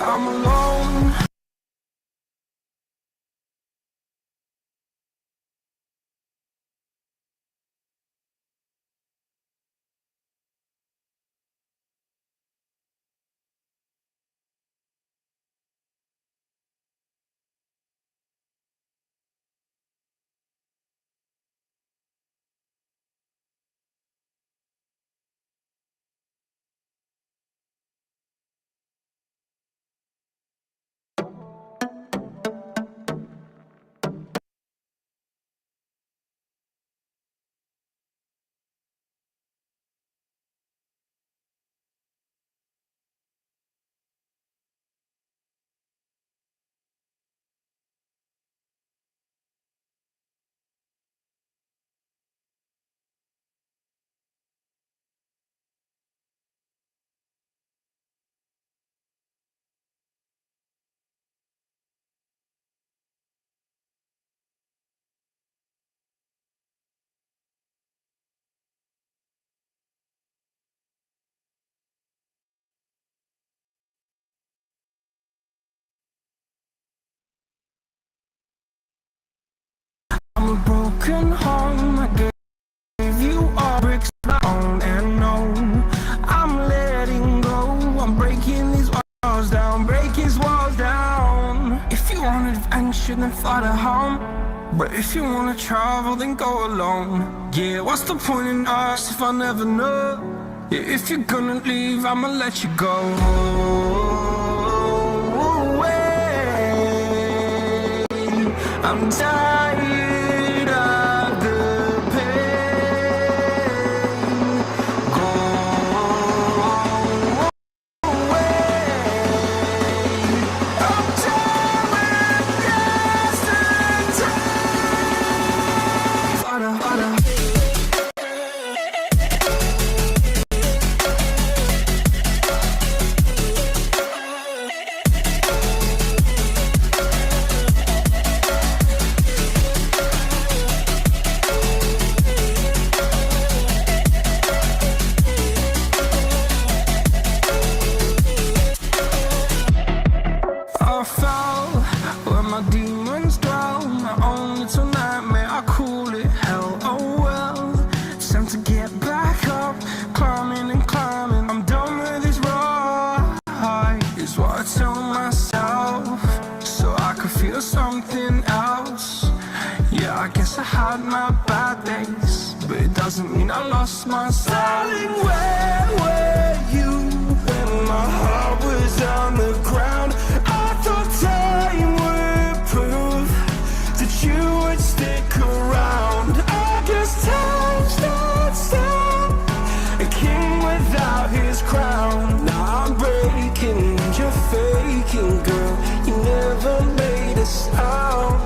I'm alone. I'm a broken home. I gave you all bricks on and on. I'm letting go. I'm breaking these walls down, break his walls down. If you want adventure, then fly to home. But if you wanna travel, then go alone. Yeah, what's the point in us if I never know? Yeah, if you're gonna leave, I'ma let you go. Away. I'm tired of the pain. Go away. I'm tired of yesterday. Harder, harder. I fell where my demons dwell. My own little nightmare, I call it hell. Oh well, it's time to get back up, climbing and climbing. I'm done with this ride, is what I tell myself, so I could feel something else. Yeah, I guess I had my bad days, but it doesn't mean I lost myself. Darling, where were you when my heart was on the ground? I thought time would prove that you would stick around. I guess time stands still, a king without his crown. Now I'm breaking, you're faking, girl. You never made a sound.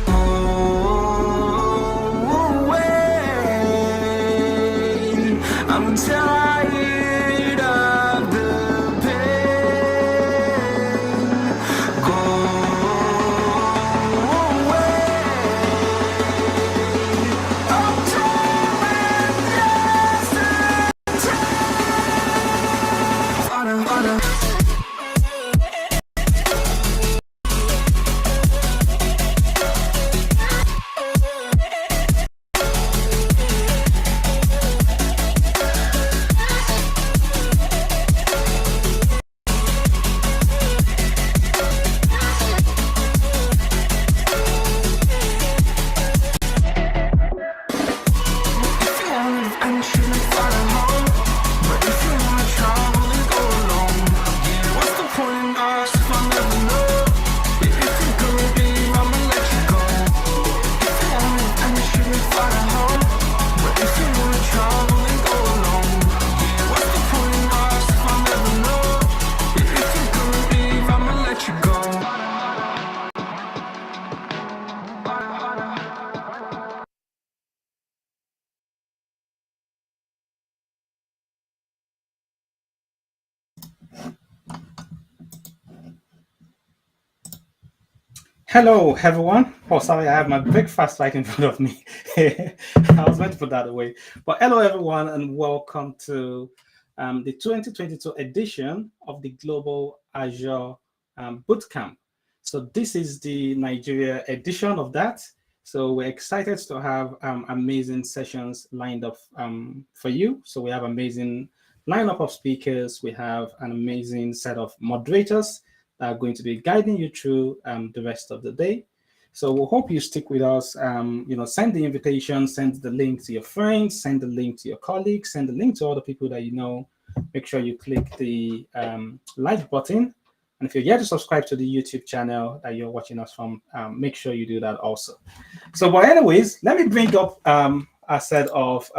Away. I'm tired of the pain. Go away. I'm tired of yesterday. Harder, harder. If you want adventure, then fly to home. But if you wanna travel, then go alone. Yeah, what's the point in us if I never know? Yeah, if you're gonna leave, I'ma let you go. Hello, everyone. Oh, sorry, I have my breakfast right in front of me. I was meant to put that away. But hello, everyone, and welcome to the 2022 edition of the Global Azure Bootcamp. So this is the Nigeria edition of that. So we're excited to have amazing sessions lined up for you. So we have amazing lineup of speakers. We have an amazing set of moderators that are going to be guiding you through the rest of the day. So we hope you stick with us. Send the invitation, send the link to your friends, send the link to your colleagues, send the link to other people that you know. Make sure you click the like button. And if you're yet to subscribe to the YouTube channel that you're watching us from, make sure you do that also. So, but anyways, let me bring up a set of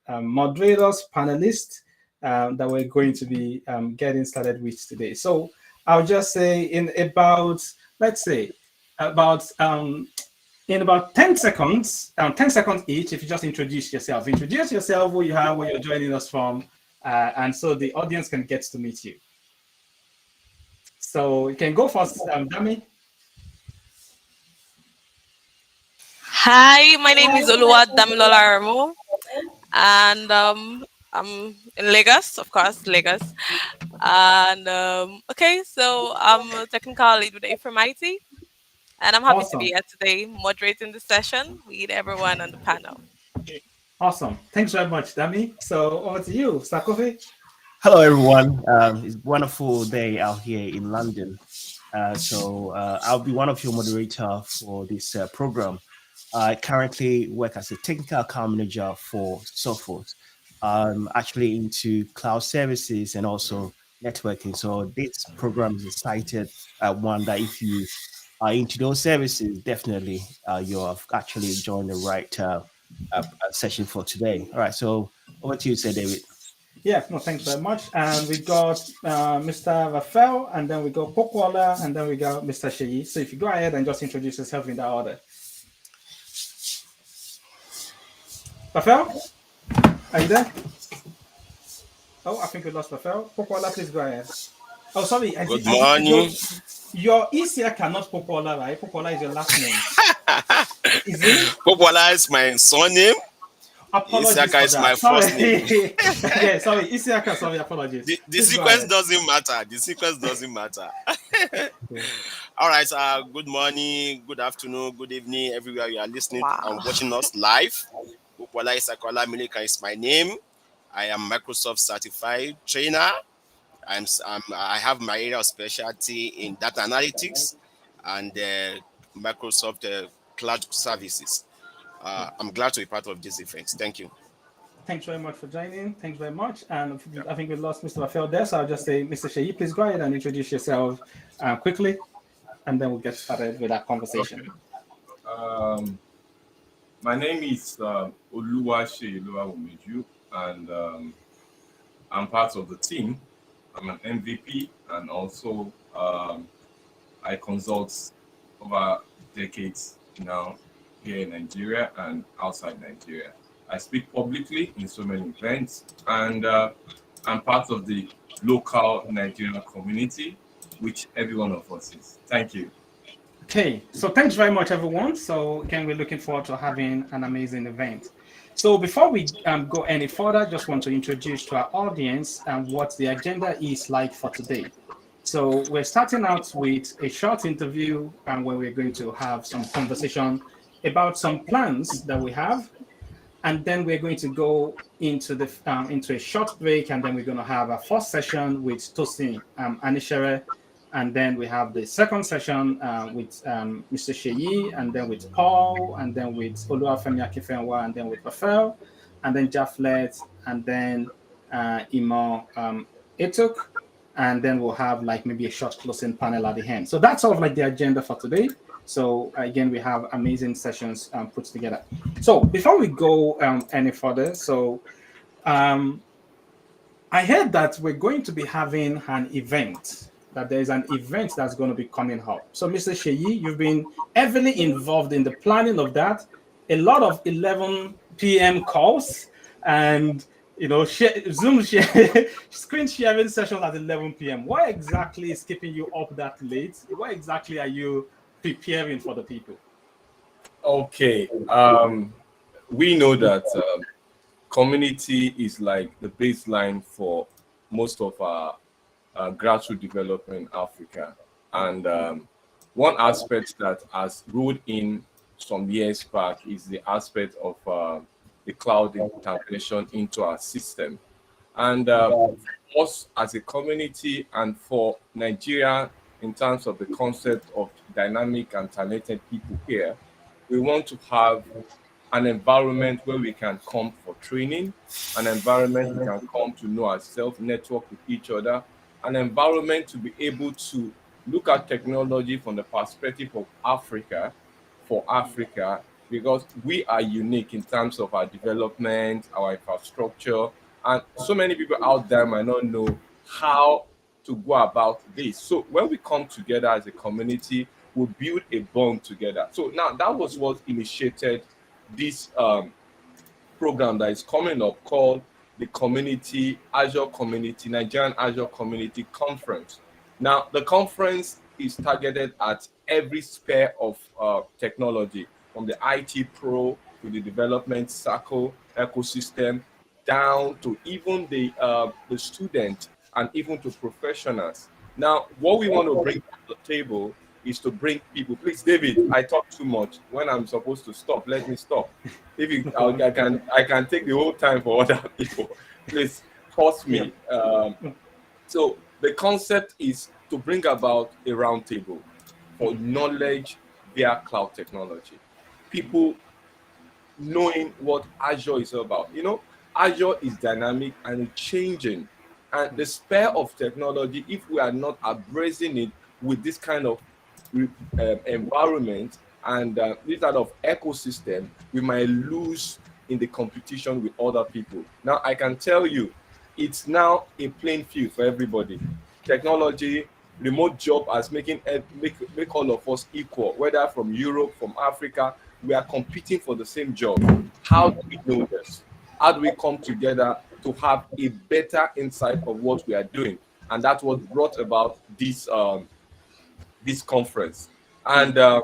moderators, panelists that we're going to be getting started with today. So I'll just say in about, let's say, about in about 10 seconds, 10 seconds each, if you just introduce yourself, who you are, where you're joining us from, and so the audience can get to meet you. So you can go first, Dami. Hi, my name is Oluwatosin, and I'm in Lagos, of course, Lagos. And okay, so I'm a technical lead with Informati, and I'm happy to be Awesome. here today, moderating the session with everyone on the panel. Awesome. Thanks very much, Dami. So over to you, Sakofi. Hello, everyone. It's a wonderful day out here in London. I'll be one of your moderator for this program. I currently work as a technical account manager for Sophos. I'm actually into cloud services and also networking. So this program is excited one that if you are into those services, definitely you have actually joined the right session for today. All right, so over to you, Sir David. Yeah, no, thanks very much. And we got Mr. Raphael, and then we got Pokwala, and then we got Mr. Sheyi. So if you go ahead and just introduce yourself in that order. Raphael, are you there? Oh, I think we lost Raphael. Pokwala, please go ahead. Oh, sorry. Good morning. Your ECR cannot Pokwala, right? Pokwala is your last name. Is it? Pokwala is my surname. Apologies Isiaka for is that. my first name. Yeah, sorry. Isiaka, sorry, apologies. The sequence doesn't matter. The sequence doesn't matter. Yeah. All right. Good morning, good afternoon, good evening, everywhere you are listening and Wow. watching us live. Pokwala Isakola Milika is my name. I am Microsoft certified trainer. I have my area of specialty in data analytics and Microsoft cloud services. I'm glad to be part of this event. Thank you. Thanks very much for joining. Thanks very much. And I think we lost Mr. Raphael there, so I'll just say, Mr. Sheyi, please go ahead and introduce yourself quickly, and then we'll get started with our conversation. Okay. My name is Oluwawumiju, and I'm part of the team. I'm an MVP, and also I consult over decades now here in Nigeria and outside Nigeria. I speak publicly in so many events, and I'm part of the local Nigerian community, which every one of us is. Thank you. Okay, so thanks very much, everyone. So again, we're looking forward to having an amazing event. So before we go any further, just want to introduce to our audience what the agenda is like for today. So we're starting out with a short interview and where we're going to have some conversation about some plans that we have. And then we're going to go into a short break, and then we're going to have a first session with Tosin Anisere, and then we have the second session with Mr. Sheyi, and then with Paul, and then with Oluwafemi Akinfewa, and then with Raphael, and then Japhlet, and then Imo Etuk, and then we'll have like maybe a short closing panel at the end. So that's sort of like the agenda for today. So again, we have amazing sessions put together. So before we go any further, so I heard that we're going to be having an event, that there's an event that's going to be coming up. So Mr. Sheyi, you've been heavily involved in the planning of that, a lot of 11 p.m. calls, and Zoom screen sharing session at 11 p.m. What exactly is keeping you up that late? What exactly are you preparing for the people? Okay. We know that community is like the baseline for most of our grassroots development in Africa. And one aspect that has rolled in some years back is the aspect of the cloud integration into our system. And for us as a community and for Nigeria, in terms of the concept of dynamic and talented people here, we want to have an environment where we can come for training, an environment we can come to know ourselves, network with each other, an environment to be able to look at technology from the perspective of Africa, for Africa, because we are unique in terms of our development, our infrastructure, and so many people out there might not know how to go about this. So when we come together as a community, we build a bond together. So now that was what initiated this program that is coming up called the Nigerian Azure Community Conference. Now, the conference is targeted at every sphere of technology, from the IT pro to the development circle ecosystem, down to even the student and even to professionals. Now, what we want to bring to the table is to bring people. Please, David, I talk too much. When I'm supposed to stop, let me stop. If you, I can take the whole time for other people. Please pause me. So the concept is to bring about a roundtable for knowledge via cloud technology. People knowing what Azure is about. Azure is dynamic and changing. And the sphere of technology, if we are not embracing it with this kind of environment and this kind of ecosystem, we might lose in the competition with other people. Now, I can tell you, it's now a playing field for everybody. Technology, remote job as make all of us equal, whether from Europe, from Africa. We are competing for the same job. How do we know this? How do we come together to have a better insight of what we are doing? And that's what brought about this conference. And a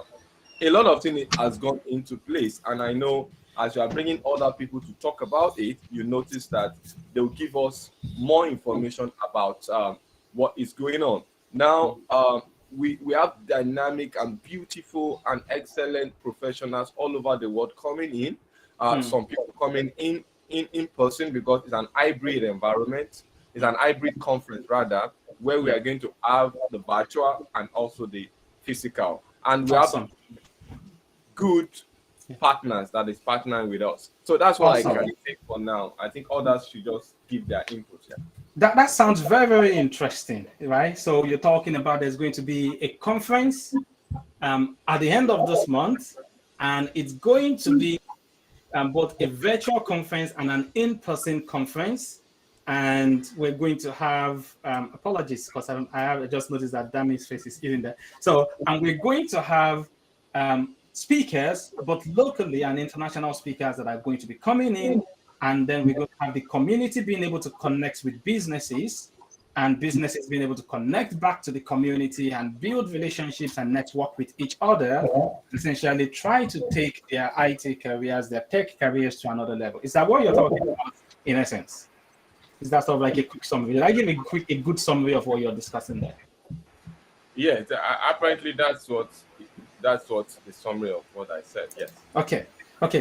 lot of things has gone into place. And I know as you are bringing other people to talk about it, you notice that they'll give us more information about what is going on. Now, we have dynamic and beautiful and excellent professionals all over the world coming in. Some people coming in person because it's an hybrid environment. It's an hybrid conference rather, where we are going to have the virtual and also the physical. And we have some good partners that is partnering with us. So that's what I can say for now. I think others should just give their input here. That sounds very, very interesting, right? So you're talking about there's going to be a conference at the end of this month, and it's going to be both a virtual conference and an in-person conference. And we're going to have apologies because I have just noticed that Dami's face is in there. So, and we're going to have speakers, both locally and international speakers that are going to be coming in. And then we're going to have the community being able to connect with businesses, and businesses being able to connect back to the community and build relationships and network with each other, essentially try to take their IT careers, their tech careers to another level. Is that what you're talking about in essence? Is that sort of like a quick summary? Did I give a good summary of what you're discussing there? Yeah, apparently that's what the summary of what I said. Yes. Okay.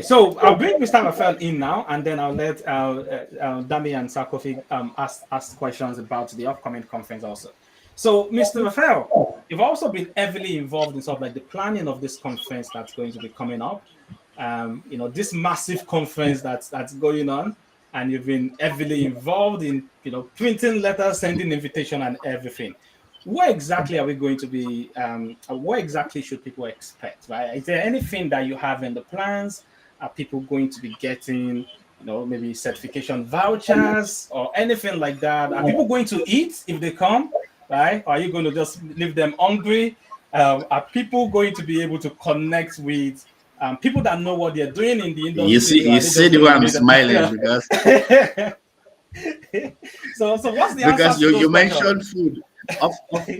So I'll bring Mr. Raphael in now, and then I'll let Dami and Sarkofi ask questions about the upcoming conference also. So, Mr. Raphael, you've also been heavily involved in sort of like the planning of this conference that's going to be coming up. This massive conference that's going on, and you've been heavily involved in printing letters, sending invitation, and everything. What exactly are we going to be? What exactly should people expect? Right? Is there anything that you have in the plans? Are people going to be getting, maybe certification vouchers or anything like that? Are people going to eat if they come? Right? Or are you going to just leave them hungry? Are people going to be able to connect with people that know what they're doing in the industry? You see the way I'm smiling because So what's the Because answer to those you questions? mentioned food.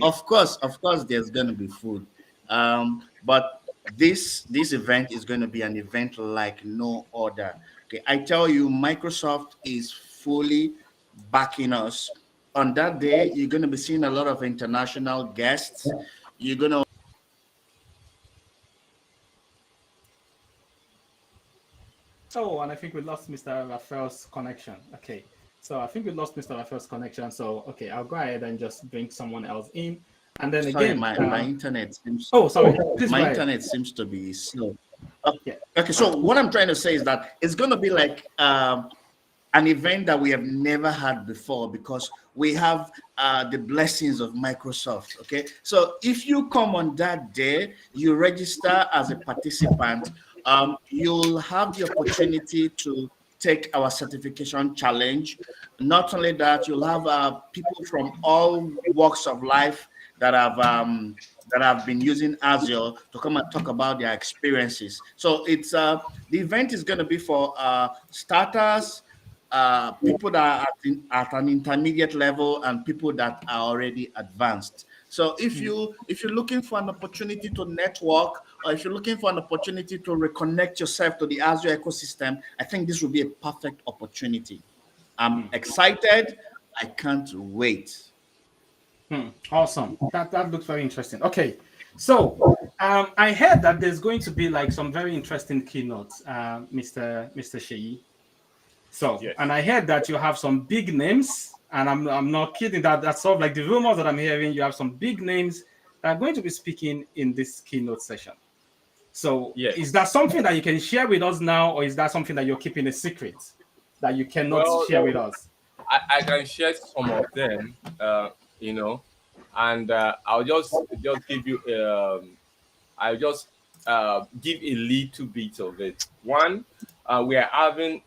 Of course, there's going to be food. But this event is going to be an event like no other. Okay, I tell you, Microsoft is fully backing us. On that day, you're going to be seeing a lot of international guests. You're going to Oh, and I think we lost Mr. Raphael's connection. Okay. So I think we lost Mr. Raphael's connection. So okay, I'll go ahead and just bring someone else in. And then sorry, again, my internet seems oh, sorry. Please go my ahead. internet seems to be slow. Yeah. Okay, so what I'm trying to say is that it's going to be like an event that we have never had before because we have the blessings of Microsoft. Okay, so if you come on that day, you register as a participant, you'll have the opportunity to take our certification challenge. Not only that, you'll have people from all walks of life that have been using Azure to come and talk about their experiences. So it's the event is going to be for starters, people that are at an intermediate level, and people that are already advanced. So if you're looking for an opportunity to network, or if you're looking for an opportunity to reconnect yourself to the Azure ecosystem, I think this will be a perfect opportunity. I'm excited. I can't wait. Awesome. That looks very interesting. Okay. So I heard that there's going to be like some very interesting keynotes, Mr. Sheyi. So, Yes. and I heard that you have some big names, and I'm not kidding. That's sort of like the rumors that I'm hearing. You have some big names that are going to be speaking in this keynote session. So, Yes. is that something that you can share with us now, or is that something that you're keeping a secret that you cannot Well, share with us? I can share some of them, you know, and I'll just give you I'll just give a little bit of it. One, we are having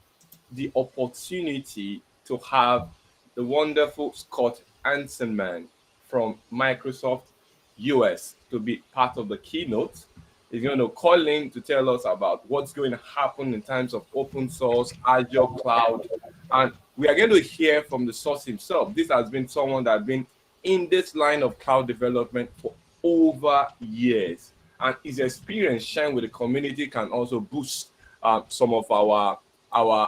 the opportunity to have the wonderful Scott Hanselman from Microsoft US to be part of the keynote. He's going to call in to tell us about what's going to happen in terms of open source, Azure cloud, and we are going to hear from the source himself. This has been someone that has been in this line of cloud development for over years, and his experience sharing with the community can also boost some of our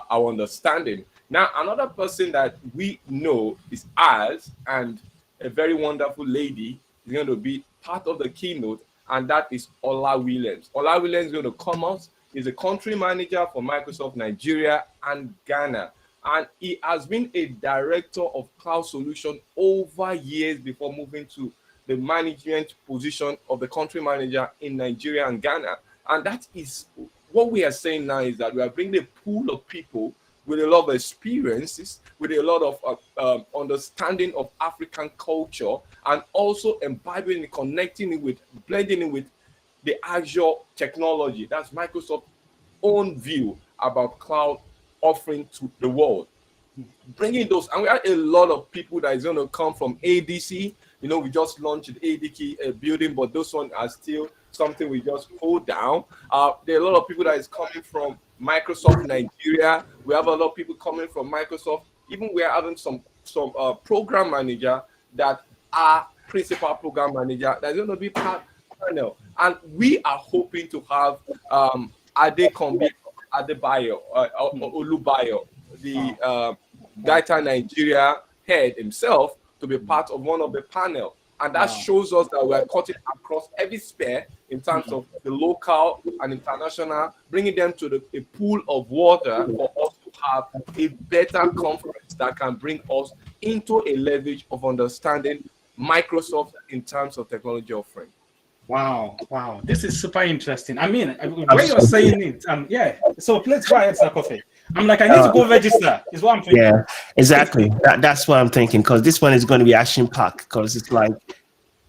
understanding. Now, another person that we know is Az, and a very wonderful lady is going to be part of the keynote, and that is Ola Williams. Ola Williams is going to come out. He's a country manager for Microsoft Nigeria and Ghana, and he has been a director of cloud solution over years before moving to the management position of the country manager in Nigeria and Ghana. And that is what we are saying now, is that we are bringing a pool of people with a lot of experiences, with a lot of understanding of African culture, and also imbibing and connecting it with, blending it with the Azure technology. That's Microsoft's own view about cloud offering to the world. Bringing those, and we have a lot of people that is going to come from ADC. You know, we just launched the ADK building, but those ones are still something we just hold down. There are a lot of people that is coming from Microsoft Nigeria. We have a lot of people coming from Microsoft. Even we are having some program manager that are principal program manager that's going to be part panel. And we are hoping to have Adekombi Adebayo, Olubayo, the Data Nigeria head himself, to be part of one of the panel. And that shows us that we are cutting across every sphere in terms of the local and international, bringing them to a pool of water for us to have a better conference that can bring us into a leverage of understanding Microsoft in terms of technology offering. Wow, this is super interesting. I mean, when you're saying it, yeah. So let's go ahead, Sir Coffee. I'm like, I need to go register. Is what I'm thinking. Yeah, exactly. That's what I'm thinking, because this one is going to be action packed, because it's like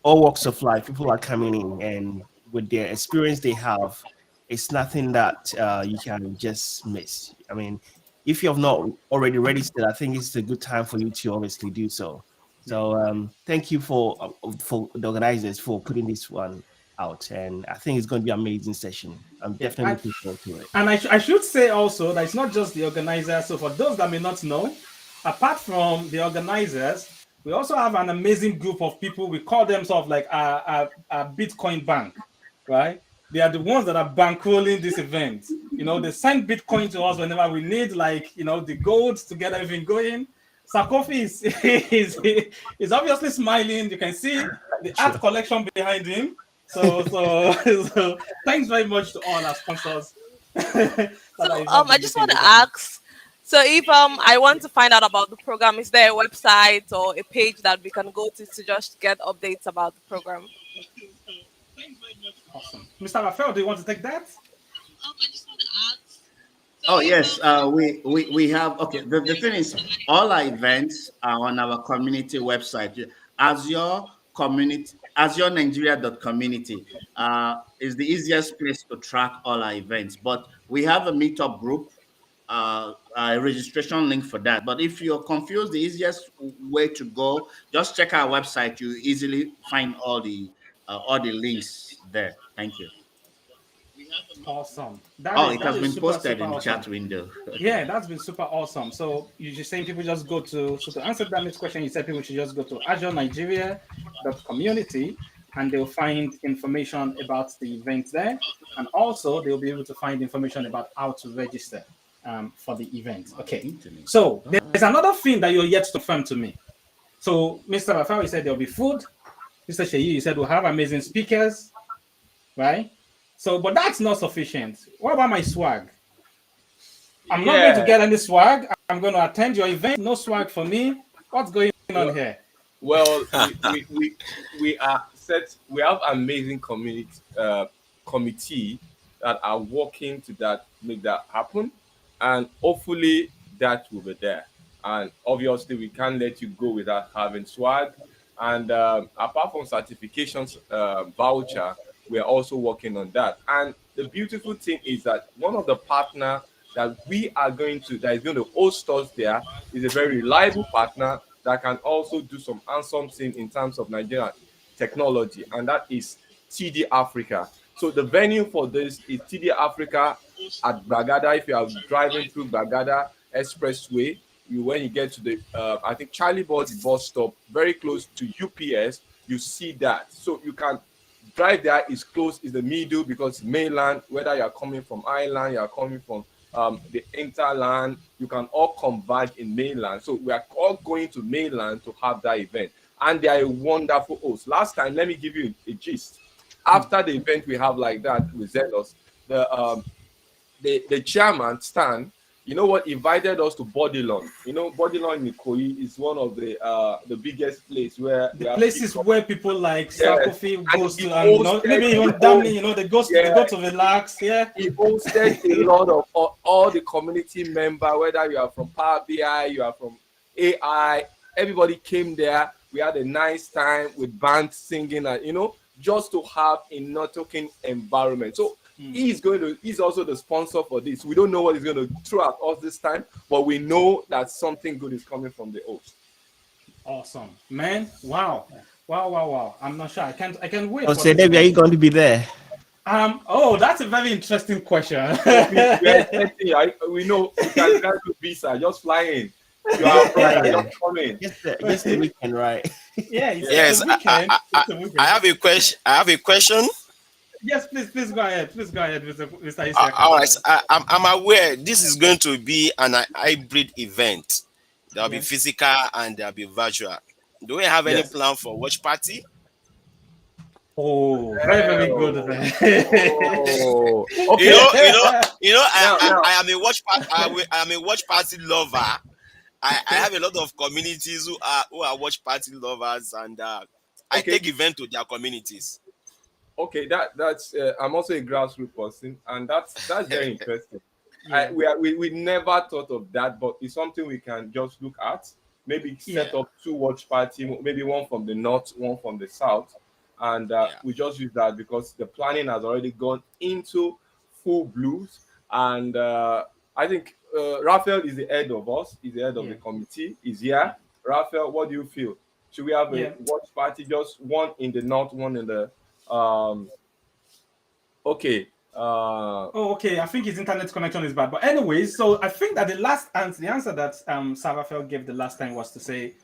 all walks of life. People are coming in, and with their experience they have, it's nothing that you can just miss. I mean, if you have not already registered, I think it's a good time for you to obviously do so. So thank you for the organizers for putting this one out, and I think it's going to be an amazing session. I'm definitely looking forward to it. And I should say also that it's not just the organizers. So for those that may not know, apart from the organizers, we also have an amazing group of people. We call them sort of like a Bitcoin bank, right? They are the ones that are bankrolling this event. They send Bitcoin to us whenever we need, like, the gold to get everything going. Sakofi is obviously smiling. You can see the art collection behind him. So thanks very much to all our sponsors that So are involved I in just this want to initiative. ask. So if I want to find out about the program, is there a website or a page that we can go to just get updates about the program? Awesome. Mr. Raphael, do you want to take that? I just want to ask. So Oh if yes, we have, okay. The thing is, all our events are on our community website. Azure community, AzureNigeria.community is the easiest place to track all our events. But we have a meetup group, a registration link for that. But if you're confused, the easiest way to go, just check our website. You easily find all the links there. Thank you. Awesome. That Oh, is it that has is been super, posted super in the awesome. chat window. Yeah, that's been super awesome. So you're just saying people just go so to answer that next question, you said people should just go to AzureNigeria.community and they'll find information about the event there. And also they'll be able to find information about how to register for the event. Okay. So there's another thing that you're yet to confirm to me. So Mr. Raphael, said there'll be food. Mr. Sheyi, you said we'll have amazing speakers, right? So, but that's not sufficient. What about my swag? I'm not going to Yeah. get any swag. I'm going to attend your event. No swag for me. What's going on here? Well, we are set. We have amazing committee that are working to make that happen, and hopefully that will be there. And obviously, we can't let you go without having swag. And apart from certifications voucher, we are also working on that. And the beautiful thing is that one of the partner that is going to host us there is a very reliable partner that can also do some handsome thing in terms of Nigerian technology, and that is TD Africa. So the venue for this is TD Africa at Bagada. If you are driving through Bagada Expressway, when you get to the I think Charlie Board bus stop, very close to UPS, you see that. So you can drive there. Is close, is the middle, because mainland, whether you are coming from island, you are coming from the interland, you can all converge in mainland. So we are all going to mainland to have that event, and they are a wonderful host. Last time, let me give you a gist. After the event we have like that with Zelos, the chairman Stan, you know what, invited us to Bodilon. You know, Bodilon in Ikoyi is one of the biggest place where The we have places people. where people like Yes, Sakofi and goes he to, and maybe hosted even the whole, Damni, they yeah, go to relax. Yeah. he hosted a lot of all the community member, whether you are from Power BI, you are from AI, everybody came there. We had a nice time with band singing, and just to have a networking environment. So he's also the sponsor for this. We don't know what he's going to throw at us this time, but we know that something good is coming from the host. Awesome, man! Wow, wow, wow, wow! I'm not sure. I can't wait. Oh, For say, this Debbie, are event. you going to be there? Oh, that's a very interesting question. We are expecting you. We know you can grant a visa. Just fly in. You are a brother. Just come in. Just the weekend, right? Yeah, it's Yes, a weekend. It's a weekend. I have a question. Yes, please go ahead. Please go ahead, Mr. All right, Isaka. I'm aware this is going to be an hybrid event. There'll be Yes. physical and there'll be virtual. Do we have any Yes. plan for watch party? Oh, very, very good. Oh, okay. I Now, am a I am a watch party lover. I have a lot of communities who are watch party lovers, and I okay, take event to their communities. okay. That's I'm also a grassroots person, and that's very interesting. Yeah. We never thought of that, but it's something we can just look at. Maybe set up two watch party, maybe one from the north, one from the south, and we just use that because the planning has already gone into full blues. And I think Raphael is the head of us, is the head of the committee, is here. Raphael, what do you feel? Should we have a watch party, just one in the north, one in the okay? Oh, okay. I think his internet connection is bad. But anyways, so I think that the answer that Sir Raphael gave the last time was to say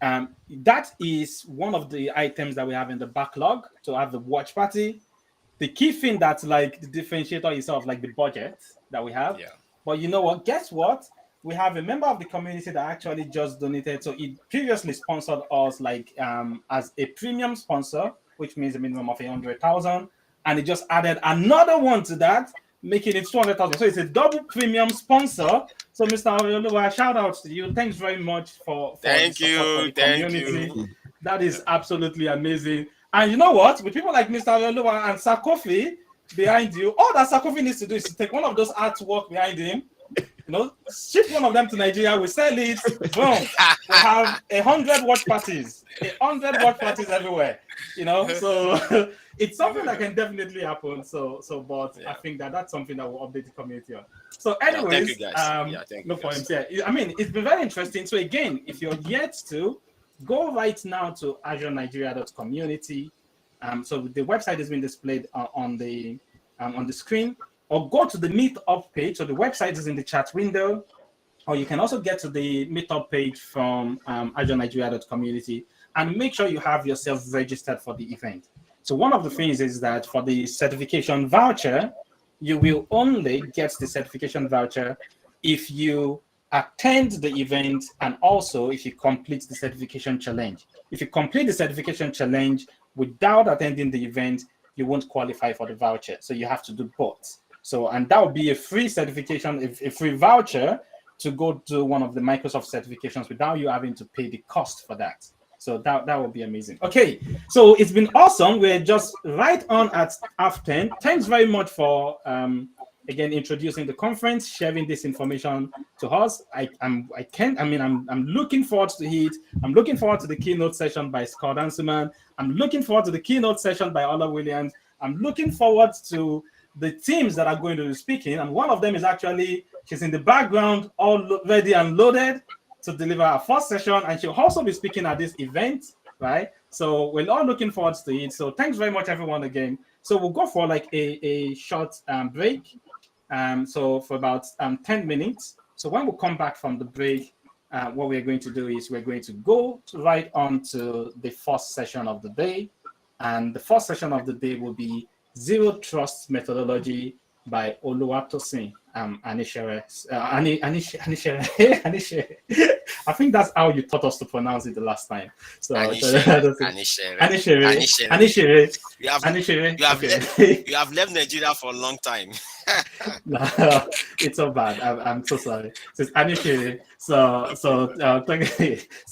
that is one of the items that we have in the backlog to have the watch party. The key thing that's like the differentiator is sort of like the budget that we have. Yeah. But you know what? Guess what? We have a member of the community that actually just donated. So he previously sponsored us like as a premium sponsor, which means a minimum of 100,000, and he just added another one to that, making it 200,000. So it's a double premium sponsor. So Mr. Oluwa, shout out to you. Thanks very much for Thank the support for you. the Thank community. you. That is absolutely amazing. And you know what? With people like Mr. Oluwa and Sakofi behind you, all that Sakofi needs to do is to take one of those artwork behind him, ship one of them to Nigeria, we sell it, boom. We have 100 watch parties, 100 watch parties everywhere, so it's something that can definitely happen. But I think that's something that will update the community on. So anyways, thank you guys. Thank you guys. I mean, it's been very interesting. So again, if you're yet to, go right now to azurenigeria.community. So the website has been displayed on the screen, or go to the Meetup page. So the website is in the chat window, or you can also get to the Meetup page from azurenigeria.community, and make sure you have yourself registered for the event. So one of the things is that for the certification voucher, you will only get the certification voucher if you attend the event, and also if you complete the certification challenge. If you complete the certification challenge without attending the event, you won't qualify for the voucher. So you have to do both. So, and that would be a free certification, a free voucher to go to one of the Microsoft certifications without you having to pay the cost for that. So that would be amazing. Okay, so it's been awesome. We're just right on at half 10. Thanks very much for again introducing the conference, sharing this information to us. I'm looking forward to it. I'm looking forward to the keynote session by Scott Hanselman. I'm looking forward to the keynote session by Ola Williams. I'm looking forward to the teams that are going to be speaking, and one of them is actually, she's in the background, all ready and loaded to deliver our first session, and she'll also be speaking at this event, right? So we're all looking forward to it. So thanks very much, everyone, again. So we'll go for like a short break. So for about 10 minutes. So when we come back from the break, what we're going to do is we're going to go right on to the first session of the day. And the first session of the day will be Zero Trust Methodology by Oluwatosin Anisere. Anisere. I think that's how you taught us to pronounce it the last time. So Anisere. You have left Nigeria for a long time. No, it's so bad. I'm so sorry. So it's Anisere. So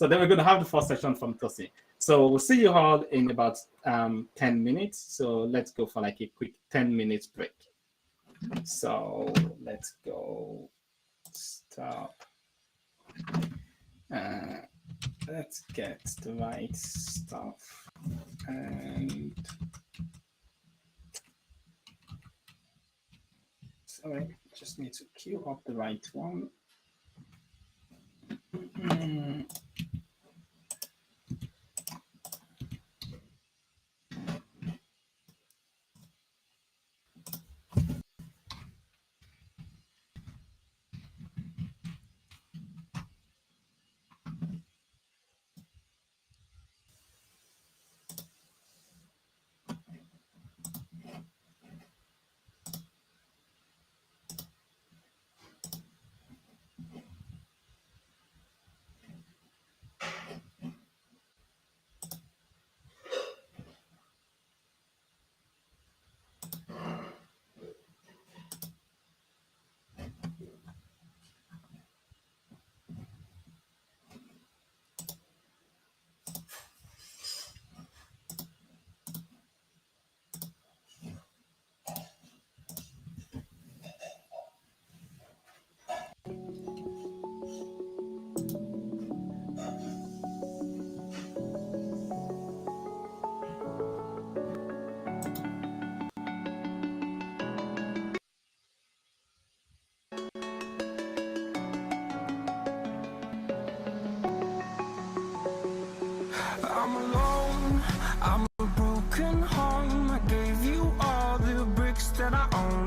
then we're going to have the first session from Tosin. So we'll see you all in about 10 minutes. So let's go for like a quick 10 minutes break. So let's go stop. Let's get the right stuff. And sorry, just need to queue up the right one. I'm alone, I'm a broken home. I gave you all the bricks that I own.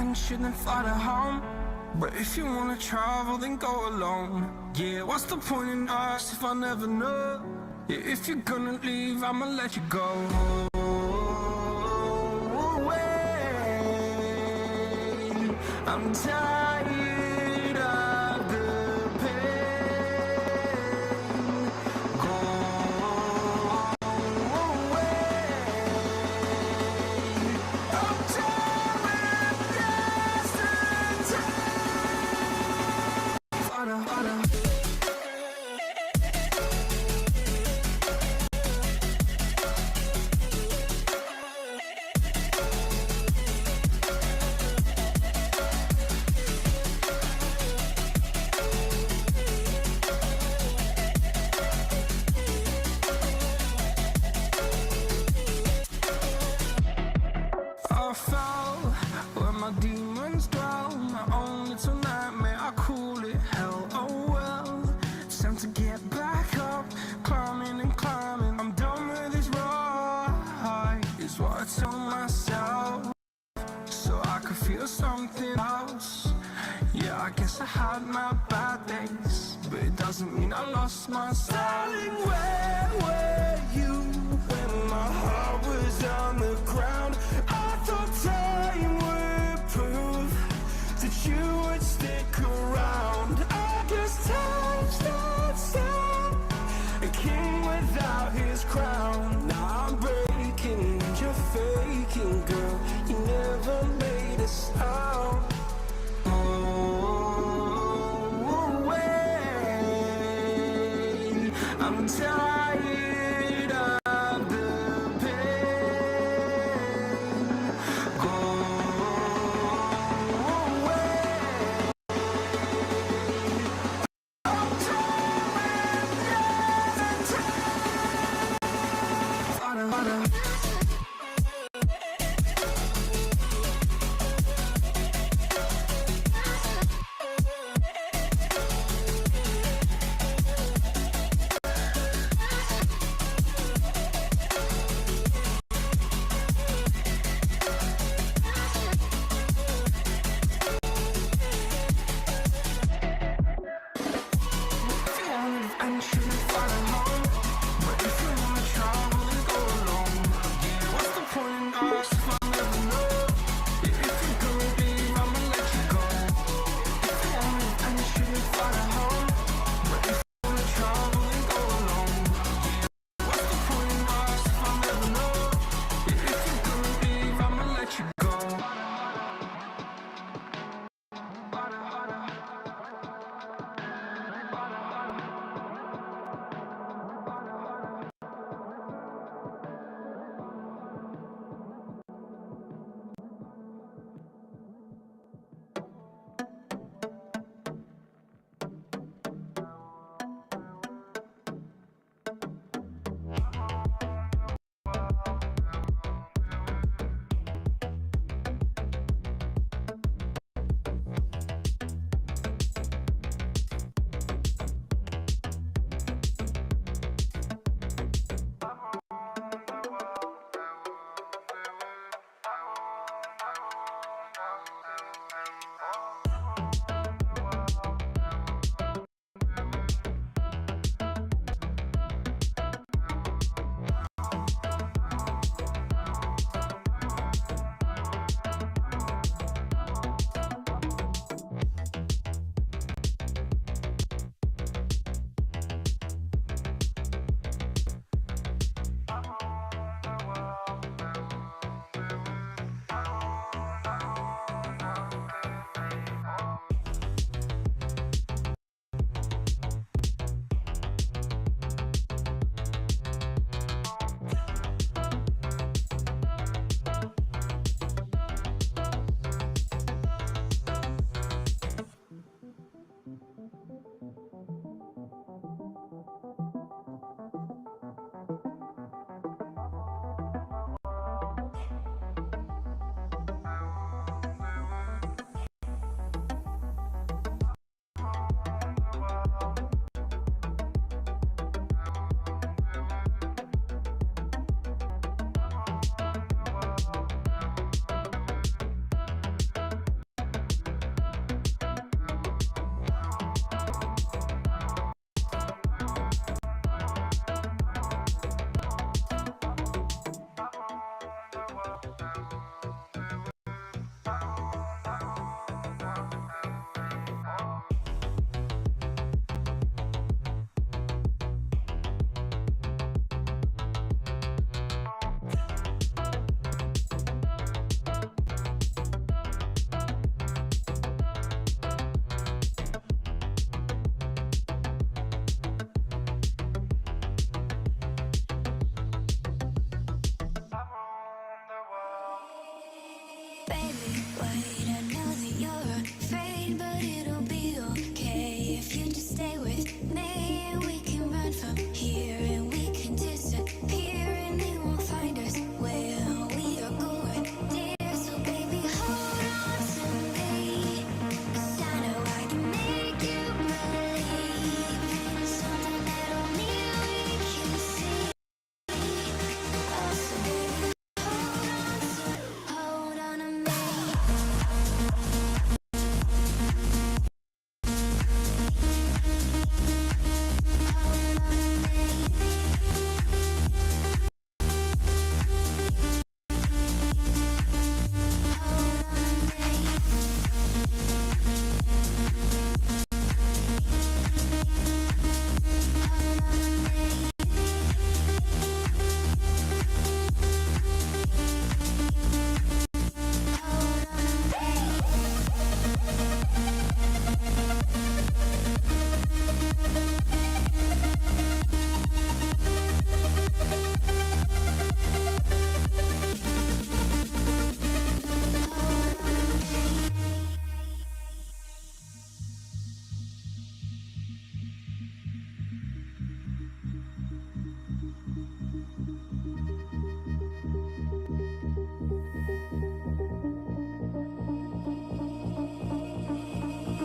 adventure, then fly to home. But if you wanna travel, then go alone. Yeah, what's the point in us if I never know? Yeah, if you're gonna leave, I'ma let you go. I'm tired of the pain. Go away. I'm tired of yesterday. Harder. I fell where my demons dwell. My own little nightmare, I call it hell. Oh well, it's time to get back up. Climbing and climbing, I'm done with this ride, is what I tell myself, so I could feel something else. Yeah, I guess I had my bad days, but it doesn't mean I lost my style. Darling, where were you when my heart was on the ground? I thought time would prove that you would stick around. I guess time starts down, a king without his crown. Now I'm breaking, you're faking, girl. You never made a sound. I'm tired of the pain. Go away. I'm tired of wait, I know that you're afraid, but it'll be okay if you just stay with me. And we can run from here and we can disappear, and they won't find us where we are going, dear. So baby, hold on to me, 'cause I know I can make you believe in something that only we can see. Oh, so baby, hold on to me.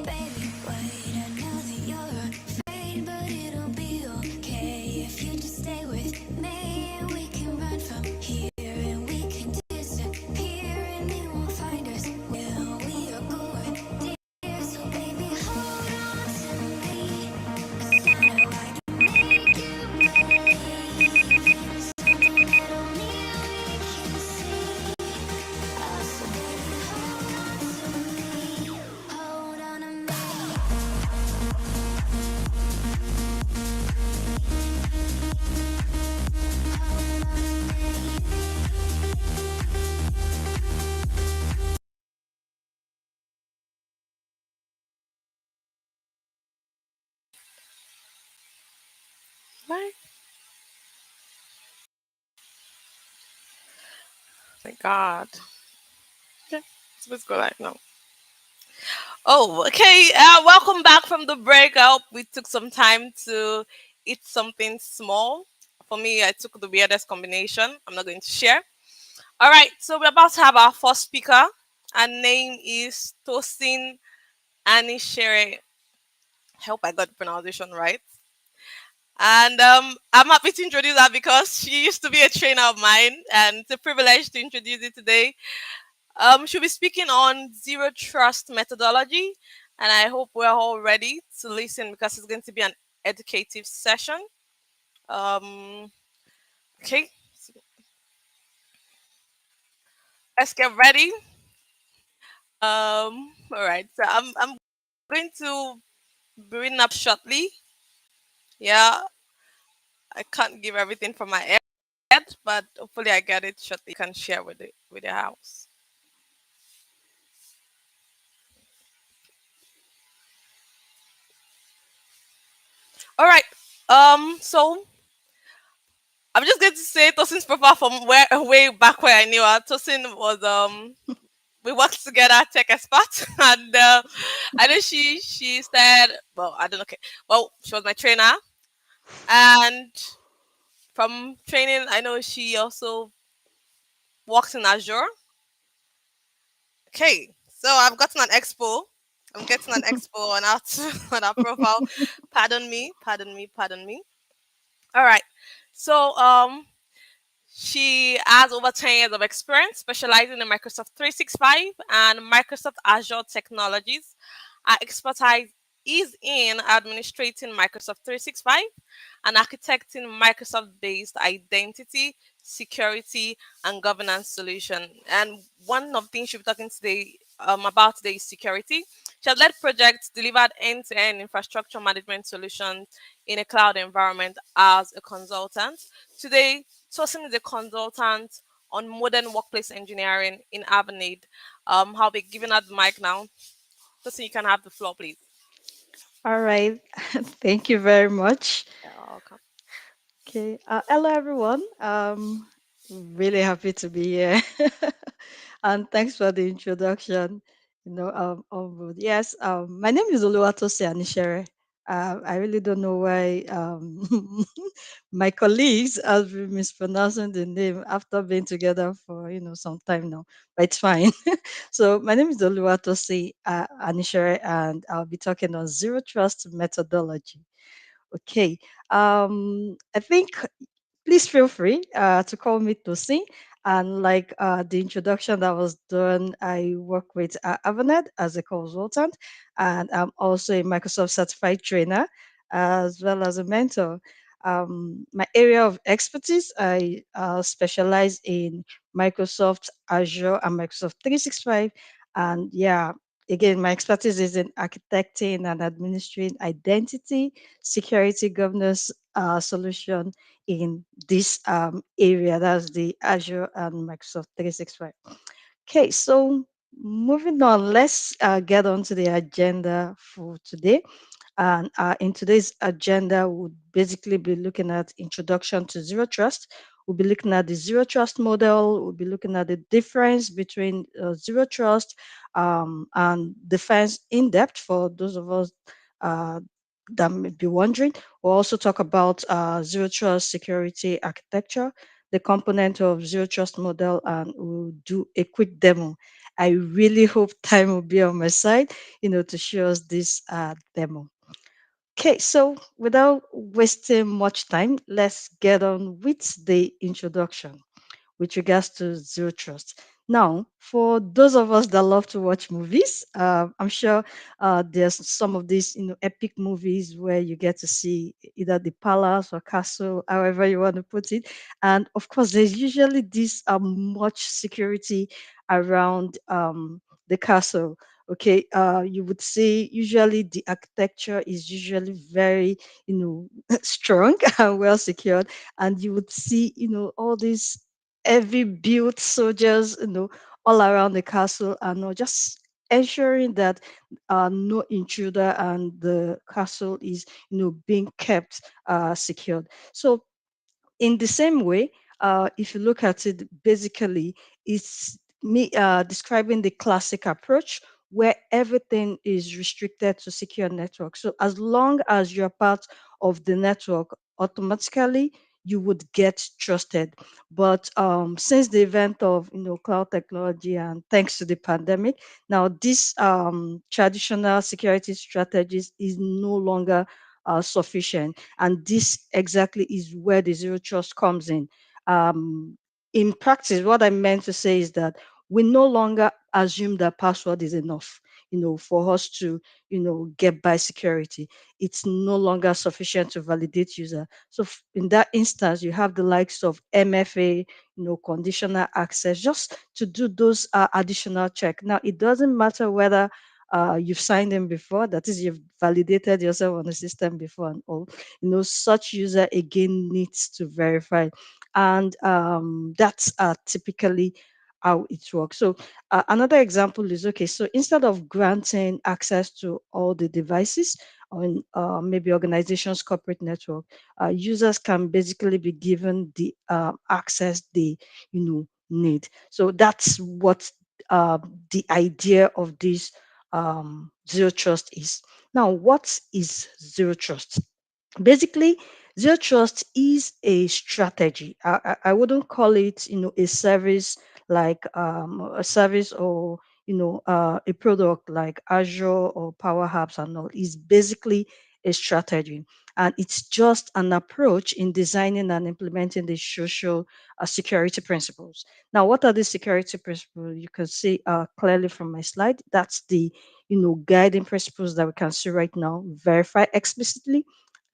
Baby, wait, I know that you're afraid, but it'll be okay if you just stay with me. And we can run from here and we can disappear, and they won't find us where we are going, dear. So baby, hold on to me, 'cause I know I can make you believe in something that only we can see. Oh, so baby, hold on to me, hold on to me. Bye. My God. Okay, so let's go like now. Oh, okay. Welcome back from the break. I hope we took some time to eat something small. For me, I took the weirdest combination. I'm not going to share. All right, so we're about to have our first speaker. Her name is Tosin Anisere. I hope I got the pronunciation right. And I'm happy to introduce her because she used to be a trainer of mine, and it's a privilege to introduce you today. She'll be speaking on zero trust methodology, and I hope we're all ready to listen because it's going to be an educative session. Um, okay, so let's get ready. All right, so I'm going to be reading up shortly. Yeah, I can't give everything from my head, but hopefully I get it shortly. You can share with it with your house. All right. So I'm just going to say Tosin's profile from where way back where I knew her. Tosin was we worked together at Tech Expert, and I know she said, well, I don't know. Okay, well, she was my trainer, and from training, I know she also works in Azure. Okay, so I've gotten an expo. I'm getting an expo on our on our profile. Pardon me, pardon me, pardon me. All right. So she has over 10 years of experience specializing in Microsoft 365 and Microsoft Azure technologies. Her expertise is in administrating Microsoft 365 and architecting Microsoft-based identity, security, and governance solution. And one of the things she'll be talking today about today is security. She has led projects, delivered end-to-end infrastructure management solutions in a cloud environment as a consultant. Today, Tosin is a consultant on modern workplace engineering in Avenade. I'll be giving her the mic now. Tosin, you can have the floor, please. All right. Thank you very much. You're welcome. Okay. Hello, everyone. Really happy to be here. And thanks for the introduction. Yes, my name is Oluwatosin Anisere. I really don't know why my colleagues have been mispronouncing the name after being together for some time now, but it's fine. So my name is Oluwatosin Anisere, and I'll be talking on zero trust methodology. Okay. I think please feel free to call me Tosi. And like the introduction that was done, I work with Avanet as a consultant, and I'm also a Microsoft certified trainer as well as a mentor. My area of expertise, I specialize in Microsoft Azure and Microsoft 365. And yeah, again, my expertise is in architecting and administering identity, security, governance solution in this area. That's the Azure and Microsoft 365. Okay, so moving on, let's get on to the agenda for today. And in today's agenda, we'll basically be looking at introduction to zero trust. We'll be looking at the zero trust model. We'll be looking at the difference between zero trust and defense in depth for those of us uh, that may be wondering. We'll also talk about zero trust security architecture, the component of zero trust model, and we'll do a quick demo. I really hope time will be on my side, to show us this demo. Okay, so without wasting much time, let's get on with the introduction with regards to zero trust. Now, for those of us that love to watch movies, I'm sure there's some of these, epic movies where you get to see either the palace or castle, however you want to put it. And of course, there's usually this much security around the castle. Okay, you would see usually the architecture is usually very, strong and well secured, and you would see, all these heavy built soldiers, all around the castle, and just ensuring that no intruder and the castle is, being kept secured. So in the same way, if you look at it, basically, it's me describing the classic approach where everything is restricted to secure network. So as long as you're part of the network, automatically you would get trusted. But since the event of cloud technology and thanks to the pandemic, now this traditional security strategies is no longer sufficient, and this exactly is where the zero trust comes in. In practice, what I meant to say is that we no longer assume that password is enough, for us to, get by security. It's no longer sufficient to validate user. So in that instance, you have the likes of MFA, conditional access, just to do those additional check. Now, it doesn't matter whether you've signed in before, that is, you've validated yourself on the system before and all. Such user again needs to verify, and that's typically how it works. So another example is, okay, so instead of granting access to all the devices on maybe organization's corporate network, users can basically be given the access they need. So that's what the idea of this zero trust is. Now, what is zero trust? Basically, zero trust is a strategy. I wouldn't call it a service, like a service, or a product like Azure or Power Apps and all. Is basically a strategy, and it's just an approach in designing and implementing the social security principles. Now, what are the security principles? You can see clearly from my slide. That's the guiding principles that we can see right now. Verify explicitly,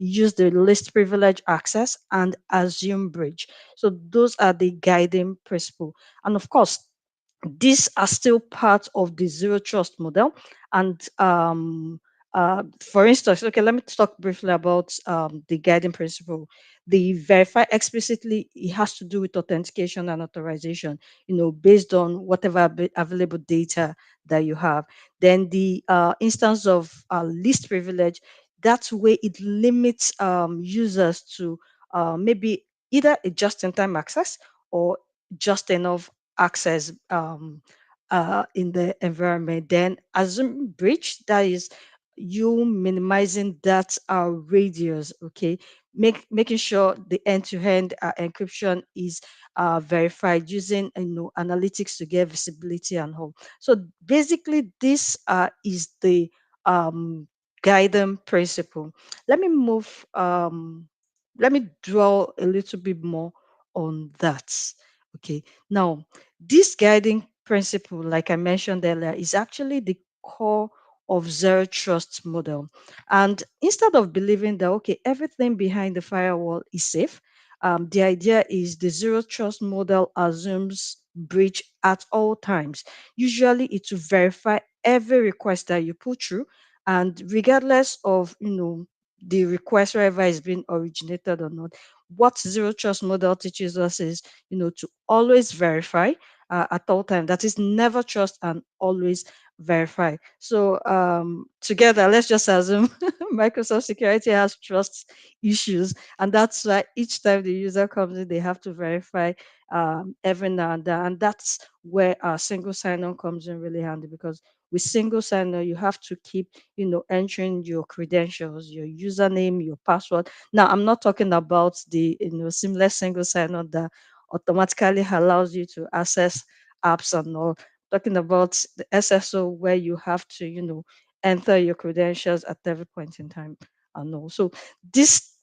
use the least privilege access, and assume bridge. So those are the guiding principle. And of course, these are still part of the zero trust model. And for instance, okay, let me talk briefly about the guiding principle. The verify explicitly, it has to do with authentication and authorization, based on whatever available data that you have. Then the instance of least privilege, that's where it limits users to maybe either a just-in-time access or just enough access in the environment. Then assume breach, that is you minimizing that radius, okay, making sure the end-to-end encryption is verified using analytics to get visibility and all. So basically, this is the um, guiding principle. Let me move. Let me draw a little bit more on that. Okay. Now, this guiding principle, like I mentioned earlier, is actually the core of zero trust model. And instead of believing that, okay, everything behind the firewall is safe, the idea is the zero trust model assumes breach at all times. Usually it will verify every request that you put through, and regardless of the request, wherever it's been originated or not, what zero trust model teaches us is to always verify at all time. That is, never trust and always verify. So together, let's just assume Microsoft security has trust issues, and that's why each time the user comes in, they have to verify every now and then. And that's where single sign-on comes in really handy, because with single sign-on, you have to keep entering your credentials, your username, your password. Now, I'm not talking about the seamless single sign-on that automatically allows you to access apps and all. Talking about the SSO, where you have to enter your credentials at every point in time and all. So this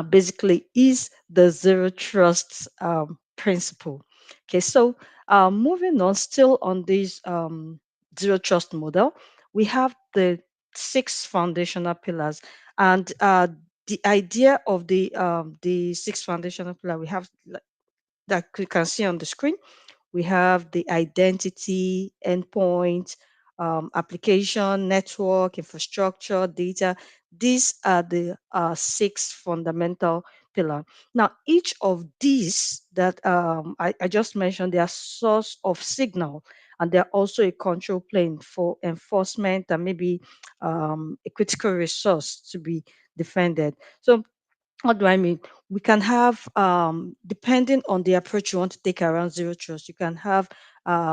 basically is the zero trust principle. Okay, so moving on, still on this zero trust model, we have the six foundational pillars, and the idea of the six foundational pillar we have, that you can see on the screen. We have the identity, endpoint, application, network, infrastructure, data. These are the six fundamental pillars. Now, each of these that I just mentioned, they are source of signal, and they're also a control plane for enforcement and maybe a critical resource to be defended. So what do I mean? We can have, depending on the approach you want to take around zero trust, you can have zero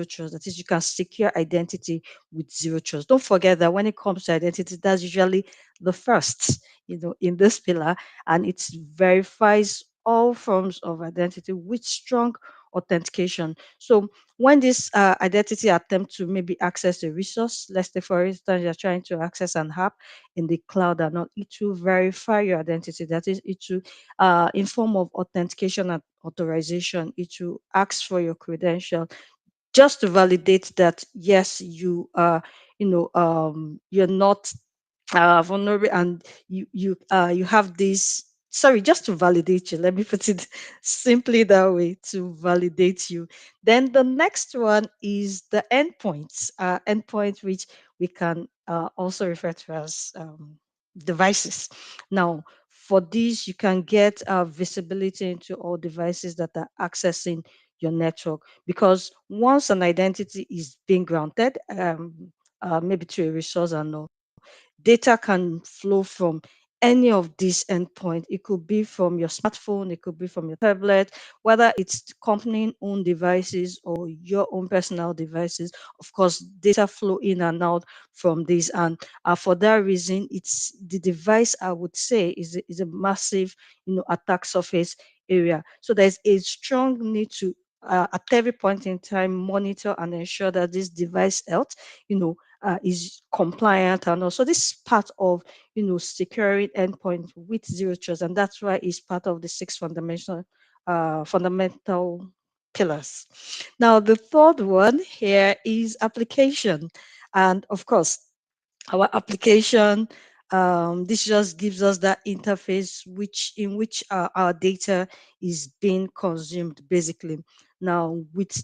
trust. That is, you can secure identity with zero trust. Don't forget that when it comes to identity, that's usually the first, in this pillar, and it verifies all forms of identity with strong authentication. So when this identity attempt to maybe access a resource, let's say for instance you're trying to access an app in the cloud or not, it will verify your identity. That is, it will, in form of authentication and authorization, it will ask for your credential just to validate that yes, you are, you're not vulnerable, and you have this. Sorry, just to validate you. Let me put it simply that way, to validate you. Then the next one is the endpoints. Endpoint, which we can also refer to as devices. Now, for these, you can get visibility into all devices that are accessing your network, because once an identity is being granted, maybe to a resource or no, data can flow from any of these endpoints. It could be from your smartphone, it could be from your tablet, whether it's company owned devices or your own personal devices. Of course, data flow in and out from these. And for that reason, it's the device, I would say, is a massive, attack surface area. So there's a strong need to at every point in time monitor and ensure that this device health, is compliant, and also this is part of securing endpoint with zero trust, and that's why it's part of the six fundamental pillars. Now, the third one here is application, and of course, our application, this just gives us that interface in which our data is being consumed, basically. Now, with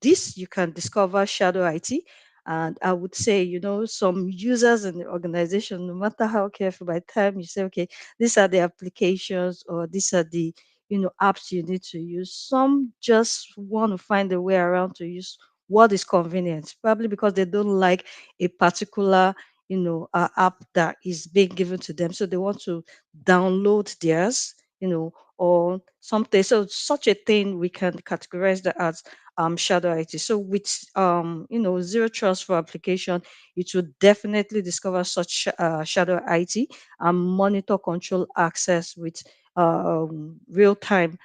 this, you can discover shadow IT. And I would say, some users in the organization, no matter how careful, by the time you say, okay, these are the applications or these are the apps you need to use, some just want to find a way around to use what is convenient, probably because they don't like a particular app that is being given to them, so they want to download theirs, or something. So such a thing we can categorize that as shadow IT. So with zero trust for application, it will definitely discover such shadow IT and monitor control access with real time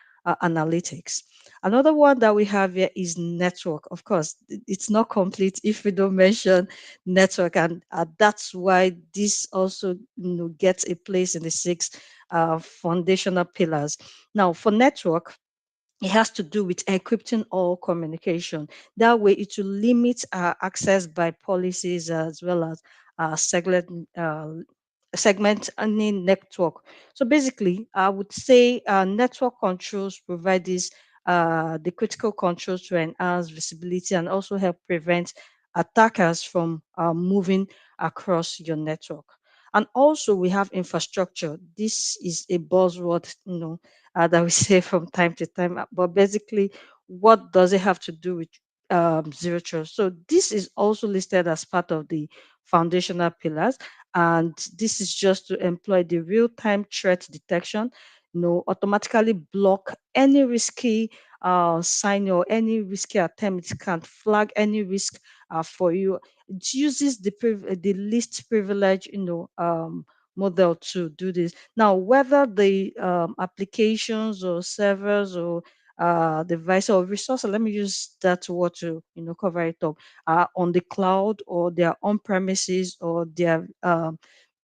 analytics. Another one that we have here is network. Of course, it's not complete if we don't mention network, and that's why this also gets a place in the six foundational pillars. Now, for network, it has to do with encrypting all communication. That way, it will limit access by policies as well as segment any network. So basically, I would say network controls provide this the critical controls to enhance visibility and also help prevent attackers from moving across your network. And also, we have infrastructure. This is a buzzword, that we say from time to time. But basically, what does it have to do with zero trust? So this is also listed as part of the foundational pillars, and this is just to employ the real-time threat detection. Automatically block any risky sign or any risky attempt. It can flag any risk for you. It uses the least privilege, model to do this. Now, whether the applications or servers or device or resource, let me use that word to cover it up, on the cloud or their on premises or their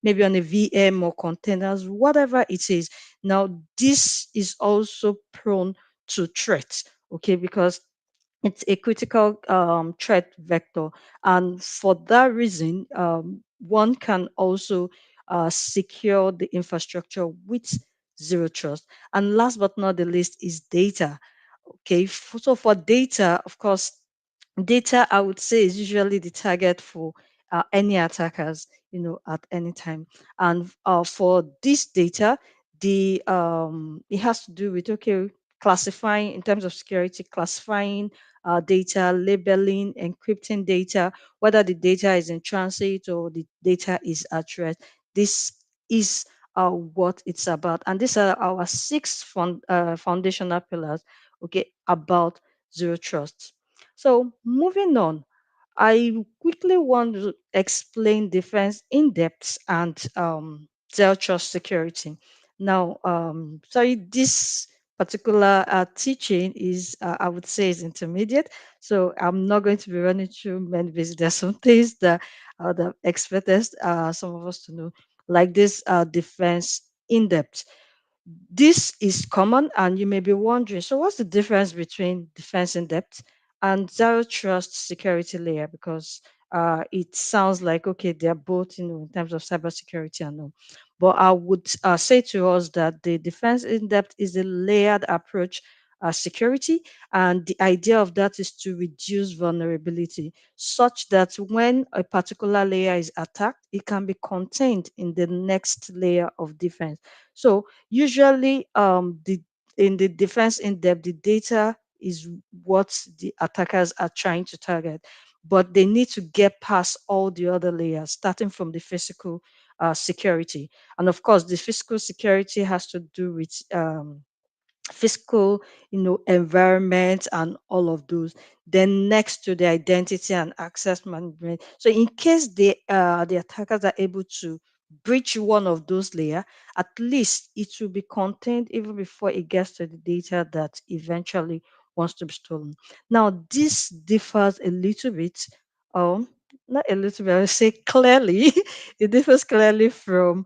maybe on a VM or containers, whatever it is. Now, this is also prone to threats, okay, because it's a critical threat vector. And for that reason, one can also secure the infrastructure with zero trust. And last but not the least is data. Okay, so for data, of course, data I would say is usually the target for any attackers, at any time. And for this data, the it has to do with, okay, classifying in terms of security, classifying data, labeling, encrypting data, whether the data is in transit or the data is at rest. This is what it's about, and these are our six foundational pillars, okay, about zero trust. So moving on, I quickly want to explain defense in depth and zero trust security. Now, sorry, this particular teaching is, I would say, is intermediate. So I'm not going to be running through many basics. There's some things that I would have expected some of us to know, like this defense in depth. This is common, and you may be wondering, so what's the difference between defense in depth and zero trust security layer? Because it sounds like, okay, they're both, in terms of cybersecurity and all. But I would say to us that the defense in depth is a layered approach security, and the idea of that is to reduce vulnerability such that when a particular layer is attacked, it can be contained in the next layer of defense. So usually, the in the defense in depth, the data is what the attackers are trying to target, but they need to get past all the other layers, starting from the physical security. And of course, the physical security has to do with physical, environment and all of those. Then next to the identity and access management. So in case the attackers are able to breach one of those layers, at least it will be contained even before it gets to the data that eventually wants to be stolen. Now this differs a little bit, um, not a little bit, I would say clearly, it differs clearly from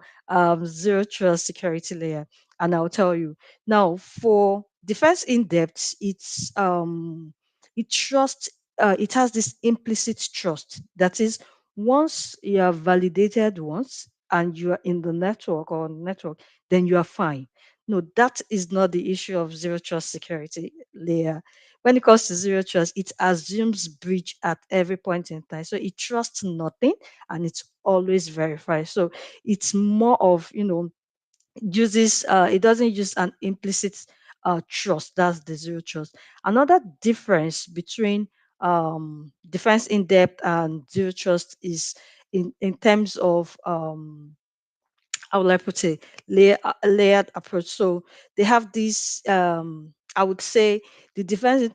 zero trust security layer. And I'll tell you. Now, for defense in depth, it has this implicit trust. That is, once you are validated once and you are in the network or network, then you are fine. No, that is not the issue of zero trust security layer. When it comes to zero trust, it assumes breach at every point in time. So it trusts nothing and it's always verified. So it's more of, uses it doesn't use an implicit trust. That's the zero trust. Another difference between defense in depth and zero trust is in terms of how will I put it, layered approach. So they have this, I would say, the defense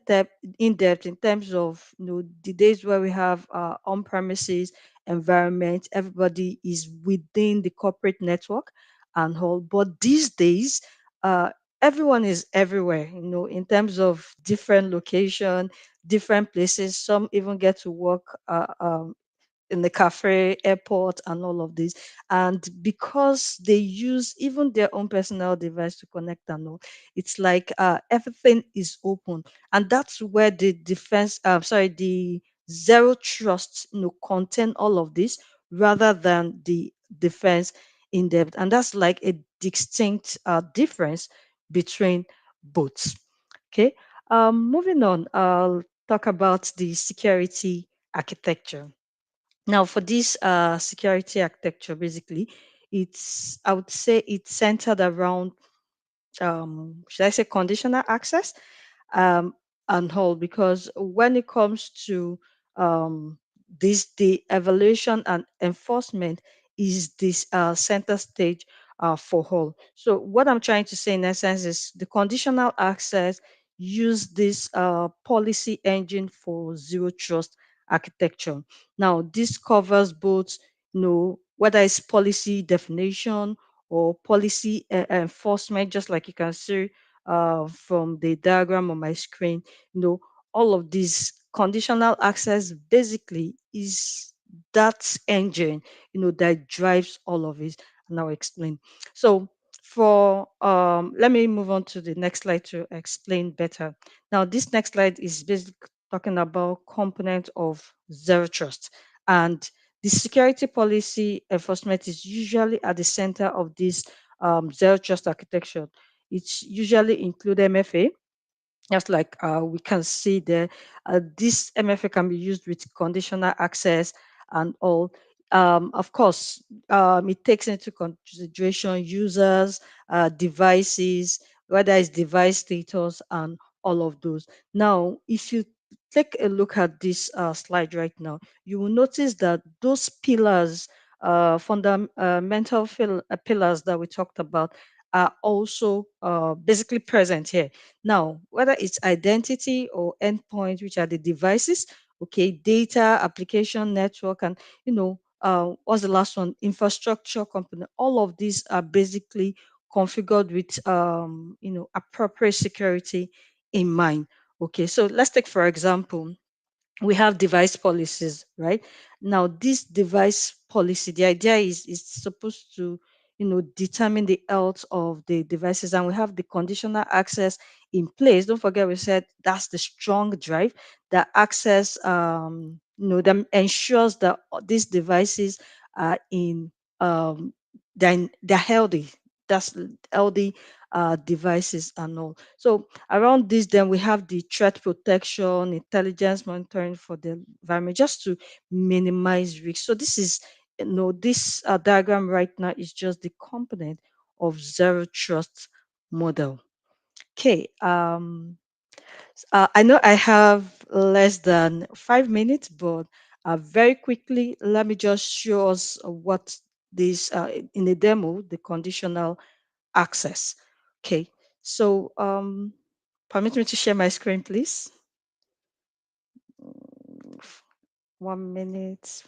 in depth in terms of, the days where we have on premises environment, everybody is within the corporate network and all. But these days, uh, everyone is everywhere, in terms of different location, different places. Some even get to work in the cafe, airport, and all of this. And because they use even their own personal device to connect and all, it's like everything is open. And that's where the the zero trust, contain all of this rather than the defense in depth. And that's like a distinct difference between both. Okay. Moving on, I'll talk about the security architecture. Now, for this security architecture, basically, I would say it's centered around, should I say, conditional access, um, and whole, because when it comes to the evaluation and enforcement is this center stage for whole. So what I'm trying to say in essence is the conditional access use this policy engine for zero trust architecture. Now this covers both, whether it's policy definition or policy enforcement, just like you can see from the diagram on my screen. All of these conditional access basically is that engine, that drives all of it. And I'll explain. So for let me move on to the next slide to explain better. Now, this next slide is basically talking about component of zero trust. And the security policy enforcement is usually at the center of this zero trust architecture. It's usually include MFA, just like we can see there. This MFA can be used with conditional access and all. Of course, it takes into consideration users, devices, whether it's device status, and all of those. Now, if you take a look at this slide right now, you will notice that those pillars, fundamental pillars that we talked about, are also basically present here. Now, whether it's identity or endpoint, which are the devices, okay, data, application, network, and what's the last one? Infrastructure component. All of these are basically configured with appropriate security in mind. Okay, so let's take for example, we have device policies, right? Now this device policy, the idea is it's supposed to determine the health of the devices, and we have the conditional access in place. Don't forget, we said that's the strong drive that access that ensures that these devices are in they're healthy. That's healthy devices and all. So around this, then we have the threat protection, intelligence monitoring for the environment, just to minimize risk. So this is, this diagram right now is just the component of zero trust model. Okay. I know I have less than 5 minutes, but very quickly, let me just show us what this in the demo, the conditional access. Okay. So permit me to share my screen, please. 1 minute.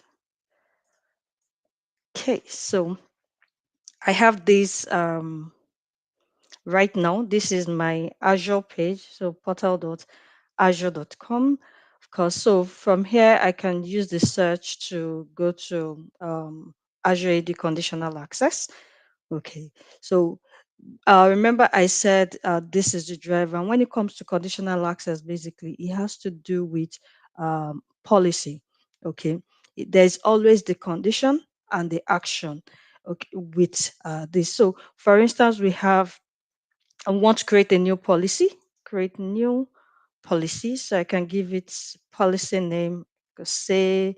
Okay, so I have this right now. This is my Azure page, so portal.azure.com. Of course, so from here I can use the search to go to Azure AD conditional access. Okay, so remember I said this is the driver. And when it comes to conditional access, basically it has to do with policy. Okay, there's always the condition and the action. Okay, with this. So, for instance, we have I want to create a new policy. Create new policy. So I can give it policy name. Say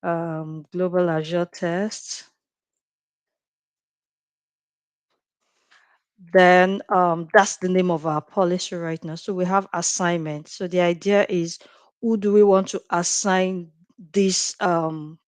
global Azure test. Then that's the name of our policy right now. So we have assignment. So the idea is, who do we want to assign this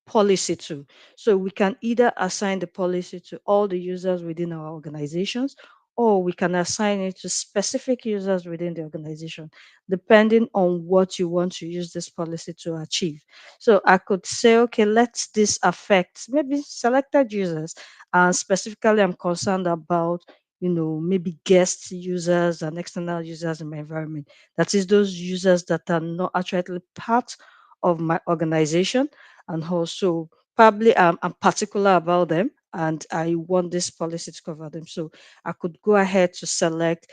policy to. So we can either assign the policy to all the users within our organizations, or we can assign it to specific users within the organization, depending on what you want to use this policy to achieve. So I could say, okay, let this affect maybe selected users. And specifically, I'm concerned about, maybe guest users and external users in my environment. That is those users that are not actually part of my organization, and also probably I'm particular about them and I want this policy to cover them. So I could go ahead to select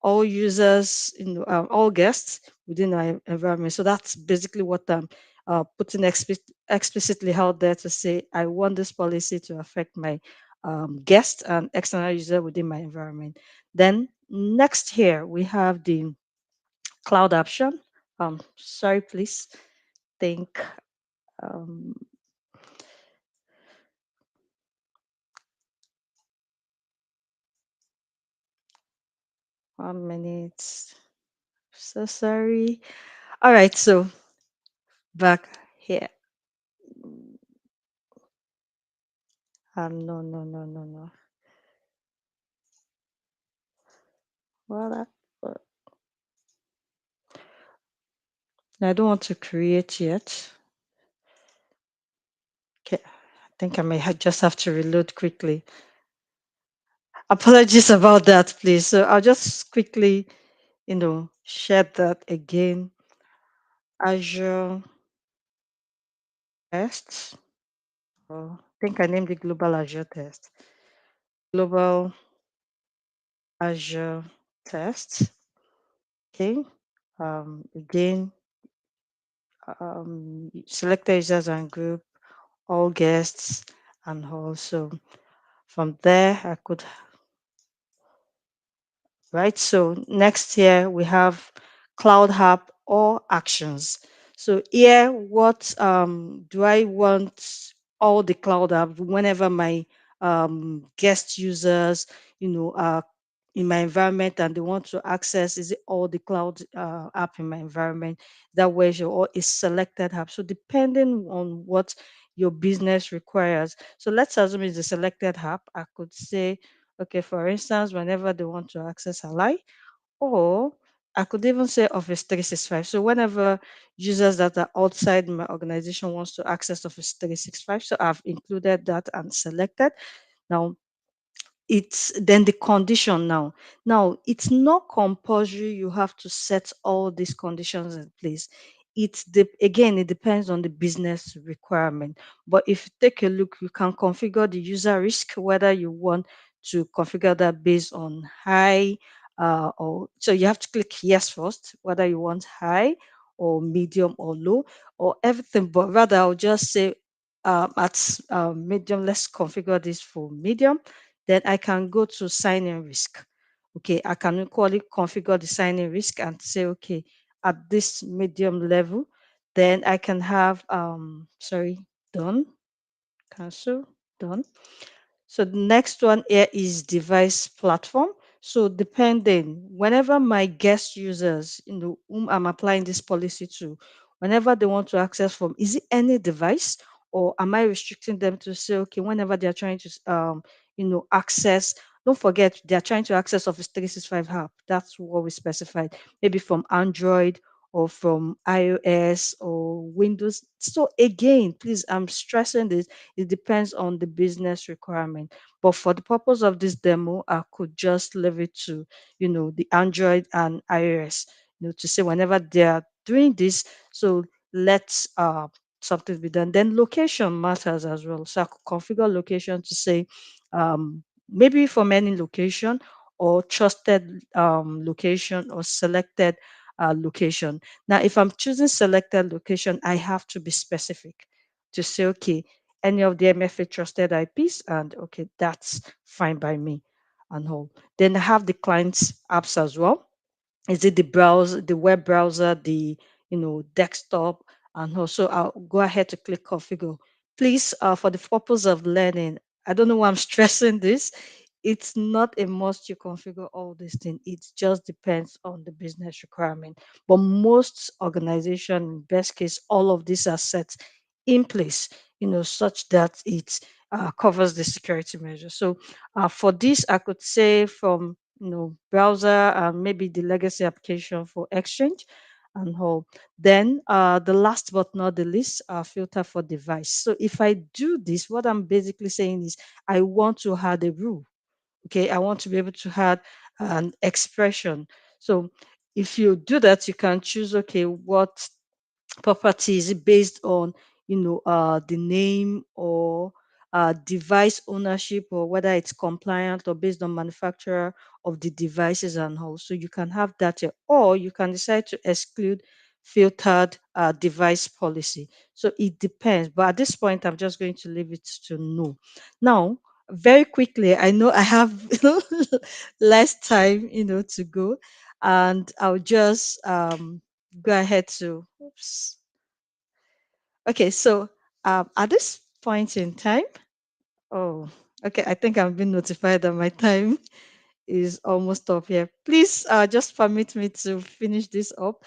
all users, all guests within our environment. So that's basically what I'm putting explicitly out there to say I want this policy to affect my guest and external user within my environment. Then next here we have the cloud option. Sorry, please think. Um, 1 minute. So sorry. All right, so back here. No, no, no, no, no. Well, I don't want to create yet. Okay, I think I may just have to reload quickly. Apologies about that, please. So I'll just quickly, share that again. Azure tests. Oh, I think I named it Global Azure Test. Global Azure Test. Okay. Again, select users and group, all guests, and also from there I could, right? So next here we have cloud app or actions. So here, what do I want all the cloud app whenever my guest users, are in my environment and they want to access, is it all the cloud app in my environment? That way, or is selected app. So depending on what your business requires. So let's assume it's a selected app. I could say, okay, for instance, whenever they want to access Ally, or I could even say Office 365. So whenever users that are outside my organization wants to access Office 365, so I've included that and selected. Now it's then the condition now it's not compulsory you have to set all these conditions in place. Again, it depends on the business requirement, but if you take a look, you can configure the user risk, whether you want to configure that based on high, or so you have to click yes first, whether you want high or medium or low or everything, but rather I'll just say at medium. Let's configure this for medium. Then I can go to sign-in risk. Okay, I can equally configure the sign-in risk and say, okay, at this medium level, then I can have, done, cancel, done. So the next one here is device platform. So depending, whenever my guest users, whom I'm applying this policy to, whenever they want to access from, is it any device, or am I restricting them to say, okay, whenever they're trying to, access, don't forget they're trying to access Office 365 app. That's what we specified. Maybe from Android or from iOS or Windows. So again, please, I'm stressing this, it depends on the business requirement. But for the purpose of this demo, I could just leave it to, the Android and iOS, to say whenever they are doing this, so let's something be done. Then location matters as well. So I could configure location to say maybe from any location, or trusted location, or selected location. Now, if I'm choosing selected location, I have to be specific to say, okay, any of the MFA trusted IPs, and okay, that's fine by me and all. Then I have the client's apps as well. Is it the browser, the web browser, the desktop, and also I'll go ahead to click configure. Please, for the purpose of learning, I don't know why I'm stressing this. It's not a must you configure all these things. It just depends on the business requirement. But most organization, in best case, all of these are set in place, such that it covers the security measure. So for this, I could say from browser and maybe the legacy application for Exchange and all. Then the last but not the least, filter for device. So if I do this, what I'm basically saying is I want to add a rule. Okay, I want to be able to add an expression. So if you do that, you can choose, okay, what property is it based on, the name or device ownership, or whether it's compliant or based on manufacturer of the devices and all. So you can have that here, or you can decide to exclude filtered device policy. So it depends, but at this point I'm just going to leave it to no. Now, very quickly, I know I have less time, to go, and I'll just go ahead to oops. Okay, so at this point in time, oh, okay, I think I've been notified that my time is almost up here. Please just permit me to finish this up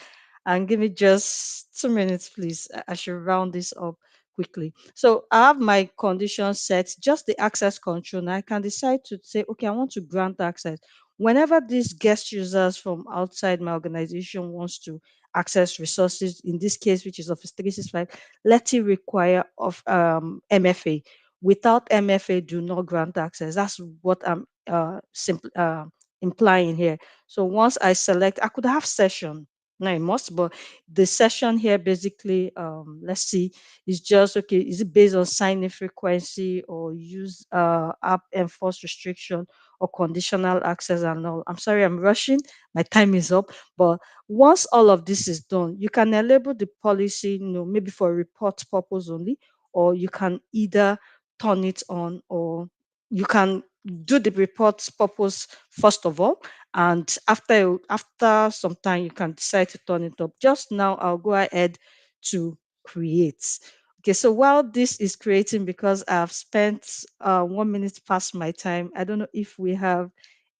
and give me just 2 minutes, please. I should round this up quickly. So I have my conditions set, just the access control. Now I can decide to say, okay, I want to grant access. Whenever these guest users from outside my organization wants to access resources, in this case, which is Office 365, let it require of MFA. Without MFA, do not grant access. That's what I'm implying here. So once I select, I could have session. No, it must, but the session here basically, let's see, is just okay. Is it based on sign-in frequency or use app enforced restriction or conditional access and all? I'm sorry, I'm rushing. My time is up. But once all of this is done, you can enable the policy, maybe for report purpose only, or you can either turn it on, or you can do the report purpose first of all, and after some time you can decide to turn it up. Just now I'll go ahead to create. Okay, so while this is creating, because I've spent 1 minute past my time, I don't know if we have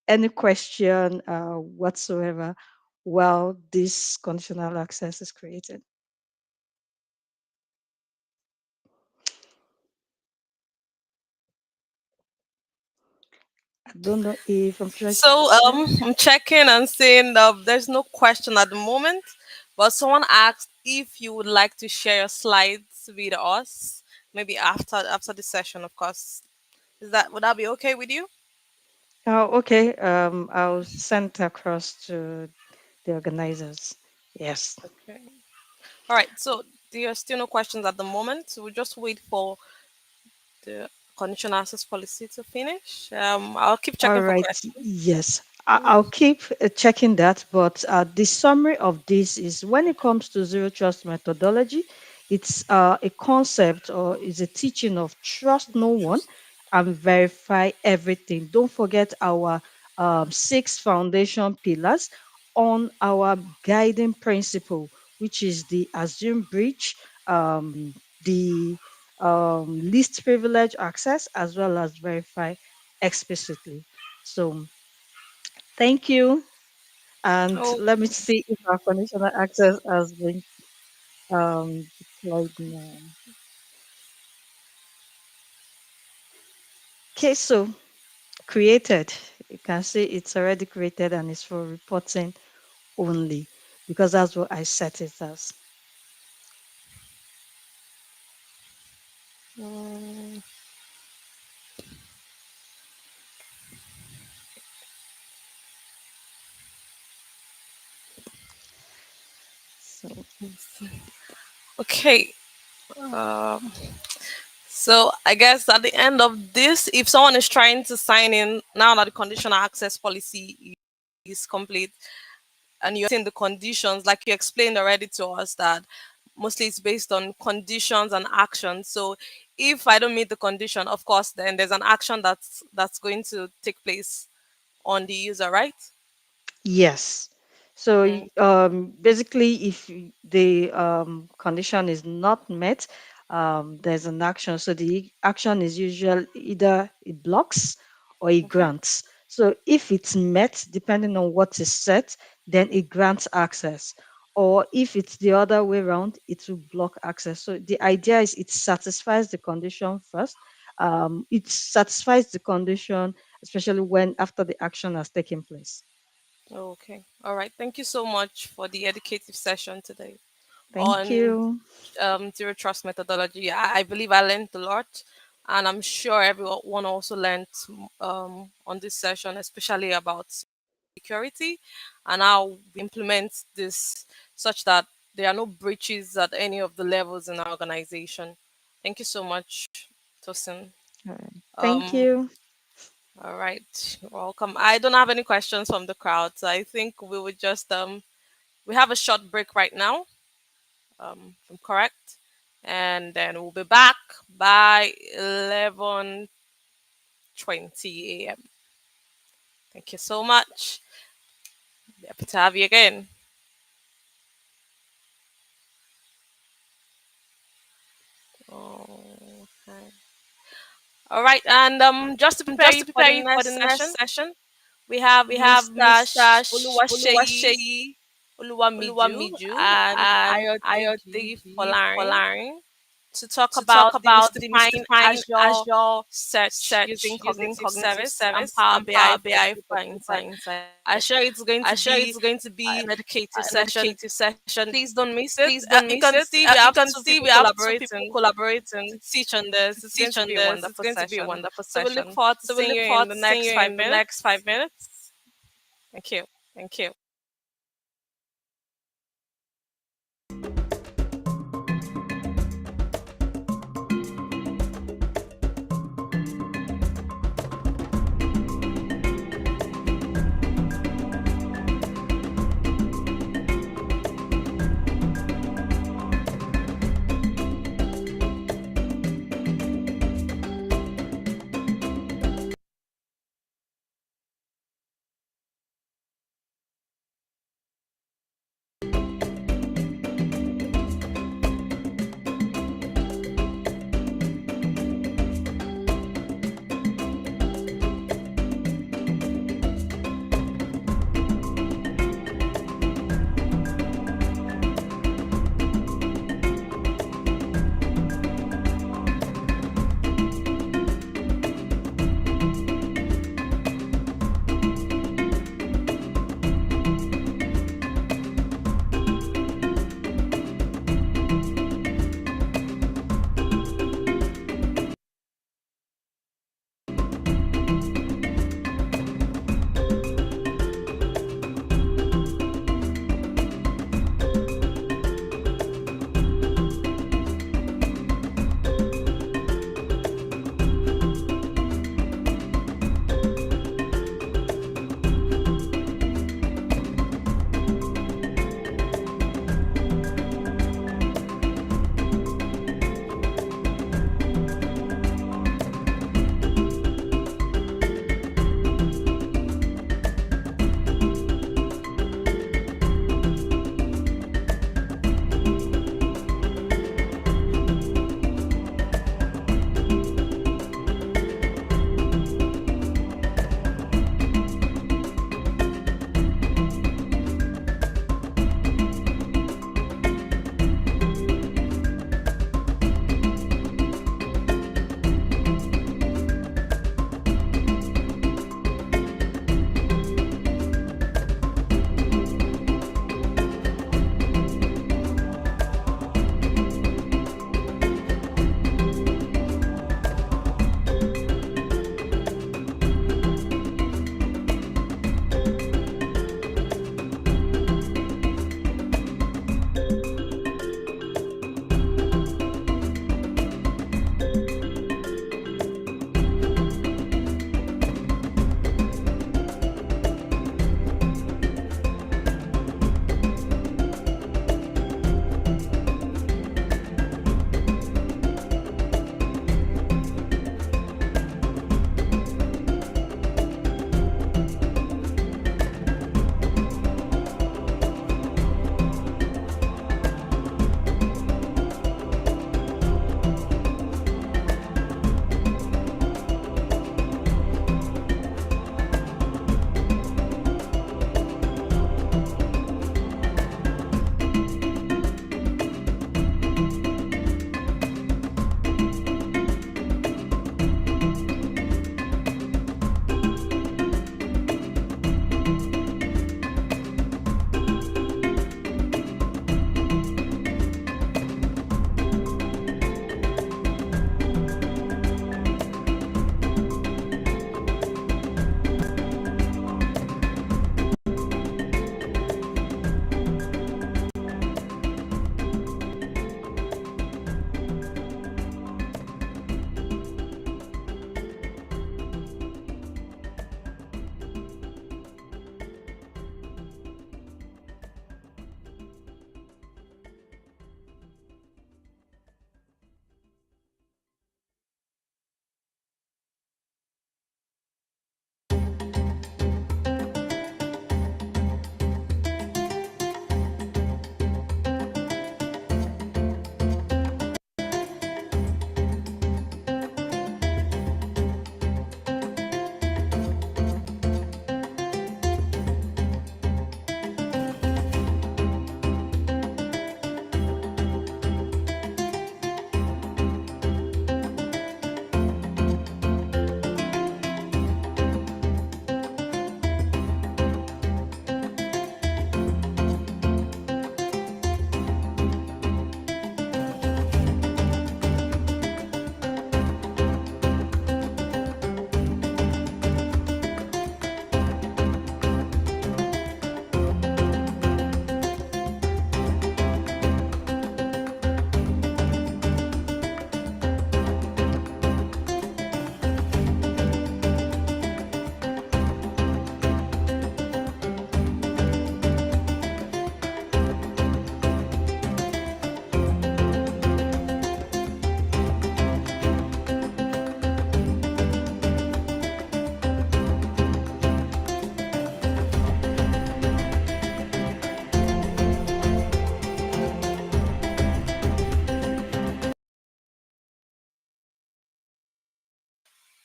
any question whatsoever while this conditional access is created. I don't know if I'm trying to So check. I'm checking and seeing there's no question at the moment, but someone asked if you would like to share your slides with us, maybe after the session, of course. Would that be okay with you? Oh, okay. I'll send across to the organizers. Yes. Okay. All right. So there are still no questions at the moment. So we'll just wait for the conditional access policy to finish. I'll keep All checking for right. questions. Yes. I'll keep checking that. But the summary of this is, when it comes to zero trust methodology, it's a concept, or is a teaching of trust no one and verify everything. Don't forget our six foundation pillars on our guiding principle, which is the assume breach, the least privilege access, as well as verify explicitly. So thank you. And Oh, let me see if our conditional access has been deployed now. Okay, so created. You can see it's already created and it's for reporting only, because that's what I set it as. mm, So okay. Um, so I guess at the end of this, if someone is trying to sign in now that the conditional access policy is complete, and you're seeing the conditions, like you explained already to us, that mostly it's based on conditions and actions. So if I don't meet the condition, of course, then there's an action that's going to take place on the user, right? yes. So Mm, basically, if the condition is not met, there's an action. So the action is usually either it blocks or it okay. grants. So if it's met, depending on what is set, then it grants access. or if it's the other way around, it will block access. So the idea is it satisfies the condition first. It satisfies the condition, especially when after the action has taken place. Okay. All right. Thank you so much for the educative session today Thank on you. zero trust methodology. I believe I learned a lot, and I'm sure everyone also learned on this session, especially about security and how we implement this such that there are no breaches at any of the levels in our organization. Thank you so much, Tosin. All right. Thank Um, you. all right, you're welcome. I don't have any questions from the crowd, so I think we would just we have a short break right now. If I'm correct, and then we'll be back by 11:20 a.m. Thank you so much. Happy to have you again. Okay. All right, and just to prepare you for the next session, we have Mr. Oluwaseyi Oluwamiju and Ayodeji Folarin to talk about demystifying Azure search using cognitive service and Power BI for deeper insight. I'm sure it's going to be an educative session. Please don't miss it. You can see we have two people collaborating to teach on this. It's going to be a wonderful session. So we look forward to seeing you in the next 5 minutes. Thank you.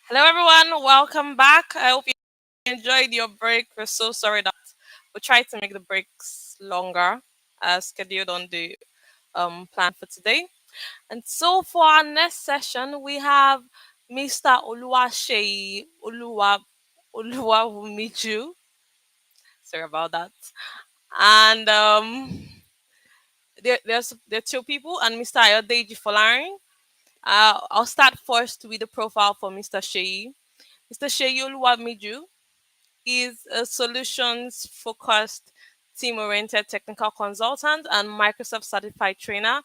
Hello, everyone. Welcome back. I hope you enjoyed your break. We're so sorry that we tried to make the breaks longer as scheduled on the plan for today. And so for our next session, we have Mr. Oluwaseyi Oluwawumiju. Sorry about that. And there are two people, and Mr. Ayodeji Folarin. I'll start first with the profile for Mr. Sheyi. Mr. Sheyi Oluwamiju is a solutions focused, team oriented technical consultant and Microsoft certified trainer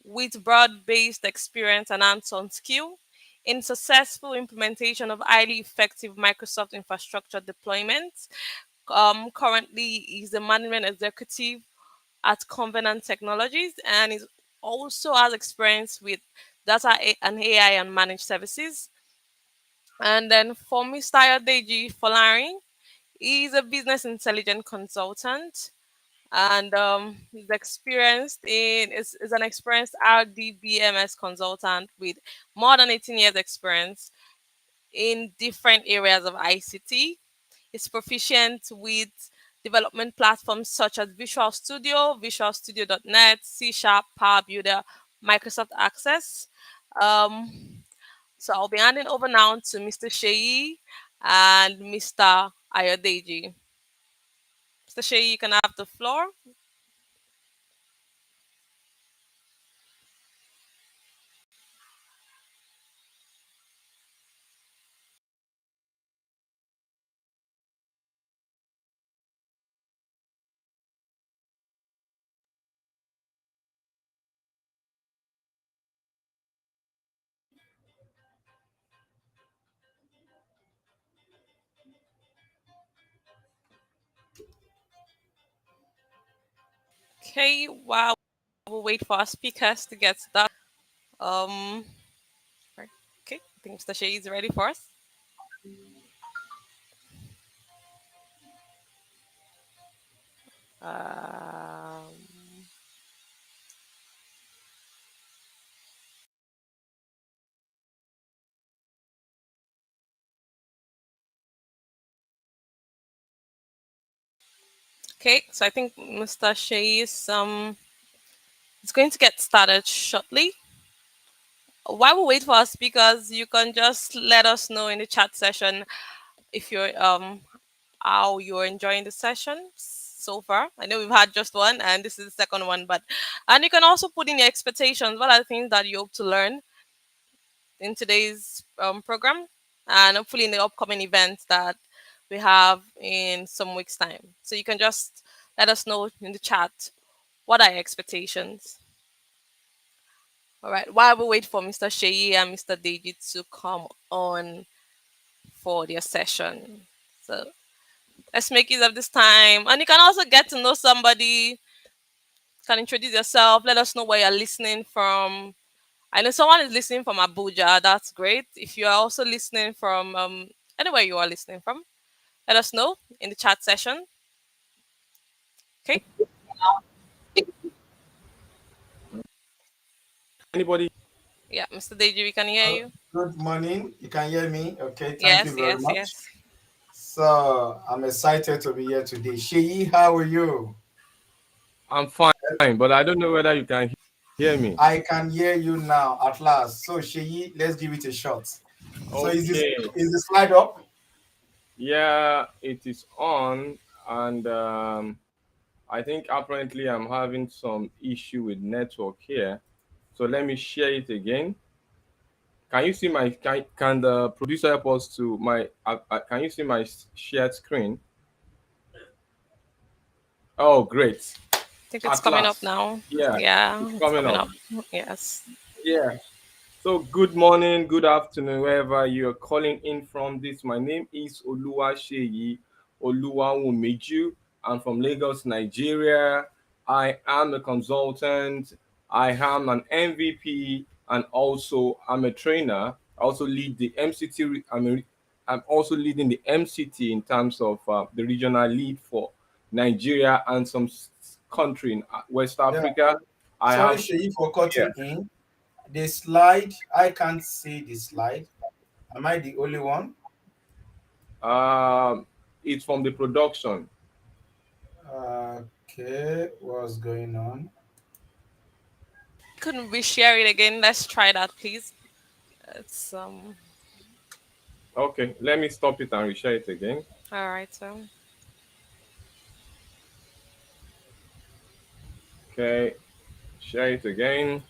with broad based experience and hands on skill in successful implementation of highly effective Microsoft infrastructure deployments. Currently, he's a management executive at Covenant Technologies and is also has experience with and AI and managed services. And then for Mr. Ayodeji Folarin, he's a business intelligence consultant and he's experienced is an experienced RDBMS consultant with more than 18 years experience in different areas of ICT. He's proficient with development platforms such as Visual Studio, visualstudio.net, C Sharp, Power Builder, Microsoft Access. Um, so I'll be handing over now to Mr. Sheyi and Mr. Ayodeji. Mr. Sheyi, you can have the floor. Okay, while we wait for our speakers to get started. Um, right, okay, I think Mr. Sheyi is ready for us. Um, okay, so I think Mr. Sheyi is going to get started shortly. While we wait for our speakers, you can just let us know in the chat session if you're how you're enjoying the session so far. I know we've had just one, and this is the second one, but and you can also put in your expectations. What are the things that you hope to learn in today's program, and hopefully in the upcoming events that we have in some weeks' time. So you can just let us know in the chat what are your expectations. All right, while we wait for Mr. Sheyi and Mr. Deji to come on for their session. So let's make use of this time. And you can also get to know somebody, can introduce yourself, let us know where you're listening from. I know someone is listening from Abuja. That's great. If you are also listening from anywhere you are listening from, let us know in the chat session. Okay. Anybody? Yeah, Mr. Deji, we can hear you. Good morning. You can hear me? Okay, thank you Yes, very yes, much. yes. So I'm excited to be here today. Sheyi, how are you? I'm fine, but I don't know whether you can hear me. I can hear you now at last. So Sheyi, let's give it a shot. So Okay. is the slide up? Yeah, it is on, and I think apparently I'm having some issue with network here. So let me share it again. Can you see my can the producer help us to my can you see my shared screen? Oh, great. I think it's At coming up last. now. Yeah, Yeah, it's it's coming coming up. up. Yes. Yeah. So good morning, good afternoon, wherever you're calling in from. This my name is Oluwaseyi Oluwawumiju. I'm from Lagos, Nigeria. I am a consultant. I am an MVP, and also I'm a trainer. I also lead the MCT. I'm also leading the MCT in terms of the regional lead for Nigeria and some country in West Yeah. Africa. I Sorry, have Sheyi, for yeah. cutting in. The slide, I can't see the slide. Am I the only one? It's from the production. Okay, what's going on? Couldn't we share it again? Let's try that, please. It's Okay, let me stop it and reshare it again. all right. So Okay, share it again.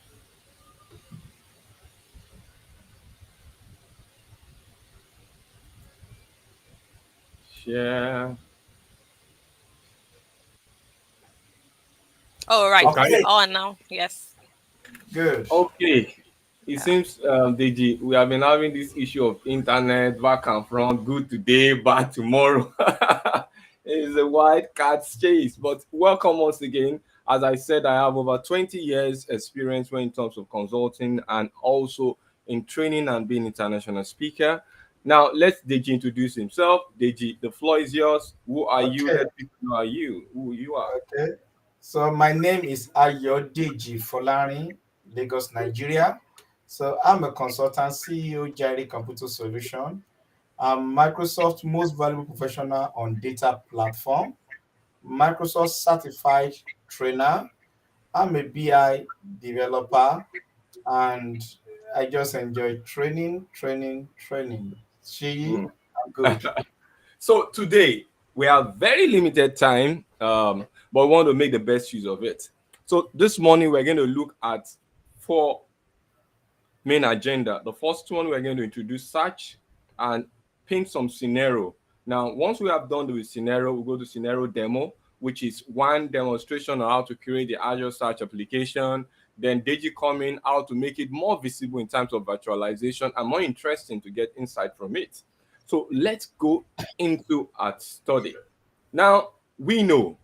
Share. oh right, Okay. it's Okay, on now. Yes. good. Okay. It Yeah. seems, DG, we have been having this issue of internet back and front, good today, bad tomorrow. It's a wild cat's chase. But welcome once again. As I said, I have over 20 years experience when in terms of consulting and also in training and being international speaker. Now let's Deji introduce himself. Deji, the floor is yours. Who are you? Okay, Let people know are you who you are. okay. So my name is Ayodeji Folarin, Lagos, Nigeria. So I'm a consultant, CEO, Jairi Computer Solution. I'm Microsoft most valuable professional on data platform, Microsoft certified trainer. I'm a BI developer, and I just enjoy training. Hmm. She, I'm good. So today we have very limited time, but we want to make the best use of it. So this morning we're going to look at four main agenda. The first one, we're going to introduce search and paint some scenario. Now, once we have done the scenario, we'll go to scenario demo, which is one demonstration on how to create the Azure search application. Then Deji come in how to make it more visible in terms of virtualization and more interesting to get insight from it. So let's go into our study. Now, we know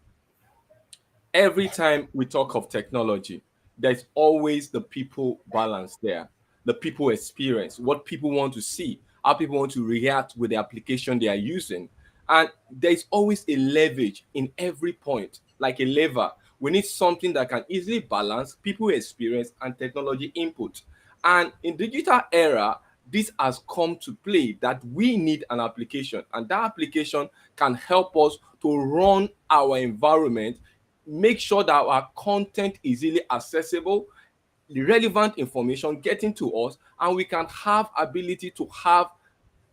every time we talk of technology, there's always the people balance there, the people experience, what people want to see, how people want to react with the application they are using. And there's always a leverage in every point, like a lever. We need something that can easily balance people experience and technology input. And in digital era, this has come to play that we need an application, and that application can help us to run our environment, make sure that our content is easily accessible, the relevant information getting to us, and we can have ability to have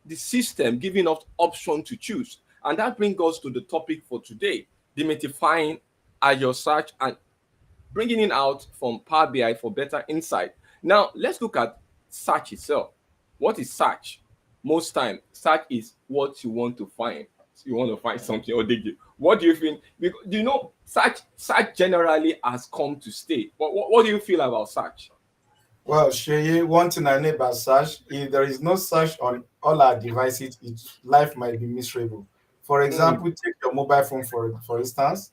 the system giving us option to choose. And that brings us to the topic for today, demystifying Azure search and bringing it out from Power BI for better insight. Now, let's look at search itself. What is search? Most time, search is what you want to find. You want to find something or dig it. What do you think? Do you know search generally has come to stay? What do you feel about search? Well, Sheye, one thing I know about search, if there is no search on all our devices, life might be miserable. For Mm, example, take your mobile phone for instance.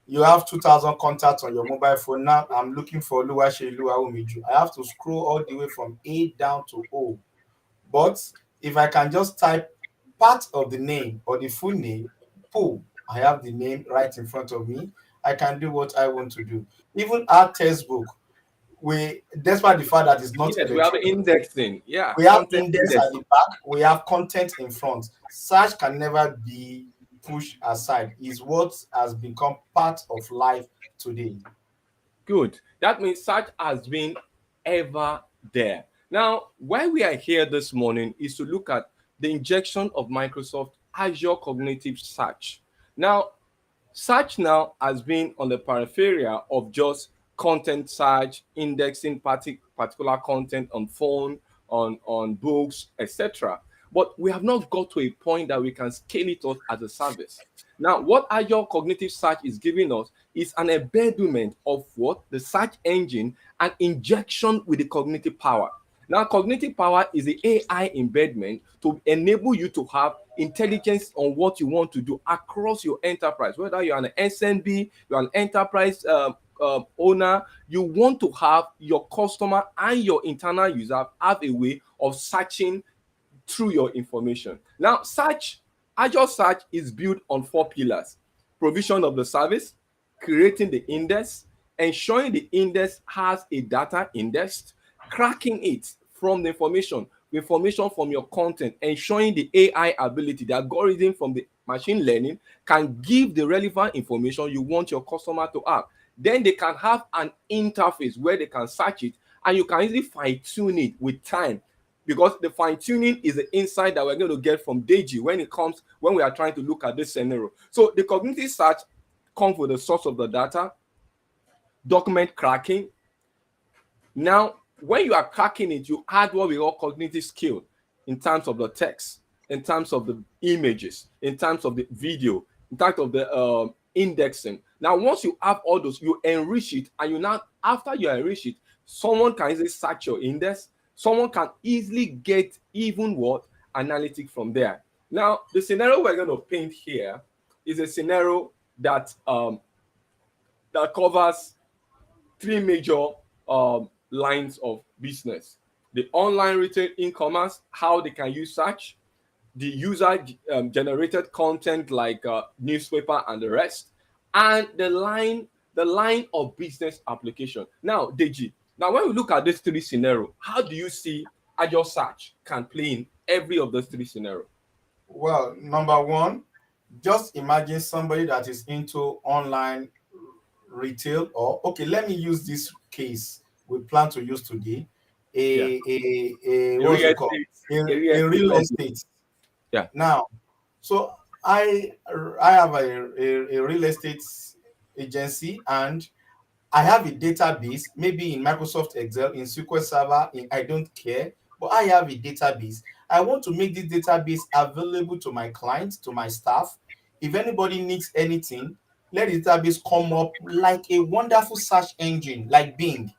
You have 2,000 contacts on your mobile phone. Now I'm looking for Oluwaseyi, Oluwawumiju. I have to scroll all the way from A down to O. But if I can just type part of the name or the full name, boom, I have the name right in front of me. I can do what I want to do. Even our textbook, despite the fact that it's not yes, we have electronic, indexing. Yeah, we have content index at the indexing. back, we have content in front. Search can never be pushed aside. Is what has become part of life today. Good. That means search has been ever there. Now, why we are here this morning is to look at the injection of Microsoft Azure Cognitive Search. Now, search now has been on the periphery of just content search, indexing particular content on phone, on books, etc. But we have not got to a point that we can scale it up as a service. Now, what Azure Cognitive Search is giving us is an embedment of what the search engine and injection with the cognitive power. Now, cognitive power is the AI embedment to enable you to have intelligence on what you want to do across your enterprise. Whether you're an SMB, you're an enterprise owner, you want to have your customer and your internal user have a way of searching through your information. Now, Azure Search is built on four pillars: provision of the service, creating the index, ensuring the index has a data index, cracking it from the information, information from your content, ensuring the AI ability, the algorithm from the machine learning can give the relevant information you want your customer to have. Then they can have an interface where they can search it, and you can easily fine tune it with time, because the fine tuning is the insight that we're going to get from Deji when we are trying to look at this scenario. So the cognitive search comes with the source of the data, document cracking. Now, when you are cracking it, you add what we call cognitive skill in terms of the text, in terms of the images, in terms of the video, in terms of the indexing. Now, once you have all those, you enrich it, and after you enrich it, someone can easily search your index. Someone can easily get even what analytics from there. Now, the scenario we're going to paint here is a scenario that that covers three major lines of business: the online retail e-commerce, how they can use search; the user generated content like newspaper and the rest; and the line of business application. Now, Deji, now when we look at these three scenarios, how do you see Azure search can play in every of those three scenarios? Well, number one, just imagine somebody that is into online retail, or okay, let me use this case we plan to use today. Yeah. A A what's real it called? estate, A real company. estate. Yeah. Now, so I have a real estate agency, and I have a database, maybe in Microsoft Excel, in SQL Server, I don't care, but I have a database. I want to make this database available to my clients, to my staff. If anybody needs anything, let the database come up like a wonderful search engine, like Bing,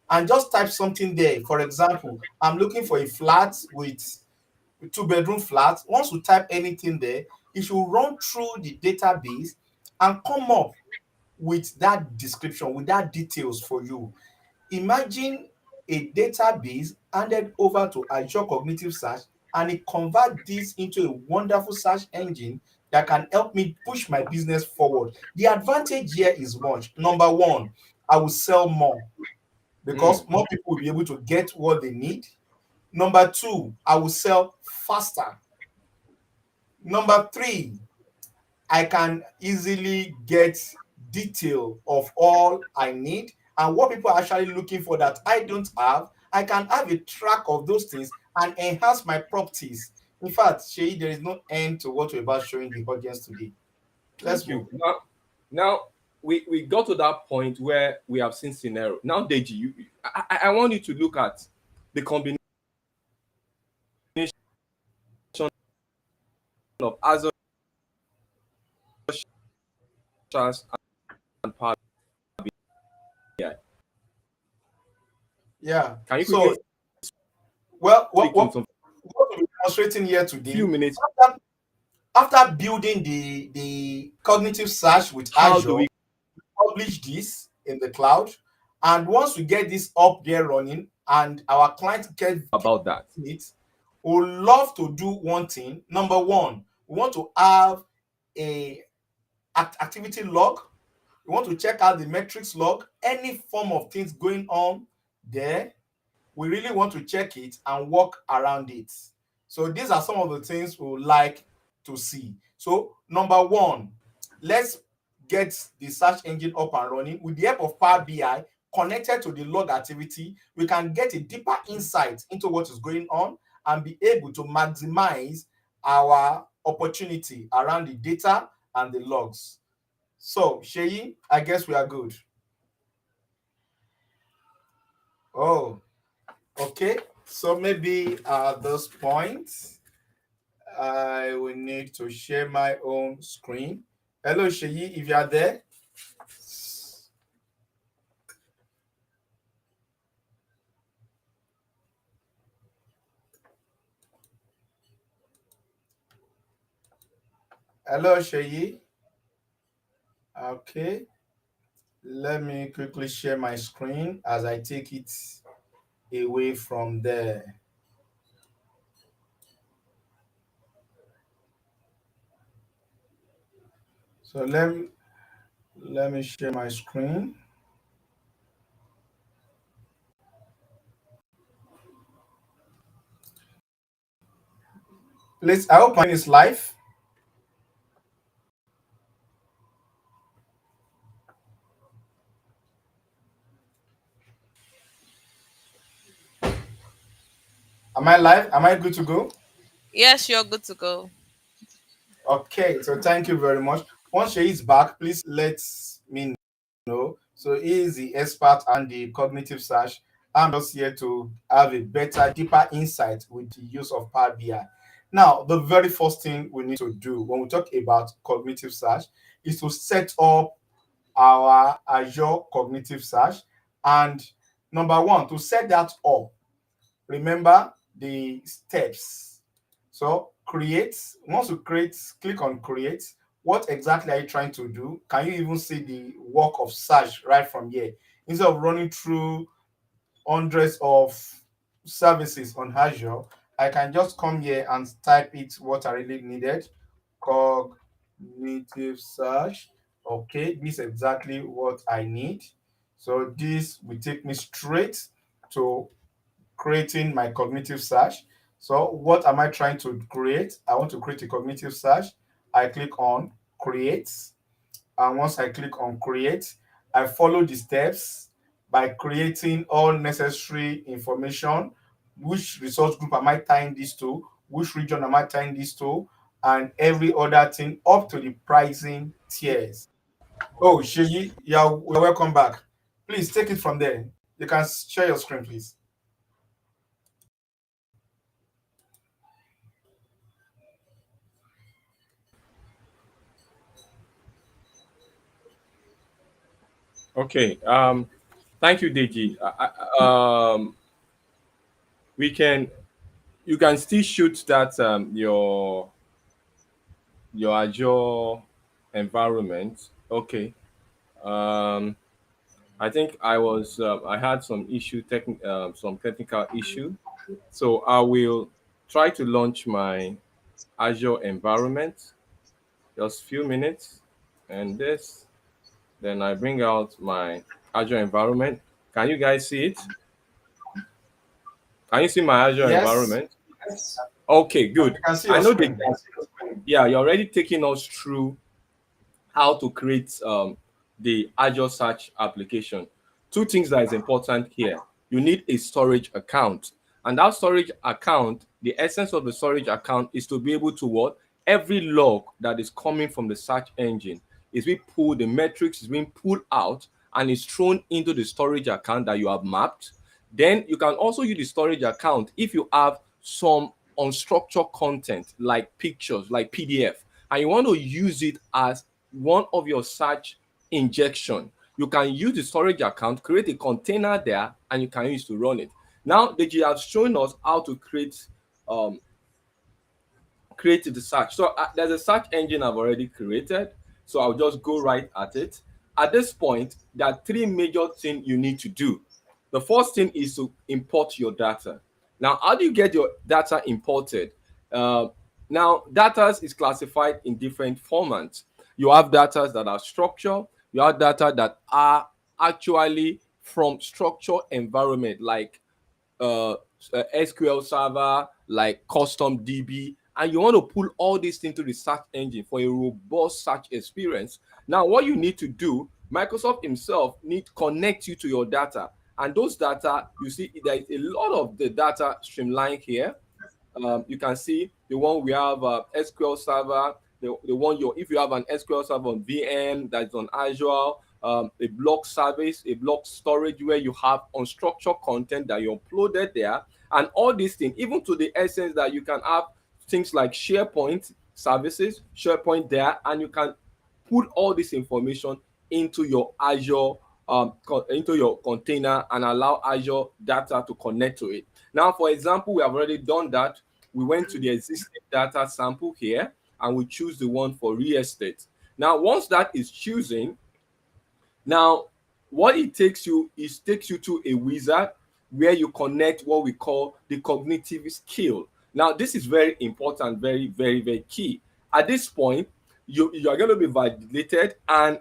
and just type something there. For example, I'm looking for a flat with two-bedroom flat. Once you type anything there, it should run through the database and come up with that description, with that details for you. Imagine a database handed over to Azure Cognitive Search, and it convert this into a wonderful search engine that can help me push my business forward. The advantage here is much. Number one, I will sell more because more people will be able to get what they need. Number two, I will sell faster. Number three, I can easily get detail of all I need and what people are actually looking for that I don't have. I can have a track of those things and enhance my properties. In fact, Shay, there is no end to what we're about showing the audience today. Let's Thank move. you. Now we got to that point where we have seen scenario. Now, Deji, I want you to look at the combination of Azure and Power BI. Yeah. Can you So, quickly well, speak in some what we're demonstrating here today, few minutes? after building the cognitive search with How do Azure, we publish this in the cloud, and once we get this up there running and our clients get about that? it, we would love to do one thing. Number one, we want to have a activity log. We want to check out the metrics log, any form of things going on there. We really want to check it and work around it. So these are some of the things we would like to see. So number one, let's get the search engine up and running. With the help of Power BI connected to the log activity, we can get a deeper insight into what is going on and be able to maximize our opportunity around the data and the logs. So, Sheyi, I guess we are good. Oh, okay. So maybe at this point, I will need to share my own screen. Hello, Sheyi, if you are there. Hello, Sheyi. Okay. Let me quickly share my screen as I take it away from there. So let me share my screen. Please, I hope my is live. Am I live? Am I good to go? Yes, you're good to go. Okay, so thank you very much. Once she is back, please let me know. So he is the expert and the cognitive search. I'm just here to have a better, deeper insight with the use of Power BI. Now, the very first thing we need to do when we talk about cognitive search is to set up our Azure cognitive search. And number one, to set that up, remember the steps. So create, once you create, click on create. What exactly are you trying to do? Can you even see the work of search right from here? Instead of running through hundreds of services on Azure, I can just come here and type it what I really needed. Cognitive search. Okay, this is exactly what I need. So this will take me straight to creating my cognitive search. So what am I trying to create? I want to create a cognitive search. I click on create. And once I click on create, I follow the steps by creating all necessary information. Which resource group am I tying this to? Which region am I tying this to? And every other thing up to the pricing tiers. Oh, Sheyi, you're welcome back. Please take it from there. You can share your screen, please. Okay. Thank you, Deji. We can, you can still shoot that your Azure environment. Okay. Um, I think I had some technical issue, so I will try to launch my Azure environment. Just few minutes, and this. Then I bring out my Azure environment. Can you guys see it? Can you see my Azure Yes, environment? Okay, you good. can see I your know that. screen. Yeah, you're already taking us through how to create the Azure Search application. Two things that is important here. You need a storage account. And that storage account, the essence of the storage account is to be able to what? Every log that is coming from the search engine is being pulled, the metrics is being pulled out and is thrown into the storage account that you have mapped. Then you can also use the storage account if you have some unstructured content like pictures, like PDF, and you want to use it as one of your search injection. You can use the storage account, create a container there, and you can use to run it. Now that you have shown us how to um, create the search. So there's a search engine I've already created. So I'll just go right at it. At this point, there are three major things you need to do. The first thing is to import your data. Now, how do you get your data imported? Uh, Now, data is classified in different formats. You have data that are structured. You have data that are actually from structured environment, like uh, SQL server, like custom DB, and you want to pull all these into the search engine for a robust search experience. Now, what you need to do, Microsoft himself need to connect you to your data, and those data, you see, there is a lot of the data streamlined here. You can see the one we have SQL server, the one if you have an SQL server on VM that's on Azure, a block service, a block storage where you have unstructured content that you uploaded there, and all these things, even to the essence that you can have things like SharePoint services, SharePoint there, and you can put all this information into your Azure into your container and allow Azure data to connect to it. Now, for example, we have already done that. We went to the existing data sample here and we choose the one for real estate. Now, once that is choosing, now what it takes you is takes you to a wizard where you connect what we call the cognitive skill. Now, this is very important, very, very, very key. At this point, you are going to be validated, and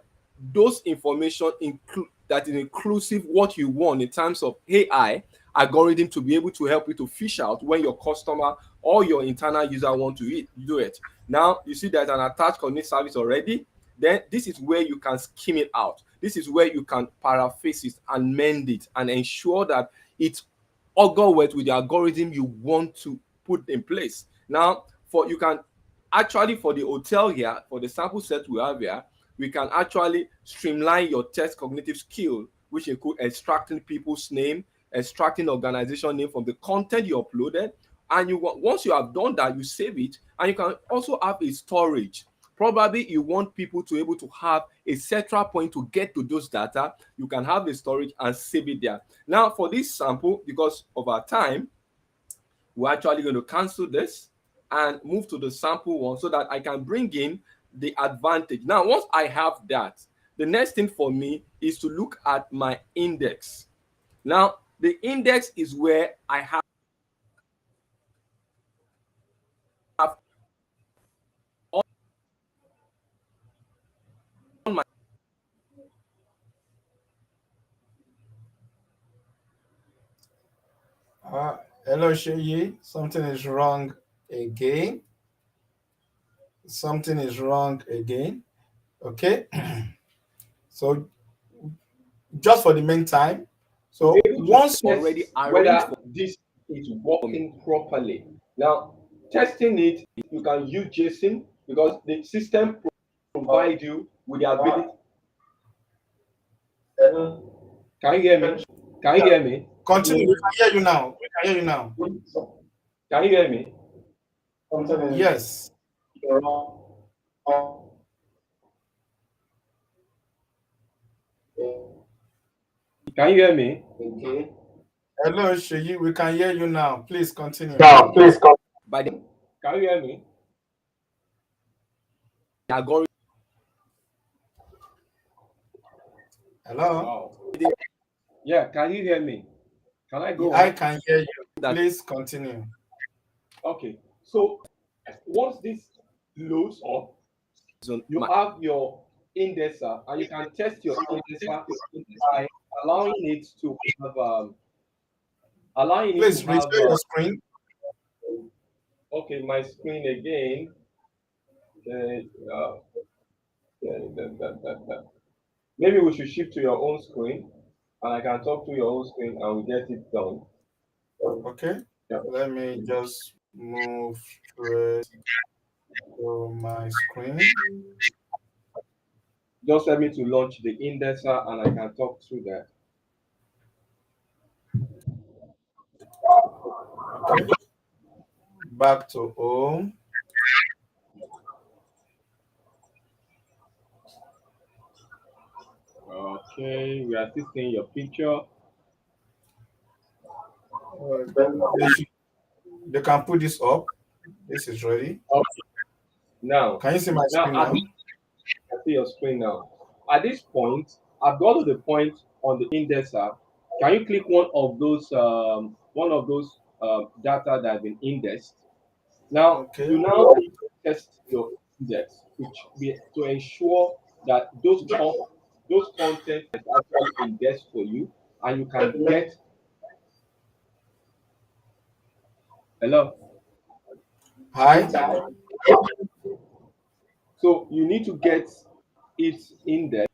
those information include that is inclusive what you want in terms of AI algorithm to be able to help you to fish out when your customer or your internal user want to do it. Now you see there's an attached cognitive service already. Then this is where you can skim it out. This is where you can paraphrase it and mend it and ensure that it augur well with the algorithm you want to put in place. Now, you can actually, for the hotel here, for the sample set we have here, we can actually streamline your test cognitive skill, which include extracting people's name, extracting organization name from the content you uploaded. And once you have done that, you save it, and you can also have a storage. Probably you want people to be able to have a central point to get to those data. You can have the storage and save it there. Now, for this sample, because of our time, we're actually going to cancel this and move to the sample one so that I can bring in the advantage. Now, once I have that, the next thing for me is to look at my index. Now, the index is where I have on my Hello, Sheyi. Something is wrong again. Something is wrong again. Okay. So just for the meantime, so once already whether this is working properly. Now, testing it, you can use JSON because the system provides you with the ability. Can you hear me? Can you hear me? Continue. We can hear you now. We can hear you now. Can you hear me? Yes. Can you hear me? Okay. Hello, Sheyi. We can hear you now. Please continue. Now, please continue. Can you hear me? Hello. Wow. Yeah, can you hear me? Can I go? I can hear you. Please continue. Okay. So once this loads up, you have your indexer, and you can test your indexer by allowing it to have Please restore your screen. Okay, my screen again. Maybe we should shift to your own screen, and I can talk to your own screen, and we get it done. Okay. Yeah. Let me just move straight to my screen. Just let me to launch the indexer, and I can talk through that. Okay. Back to home. Okay, we are still seeing your picture. They can put this up. This is ready. Okay. Now, can you see my screen now? I see your screen now. At this point, I've got to the point on the indexer. Can you click one of those data that have been indexed? Now, okay. You now need to test your index to ensure that those content is actually indexed for you, and you can get. Hello. Hi. So you need to get its index.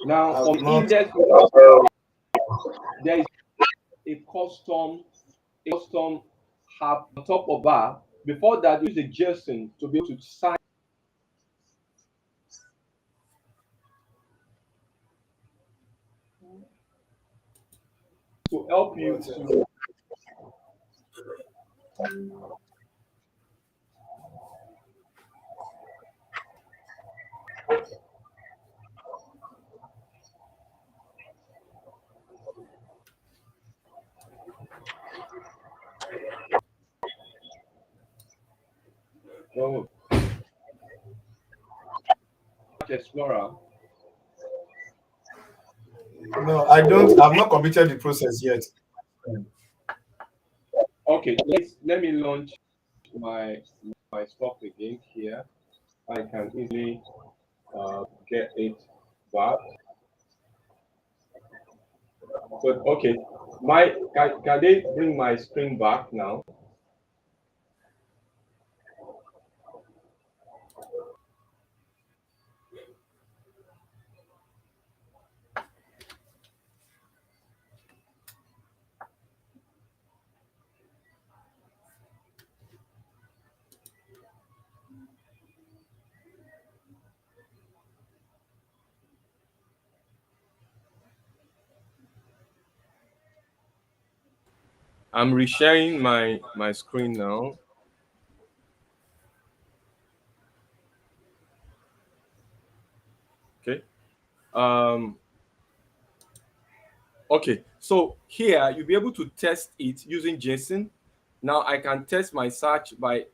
Now on index, there is a custom app on top of that. Before that, use a JSON to be able to sign to help you to. Oh. Explorer. No, I don't. I've not completed the process yet. Okay, let me launch my stuff again here. I can easily get it back. So okay, can they bring my screen back now? I'm resharing my screen now. Okay. Um. Okay. So here you'll be able to test it using JSON. Now I can test my search by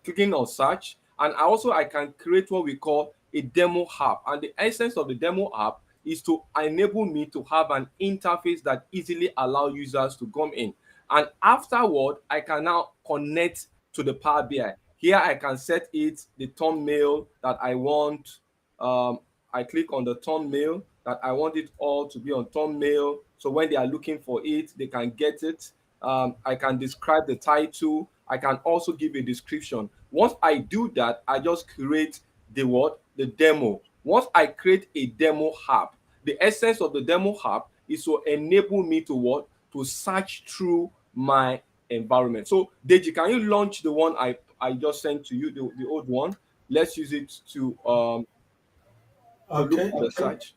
clicking on search, and I can create what we call a demo app. And the essence of the demo app is to enable me to have an interface that easily allow users to come in, and afterward I can now connect to the Power BI. Here I can set it the thumbnail that I want. I click on the thumbnail that I want it all to be on thumbnail, so when they are looking for it they can get it. I can describe the title. I can also give a description. Once I do that, I just create the what? The demo. Once I create a demo app, the essence of the demo app is to enable me to what? To search through my environment. So Deji, can you launch the one I just sent to you, the old one? Let's use it to look Okay. for the search.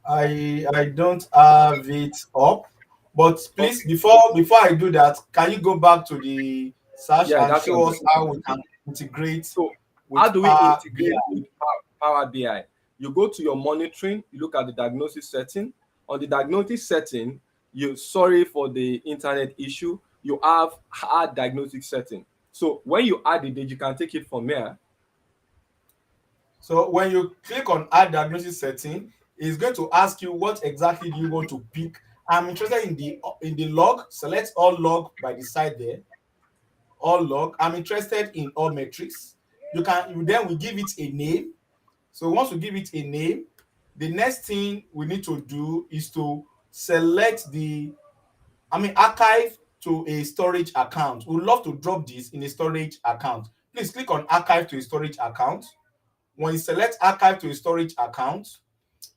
I don't have it up, but please Okay. before I do that, can you go back to the search Yeah, and that's what I'm show us doing. how we can integrate So how with do we Power integrate BI? with Power BI? You go to your monitoring, you look at the diagnosis setting. On the diagnosis setting, you sorry for the internet issue, you have add diagnostic setting. So when you add it, then you can take it from here. So when you click on add diagnosis setting, it's going to ask you what exactly do you want to pick. I'm interested in the log. Select all log by the side there. All log. I'm interested in all metrics. Then we give it a name. So once we give it a name, the next thing we need to do is to select archive to a storage account. We'd love to drop this in a storage account. Please click on archive to a storage account. When you select archive to a storage account,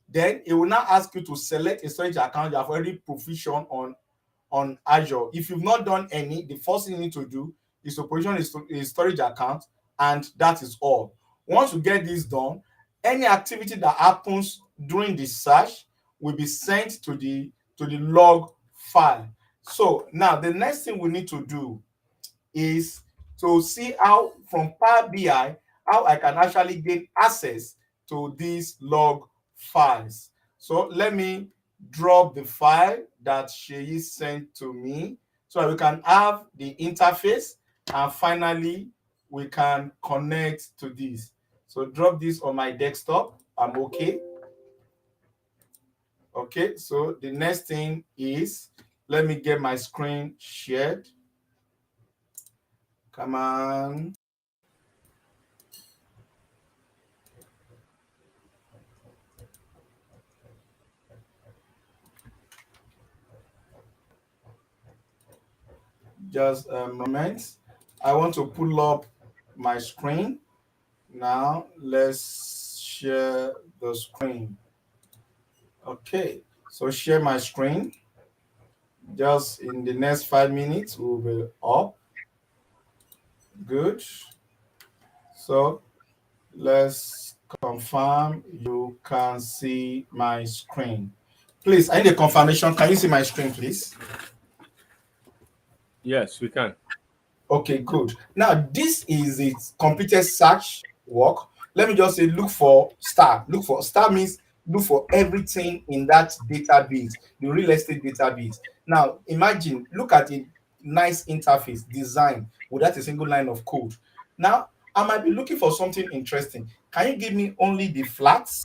then it will now ask you to select a storage account you have already provisioned on Azure. If you've not done any, the first thing you need to do is to provision a storage account, and that is all. Once you get this done, any activity that happens during the search will be sent to the log file. So now the next thing we need to do is to see how from Power BI how I can actually gain access to these log files. So let me drop the file that Sheyi sent to me so that we can have the interface, and finally we can connect to this. So drop this on my desktop. I'm okay. Okay, so the next thing is, let me get my screen shared. Come on. Just a moment. I want to pull up my screen. Now let's share the screen. Okay, so share my screen. Just in the next 5 minutes, we'll be up. Good. So let's confirm you can see my screen. Please, I need a confirmation. Can you see my screen, please? Yes, we can. Okay, good. Now, this is its completed search work. Let me just say, look for star. Look for star means look for everything in that database, the real estate database. Now, imagine, look at a nice interface design without a single line of code. Now, I might be looking for something interesting. Can you give me only the flats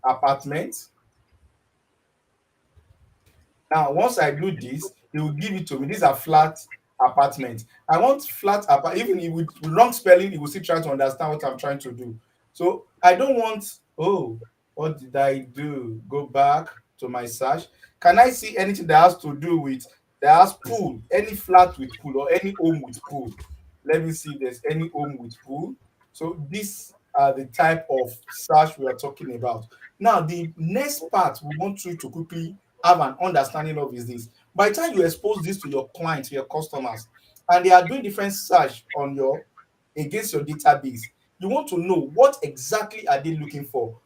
apartment? Now, once I do this, they will give it to me. These are flat apartments. I want flat apartment. Even if with wrong spelling, it will still try to understand what I'm trying to do. So I don't want, oh, what did I do? Go back. to my search. Can I see anything that has to do with that has pool, any flat with pool or any home with pool? Let me see if there's any home with pool. So these are the type of search we are talking about. Now, the next part we want you to quickly have an understanding of is this. By the time you expose this to your clients, your customers, and they are doing different search on your against your database, you want to know what exactly are they looking for?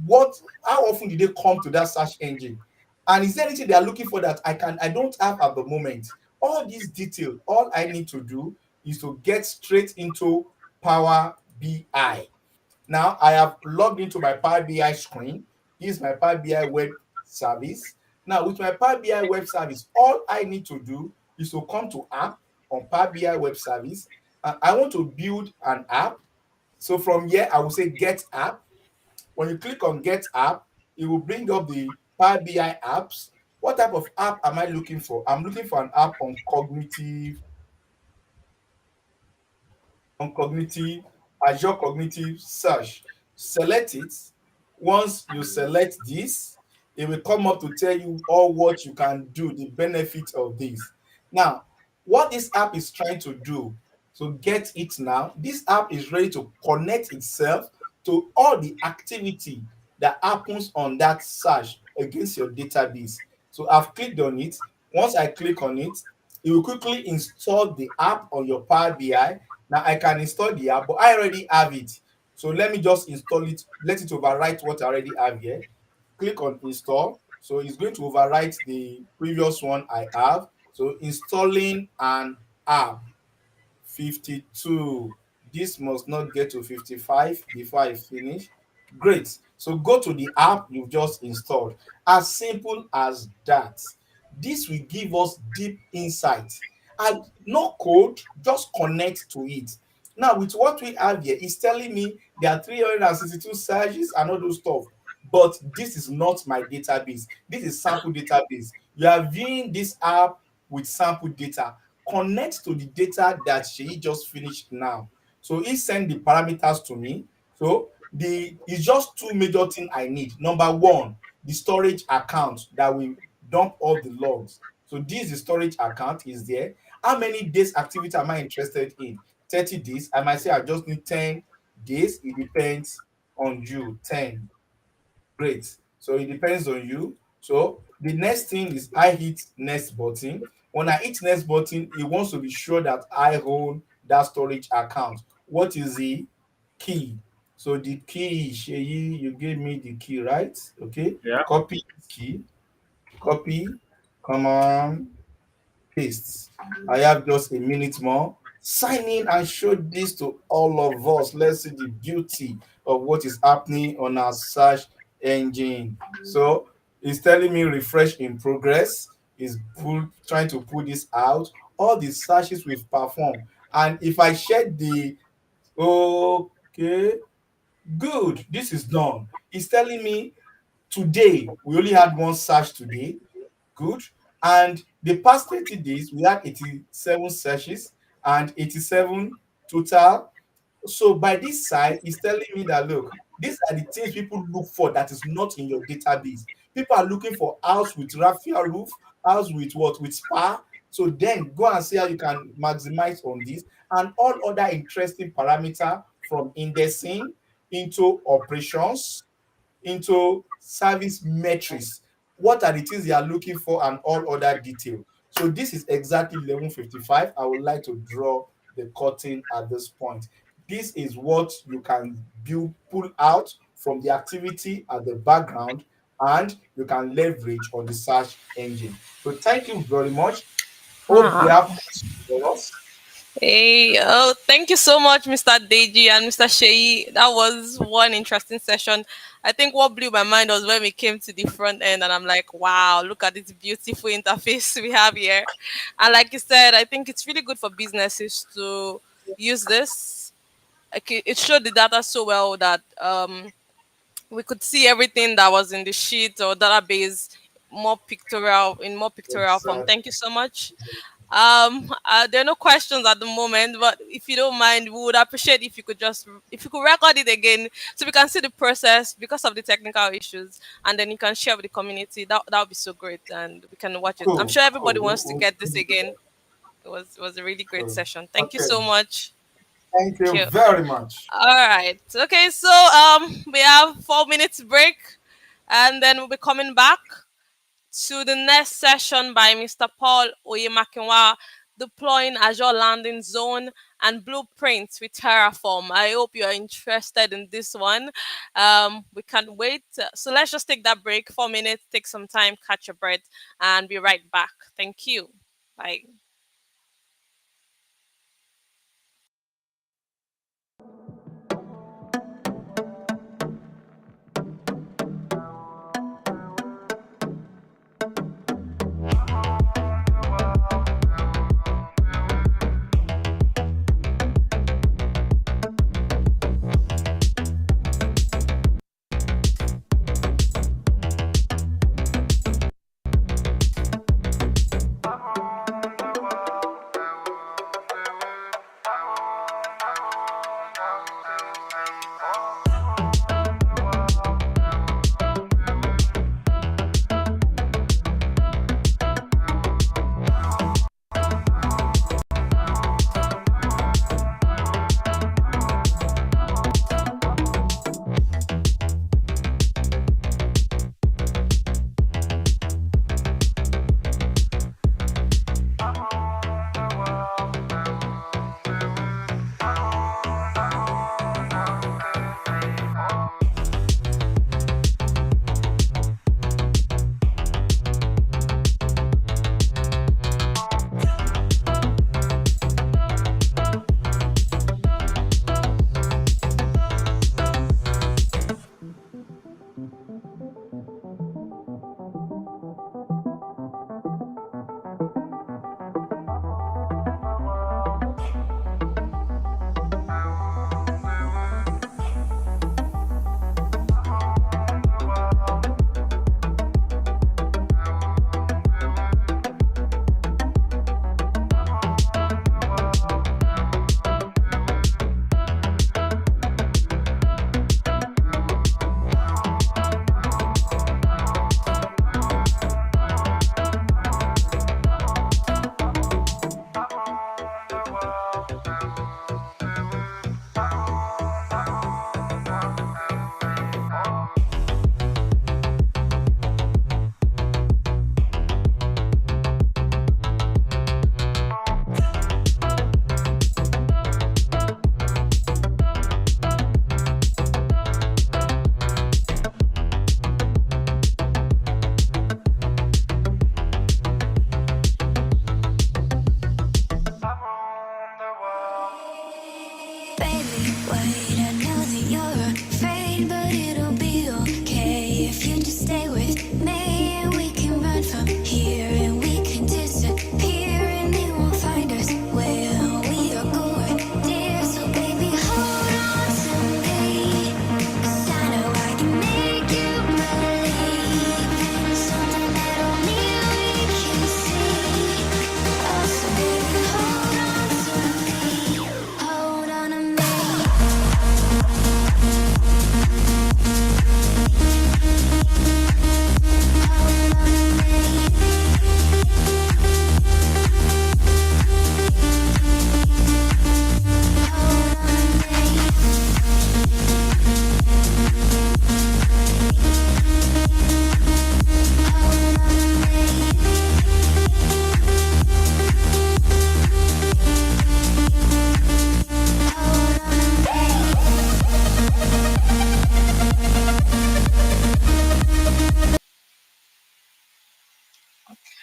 What how often did they come to that search engine? And is there anything they are looking for that I don't have at the moment? All these details, all I need to do is to get straight into Power BI. Now I have logged into my Power BI screen. This is my Power BI web service. Now with my Power BI web service, all I need to do is to come to app on Power BI web service. And I want to build an app. So from here, I will say get app. When you click on get app, it will bring up the Power BI apps. What type of app am I looking for? I'm looking for an app on cognitive, Azure Cognitive Search. Select it. Once you select this, it will come up to tell you all what you can do, the benefit of this. Now, what this app is trying to do, so get it now, this app is ready to connect itself to all the activity that happens on that search against your database. So I've clicked on it. Once I click on it, it will quickly install the app on your Power BI. Now I can install the app, but I already have it. So let me just install it, let it overwrite what I already have here. Click on install. So it's going to overwrite the previous one I have. So installing an app. 52. This must not get to 55 before I finish. Great. So go to the app you've just installed. As simple as that. This will give us deep insight. And no code, just connect to it. Now, with what we have here, it's telling me there are 362 searches and all those stuff. But this is not my database. This is sample database. You are viewing this app with sample data. Connect to the data that she just finished now. So he sent the parameters to me. So the it's just two major things I need. Number one, the storage account that will dump all the logs. So this the storage account is there. How many days activity am I interested in? 30 days. I might say I just need 10 days. It depends on you. 10. Great. So it depends on you. So the next thing is I hit next button. When I hit next button, it wants to be sure that I own that storage account. What is the key? So the key, Sheyi, you gave me the key, right? Okay. Yeah. Copy key. Copy. Come on. Paste. I have just a minute more. Sign in and show this to all of us. Let's see the beauty of what is happening on our search engine. So it's telling me refresh in progress. Is trying to pull this out. All the searches we've performed. And if I share the okay, good, this is done. It's telling me today we only had one search today. Good. And the past 30 days, we had 87 searches and 87 total. So by this side, it's telling me that look, these are the things people look for that is not in your database. People are looking for house with Raphael roof, house with what? With spa. So then go and see how you can maximize on this and all other interesting parameter from indexing into operations into service metrics. What are the things they are looking for and all other detail. So this is exactly 11:55. I would like to draw the curtain at this point. This is what you can pull out from the activity at the background and you can leverage on the search engine. So thank you very much. Hope you Ah. have questions for us. Hey, oh, thank you so much, Mr. Deji and Mr. Sheyi. That was one interesting session. I think what blew my mind was when we came to the front end, and I'm like, wow, look at this beautiful interface we have here. And like you said, I think it's really good for businesses to use this. Like it showed the data so well that we could see everything that was in the sheet or database more pictorial form. Exactly. Thank you so much. There are no questions at the moment, but if you don't mind, we would appreciate if you could record it again so we can see the process because of the technical issues, and then you can share with the community. That would be so great, and we can watch it. I'm Cool. sure everybody Cool. wants to get this again. It was a really great Cool. session. Thank you Okay. so much. Thank Thank you you. very much. All right. Okay. So we have 4 minutes break, and then we'll be coming back to the next session by Mr. Paul Oyemakinwa, deploying Azure landing zone and blueprints with Terraform. I hope you are interested in this one. We can't wait. So let's just take that break, 4 minutes, take some time, catch your breath, and be right back. Thank you. Bye.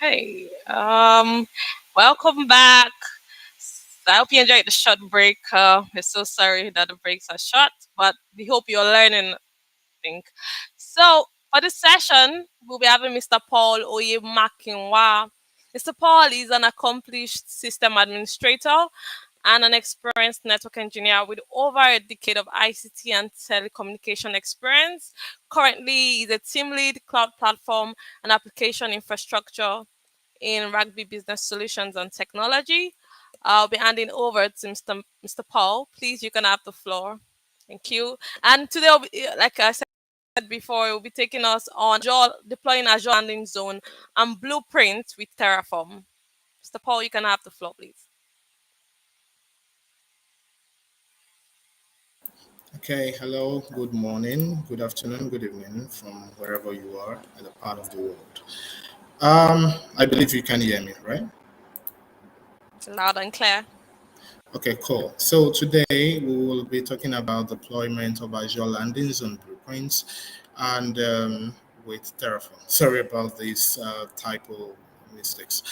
Hey, welcome back. I hope you enjoyed the short break. We're so sorry that the breaks are short, but we hope you're learning. I think so. For this session, we'll be having Mr. Paul Oyemakinwa. Mr. Paul is an accomplished system administrator and an experienced network engineer with over a decade of ICT and telecommunication experience. Currently, he's a team lead, cloud platform, and application infrastructure in Rugby Business Solutions and Technology. I'll be handing over to Mr. Paul. Please, you can have the floor. Thank you. And today, like I said before, it will be taking us on Azure, deploying Azure landing zone and blueprint with Terraform. Mr. Paul, you can have the floor, please. Okay, hello, good morning, good afternoon, good evening from wherever you are in the part of the world. I believe you can hear me, right? Loud and clear. Okay, cool. So today we will be talking about deployment of Azure landing zone blueprints and with Terraform. Sorry about these typo mistakes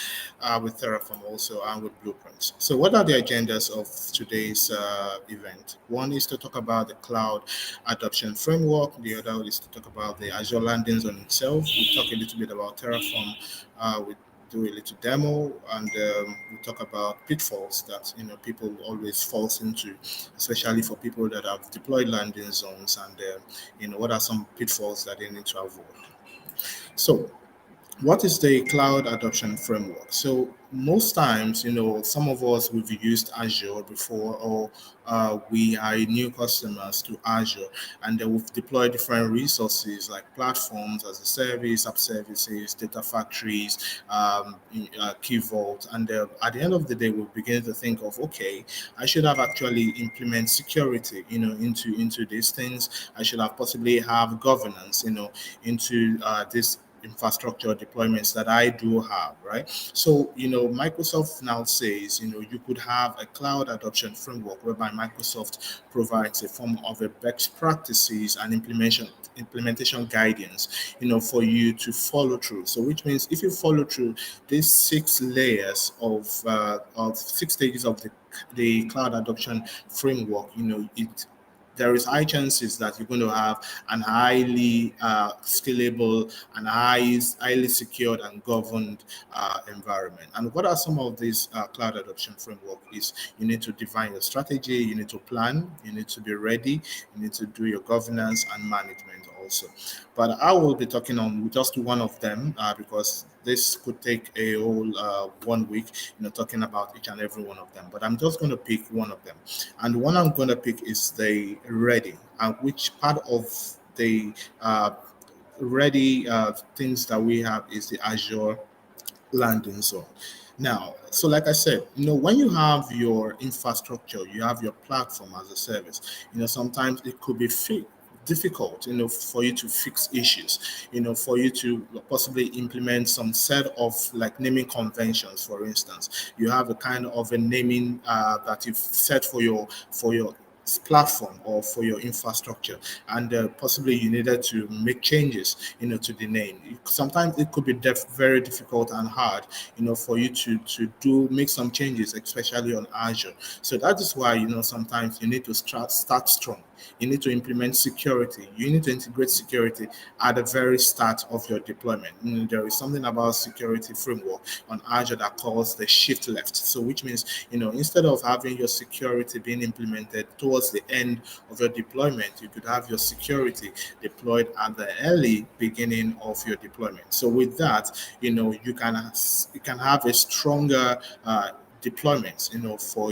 with Terraform also and with blueprints. So what are the agendas of today's event? One is to talk about the cloud adoption framework. The other is to talk about the Azure landing zone itself. We talk a little bit about Terraform. We do a little demo, and we talk about pitfalls that people always falls into, especially for people that have deployed landing zones, and what are some pitfalls that they need to avoid. So what is the cloud adoption framework? So most times, some of us we've used Azure before, or we are new customers to Azure, and then we've deployed different resources like platforms as a service, app services, data factories, Key Vault, and at the end of the day, we begin to think of, okay, I should have actually implement security, into these things. I should have possibly have governance, into this infrastructure deployments that I do have, right? So, Microsoft now says, you could have a cloud adoption framework whereby Microsoft provides a form of a best practices and implementation guidance, for you to follow through. So, which means if you follow through these 6 layers of 6 stages of the cloud adoption framework, there is high chances that you're going to have an highly scalable and highly secured and governed environment. And what are some of these cloud adoption framework is you need to define your strategy, you need to plan, you need to be ready, you need to do your governance and management also. But I will be talking on just one of them because this could take a whole 1 week, talking about each and every one of them. But I'm just going to pick one of them. And the one I'm going to pick is the ready, and which part of the ready things that we have is the Azure landing zone. Now, so like I said, when you have your infrastructure, you have your platform as a service, sometimes it could be difficult, for you to fix issues, for you to possibly implement some set of like naming conventions. For instance, you have a kind of a naming that you've set for your platform or for your infrastructure, and possibly you needed to make changes to the name. Sometimes it could be very difficult and hard for you to do make some changes, especially on Azure. So that is why sometimes you need to start strong. You need to implement security. You need to integrate security at the very start of your deployment. There is something about security framework on Azure that calls the shift left. So which means, instead of having your security being implemented towards the end of your deployment, you could have your security deployed at the early beginning of your deployment. So with that, you can have a stronger deployments for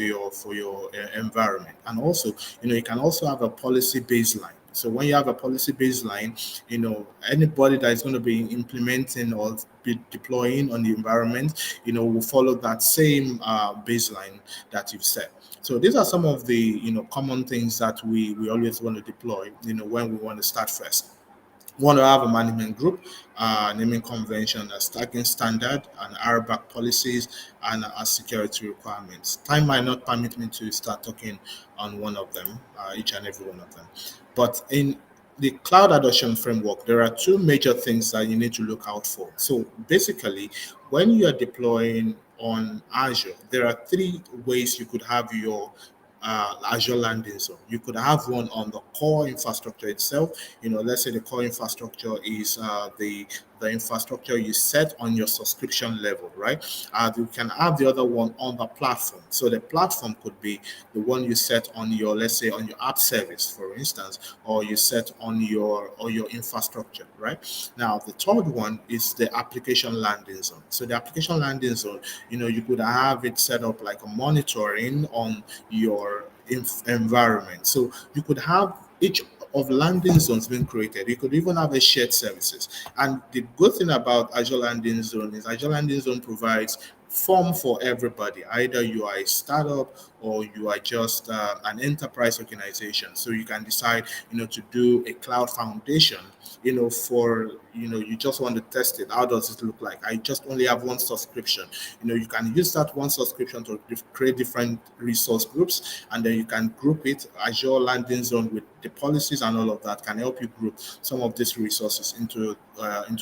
your environment. And also you can also have a policy baseline. So when you have a policy baseline, anybody that is going to be implementing or be deploying on the environment, will follow that same baseline that you've set. So these are some of the common things that we always want to deploy when we want to start first. We want to have a management group, naming convention, a tagging standard, and RBAC policies, and security requirements. Time might not permit me to start talking on one of them, each and every one of them. But in the cloud adoption framework, there are two major things that you need to look out for. So basically, when you are deploying on Azure, there are three ways you could have your Azure landing zone. You could have one on the core infrastructure itself. Let's say the core infrastructure is the the infrastructure you set on your subscription level, right? You can have the other one on the platform. So the platform could be the one you set on your, let's say, on your app service, for instance, or you set on your infrastructure, right? Now the third one is the application landing zone. So the application landing zone, you could have it set up like a monitoring on your environment. So you could have each of landing zones being created. You could even have a shared services. And the good thing about Azure Landing Zone is Azure Landing Zone provides form for everybody. Either you are a startup or you are just an enterprise organization. So you can decide, to do a cloud foundation, for, you just want to test it. How does it look like? I just only have one subscription. You can use that one subscription to create different resource groups, and then you can group it. Azure Landing Zone with the policies and all of that can help you group some of these resources into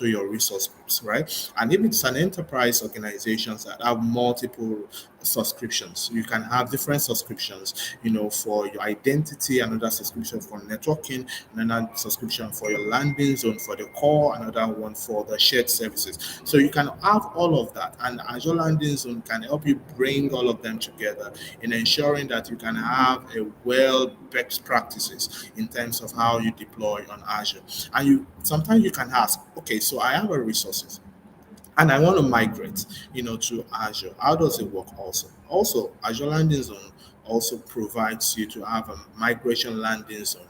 your resource groups, right? And if it's an enterprise organizations that have multiple subscriptions, you can have different subscriptions, for your identity, another subscription for networking, another subscription for your landing zone for the core, another one for the shared services. So you can have all of that, and Azure Landing Zone can help you bring all of them together in ensuring that you can have a well best practices in terms of how you deploy on Azure. And sometimes you can ask, okay, so I have a resources and I want to migrate, to Azure. How does it work also? Also, Azure Landing Zone also provides you to have a migration landing zone,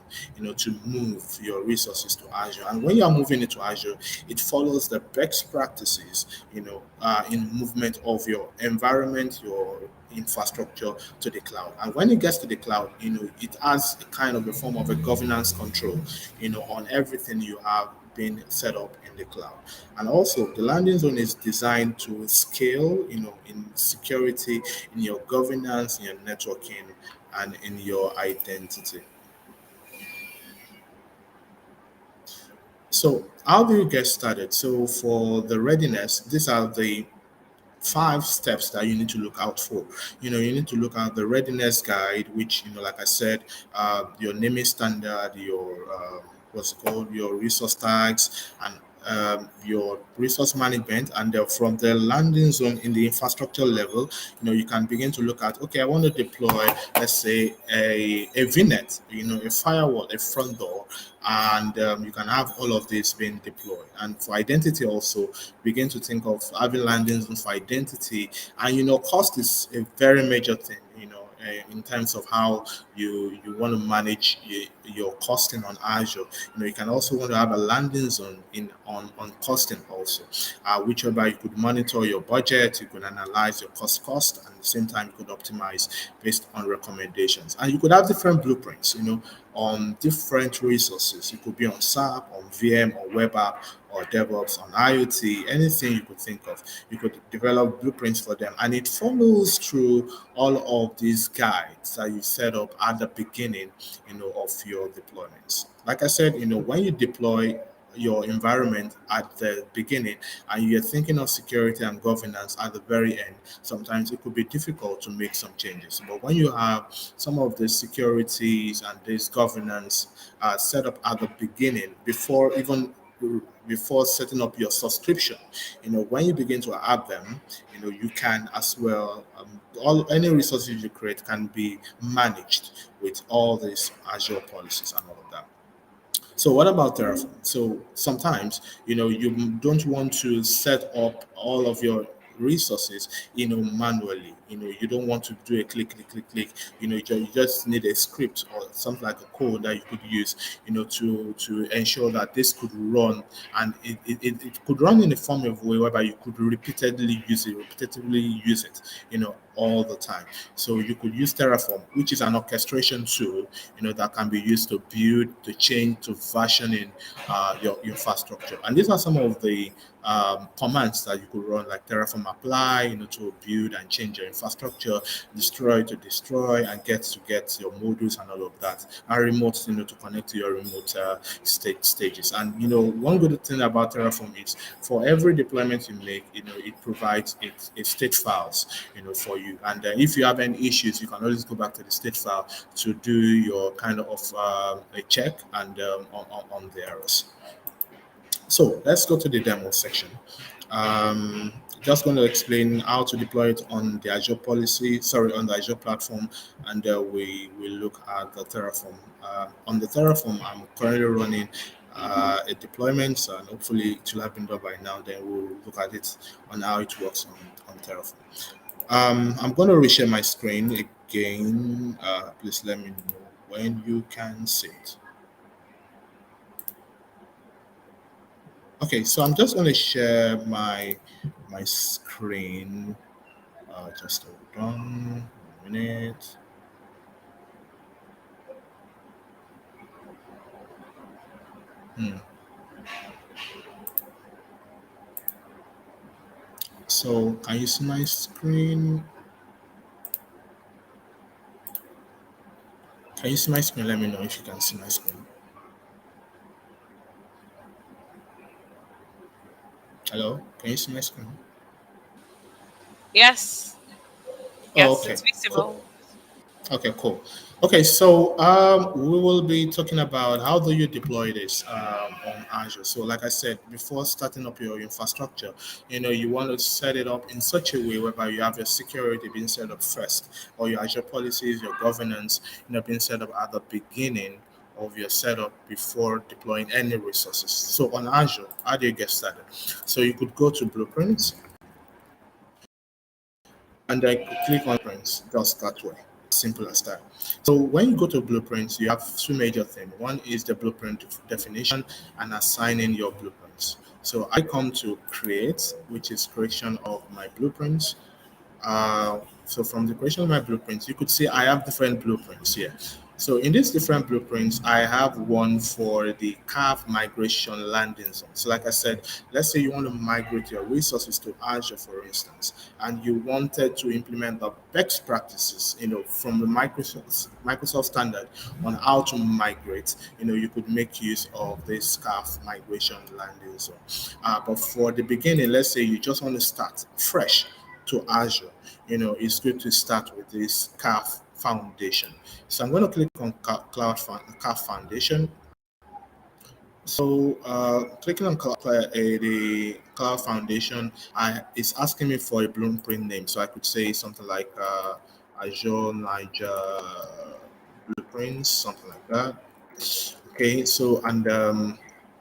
to move your resources to Azure. And when you are moving it to Azure, it follows the best practices, in movement of your environment, your infrastructure to the cloud. And when it gets to the cloud, it has a kind of a form of a governance control, on everything you have been set up in the cloud. And also the landing zone is designed to scale, in security, in your governance, in your networking, and in your identity. So how do you get started? So for the readiness, these are the 5 steps that you need to look out for. You need to look at the readiness guide, which, like I said, your naming standard, your what's it called, your resource tags, and your resource management. And from the landing zone in the infrastructure level, you can begin to look at, okay, I want to deploy, let's say, a VNet, a firewall, a front door, and you can have all of this being deployed. And for identity also, begin to think of having landing zones for identity. And cost is a very major thing, in terms of how you want to manage your costing on Azure. You can also want to have a landing zone on costing also, whichever you could monitor your budget, you could analyze your cost, and at the same time you could optimize based on recommendations. And you could have different blueprints, on different resources. It could be on SAP, on VM, or web app, or DevOps, on IoT, anything you could think of. You could develop blueprints for them, and it follows through all of these guides that you set up at the beginning, of your deployments. Like I said, when you deploy your environment at the beginning and you're thinking of security and governance at the very end, sometimes it could be difficult to make some changes. But when you have some of the securities and this governance set up at the beginning, before setting up your subscription, when you begin to add them, you can as well, any resources you create can be managed with all these Azure policies and all of that. So what about Terraform? So sometimes, you don't want to set up all of your resources, manually. You don't want to do a click. You just need a script or something like a code that you could use, to ensure that this could run, and it could run in a form of way whereby you could repetitively use it, all the time. So you could use Terraform, which is an orchestration tool, that can be used to build, to change, to versioning your infrastructure. And these are some of the commands that you could run, like Terraform apply, to build and change your infrastructure, destroy to destroy, and get your modules and all of that, and remote, to connect to your remote stages. And one good thing about Terraform is for every deployment you make, it provides it state files, for you. And if you have any issues, you can always go back to the state file to do your kind of a check and on the errors. So let's go to the demo section. Um, just going to explain how to deploy it on the Azure policy, sorry, on the Azure platform, and we will look at the Terraform. On the Terraform, I'm currently running a deployment, and hopefully it will have been done by now. Then we'll look at it on how it works on Terraform. I'm going to reshare my screen again. Please let me know when you can see it. Okay, so I'm just going to share my screen. Just hold on 1 minute. So can you see my screen? Can you see my screen? Let me know if you can see my screen. Hello, can you see my screen? Yes. Oh, Yes, okay, it's cool. visible. Okay, cool. Okay, so we will be talking about how do you deploy this on Azure. So, like I said, before starting up your infrastructure, you want to set it up in such a way whereby you have your security being set up first, or your Azure policies, your governance, being set up at the beginning of your setup before deploying any resources. So, on Azure, how do you get started? So, you could go to Blueprints, and I could click on Blueprints just that way. Simple as that. So when you go to Blueprints, you have two major things. One is the blueprint definition and assigning your blueprints. So I come to create, which is creation of my blueprints. So from the creation of my blueprints, you could see I have different blueprints here. So in these different blueprints, I have one for the CAF migration landing zone. So like I said, let's say you want to migrate your resources to Azure, for instance, and you wanted to implement the best practices, from the Microsoft standard on how to migrate. You could make use of this CAF migration landing zone. But for the beginning, let's say you just want to start fresh to Azure, it's good to start with this CAF foundation. So I'm going to click on CAF foundation. So clicking on the Cloud Foundation, it's asking me for a blueprint name. So I could say something like Azure Niger Blueprints, something like that. Okay, so and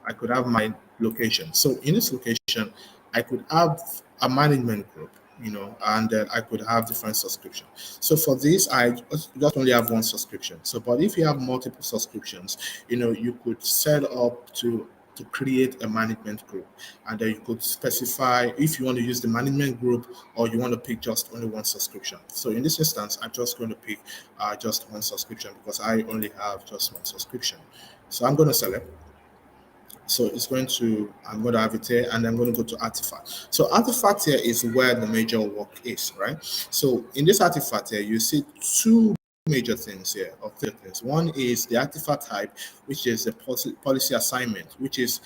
I could have my location. So in this location, I could have a management group, and then I could have different subscriptions. So for this, I just only have one subscription. So, but if you have multiple subscriptions, you could set up to create a management group, and then you could specify if you want to use the management group or you want to pick just only one subscription. So in this instance, I'm just going to pick just one subscription because I only have just one subscription. So I'm going to select. So I'm going to have it here, and I'm going to go to artifact. So artifact here is where the major work is, right? So in this artifact here, you see two major things here, or three things. One is the artifact type, which is the policy assignment, which is,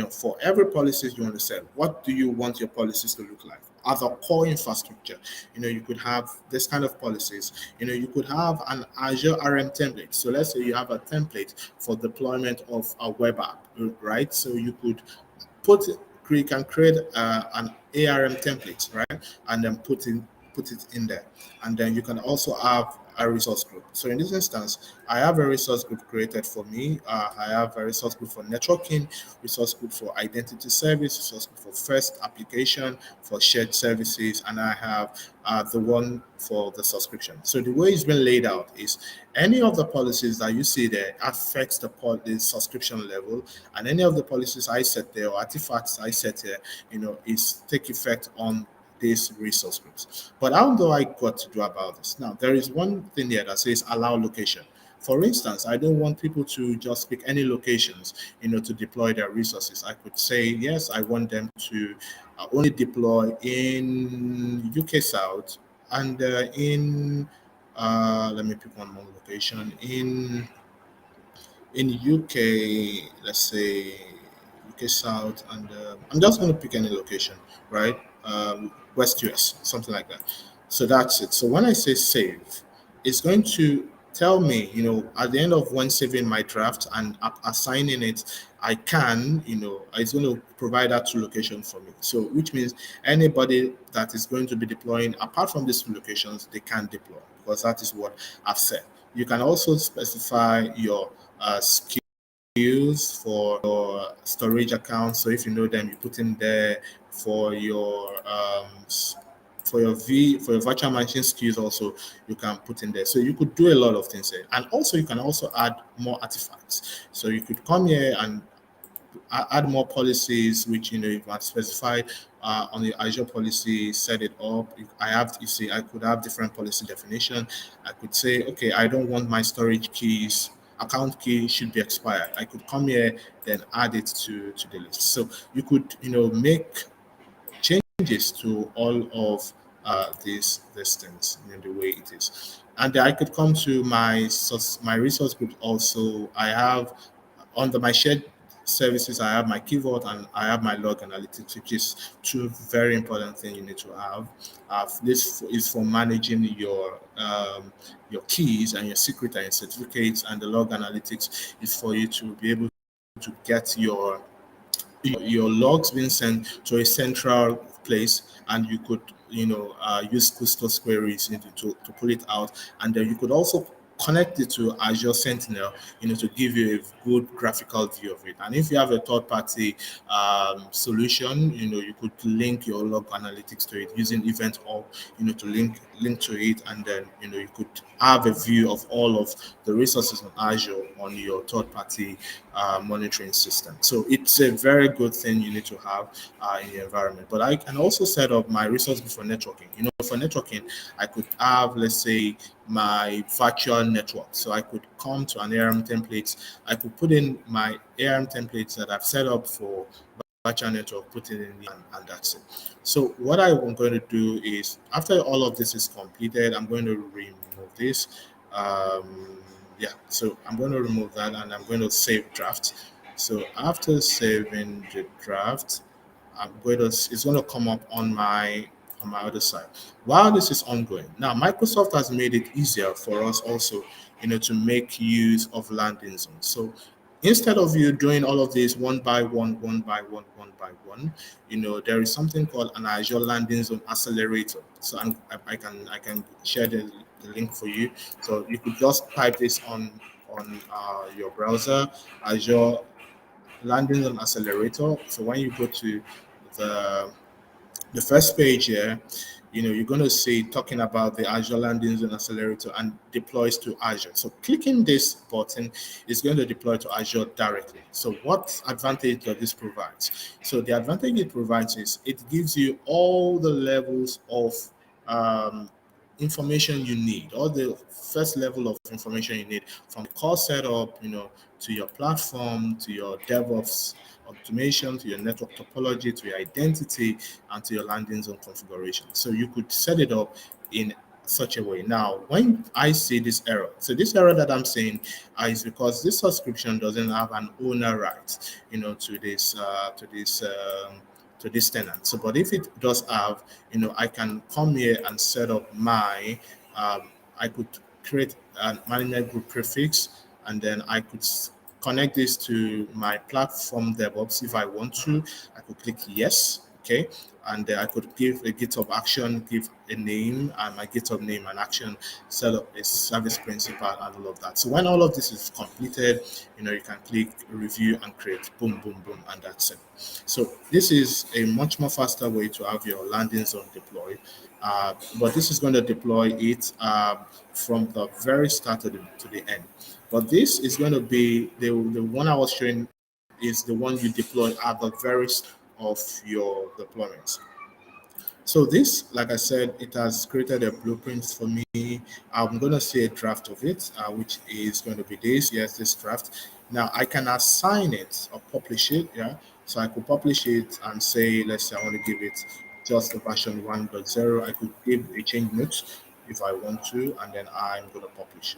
for every policies you want to set, what do you want your policies to look like? Other core infrastructure, you could have this kind of policies. You could have an Azure RM template. So let's say you have a template for deployment of a web app, right? So you could you can create an ARM template, right? And then put it in there. And then you can also have a resource group. So in this instance, I have a resource group created for me. I have a resource group for networking, resource group for identity service, resource group for first application, for shared services, and I have the one for the subscription. So the way it's been laid out is any of the policies that you see there affects the subscription level, and any of the policies I set there or artifacts I set here, is take effect on these resource groups. But how do I got to do about this? Now, there is one thing here that says allow location. For instance, I don't want people to just pick any locations, to deploy their resources. I could say, yes, I want them to only deploy in UK South and let me pick one more location in UK, let's say UK South, and I'm just going to pick any location, right? West US, something like that. So that's it. So when I say save, it's going to tell me, at the end of when saving my draft and assigning it, I can, it's going to provide that two location for me. So, which means anybody that is going to be deploying apart from these two locations, they can deploy, because that is what I've said. You can also specify your skills for your storage account. So if you know them, you put in there for your for your virtual machine skills also, you can put in there. So you could do a lot of things there. And also you can also add more artifacts. So you could come here and add more policies, which you have specified on the Azure policy, set it up. I could have different policy definition. I could say, okay, I don't want my storage keys, account key should be expired. I could come here, then add it to the list. So you could, make changes to all of these things in the way it is. And I could come to my resource group also. I have under my shared services, I have my key vault and I have my log analytics, which is two very important things you need to have. This is for managing your keys and your secret and your certificates, and the log analytics is for you to be able to get your logs being sent to a central place, and you could use custos queries to pull it out, and then you could also connect it to Azure Sentinel, to give you a good graphical view of it. And if you have a third-party solution, you could link your log analytics to it using Event Hub, to link to it, and then you could have a view of all of the resources on Azure on your third-party monitoring system. So it's a very good thing you need to have in your environment. But I can also set up my resource for networking. For networking, I could have, let's say, my virtual network. So I could come to an ARM template. I could put in my ARM templates that I've set up for virtual network, put it in, and that's it. So what I'm going to do is, after all of this is completed, I'm going to remove this. So I'm going to remove that, and I'm going to save draft. So after saving the draft, it's going to come up on my other side. While this is ongoing, now Microsoft has made it easier for us also, to make use of landing zones. So instead of you doing all of this one by one, there is something called an Azure Landing Zone Accelerator. So I can share the link for you. So you could just type this on your browser, Azure Landing Zone Accelerator. So when you go to the first page here, you're going to see talking about the Azure Landing Zone Accelerator and deploys to Azure. So clicking this button is going to deploy to Azure directly. So what advantage does this provide? So the advantage it provides is it gives you all the levels of information you need, all the first level of information you need, from core setup, to your platform, to your DevOps automation, to your network topology, to your identity, and to your landing zone configuration. So you could set it up in such a way. Now, when I see this error, so this error that I'm saying is because this subscription doesn't have an owner right, to this tenant. So, but if it does have, I can come here and set up my, I could create a management group prefix, and then I could connect this to my platform DevOps if I want to. I could click yes, okay, and I could give a GitHub action, give a name, and my GitHub name and action, set up a service principal, and all of that. So when all of this is completed, you can click review and create, boom, boom, boom, and that's it. So this is a much more faster way to have your landing zone deployed. But this is going to deploy it from the very start to the end. But this is going to be the one I was showing is the one you deploy at the very start of your deployments. So this, like I said, it has created a blueprint for me. I'm going to see a draft of it, which is going to be this. Yes, this draft. Now I can assign it or publish it. Yeah. So I could publish it and say, let's say I want to give it just the version 1.0. I could give a change note if I want to, and then I'm going to publish.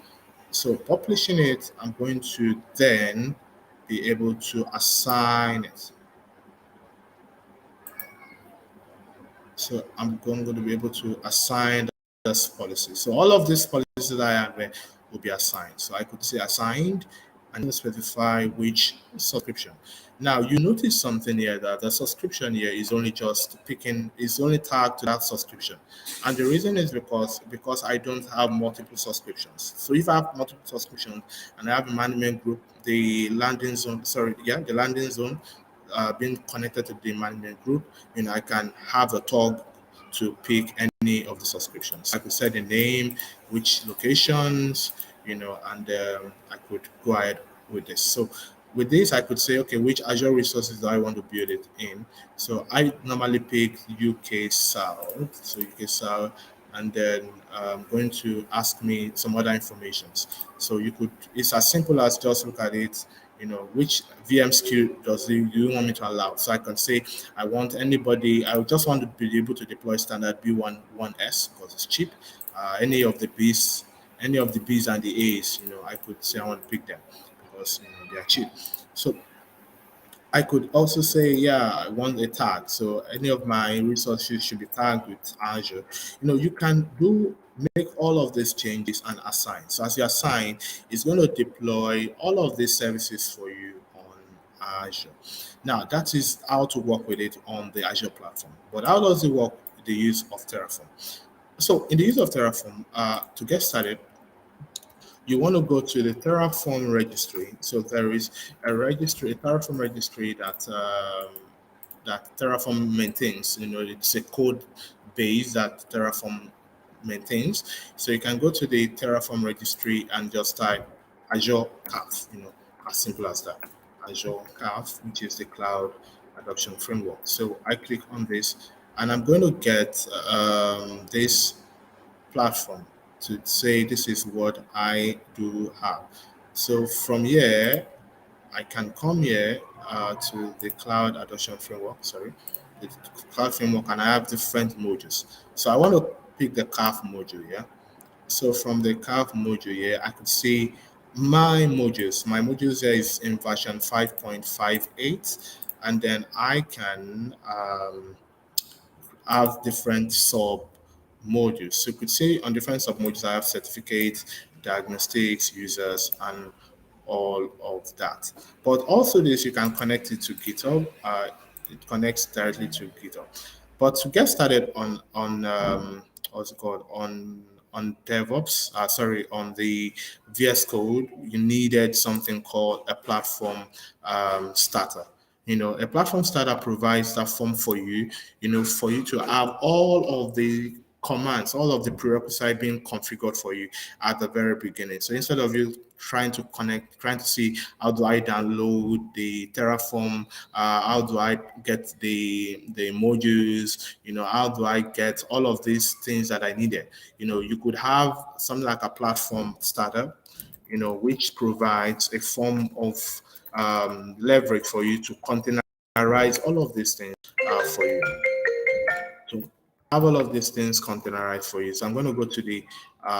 So publishing it, I'm going to then be able to assign it. So I'm going to be able to assign this policy. So all of these policies that I have will be assigned. So I could say assigned and specify which subscription. Now you notice something here, that the subscription here is only just picking, is only tagged to that subscription. And the reason is because I don't have multiple subscriptions. So if I have multiple subscriptions and I have a management group, the landing zone, the landing zone being connected to the management group, I can have a toggle to pick any of the subscriptions. I could set the name, which locations, and I could go ahead with this. So with this, I could say, okay, which Azure resources do I want to build it in? So I normally pick UK South. So UK South, and then going to ask me some other informations. So it's as simple as just look at it, which VM skill do you want me to allow? So I can say, I just want to be able to deploy standard B1.1S because it's cheap. Any of the Bs and the As, I could say I want to pick them because they are cheap. So I could also say, I want a tag. So any of my resources should be tagged with Azure. You can make all of these changes and assign. So as you assign, it's going to deploy all of these services for you on Azure. Now, that is how to work with it on the Azure platform. But how does it work with the use of Terraform? So in the use of Terraform, to get started, you want to go to the Terraform registry. So there is a Terraform registry that Terraform maintains. It's a code base that Terraform maintains. So you can go to the Terraform registry and just type Azure CAF, as simple as that. Azure CAF, which is the Cloud Adoption Framework. So I click on this, and I'm going to get this platform to say this is what I do have. So from here, I can come here to the Cloud Adoption Framework, the Cloud Framework, and I have different modules. So I want to pick the CAF module, So from the CAF module here, I could see my modules. My modules here is in version 5.58, and then I can have different sub modules. So you could say on different sub modules, I have certificates, diagnostics, users, and all of that. But also this, you can connect it to GitHub. It connects directly to GitHub. But to get started on what's it called, on DevOps, on the VS Code, you needed something called a platform starter. A platform starter provides that form for you, for you to have all of the commands, all of the prerequisites being configured for you at the very beginning. So instead of you trying to see how do I download the Terraform, how do I get the modules, how do I get all of these things that I needed, you could have something like a platform starter, which provides a form of leverage for you to containerize all of these things for you. To have all of these things containerized for you. So I'm going to go to the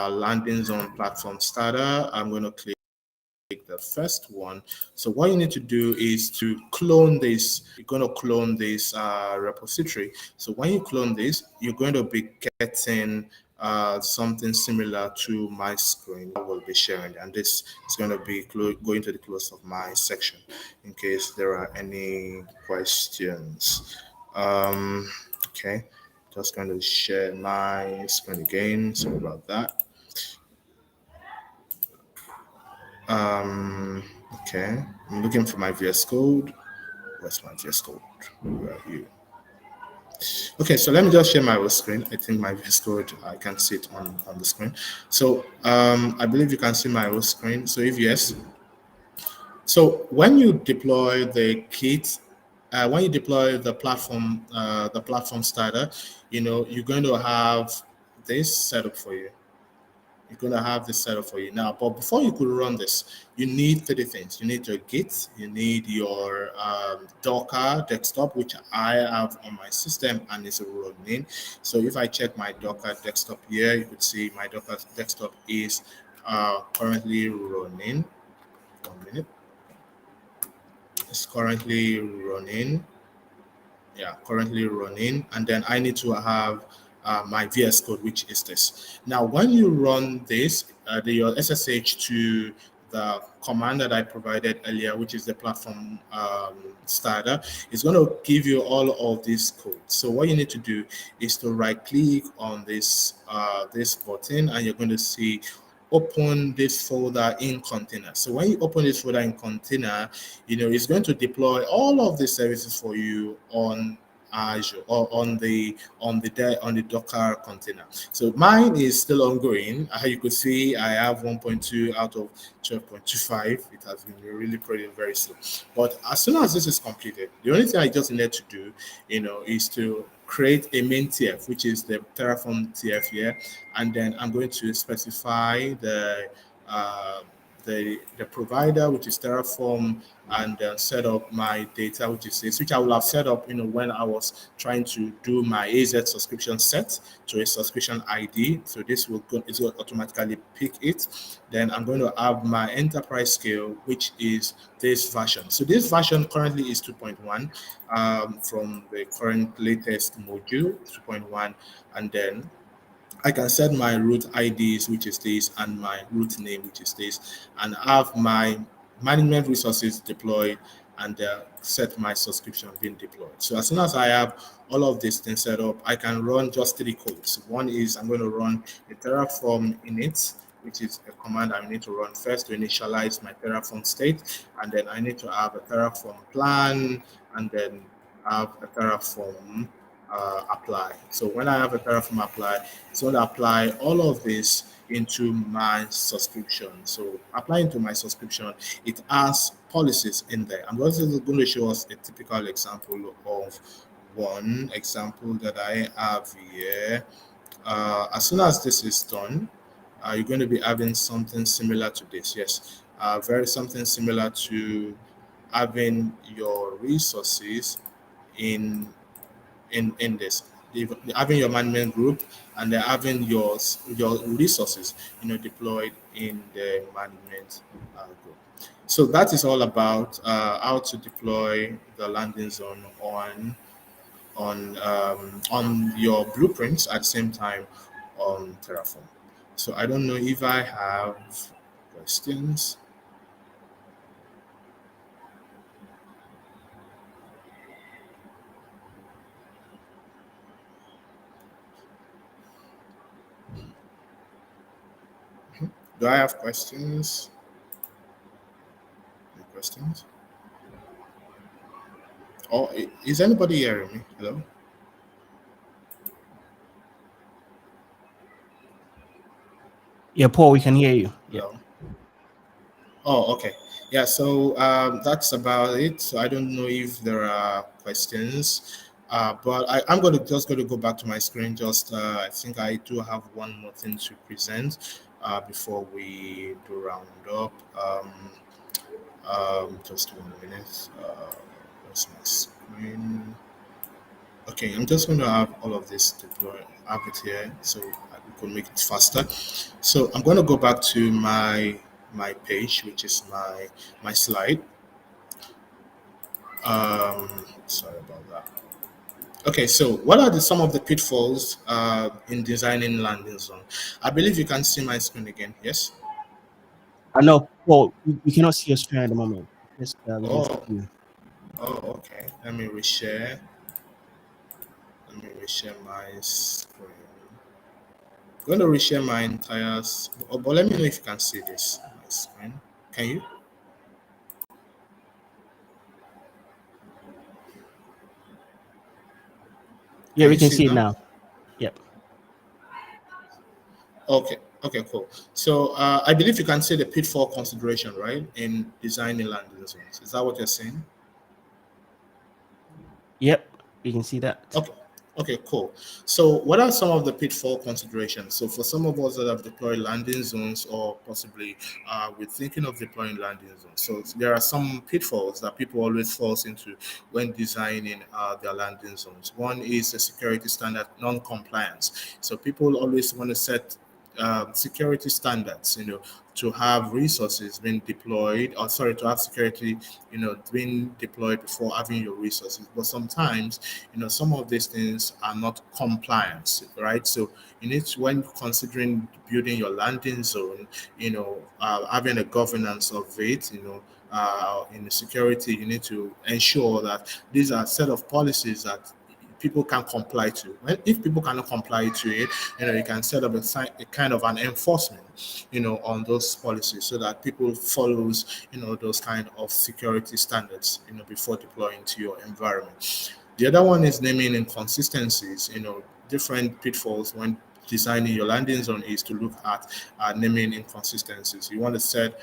landing zone platform starter. I'm going to click the first one. So what you need to do is to clone this. You're going to clone this repository. So when you clone this, you're going to be getting something similar to my screen I will be sharing, and this is going to be going to the close of my section in case there are any questions. Okay, just going to share my screen again. Sorry about that. Okay, I'm looking for my VS Code. Where's my VS Code? Where are you? Okay, so let me just share my screen. I think my VS Code, I can see it on the screen. So I believe you can see my screen. So if yes, so when you deploy the kit, when you deploy the platform starter, you're going to have this setup for you. You're going to have this set up for you now. But before you could run this, you need 3 things. You need your Git, you need your Docker desktop, which I have on my system and is running. So if I check my Docker desktop here, you could see my Docker desktop is currently running. 1 minute. It's currently running. Yeah, currently running. And then I need to have my VS Code, which is this. Now, when you run this, your SSH to the command that I provided earlier, which is the platform starter, is going to give you all of this code. So what you need to do is to right click on this this button, and you're going to see open this folder in container. So when you open this folder in container, it's going to deploy all of the services for you on Azure or on the Docker container. So mine is still ongoing. You could see I have 1.2 out of 12.25. It has been really pretty very slow. But as soon as this is completed, the only thing I just need to do, is to create a main TF, which is the Terraform TF here, and then I'm going to specify the provider, which is Terraform, and set up my data, which I will have set up, when I was trying to do my AZ subscription set to a subscription ID. So this will automatically pick it. Then I'm going to have my enterprise scale, which is this version. So this version currently is 2.1 from the current latest module 2.1, and then I can set my root IDs, which is this, and my root name, which is this, and have my management resources deployed and set my subscription being deployed. So as soon as I have all of these things set up, I can run just 3 codes. One is I'm going to run the Terraform init, which is a command I need to run first to initialize my Terraform state, and then I need to have a Terraform plan, and then have a Terraform apply. So when I have a Terraform apply, it's going to apply all of this into my subscription. So applying to my subscription, it has policies in there. I'm also going to show us a typical example of one example that I have here. As soon as this is done, you're going to be having something similar to this. Yes, something similar to having your resources in this, having your management group, and then having your resources deployed in the management group. So that is all about how to deploy the landing zone on your blueprints at the same time on Terraform. So I don't know if I have questions. Do I have questions? Any questions? Oh, is anybody hearing me? Hello? Yeah, Paul, we can hear you. Yeah. Hello? Oh, okay. Yeah, so that's about it. So I don't know if there are questions, but I'm just going to go back to my screen. I think I do have one more thing to present before we do round up. Just 1 minute. Where's my screen? Okay, I'm just going to have all of this deployed, have it here, so we could make it faster. So I'm going to go back to my page, which is my slide. Sorry about that. Okay, so what are some of the pitfalls in designing landing zone? I believe you can see my screen again. Yes. I know, Paul. We cannot see your screen at the moment. Just we can see you. Oh, okay. Let me reshare my screen. I'm going to reshare my entire. But let me know if you can see this my screen. Can you? Yeah, we can see it now. Yep. Okay, cool. So I believe you can see the pitfall consideration, right, in designing landing zones. Is that what you're saying? Yep, you can see that. Okay, cool. So what are some of the pitfall considerations? So for some of us that have deployed landing zones, or possibly we're thinking of deploying landing zones, so there are some pitfalls that people always fall into when designing their landing zones. One is the security standard non-compliance. So people always want to set security standards, to have resources being deployed, or sorry, to have security, being deployed before having your resources. But sometimes, some of these things are not compliant, right? So you need to, when considering building your landing zone, having a governance of it, in the security, you need to ensure that these are a set of policies that people can comply to. Well, if people cannot comply to it, you can set up a kind of an enforcement, on those policies, so that people follows, those kind of security standards, before deploying to your environment. The other one is naming inconsistencies. Different pitfalls when designing your landing zone is to look at naming inconsistencies. You want to set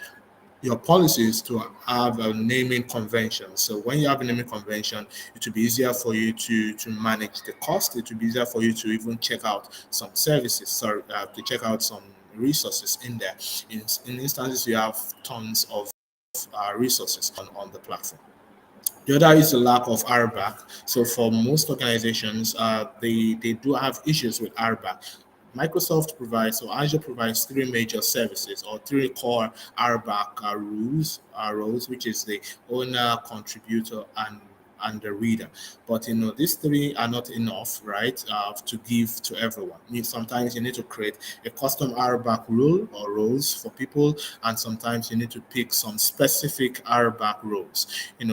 your policies to have a naming convention. So when you have a naming convention, it will be easier for you to manage the cost. It will be easier for you to even check out some services, to check out some resources in there. In instances, you have tons of resources on the platform. The other is the lack of RBAC. So for most organizations, they do have issues with RBAC. Microsoft provides, so Azure provides three major services, or three core RBAC roles, which is the owner, contributor, and the reader. But these three are not enough, right? To give to everyone. Sometimes you need to create a custom RBAC rule or roles for people, and sometimes you need to pick some specific RBAC roles,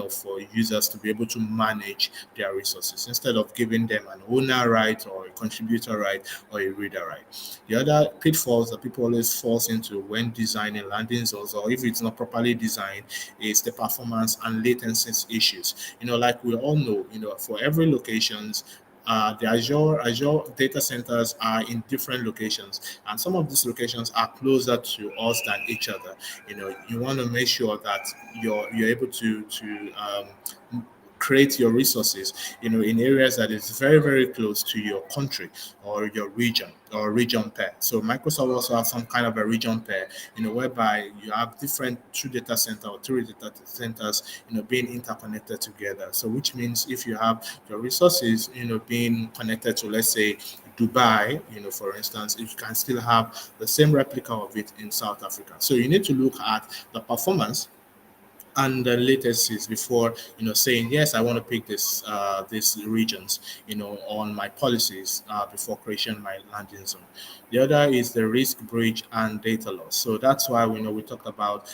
for users to be able to manage their resources, instead of giving them an owner right, or a contributor right, or a reader right. The other pitfalls that people always falls into when designing landing zones, or if it's not properly designed, is the performance and latency issues. Like we all know, for every locations, the Azure data centers are in different locations, and some of these locations are closer to us than each other. You want to make sure that you're able to create your resources, in areas that is very, very close to your country or your region, or region pair. So Microsoft also has some kind of a region pair, whereby you have different two data center or three data centers, being interconnected together. So which means if you have your resources, being connected to, let's say, Dubai, for instance, you can still have the same replica of it in South Africa. So you need to look at the performance and the latencies before saying yes, I want to pick these regions on my policies before creating my landing zone. The other is the risk breach and data loss. So that's why we talked about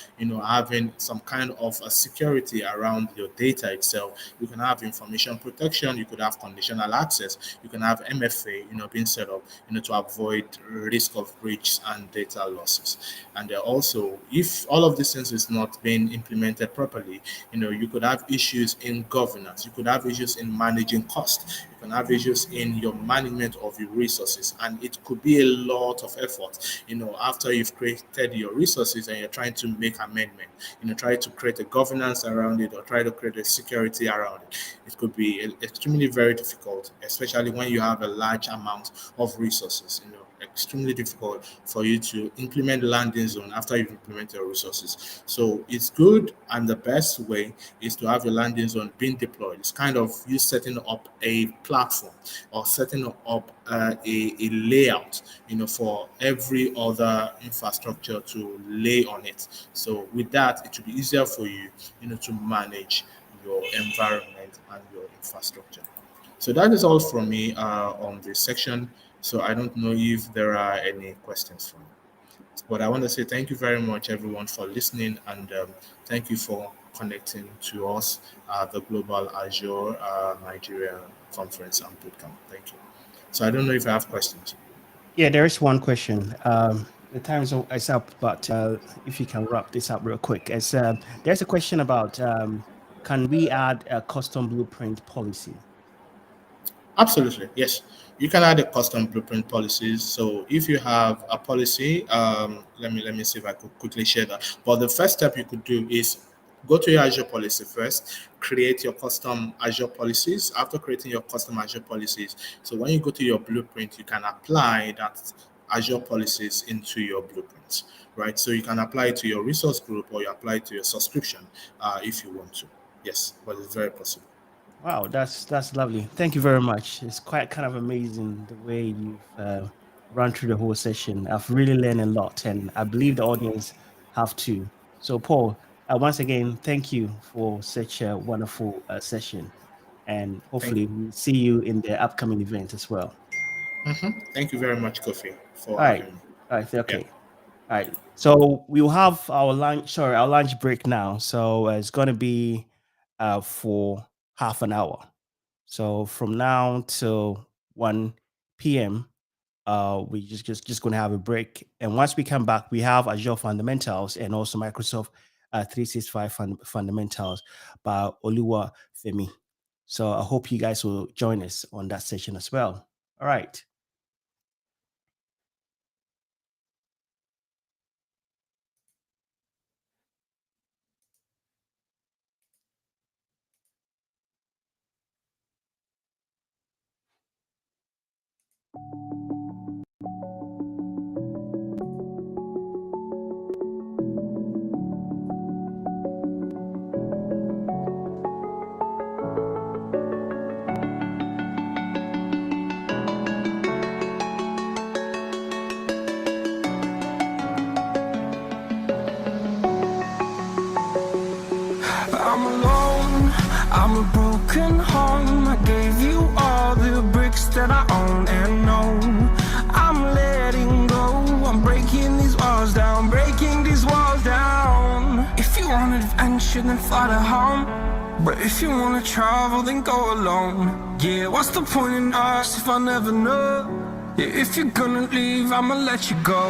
having some kind of a security around your data itself. You can have information protection, you could have conditional access, you can have MFA being set up to avoid risk of breach and data losses. And also, if all of these things is not being implemented properly, you could have issues in governance, you could have issues in managing costs, you can have issues in your management of your resources, and it could be a lot of effort after you've created your resources and you're trying to make amendment, try to create a governance around it, or try to create a security around it. It could be extremely very difficult, especially when you have a large amount of resources. Extremely difficult for you to implement landing zone after you've implemented your resources. So it's good, and the best way is to have your landing zone being deployed. It's kind of you setting up a platform, or setting up a layout, for every other infrastructure to lay on it. So with that, it will be easier for you, to manage your environment and your infrastructure. So that is all from me on this section. So I don't know if there are any questions from you. But I want to say thank you very much, everyone, for listening, and thank you for connecting to us at the Global Azure Nigeria Conference and Bootcamp. Thank you. So I don't know if I have questions. Yeah, there is one question. The time is up, but if you can wrap this up real quick. There's a question about can we add a custom blueprint policy? Absolutely, yes. You can add a custom blueprint policies. So if you have a policy, let me see if I could quickly share that. But the first step you could do is go to your Azure policy first, create your custom Azure policies. After creating your custom Azure policies, so when you go to your blueprint, you can apply that Azure policies into your blueprints, right? So you can apply it to your resource group, or you apply it to your subscription if you want to. Yes, but it's very possible. Wow, that's lovely. Thank you very much. It's quite kind of amazing the way you've run through the whole session. I've really learned a lot, and I believe the audience have too. So, Paul, once again, thank you for such a wonderful session, and hopefully we'll see you in the upcoming event as well. Thank you very much, Kofi, for All right. having me. All right. Okay. Yeah. All right. So we'll have our lunch break now. So it's going to be for half an hour. So from now till 1 p.m., we just going to have a break. And once we come back, we have Azure Fundamentals and also Microsoft 365 Fundamentals by Oluwafemi. So I hope you guys will join us on that session as well. All right. I'm alone, I'm a broken home. I gave you all the bricks that I own and know. I'm letting go, I'm breaking these walls down, breaking these walls down. If you want adventure, then fly to home. But if you wanna travel, then go alone. Yeah, what's the point in us if I never know? Yeah, if you're gonna leave, I'ma let you go.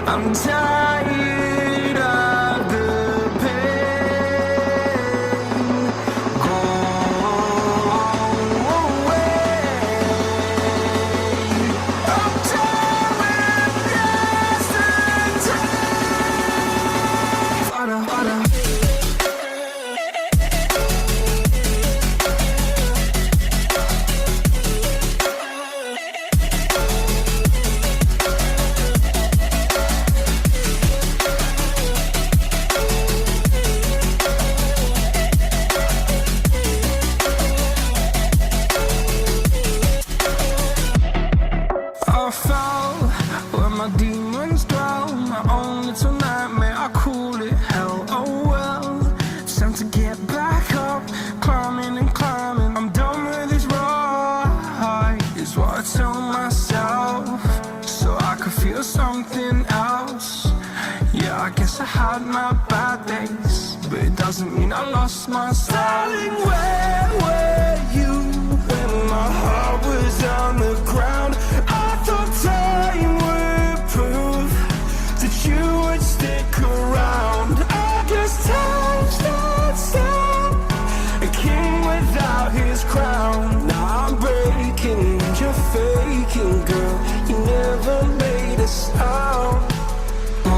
I'm tired of the pain. Go away. I'm tired of yesterday. I fell where my demons dwell. My own little nightmare, I call it hell. Oh well, it's time to get back up. Climbing and climbing, I'm done with this ride, is what I tell myself, so I could feel something else. Yeah, I guess I had my bad days, but it doesn't mean I lost myself. Darling, where were you when my heart was on the ground? I thought time would prove that you would stick around. I guess time stands still, a king without his crown. Now I'm breaking, you're faking, girl. You never made a sound. Oh,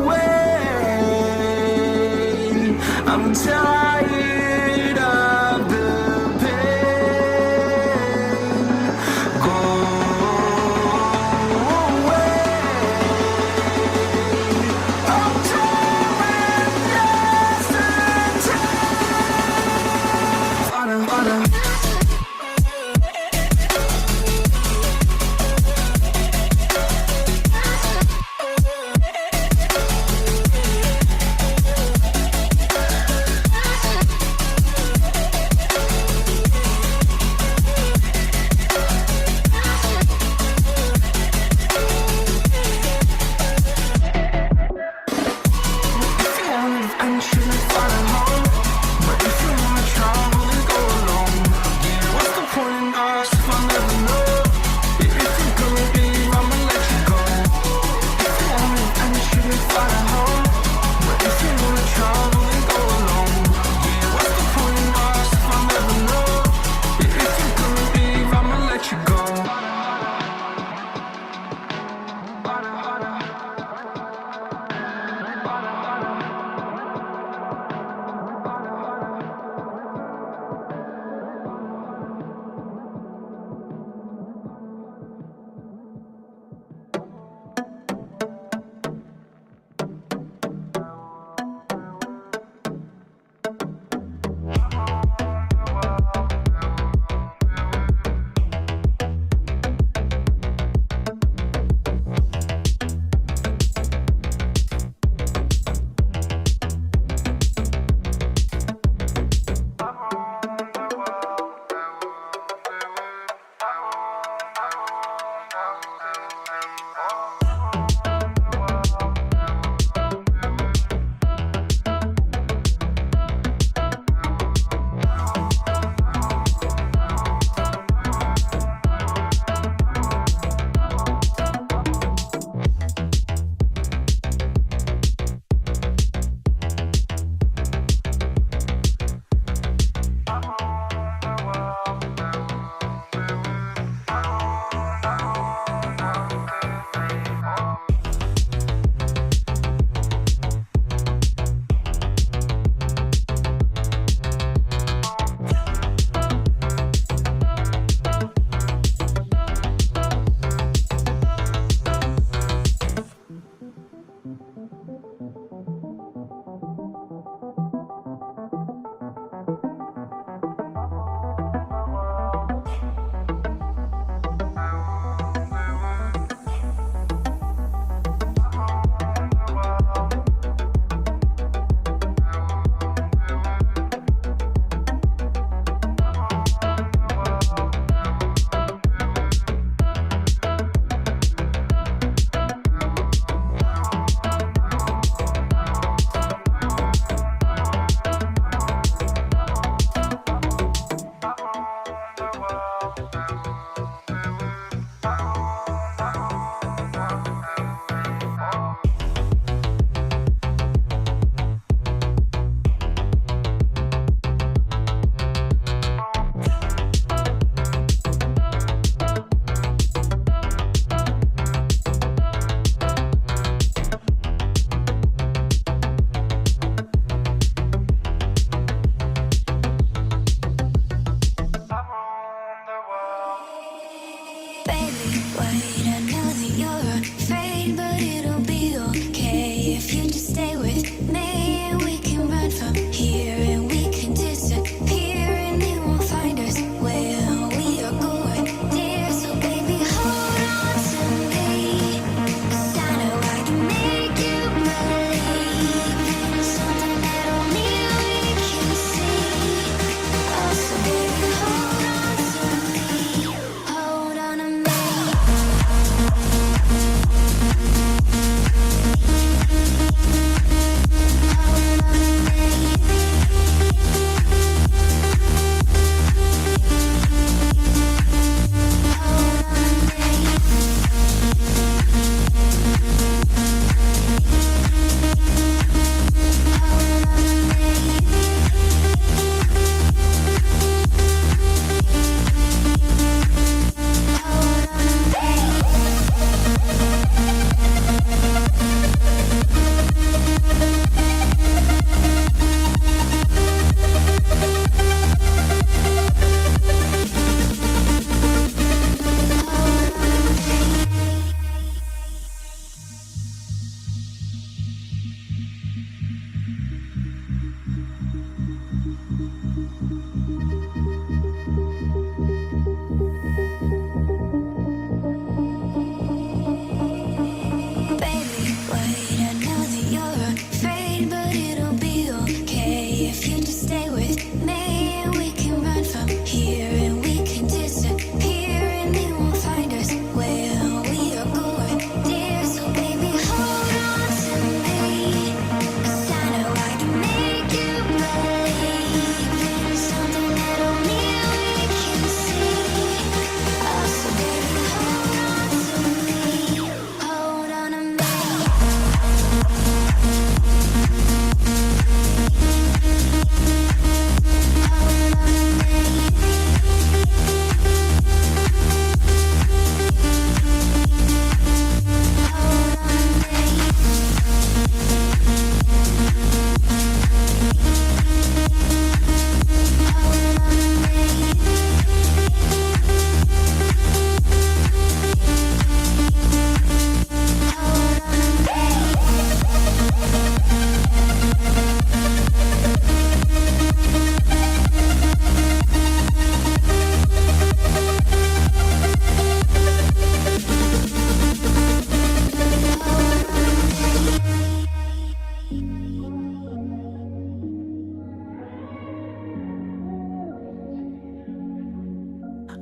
wait, I'm tired of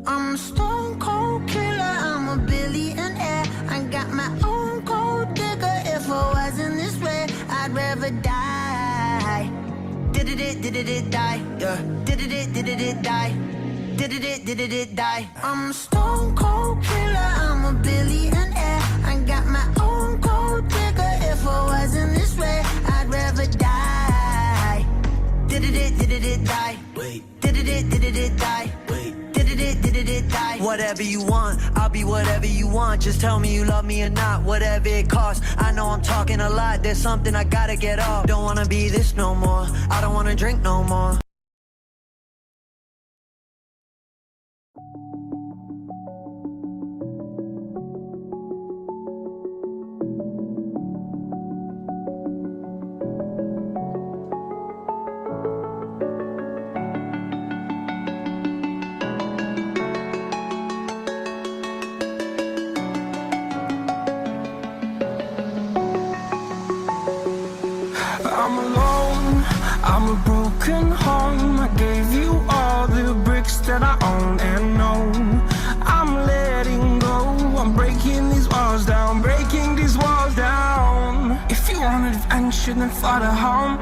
I'm a stone cold killer, I'm a billionaire. I got my own gold digger. If I wasn't this way, I'd rather die. Did it die, yeah. Did it die. Did it die. I'm a stone cold killer, I'm a billionaire. I got my own gold digger. If I wasn't this way, I'd rather die. Did it die. Wait. Did it die. Wait. Did it die. Whatever you want, I'll be whatever you want. Just tell me you love me or not, whatever it costs. I know I'm talking a lot, there's something I gotta get off. Don't wanna be this no more, I don't wanna drink no more. I'm alone, I'm a broken home. I gave you all the bricks that I own and know. I'm letting go, I'm breaking these walls down, breaking these walls down. If you want adventure, then fly to home.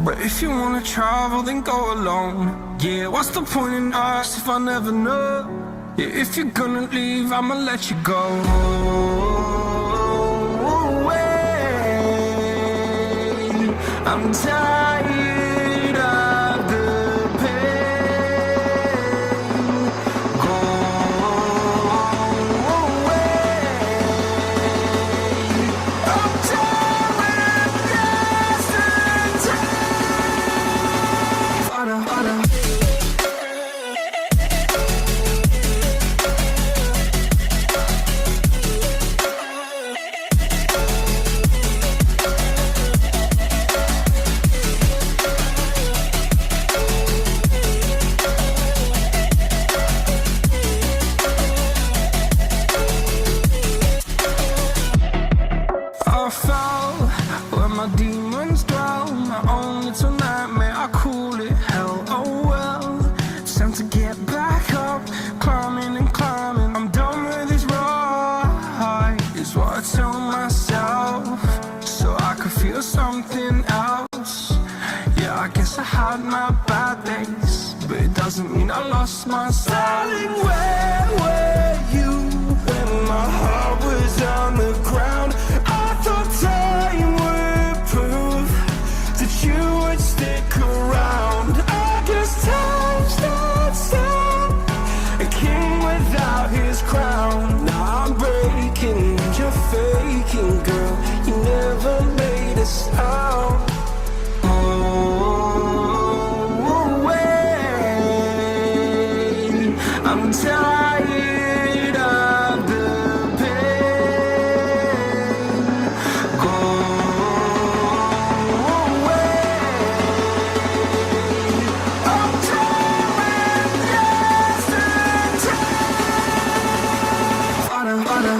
But if you wanna travel, then go alone. Yeah, what's the point in us if I never know? Yeah, if you're gonna leave, I'ma let you go. I'm tired of the pain. Go away. I'm tired of yesterday. Harder. Doesn't mean I lost my darling, where were you when my heart was on the ground? I thought time would prove that you would stick around. I guess time stands still, a king without his crown. Now I'm breaking, you're faking, girl. You never made a sound. I'm tired of the pain. Go away. I'm tired of yesterday. Harder.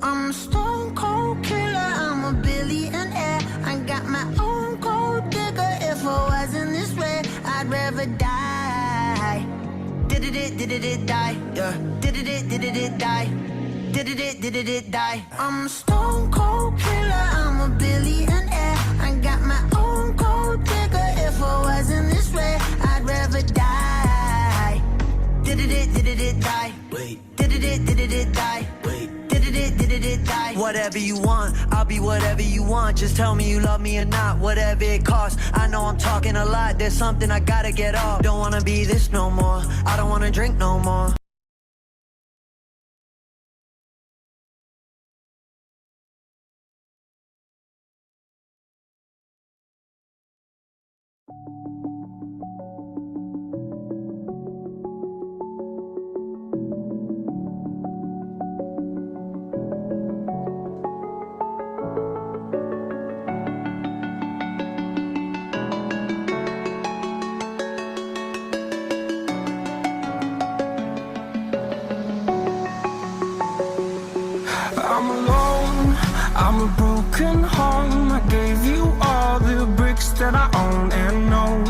I'm a stone cold killer, I'm a billionaire. I got my own gold digger. If I wasn't this way, I'd rather die. Did it die, yeah. Did it die. Did it die. I'm a stone cold killer, I'm a billionaire. I got my own gold digger. If I wasn't this way, I'd rather die. Did it die? Wait. Did it die? Wait. Did it die? Whatever you want, I'll be whatever you want. Just tell me you love me or not, whatever it costs. I know I'm talking a lot, there's something I gotta get off. Don't wanna be this no more, I don't wanna drink no more. I'm alone, I'm a broken home. I gave you all the bricks that I own and know.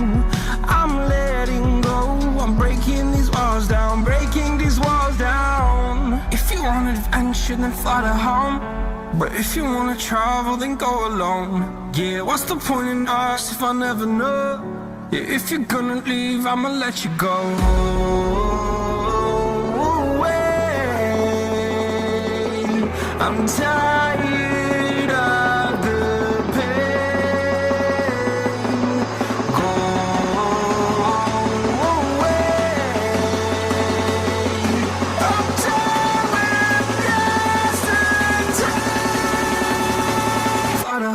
I'm letting go, I'm breaking these walls down, breaking these walls down. If you want adventure, then follow home. But if you wanna travel, then go alone. Yeah, what's the point in us if I never know? Yeah, if you're gonna leave, I'ma let you go. Away. I'm tired of the pain. Go away. I'm tired of yesterday. Father.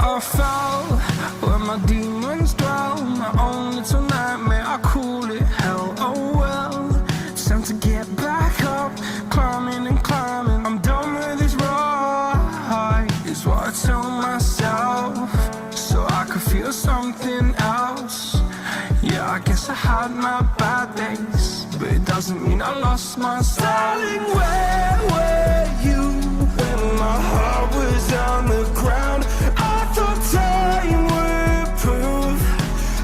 I fell where my demons dwell. My own little nightmare, I call it hell. Oh well, it's time to get back up. Climbing and climbing, I'm done with this ride, is what I tell myself, so I could feel something else. Yeah, I guess I had my bad days, but it doesn't mean I lost my style. Darling, where were you when my heart was on the ground? I thought time would prove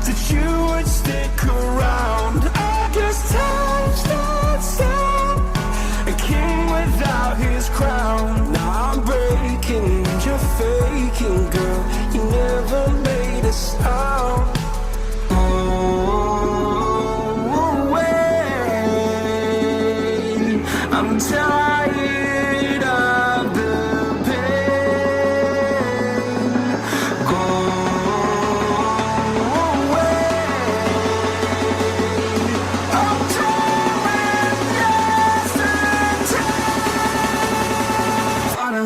that you would stick around. I guess time stands still, a king without his crown. Now I'm breaking and you're faking, girl. You never made a sound. Oh, wait, I'm tired of the pain. Go away. I'm tired of yesterday. Father.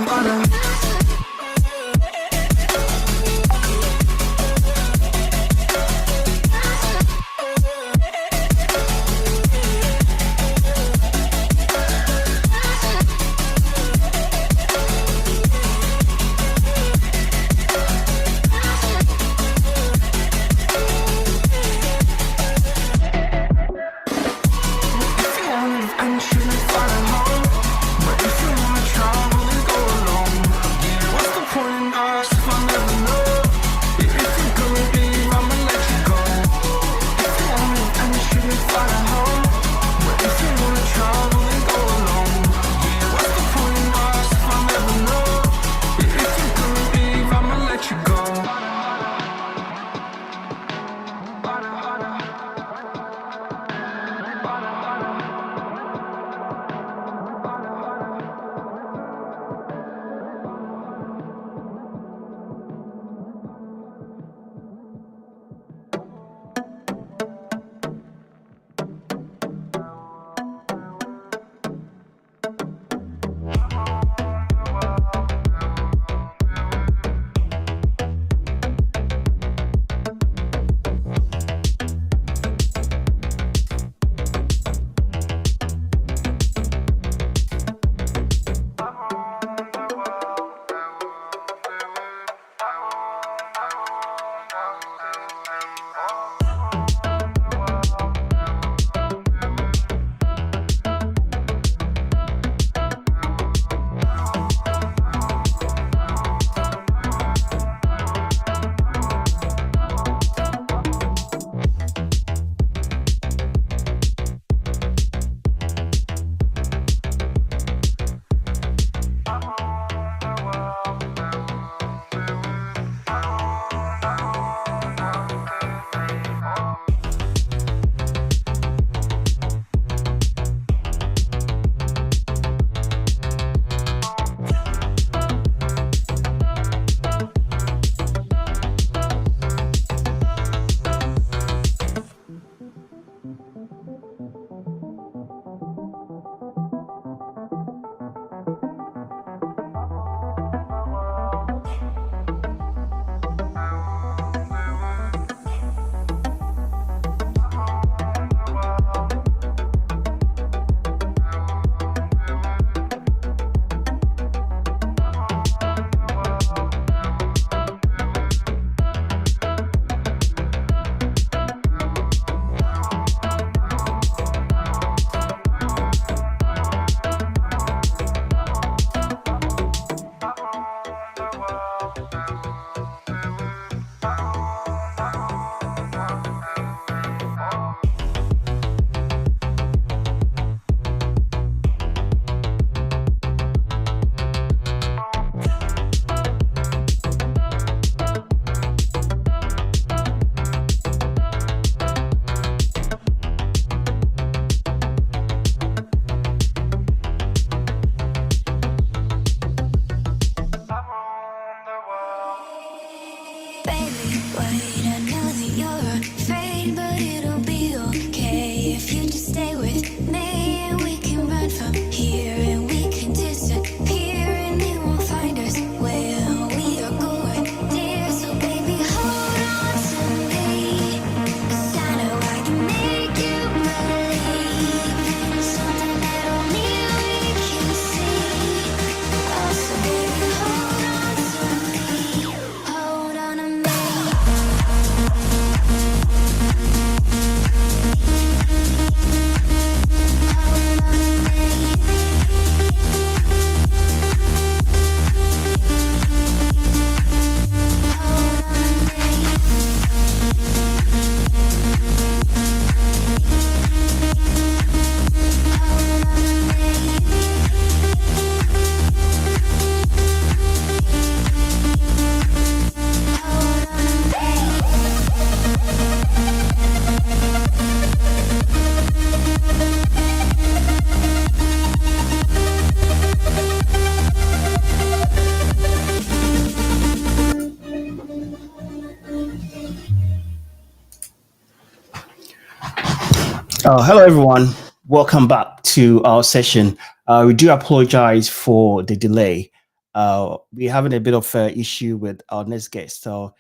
Hello, everyone. Welcome back to our session. We do apologize for the delay. We're having a bit of issue with our next guest, so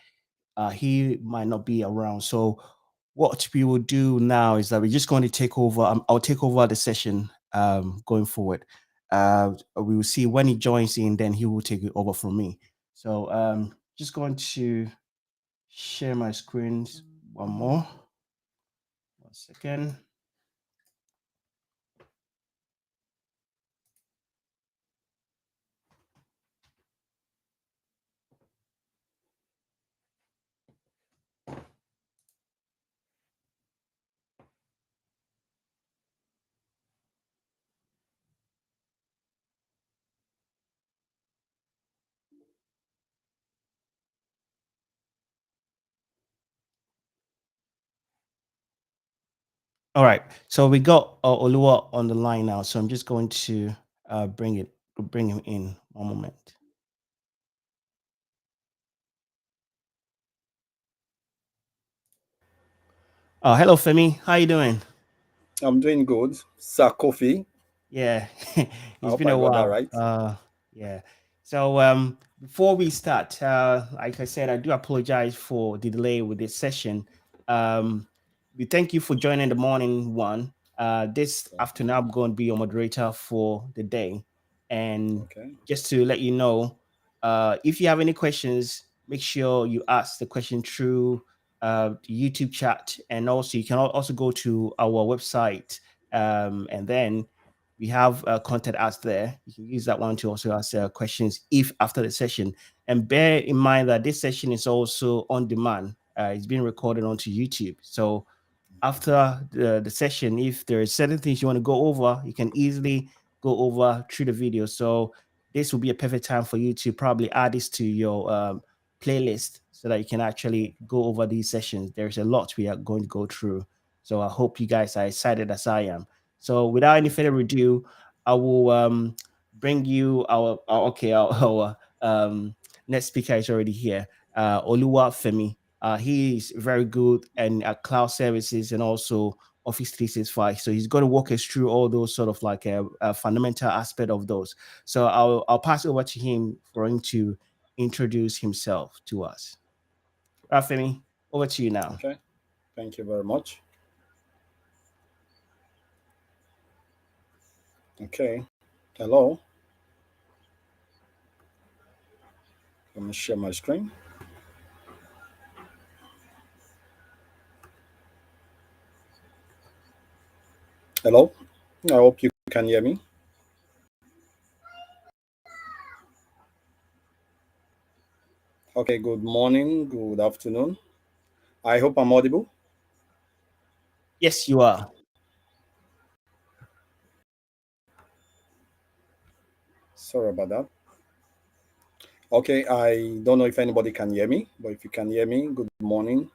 he might not be around. So, what we will do now is that we're just going to take over. I'll take over the session going forward. We will see when he joins in, then he will take it over from me. So, just going to share my screens one more. 1 second. All right, so we got Oluwa on the line now, so I'm just going to bring him in. One moment. Hello, Femi. How you doing? I'm doing good. Sir Kofi. Yeah, I it's hope been I a got that while. right. Yeah. So before we start, like I said, I do apologize for the delay with this session. We thank you for joining the morning one. This afternoon, I'm going to be your moderator for the day, and Okay. just to let you know, if you have any questions, make sure you ask the question through the YouTube chat, and also you can also go to our website, and then we have content ads there. You can use that one to also ask questions if after the session. And bear in mind that this session is also on demand. It's being recorded onto YouTube. So after the session, if there are certain things you want to go over, you can easily go over through the video. So this will be a perfect time for you to probably add this to your playlist so that you can actually go over these sessions. There's a lot we are going to go through. So I hope you guys are excited as I am. So without any further ado, I will bring you our next speaker is already here, Oluwafemi. He is very good and cloud services and also Office 365. So he's going to walk us through all those sort of like a fundamental aspect of those. So I'll pass over to him for him to introduce himself to us. Femi, over to you now. Okay. Thank you very much. Okay. Hello. Let me share my screen. Hello. I hope you can hear me. Okay. Good morning. Good afternoon. I hope I'm audible. Yes, you are. Sorry about that. Okay. I don't know if anybody can hear me, but if you can hear me, good morning,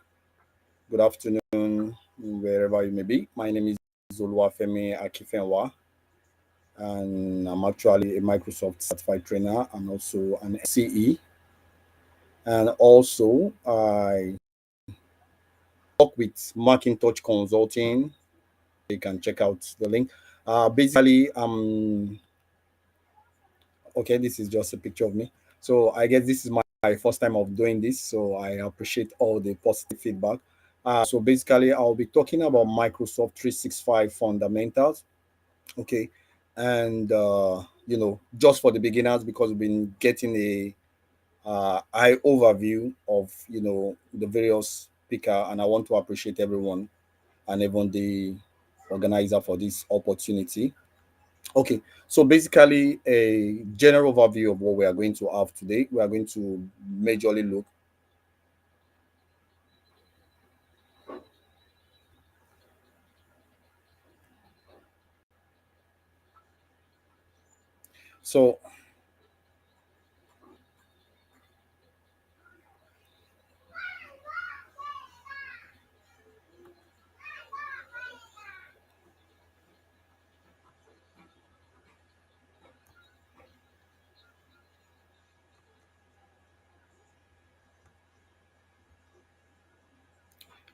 good afternoon, wherever you may be. My name is Oluwafemi Akinfewa, and I'm actually a Microsoft certified trainer and also an CE. And also, I work with Macintosh Consulting. You can check out the link. Basically, okay, this is just a picture of me. So I guess this is my first time of doing this. So I appreciate all the positive feedback. So basically, I'll be talking about Microsoft 365 fundamentals. Okay. And, just for the beginners, because we've been getting a high overview of the various speaker, and I want to appreciate everyone and even the organizer for this opportunity. Okay, so basically a general overview of what we are going to have today. We are going to majorly look. So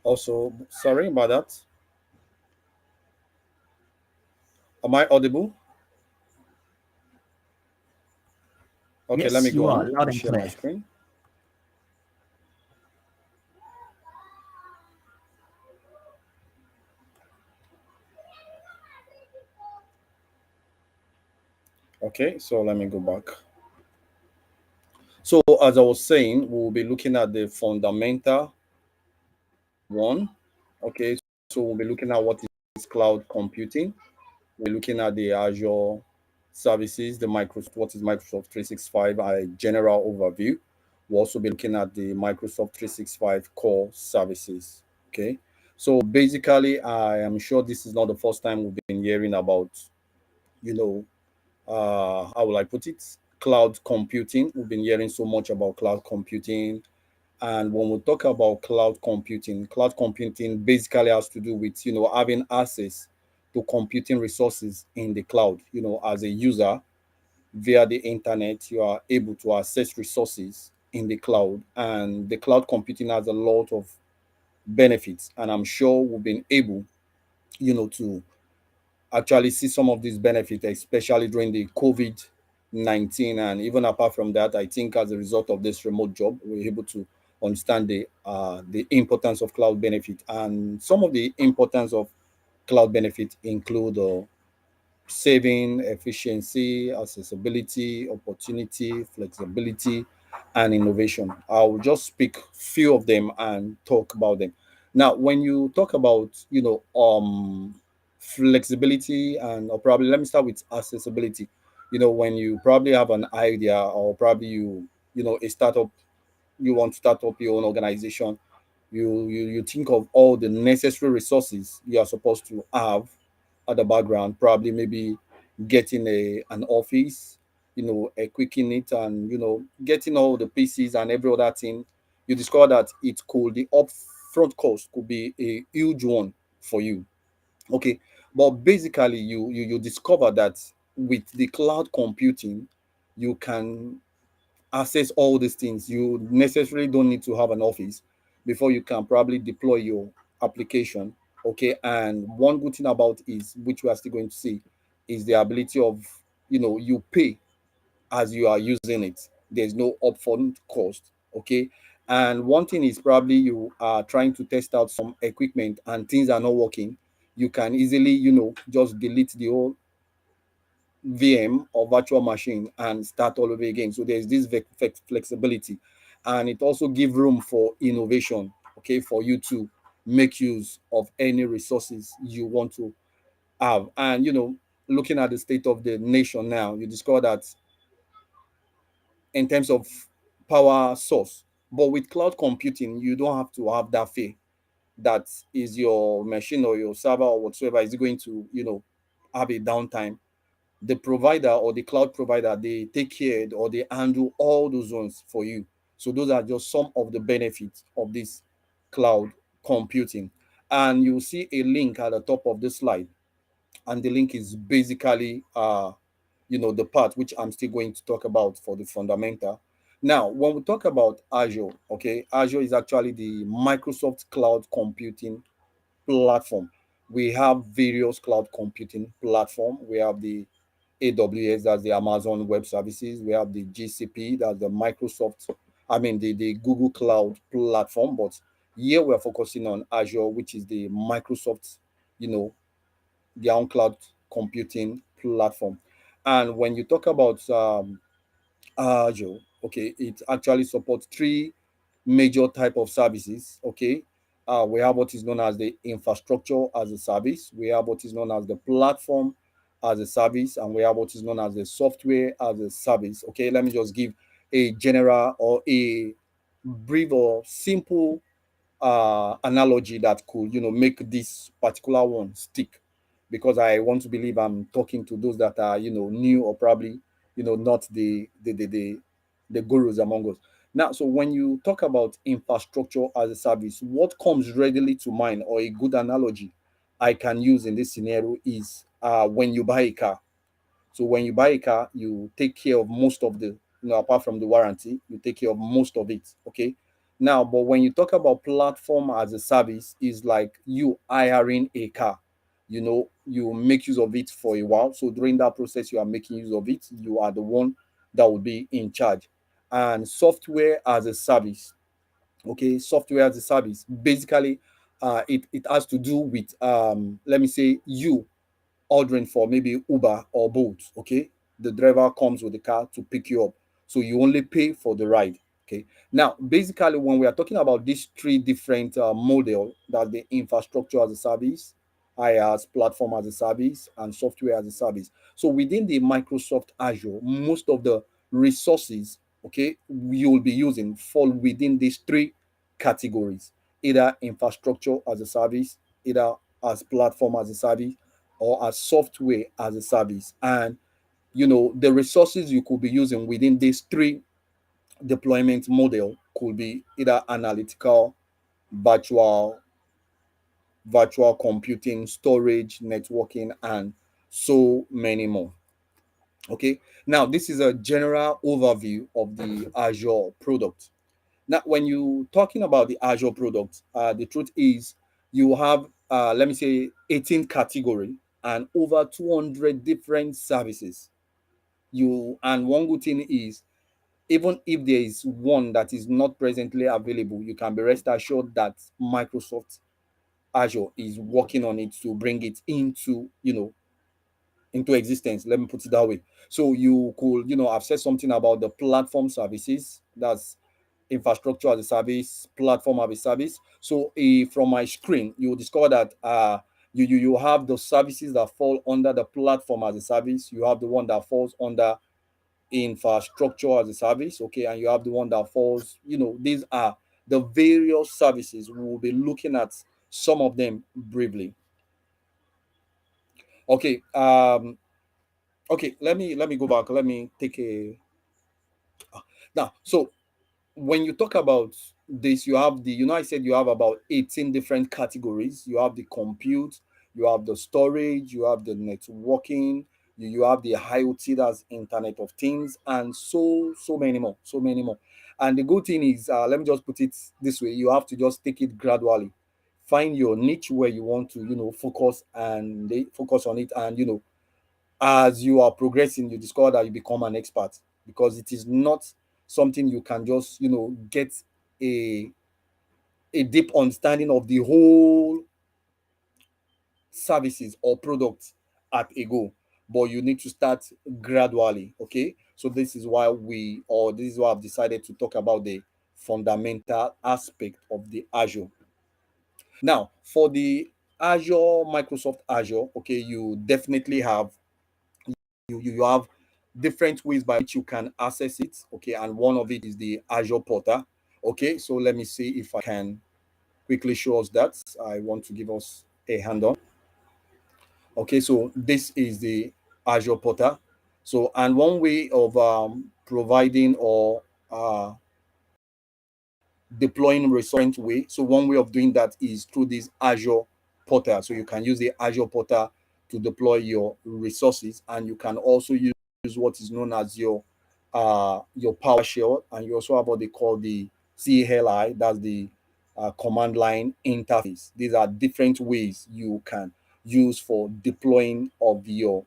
also, sorry about that. Am I audible? Okay, let me Yes, go you are on loud and and share my clear. screen. Okay, so let me go back. So as I was saying, we'll be looking at the fundamental one. Okay, so we'll be looking at what is cloud computing. We're looking at the Azure services, the Microsoft, what is Microsoft 365, a general overview. We'll also be looking at the Microsoft 365 core services. Okay, so basically, I am sure this is not the first time we've been hearing about, you know, how will I put it? Cloud computing. We've been hearing so much about cloud computing. And when we talk about cloud computing basically has to do with, having access to computing resources in the cloud. As a user via the internet, you are able to access resources in the cloud. And the cloud computing has a lot of benefits. And I'm sure we've been able, to actually see some of these benefits, especially during the COVID-19. And even apart from that, I think as a result of this remote job, we're able to understand the importance of cloud benefit. And some of the importance of cloud benefit include saving, efficiency, accessibility, opportunity, flexibility, and innovation. I'll just pick few of them and talk about them. Now, when you talk about, flexibility and or probably let me start with accessibility. When you probably have an idea or probably a startup, you want to start up your own organization, you think of all the necessary resources you are supposed to have at the background, probably maybe getting an office, equipping it, and getting all the pieces and every other thing. You discover that the upfront cost could be a huge one for you. Okay, but basically you discover that with the cloud computing, you can access all these things. You necessarily don't need to have an office before you can probably deploy your application. Okay, and one good thing about is, which we are still going to see, is the ability of, you pay as you are using it. There's no upfront cost. Okay, and one thing is probably you are trying to test out some equipment and things are not working. You can easily, just delete the whole VM or virtual machine and start all over again. So there's this flexibility, and it also give room for innovation. Okay, for you to make use of any resources you want to have. And looking at the state of the nation now, you discover that in terms of power source, but with cloud computing, you don't have to have that fear that is your machine or your server or whatsoever is going to have a downtime. The provider or the cloud provider, they take care or they handle all those ones for you. So those are just some of the benefits of this cloud computing. And you'll see a link at the top of the slide, and the link is basically the part which I'm still going to talk about for the fundamental. Now, when we talk about Azure, okay, Azure is actually the Microsoft cloud computing platform. We have various cloud computing platform. We have the AWS, that's the Amazon Web Services. We have the GCP, that's the Microsoft, the Google Cloud platform. But here we're focusing on Azure, which is the Microsoft, their own cloud computing platform. And when you talk about Azure, okay, it actually supports three major type of services. Okay, we have what is known as the infrastructure as a service. We have what is known as the platform as a service, and we have what is known as the software as a service. Okay, let me just give a general or a brief or simple analogy that could make this particular one stick, because I want to believe I'm talking to those that are new or probably not the gurus among us. Now, so when you talk about infrastructure as a service, what comes readily to mind, or a good analogy I can use in this scenario, is when you buy a car. So when you buy a car, you take care of most of the, apart from the warranty, you take care of most of it. Okay. Now, but when you talk about platform as a service, is like you hiring a car. you make use of it for a while. So during that process, you are making use of it. You are the one that will be in charge. And software as a service, okay, software as a service, basically, it has to do with, let me say, you ordering for maybe Uber or Bolt, okay? The driver comes with the car to pick you up. So you only pay for the ride, okay? Now, basically, when we are talking about these three different model, that the infrastructure as a service, IaaS, platform as a service, and software as a service. So within the Microsoft Azure, most of the resources, okay, you will be using fall within these three categories, either infrastructure as a service, either as platform as a service, or as software as a service. And the resources you could be using within these three deployment model could be either analytical, virtual computing, storage, networking, and so many more. Okay, now this is a general overview of the Azure product. Now, when you talking about the Azure product, the truth is you have, let me say, 18 category and over 200 different services. And one good thing is, even if there is one that is not presently available, you can be rest assured that Microsoft Azure is working on it to bring it into existence. Let me put it that way. So you could, I've said something about the platform services. That's infrastructure as a service, platform as a service. So from my screen, you will discover that you have the services that fall under the platform as a service. You have the one that falls under infrastructure as a service, okay, and you have the one that falls. These are the various services. We will be looking at some of them briefly. Okay. Okay. Let me go back. Let me take a now. So when you talk about this, you have I said you have about 18 different categories. You have the compute, you have the storage, you have the networking, you have the IoT, that's Internet of Things, and so many more, so many more. And the good thing is, let me just put it this way: you have to just take it gradually. Find your niche where you want to, focus on it, and as you are progressing, you discover that you become an expert, because it is not something you can just get a deep understanding of the whole services or products at a go, but you need to start gradually. Okay, so this is why I've decided to talk about the fundamental aspect of the Azure. Now, for the Microsoft Azure, okay, you definitely have you have different ways by which you can access it, okay, and one of it is the Azure portal. Okay, so let me see if I can quickly show us that. I want to give us a hand on. Okay, so this is the Azure portal. So, and one way of providing or deploying resource way. So one way of doing that is through this Azure portal. So you can use the Azure portal to deploy your resources, and you can also use what is known as your PowerShell, and you also have what they call the CLI, that's the command line interface. These are different ways you can use for deploying of your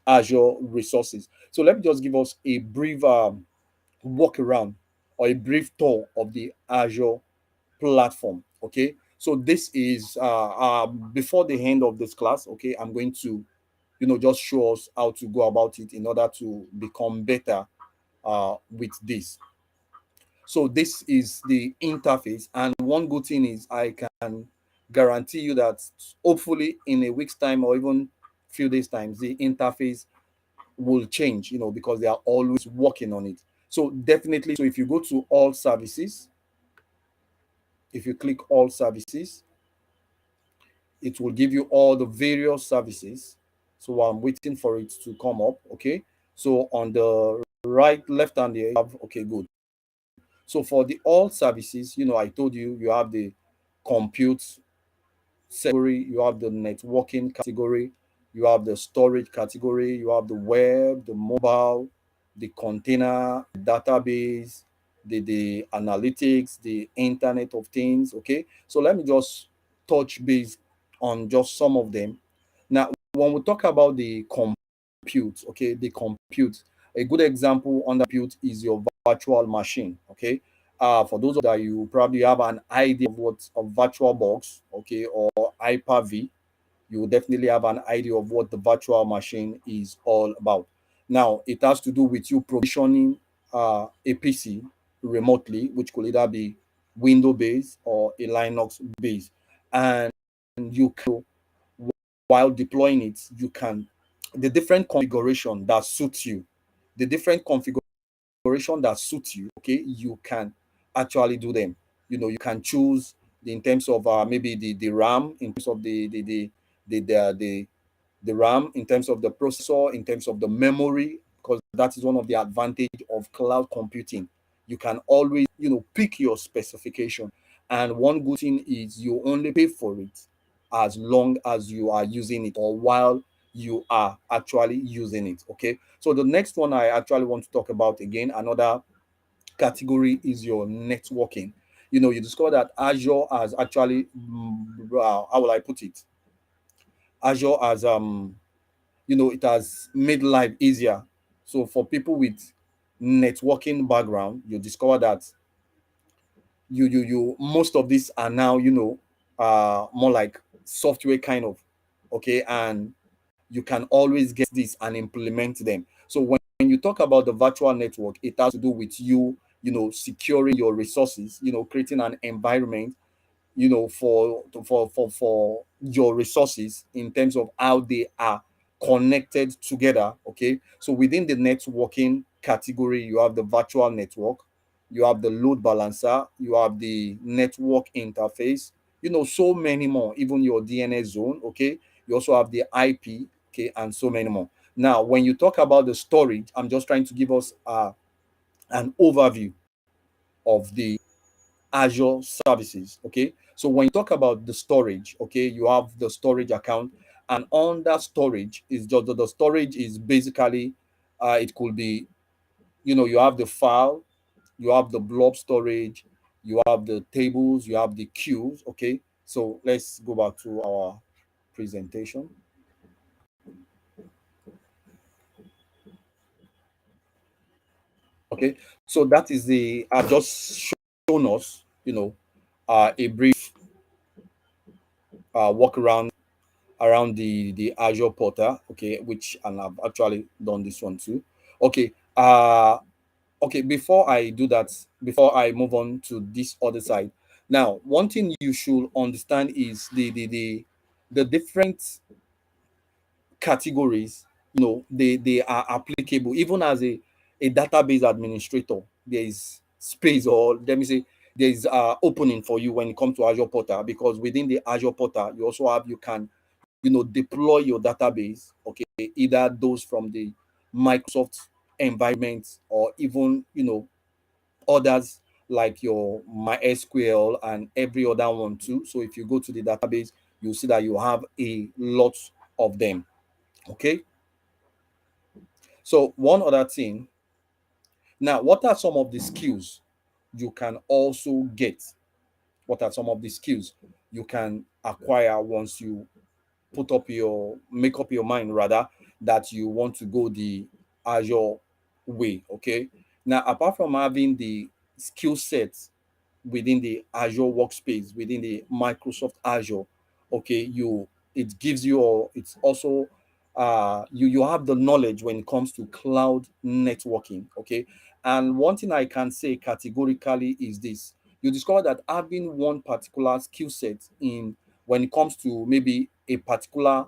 Azure resources. So let me just give us a brief walk around or a brief tour of the Azure platform. Okay, so this is before the end of this class. Okay, I'm going to just show us how to go about it in order to become better with this. So this is the interface, and one good thing is I can guarantee you that hopefully in a week's time or even few days times, the interface will change, because they are always working on it. So definitely, so if you go to all services, if you click all services, it will give you all the various services. So I'm waiting for it to come up. Okay, so on the left hand here, you have, okay, good. So for the all services, I told you, you have the compute category, you have the networking category, you have the storage category, you have the web, the mobile, the container, the database, the analytics, the Internet of Things. Okay, so let me just touch base on just some of them. Now, when we talk about the compute, okay, the compute, a good example on the compute is your virtual machine, okay. For those of that, you probably have an idea of what a virtual box, okay, or Hyper-V, you will definitely have an idea of what the virtual machine is all about. Now, it has to do with you provisioning a PC remotely, which could either be Windows based or a Linux based, and you can, while deploying it, you can, the different configuration that suits you, the different configuration that suits you, okay, you can actually do them. You can choose in terms of maybe the RAM, in terms of the RAM, in terms of the processor, in terms of the memory, because that is one of the advantage of cloud computing. You can always, pick your specification. And one good thing is you only pay for it as long as you are using it, or while you are actually using it. Okay. So the next one I actually want to talk about, again, another category, is your networking. You discover that Azure has actually, how will I put it? Azure has it has made life easier. So for people with networking background, you discover that you most of these are now, more like software kind of, okay, and you can always get this and implement them. So when you talk about the virtual network, it has to do with you, securing your resources, creating an environment, for your resources, in terms of how they are connected together. Okay, so within the networking category, you have the virtual network, you have the load balancer, you have the network interface, so many more, even your DNS zone. Okay, you also have the IP, okay, and so many more. Now, when you talk about the storage, I'm just trying to give us an overview of the Azure services. Okay, so when you talk about the storage, okay, you have the storage account, and under storage is just the storage is basically, it could be, you have the file, you have the blob storage, you have the tables, you have the queues. Okay, so let's go back to our presentation. Okay, so that is the, I've just shown us, a brief walk around the Azure portal, okay, which, and I've actually done this one too. Okay, okay, before I do that, before I move on to this other side, now one thing you should understand is the different categories, they are applicable. Even as a database administrator, there is space, or let me say, there is opening for you when it comes to Azure portal, because within the Azure portal, you also have, you can, deploy your database, okay, either those from the Microsoft environment, or even, others like your MySQL and every other one too. So if you go to the database, you'll see that you have a lot of them. Okay, so one other thing, now, what are some of the skills you can also get? What are some of the skills you can acquire once you make up your mind, rather, that you want to go the Azure way? Okay, now, apart from having the skill sets within the Azure workspace, within the Microsoft Azure, okay, it gives you, or it's also, you have the knowledge when it comes to cloud networking. Okay, and one thing I can say categorically is this: you discover that having one particular skill set in, when it comes to maybe a particular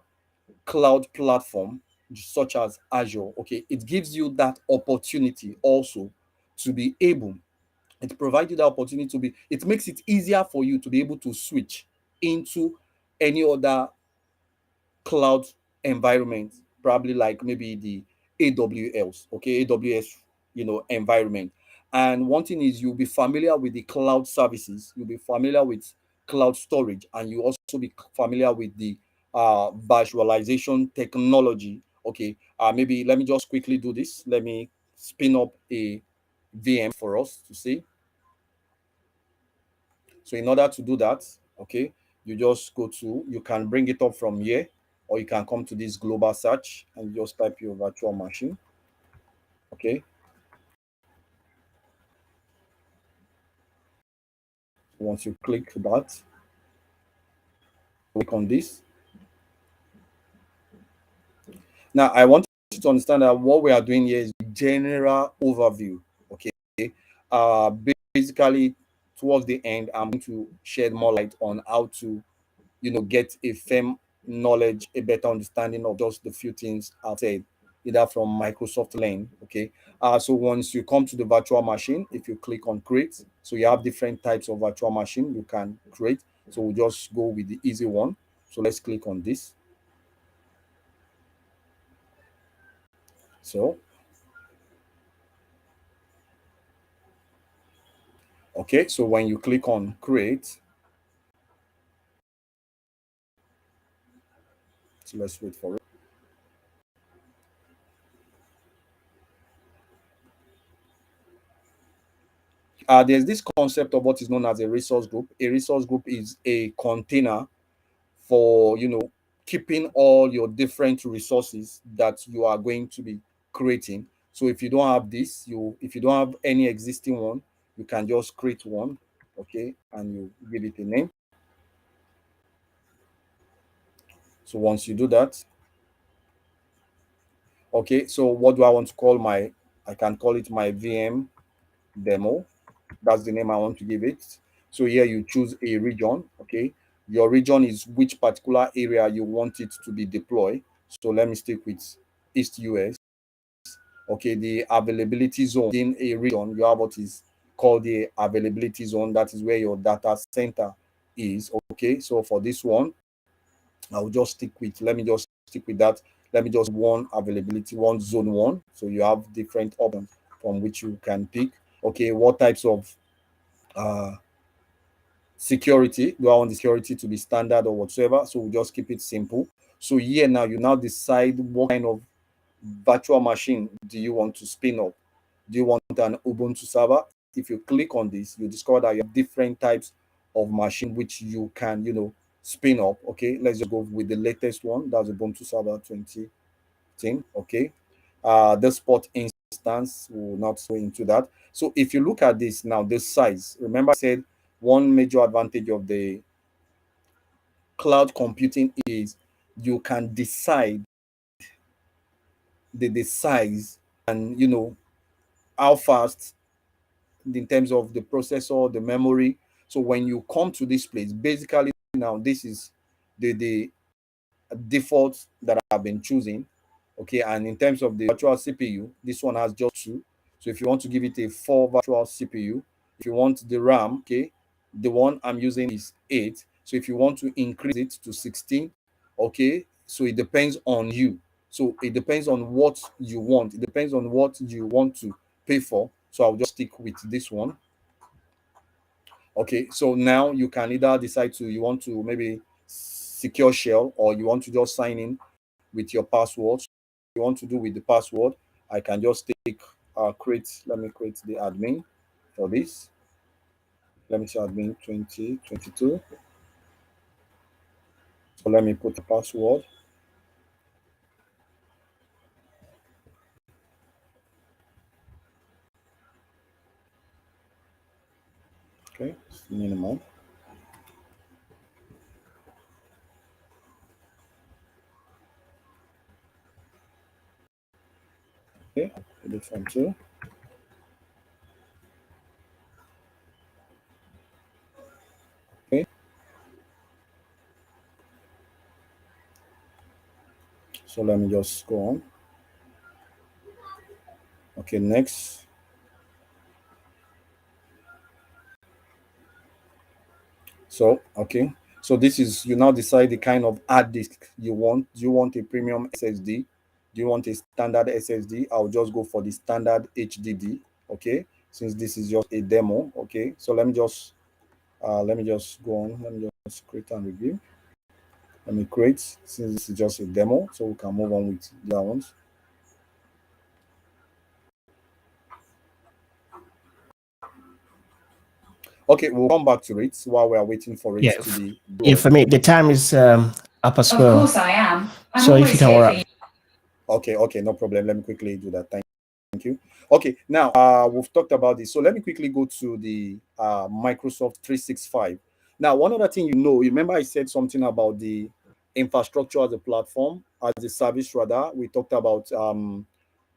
cloud platform such as Azure, okay, it gives you that opportunity also to be able, it provides you the opportunity to be, it makes it easier for you to be able to switch into any other cloud environment, probably like maybe the AWS, okay, AWS, environment. And one thing is, you'll be familiar with the cloud services, you'll be familiar with cloud storage, and you also be familiar with the virtualization technology. Okay, maybe let me just quickly do this. Let me spin up a VM for us to see. So in order to do that, okay, you just go to, you can bring it up from here, or you can come to this global search and just type your virtual machine. Okay. Once you click that, click on this. Now, I want you to understand that what we are doing here is general overview. Okay. Basically, towards the end, I'm going to shed more light on how to, get a firm knowledge, a better understanding of just the few things I've said, either from Microsoft Learn. Okay. So once you come to the virtual machine, if you click on create, so you have different types of virtual machine you can create. So we'll just go with the easy one. So let's click on this. So, okay, so when you click on create, so let's wait for it. There's this concept of what is known as a resource group. A resource group is a container for, keeping all your different resources that you are going to be creating. So if you don't have this, if you don't have any existing one, you can just create one, okay, and you give it a name. So once you do that, okay, so what do I want to call I can call it my VM demo. That's the name I want to give it. So here you choose a region. Okay, your region is which particular area you want it to be deployed. So let me stick with East US. Okay, the availability zone in a region, you have what is called the availability zone. That is where your data center is. Okay, so for this one, I'll just stick with, let me just stick with that. Let me just one availability, one zone one. So you have different options from which you can pick. Okay, what types of security do I want the security to be standard or whatsoever? So we'll just keep it simple. So here now you now decide what kind of virtual machine do you want to spin up. Do you want an Ubuntu server? If you click on this, you discover that you have different types of machine which you can, spin up. Okay, let's just go with the latest one. That's Ubuntu server 2010. Okay, the spot instance will not go into that. So if you look at this now, the size, remember I said one major advantage of the cloud computing is you can decide the size and how fast in terms of the processor, the memory. So when you come to this place, basically now this is the default that I've been choosing. Okay, and in terms of the virtual CPU, this one has just 2. So if you want to give it a 4 virtual CPU, if you want the RAM, okay, the one I'm using is 8. So if you want to increase it to 16, okay, so it depends on you. So it depends on what you want. It depends on what you want to pay for. So I'll just stick with this one. Okay, so now you can either decide you want to maybe secure shell, or you want to just sign in with your password. You want to do with the password, I can just take let me create the admin for this. Let me say admin 2022. So let me put the password. Okay, it's minimum. Okay, put it from 2. Okay. So let me just go on. Okay, next. So, okay. So this is, you now decide the kind of hard disk you want. Do you want a premium SSD? Do you want a standard SSD? I'll just go for the standard HDD. Okay. Since this is just a demo. Okay. So let me just go on. Let me just create and review. Let me create, since this is just a demo, so we can move on with the other ones. Okay, we'll come back to it while we are waiting for it Yeah, to be. yeah. For me, the time is upper scroll. Of course I am. So if you can work. Okay, no problem. Let me quickly do that. Thank you. Okay, now we've talked about this. So let me quickly go to the Microsoft 365. Now, one other thing remember I said something about the infrastructure as a platform, as a service rather. We talked about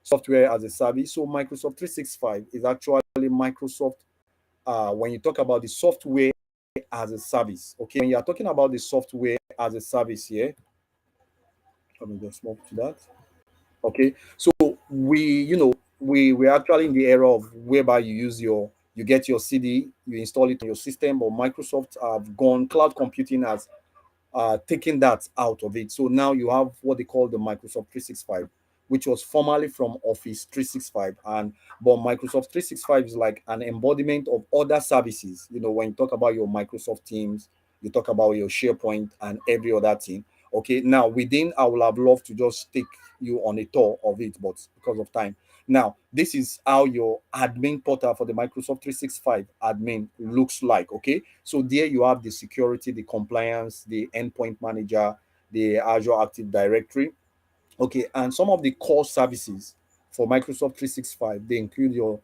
software as a service. So Microsoft 365 is actually Microsoft when you talk about the software as a service. Okay, when you are talking about the software as a service here, let me just move to that. Okay, so we're actually in the era of whereby you get your CD, you install it on your system, but Microsoft have gone cloud computing has taking that out of it. So now you have what they call the Microsoft 365, which was formerly from Office 365. And but Microsoft 365 is like an embodiment of other services. When you talk about your Microsoft Teams, you talk about your SharePoint and every other thing. Okay, now within, I would have loved to just take you on a tour of it, but because of time. Now, this is how your admin portal for the Microsoft 365 admin looks like. Okay, so there you have the security, the compliance, the endpoint manager, the Azure Active Directory. Okay, and some of the core services for Microsoft 365, they include your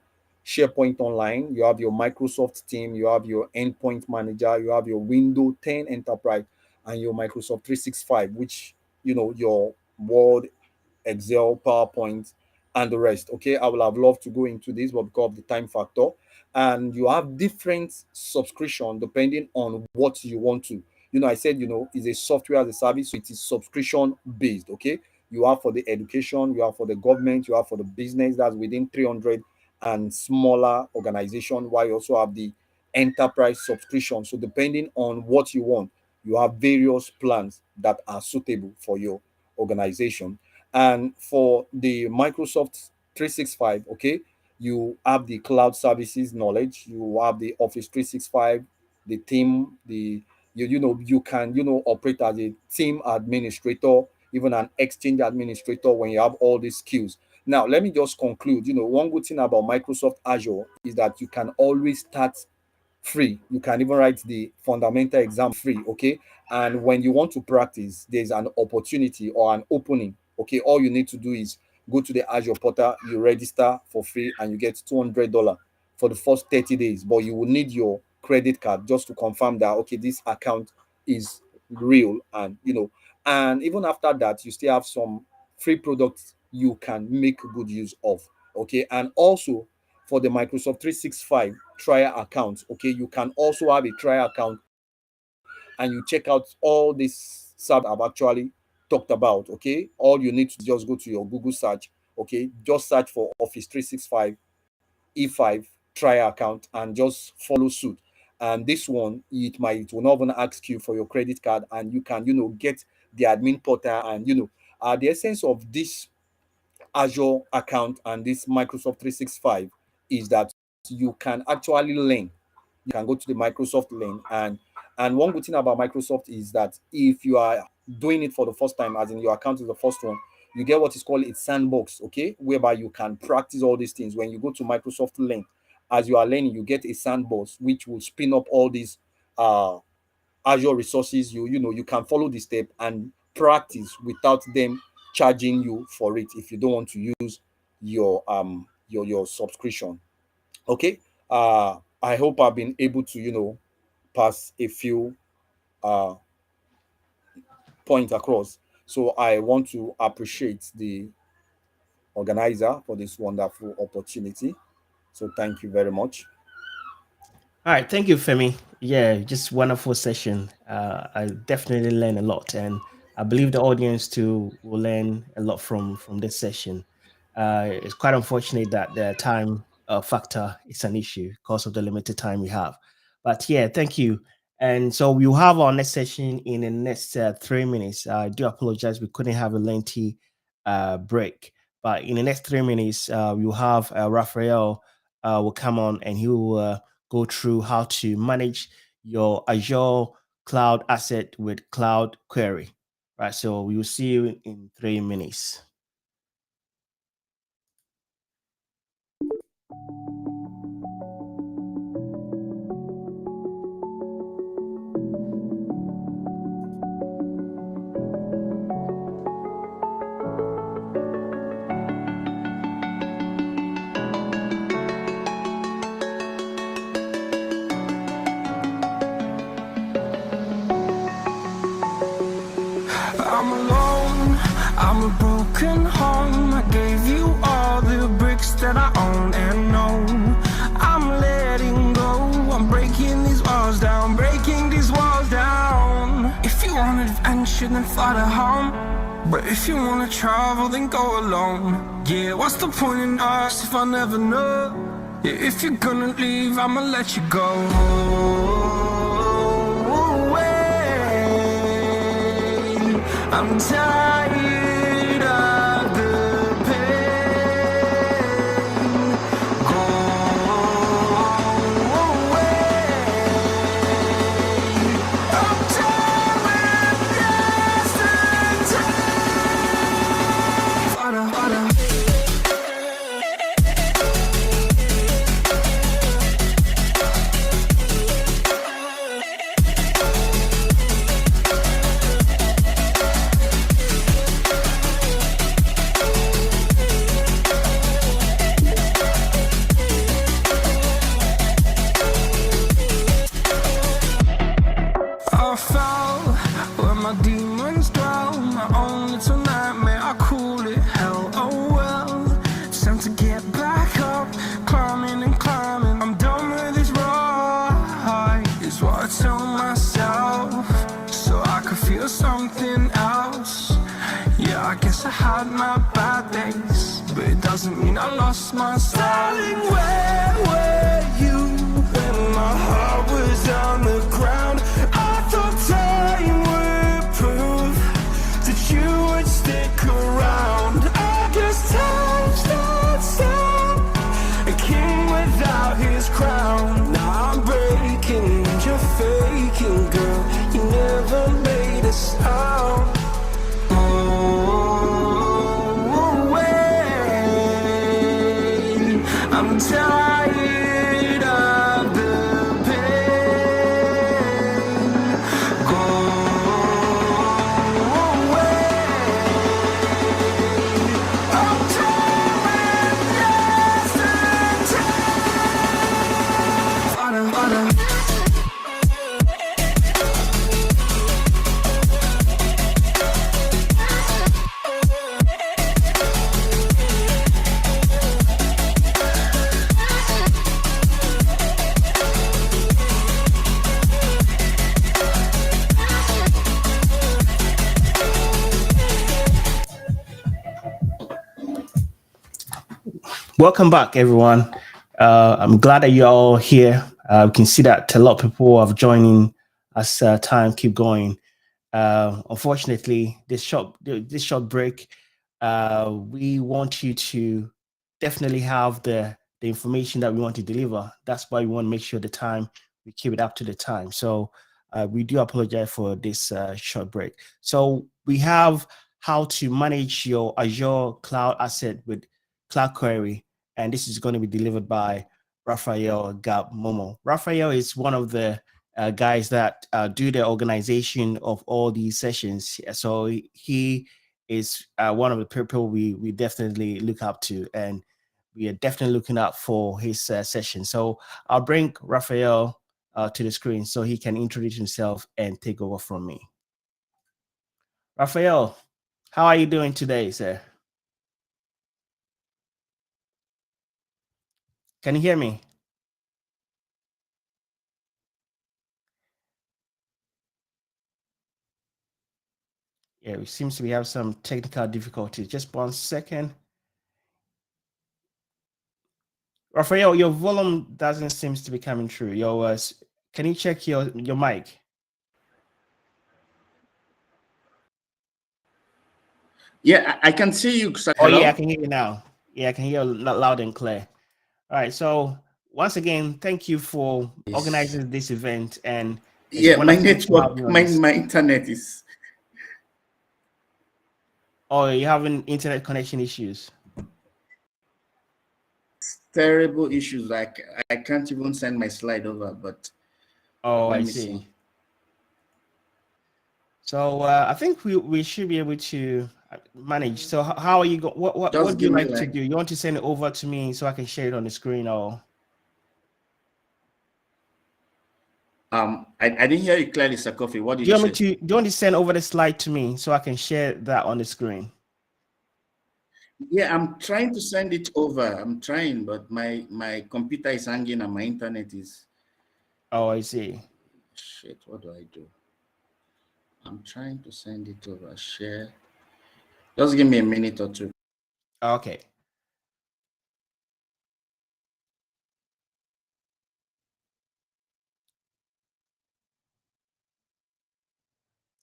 SharePoint Online, you have your Microsoft Team, you have your endpoint manager, you have your Windows 10 Enterprise, and your Microsoft 365, which your Word, Excel, PowerPoint, and the rest. Okay, I will have loved to go into this, but because of the time factor, and you have different subscription depending on what you want to. I said, it's a software as a service, so it is subscription based. Okay, you have for the education, you have for the government, you have for the business that's within 300 and smaller organization, while you also have the enterprise subscription. So depending on what you want, you have various plans that are suitable for your organization. And for the Microsoft 365, okay, you have the cloud services knowledge, you have the Office 365, the team, you can operate as a team administrator, even an exchange administrator when you have all these skills. Now, let me just conclude. One good thing about Microsoft Azure is that you can always start free. You can even write the fundamental exam free. Okay, and when you want to practice, there's an opportunity or an opening. Okay, all you need to do is go to the Azure portal, you register for free, and you get $200 for the first 30 days. But you will need your credit card just to confirm that okay, this account is real. And even after that, you still have some free products you can make good use of. Okay, and also for the Microsoft 365 trial account, okay, you can also have a trial account and you check out all this stuff I've actually talked about. Okay, all you need to just go to your Google search. Okay, just search for Office 365 E5 trial account and just follow suit. And this one, it will not even ask you for your credit card, and you can get the admin portal. And the essence of this Azure account and this Microsoft 365 is that you can actually learn. You can go to the Microsoft Learn, and one good thing about Microsoft is that if you are doing it for the first time, as in your account is the first one, you get what is called a sandbox, okay, whereby you can practice all these things. When you go to Microsoft Learn, as you are learning, you get a sandbox which will spin up all these Azure resources. You can follow the step and practice without them charging you for it if you don't want to use your subscription. Okay, I hope I've been able to pass a few uh points across. So I want to appreciate the organizer for this wonderful opportunity. So thank you very much. All right, thank you, Femi. Yeah, just wonderful session. I definitely learned a lot, and I believe the audience too will learn a lot from this session. It's quite unfortunate that the time factor is an issue because of the limited time we have. But yeah, thank you. And so we'll have our next session in the next 3 minutes. I do apologize, we couldn't have a lengthy break, but in the next 3 minutes, we'll have Raphael will come on and he will. Go through how to manage your Azure cloud asset with Cloud Query. Right. So we will see you in 3 minutes. I'm a broken home. I gave you all the bricks that I own and know. I'm letting go. I'm breaking these walls down, breaking these walls down. If you want adventure, then fly to home. But if you wanna travel, then go alone. Yeah, what's the point in us if I never know? Yeah, if you're gonna leave, I'ma let you go. I'm tired of the pain. Go away. I'm tired of yesterday. I fell where my demons dwell. My own little nightmare, I call it hell. Oh well, it's time to get back up. Climbing and climbing, I'm done with this ride, is what I tell myself, so I could feel something else. Yeah, I guess I had my bad days, but it doesn't mean I lost my style. Darling, where were you when my heart was on the ground? I thought time would prove that you would stick around. I guess time stands still, a king without his crown. Now I'm breaking and you're faking, girl. You never made a sound. I'm tired of the pain. Go away. I'm tired of yesterday. Welcome back, everyone. I'm glad that you're all here. We can see that a lot of people are joining as time keep going. Unfortunately, this short break, we want you to definitely have the information that we want to deliver. That's why we want to make sure the time we keep it up to the time. So we do apologize for this short break. So we have how to manage your Azure cloud asset with Cloud Query, and this is going to be delivered by Raphael Gab-Momoh. Raphael is one of the guys that do the organization of all these sessions. So he is one of the people we definitely look up to, and we are definitely looking out for his session. So I'll bring Raphael to the screen so he can introduce himself and take over from me. Raphael, how are you doing today, sir? Can you hear me? Yeah, it seems we have some technical difficulties. Just 1 second. Raphael, your volume doesn't seem to be coming through. Can you check your mic? Yeah, I can see you. Oh, Hello? yeah, I can hear you now. Yeah, I can hear you loud and clear. All right, so once again, thank you for organizing this event. And yeah, my network, my internet is. Oh, you're having internet connection issues? Terrible issues. Like I can't even send my slide over, but. Oh, I see. So I think we should be able to manage. So how are you going? What do you like to do? You want to send it over to me so I can share it on the screen, or? I didn't hear you clearly, Sir Coffee. What did you say? Do you want to send over the slide to me so I can share that on the screen? Yeah, I'm trying to send it over. I'm trying, but my computer is hanging and my internet is. Oh, I see. Shit, what do I do? I'm trying to send it over. Share. Just give me a minute or two. Okay.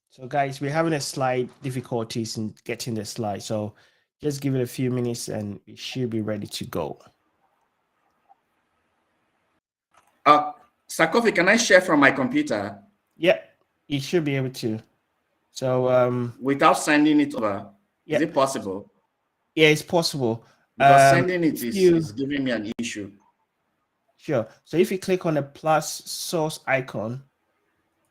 So guys, we're having a slight difficulties in getting the slide. So just give it a few minutes and it should be ready to go. Sakofi, can I share from my computer? Yeah, you should be able to. So without sending it over, yeah. Is it possible? Yeah, it's possible. Because sending it is giving me an issue. Sure. So if you click on the plus source icon,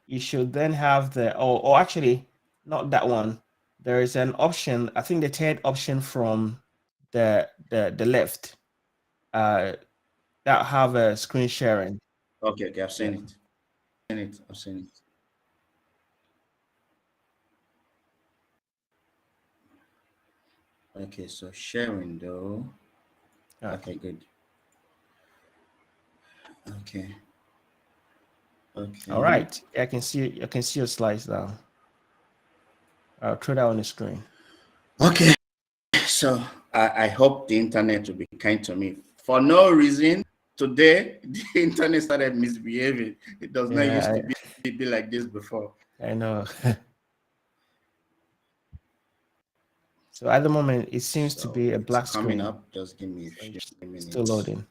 you should then have the, or actually not that one. There is an option, I think the third option from the left, that have a screen sharing. Okay, I've seen it. I've seen it. Okay, so sharing though. Okay, good. Okay. All right. I can see your slides now. I'll throw that on the screen. Okay. So I hope the internet will be kind to me. For no reason, today the internet started misbehaving. It does not used to be like this before. I know. So at the moment, it seems to be a black screen. Coming up, just give me a few minutes. Still loading.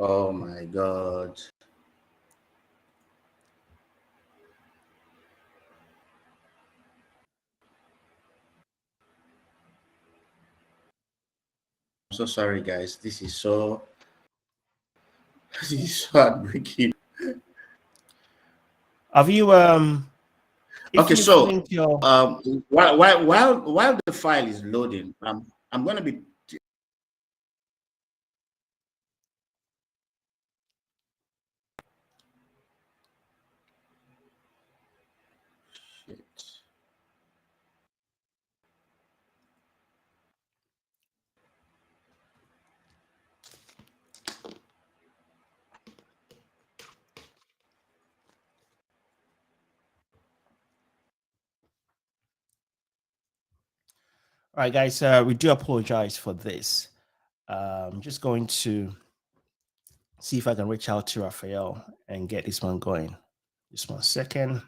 Oh my God. I'm so sorry, guys. This is so heartbreaking. Have you okay, so while the file is loading, I'm gonna be all right, guys, we do apologize for this. I'm just going to see if I can reach out to Raphael and get this one going. Just 1 second.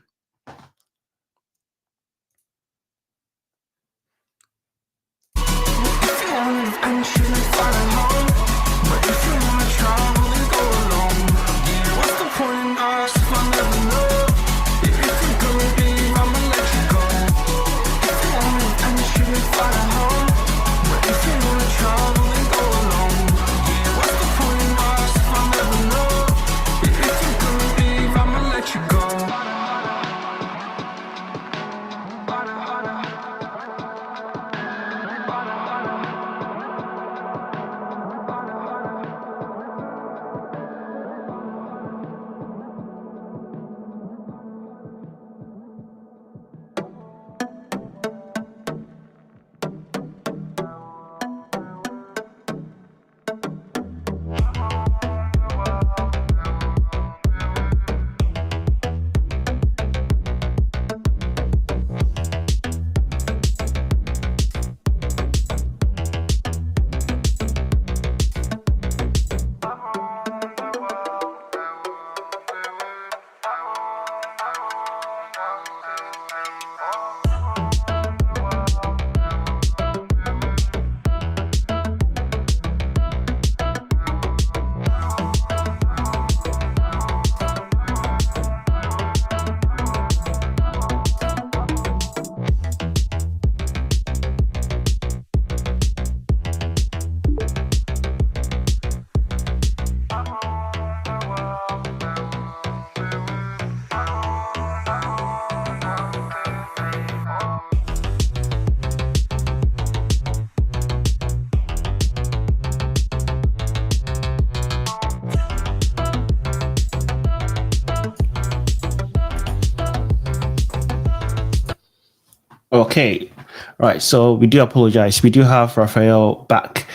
Okay, right. So we do apologize. We do have Raphael back.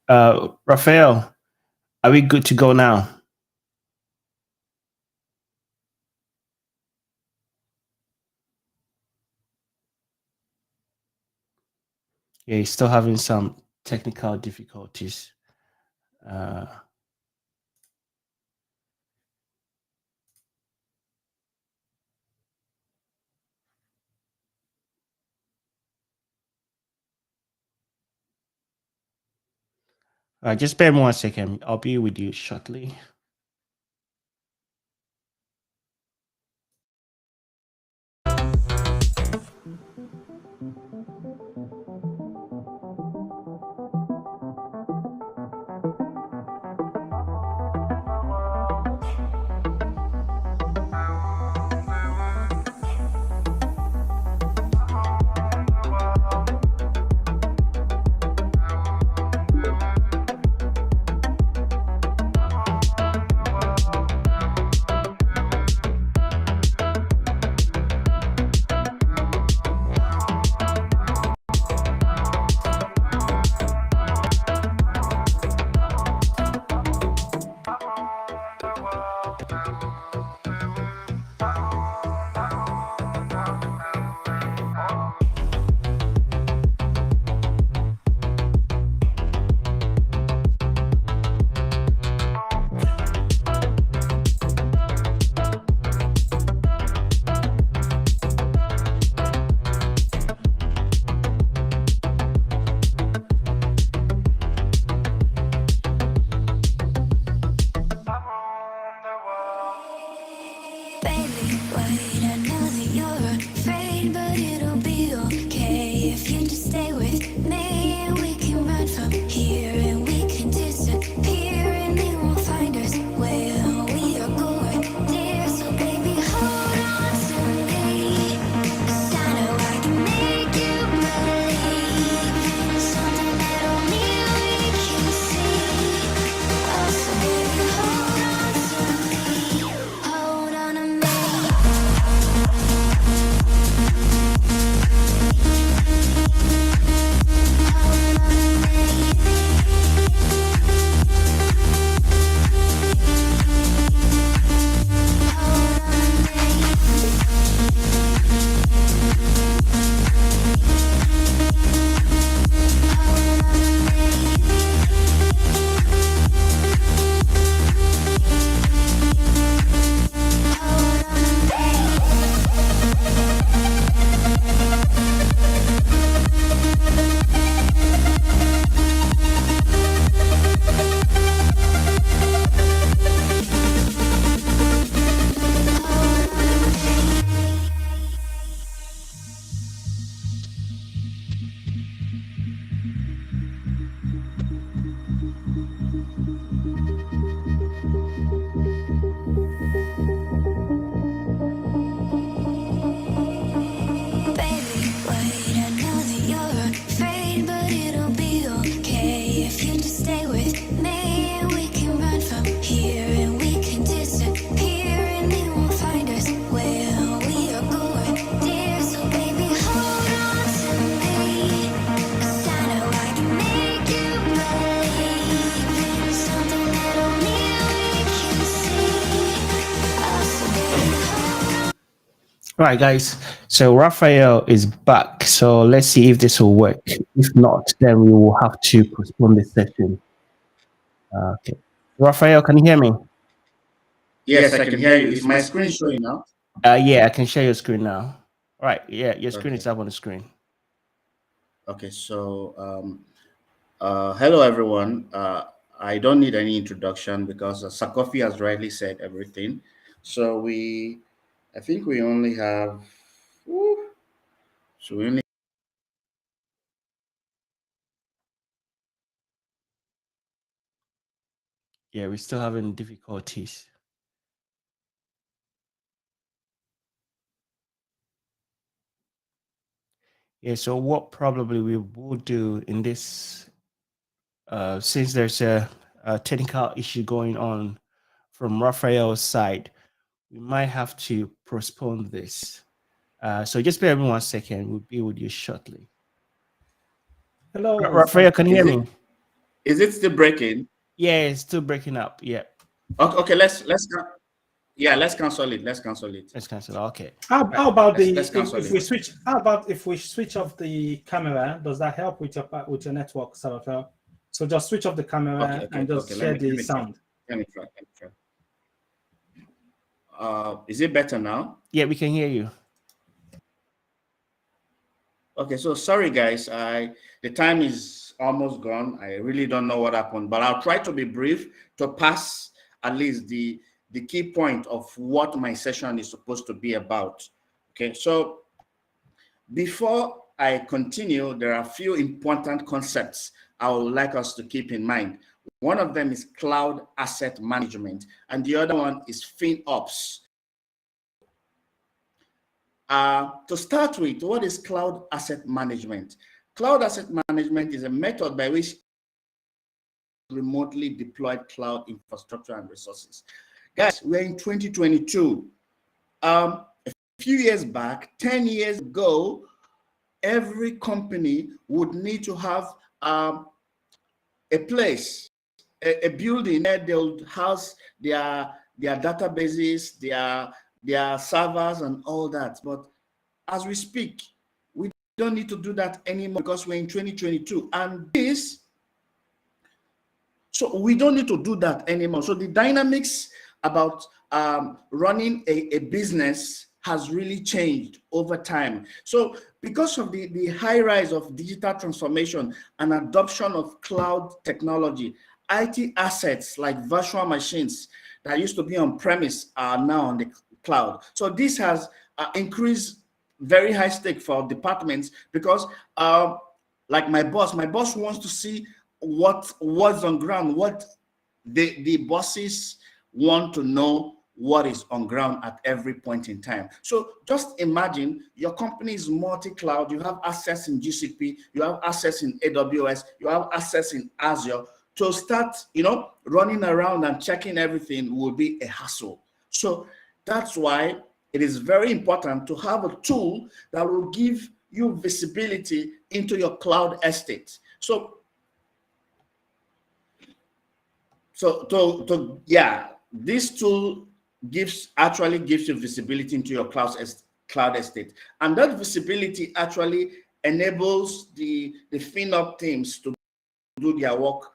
Raphael, are we good to go now? Yeah, he's still having some technical difficulties. Just bear me 1 second. I'll be with you shortly. Right, guys. So Raphael is back. So let's see if this will work. If not, then we will have to postpone this session. Okay. Raphael, can you hear me? Yes, I can hear you. Is my screen showing now? Yeah, I can share your screen now. All right. Yeah, your screen is up on the screen. Okay. So, hello everyone. I don't need any introduction because Sakofi has rightly said everything. So I think we only have. So we only. Yeah, we're still having difficulties. Yeah, so what probably we will do in this, since there's a technical issue going on from Raphael's side, we might have to postpone this So just bear with me 1 second. We'll be with you shortly. Hello, Raphael, can you hear me? Is it still breaking? Yeah, it's still breaking up. Yeah. Okay, let's cancel it. Let's cancel it. Let's cancel. Okay. How about let's if we switch? How about if we switch off the camera? Does that help with your network, Raphael? So just switch off the camera and just share the sound. Let me try. Is it better now? Yeah, we can hear you. Okay, so sorry guys, the time is almost gone. I really don't know what happened, but I'll try to be brief to pass at least the key point of what my session is supposed to be about. Okay, so before I continue, there are a few important concepts I would like us to keep in mind. One of them is cloud asset management, and the other one is FinOps. To start with, what is cloud asset management? Cloud asset management is a method by which remotely deployed cloud infrastructure and resources. Guys, we're in 2022. A few years back, 10 years ago, every company would need to have a place, a building where they would house their databases, their servers and all that. But as we speak, we don't need to do that anymore because we're in 2022. And so we don't need to do that anymore. So the dynamics about running a business has really changed over time. So because of the high rise of digital transformation and adoption of cloud technology, IT assets like virtual machines that used to be on premise are now on the cloud. So this has increased very high stake for departments because like my boss wants to see what's on ground, what the bosses want to know what is on ground at every point in time. So just imagine your company is multi-cloud, you have access in GCP, you have access in AWS, you have access in Azure. To start, running around and checking everything will be a hassle. So that's why it is very important to have a tool that will give you visibility into your cloud estate. This tool actually gives you visibility into your cloud estate, and that visibility actually enables the FinOps teams to do their work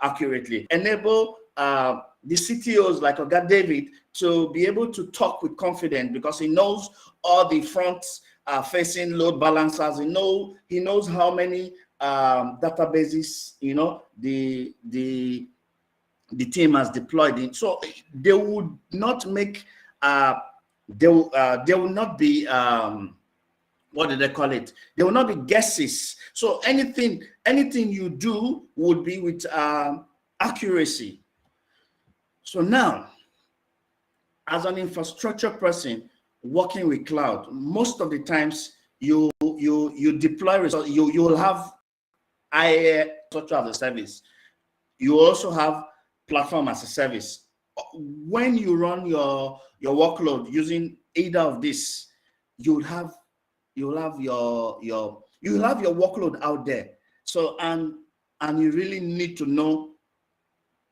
accurately, enable the CTOs like Oga David to be able to talk with confidence because he knows all the front facing load balancers. He knows how many databases the team has deployed in. So they would not make they will not be what do they call it? They will not be guesses. So anything you do would be with accuracy. So now, as an infrastructure person working with cloud, most of the times you deploy results. You will have infrastructure as a service. You also have platform as a service. When you run your workload using either of these, you'll have your workload out there. So and you really need to know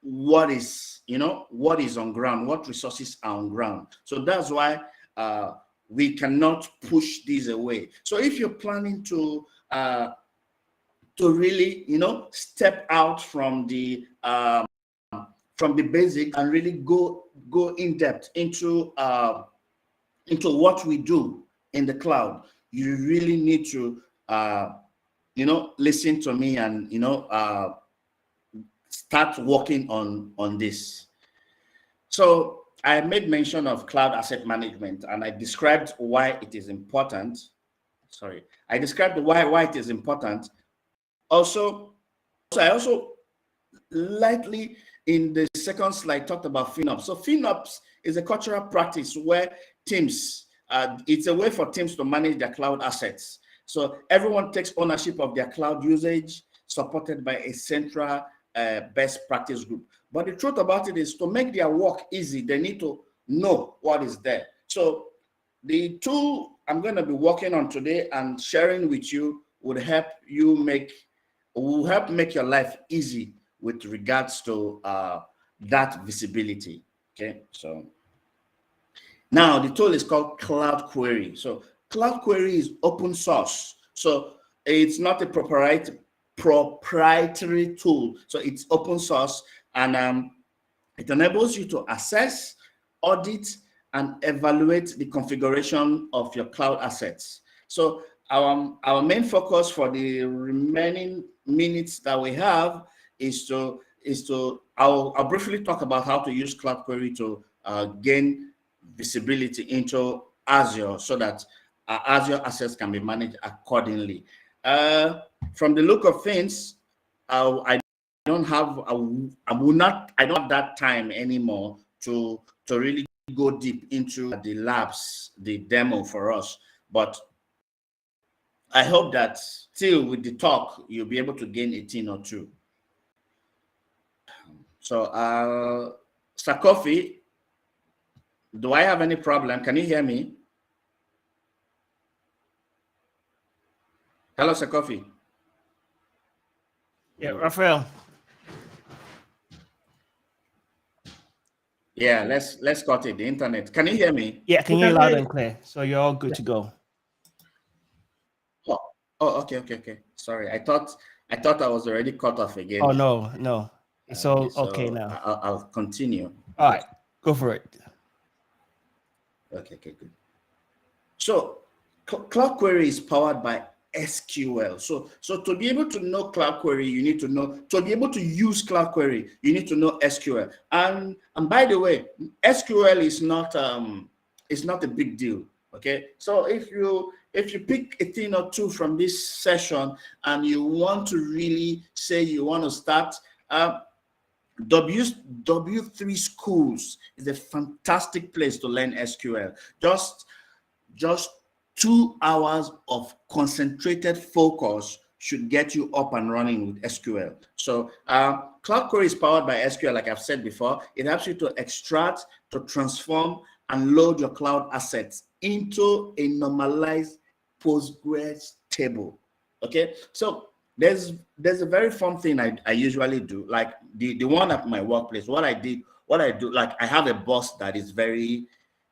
what is on ground, what resources are on ground. So that's why we cannot push these away. So if you're planning to really step out from the basic and really go in depth into what we do in the cloud, you really need to listen to me and start working on this. So I made mention of cloud asset management, and I described why it is important. I described why it is important. Also, I also lightly in the second slide talked about FinOps. So FinOps is a cultural practice where teams, it's a way for teams to manage their cloud assets. So everyone takes ownership of their cloud usage, supported by a central best practice group. But the truth about it is, to make their work easy, they need to know what is there. So the tool I'm going to be working on today and sharing with you will help make your life easy with regards to that visibility. Okay, so now the tool is called Cloud Query. So Cloud Query is open source, so it's not a proprietary tool. So it's open source, and it enables you to assess, audit, and evaluate the configuration of your cloud assets. So our main focus for the remaining minutes that we have is I'll briefly talk about how to use Cloud Query to gain visibility into Azure so that Azure assets can be managed accordingly. From the look of things, I don't have that time anymore to really go deep into the labs, the demo for us. But I hope that still with the talk, you'll be able to gain a thing or two. So, Sakofi, do I have any problem? Can you hear me? Hello, Sakofi. Yeah, Raphael. Yeah, let's cut it. The internet. Can you hear me? Yeah, I can hear you loud and clear. So you're all good to go. Oh, okay. Sorry, I thought I was already cut off again. Oh no, it's all okay now. I'll continue. All right, go for it. Okay, good. So Cloud Query is powered by SQL. So to be able to know Cloud Query, you need to know, to be able to use Cloud Query, you need to know SQL. And by the way, SQL is not a big deal. Okay, so if you pick a thing or two from this session and you want to really say you want to start, W3 Schools is a fantastic place to learn SQL. Just 2 hours of concentrated focus should get you up and running with SQL. So Cloud Query is powered by SQL, like I've said before. It helps you to extract, to transform, and load your cloud assets into a normalized Postgres table. Okay, so there's a very fun thing I usually do, like the one at my workplace. What I do, like I have a boss that is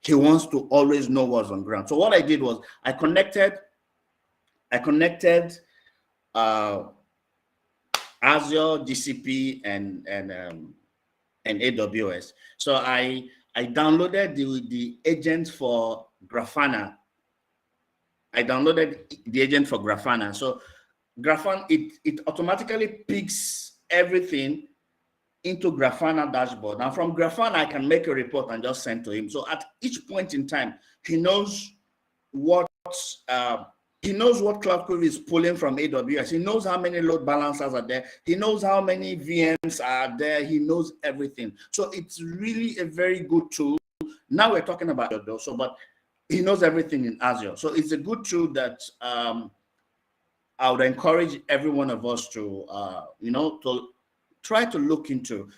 he wants to always know what's on ground. So what I did was I connected Azure, GCP, and AWS. So I downloaded the agent for Grafana. So Grafana, it automatically picks everything into Grafana dashboard. And from Grafana, I can make a report and just send to him. So at each point in time, he knows what Cloud Query is pulling from AWS. He knows how many load balancers are there. He knows how many VMs are there. He knows everything. So it's really a very good tool. Now we're talking about it though, but he knows everything in Azure. So it's a good tool that I would encourage every one of us to to try to look into.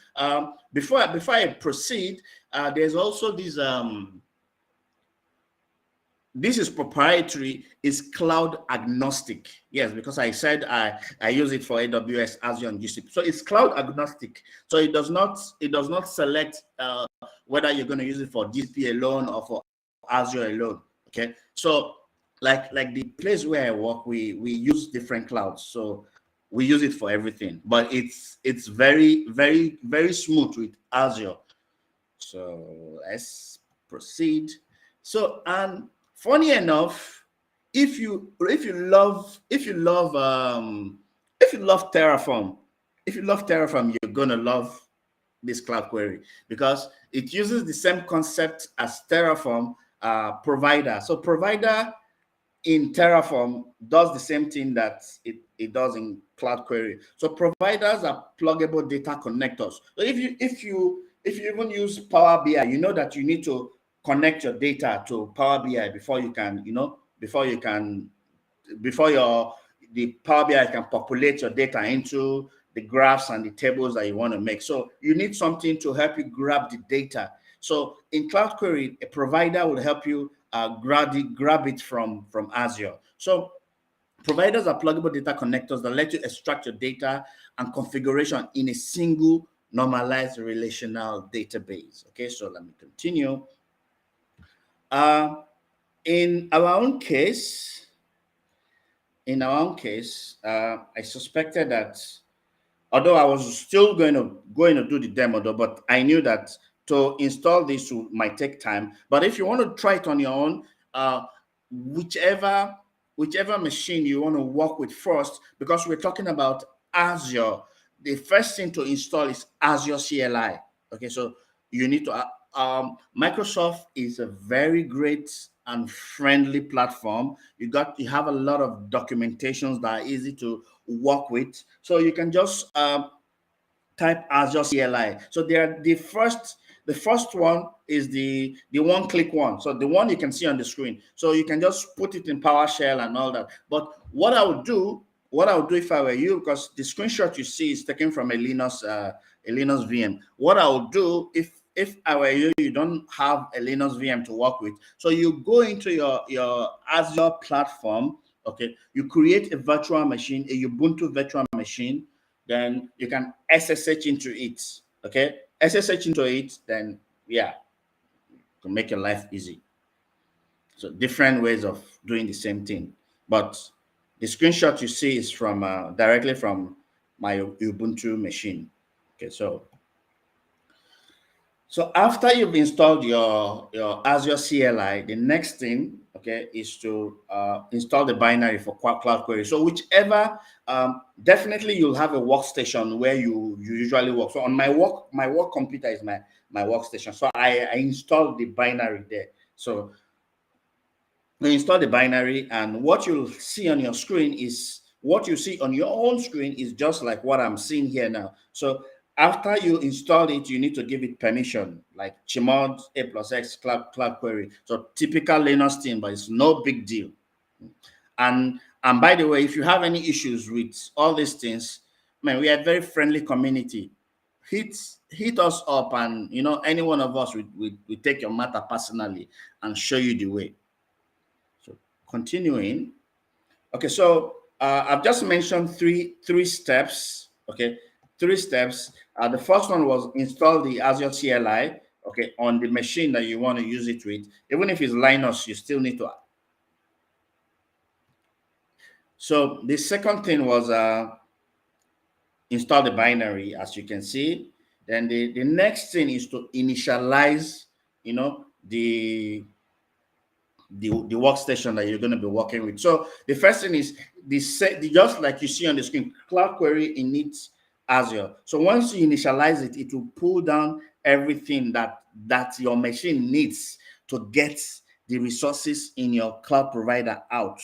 Before I proceed, there's also this is proprietary, is cloud agnostic. Yes, because I said I use it for AWS, Azure, and GCP. So it's cloud agnostic. So it does not select whether you're going to use it for GCP alone or for Azure alone. Okay, so like the place where I work, we use different clouds. So we use it for everything, but it's very, very, very smooth with Azure. So let's proceed. So, and funny enough, if you love Terraform, you're gonna love this Cloud Query because it uses the same concept as Terraform provider. So provider in Terraform does the same thing that it does in Cloud Query. So providers are pluggable data connectors. So if you even use Power BI, you know that you need to connect your data to Power BI before the Power BI can populate your data into the graphs and the tables that you want to make. So you need something to help you grab the data. So in Cloud Query, a provider will help you grab it from Azure. So providers are pluggable data connectors that let you extract your data and configuration in a single normalized relational database. Okay, so let me continue. In our own case, I suspected that, although I was still going to do the demo, though, but I knew that to install this might take time. But if you want to try it on your own, whichever machine you want to work with first, because we're talking about Azure, the first thing to install is Azure CLI. Okay, so you need to. Microsoft is a very great and friendly platform. You have a lot of documentations that are easy to work with. So you can just type Azure CLI. So the first one is the one-click one. So the one you can see on the screen. So you can just put it in PowerShell and all that. But what I would do if I were you, because the screenshot you see is taken from a Linux VM. What I would do if I were you, you don't have a Linux VM to work with. So you go into your Azure platform. Okay, you create a virtual machine, a Ubuntu virtual machine. Then you can SSH into it. Okay, SSH into it. Then yeah, to make your life easy. So different ways of doing the same thing, but the screenshot you see is from directly from my Ubuntu machine. Okay, so after you've installed your Azure CLI, the next thing, okay, is to install the binary for Cloud Query. So whichever, definitely you'll have a workstation where you usually work. So on my work computer is my workstation. So I installed the binary there. So we install the binary, and what you'll see on your screen is what you see on your own screen is just like what I'm seeing here now. So after you install it, you need to give it permission, like chmod a+x cloud query. So typical Linux thing, but it's no big deal. And by the way, if you have any issues with all these things, man, we are a very friendly community. Hit us up, and any one of us we take your matter personally and show you the way. So continuing. Okay, so I've just mentioned three steps. Okay, 3 steps. The first one was install the Azure CLI, okay, on the machine that you want to use it with. Even if it's Linux, you still need to. So the second thing was install the binary, as you can see. Then the next thing is to initialize, the workstation that you're going to be working with. So the first thing is just like you see on the screen, Cloud Query init Azure. So once you initialize it, it will pull down everything that your machine needs to get the resources in your cloud provider out.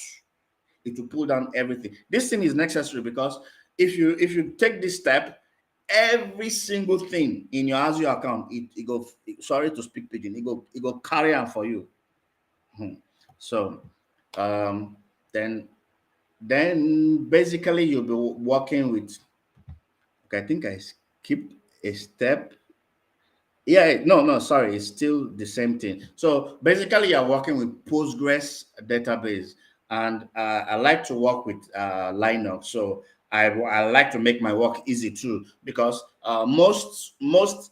It will pull down everything. This thing is necessary because if you take this step, every single thing in your Azure account, it go, sorry to speak pidgin, it go carry on for you. So then basically you'll be working with, okay, I think I skipped a step. Yeah, no, sorry, it's still the same thing. So basically you're working with Postgres database, and I like to work with Linux. So I like to make my work easy too, because most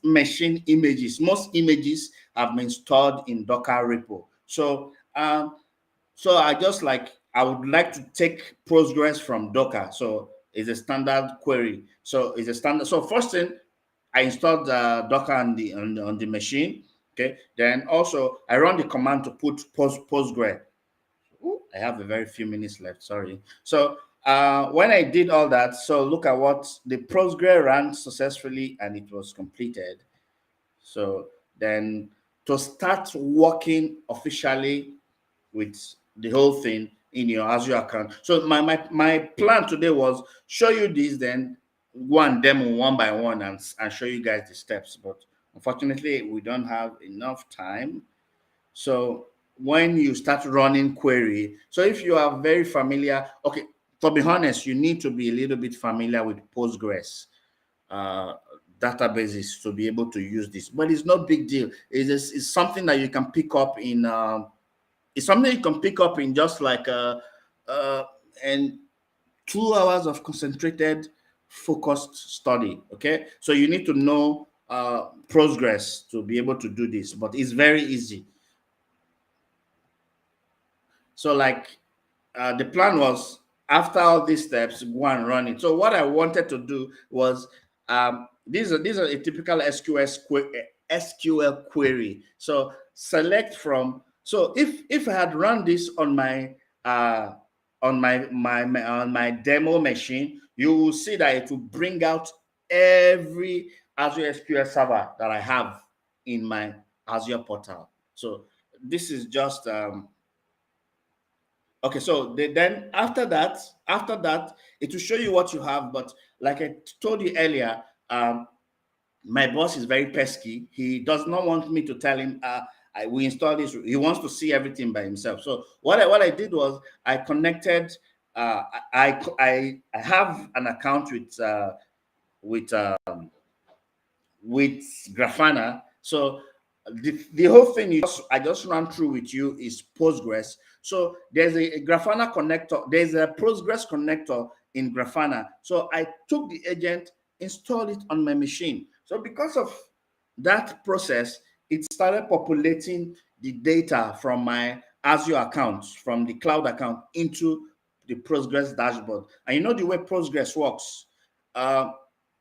images have been stored in Docker repo. So I would like to take Postgres from Docker. So it's a standard query. So first thing, I installed Docker on the machine. Okay. Then also I run the command to put Postgres. I have a very few minutes left. Sorry. So when I did all that, so look at what the Postgres ran successfully, and it was completed. So then to start working officially with the whole thing in your Azure account. So my plan today was show you this, then go and demo one by one and show you guys the steps. But unfortunately, we don't have enough time. So when you start running query, so if you are very familiar, okay, to be honest, you need to be a little bit familiar with Postgres databases to be able to use this, but it's no big deal. It's something that you can pick up in it's something you can pick up in just like and 2 hours of concentrated, focused study. Okay, so you need to know Postgres to be able to do this, but it's very easy. So like the plan was, after all these steps, go and run it. So what I wanted to do was these are a typical SQL query. So select from. So if I had run this on my demo machine, you will see that it will bring out every Azure SQL server that I have in my Azure portal. So this is just okay. So then after that, it will show you what you have. But like I told you earlier, my boss is very pesky. He does not want me to tell him we install this. He wants to see everything by himself. So what I did was I connected. I have an account with Grafana. So the whole thing I just ran through with you is Postgres. So there's a Grafana connector. There's a Postgres connector in Grafana. So I took the agent, installed it on my machine. So because of that process, it started populating the data from my Azure account, from the cloud account, into the Postgres dashboard. And you know the way Postgres works.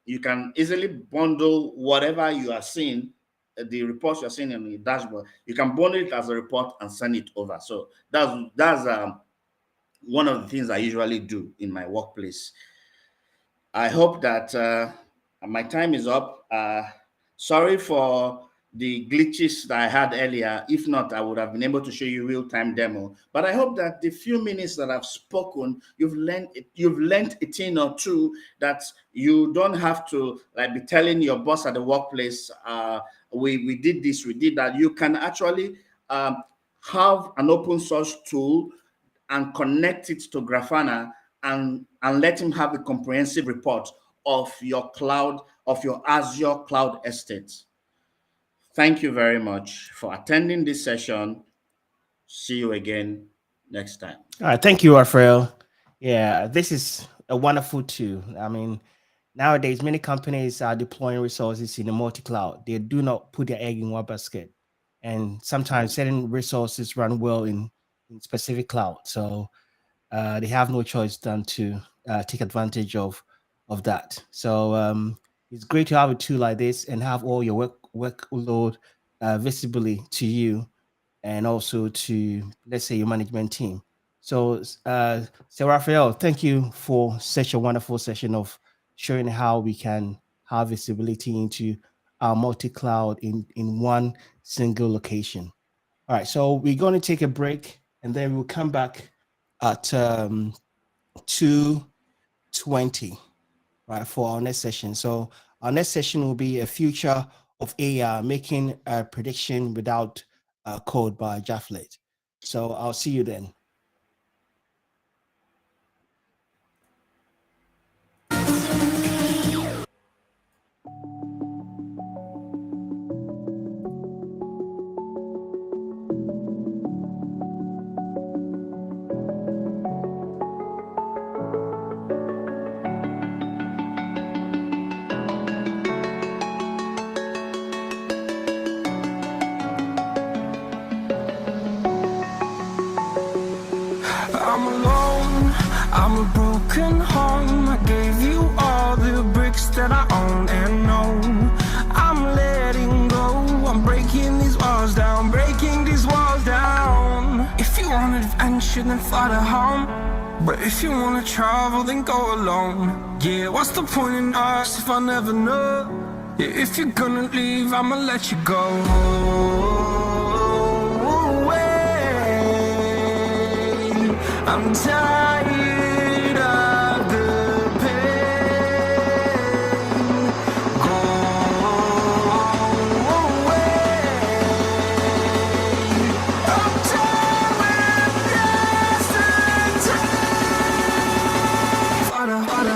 You can easily bundle whatever you are seeing, the reports you're seeing in the dashboard. You can bundle it as a report and send it over. So that's one of the things I usually do in my workplace. I hope that my time is up. Sorry for the glitches that I had earlier. If not, I would have been able to show you real-time demo. But I hope that the few minutes that I've spoken, you've learned a thing or two, that you don't have to like be telling your boss at the workplace, we did this, we did that. You can actually have an open source tool and connect it to Grafana and let him have a comprehensive report of your cloud, of your Azure cloud estate. Thank you very much for attending this session. See you again next time. All right, thank you, Raphael. Yeah, this is a wonderful tool. I mean, nowadays many companies are deploying resources in the multi-cloud. They do not put their egg in one basket, and sometimes certain resources run well in specific cloud. So they have no choice than to take advantage of that. So it's great to have a tool like this and have all your workload visibly to you and also to, let's say, your management team. So Raphael, thank you for such a wonderful session of showing how we can have visibility into our multi-cloud in one single location. All right, so we're going to take a break and then we'll come back at 2:20, right, for our next session. So our next session will be a future of AI, making a prediction without code by Japhlet. So I'll see you then. I'm alone, I'm a broken home. I gave you all the bricks that I own and know. I'm letting go, I'm breaking these walls down, breaking these walls down. If you want adventure, then fly to home. But if you wanna travel, then go alone. Yeah, what's the point in us if I never know? Yeah, if you're gonna leave, I'ma let you go. I'm tired of the pain. Go away. I'm tired with yesterday. Fada, fada.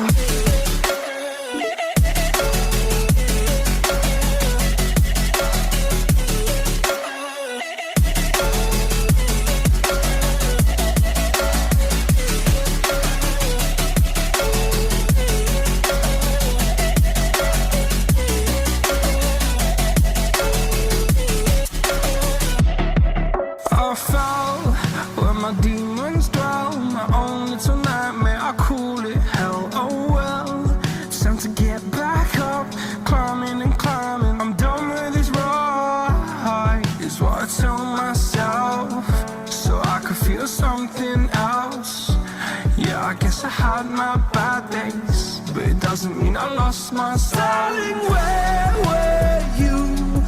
is what I tell myself, so I could feel something else. Yeah, I guess I had my bad days, but it doesn't mean I lost my style. Darling, where were you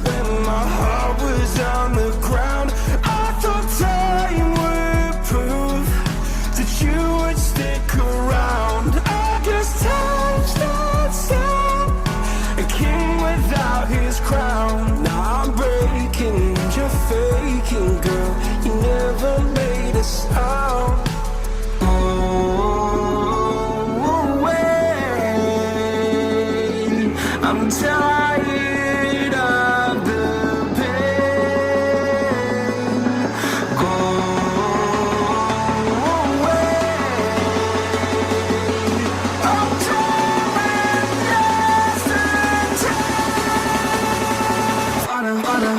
when my heart was on the ground? I thought time would prove that you would stick around. I guess time stood still, a king without his crown. Now I'm breaking and you're faking, girl. You never made a sound. I'm tired of the pain. Go away. I'm doing yesterday. Father.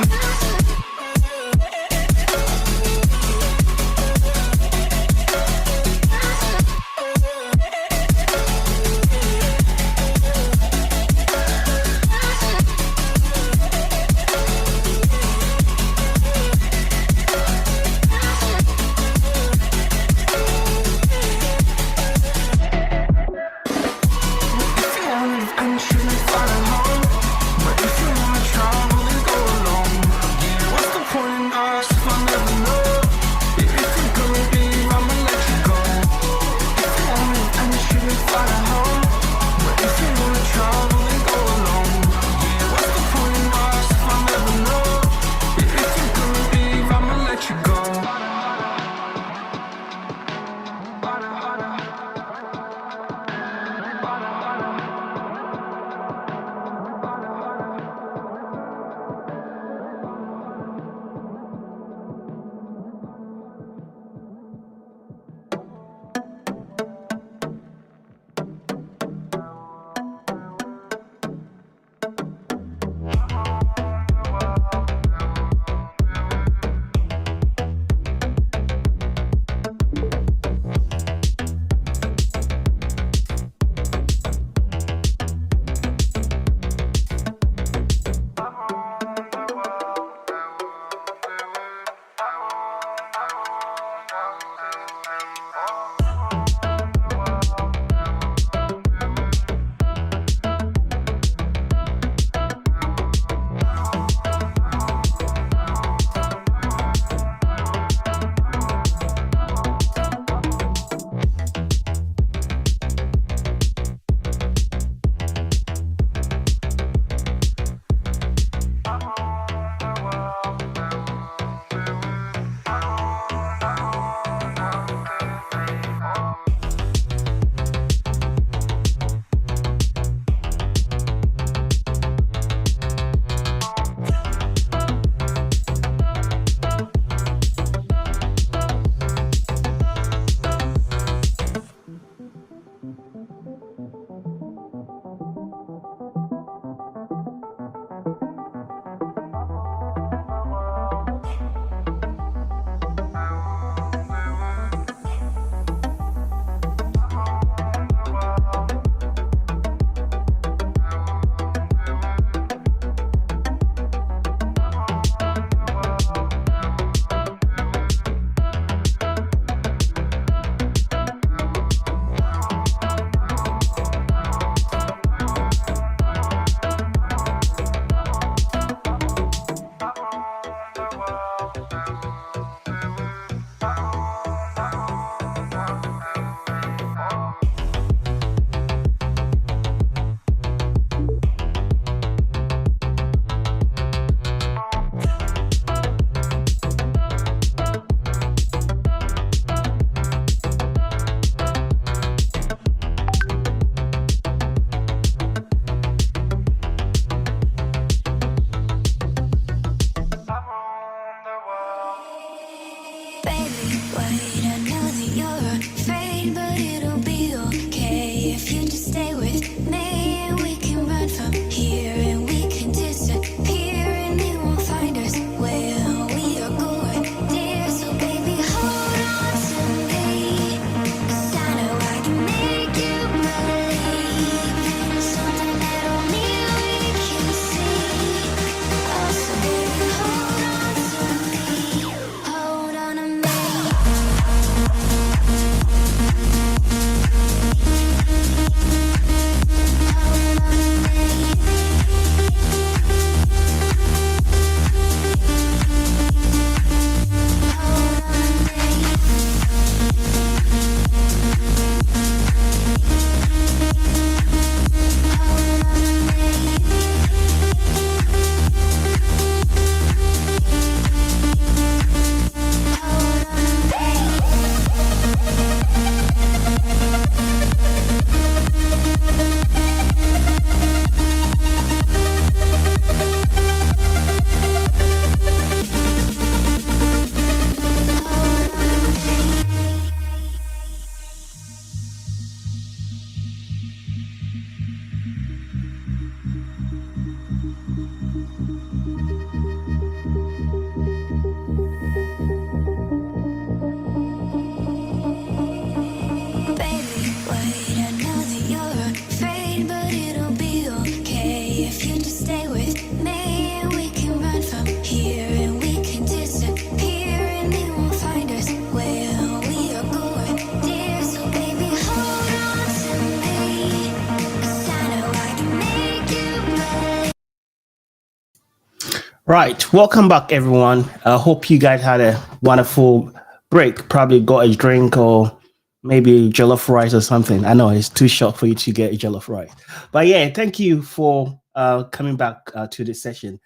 Right, welcome back, everyone. I hope you guys had a wonderful break. Probably got a drink or maybe jollof rice or something. I know it's too short for you to get a jollof rice, but yeah, thank you for coming back to this session.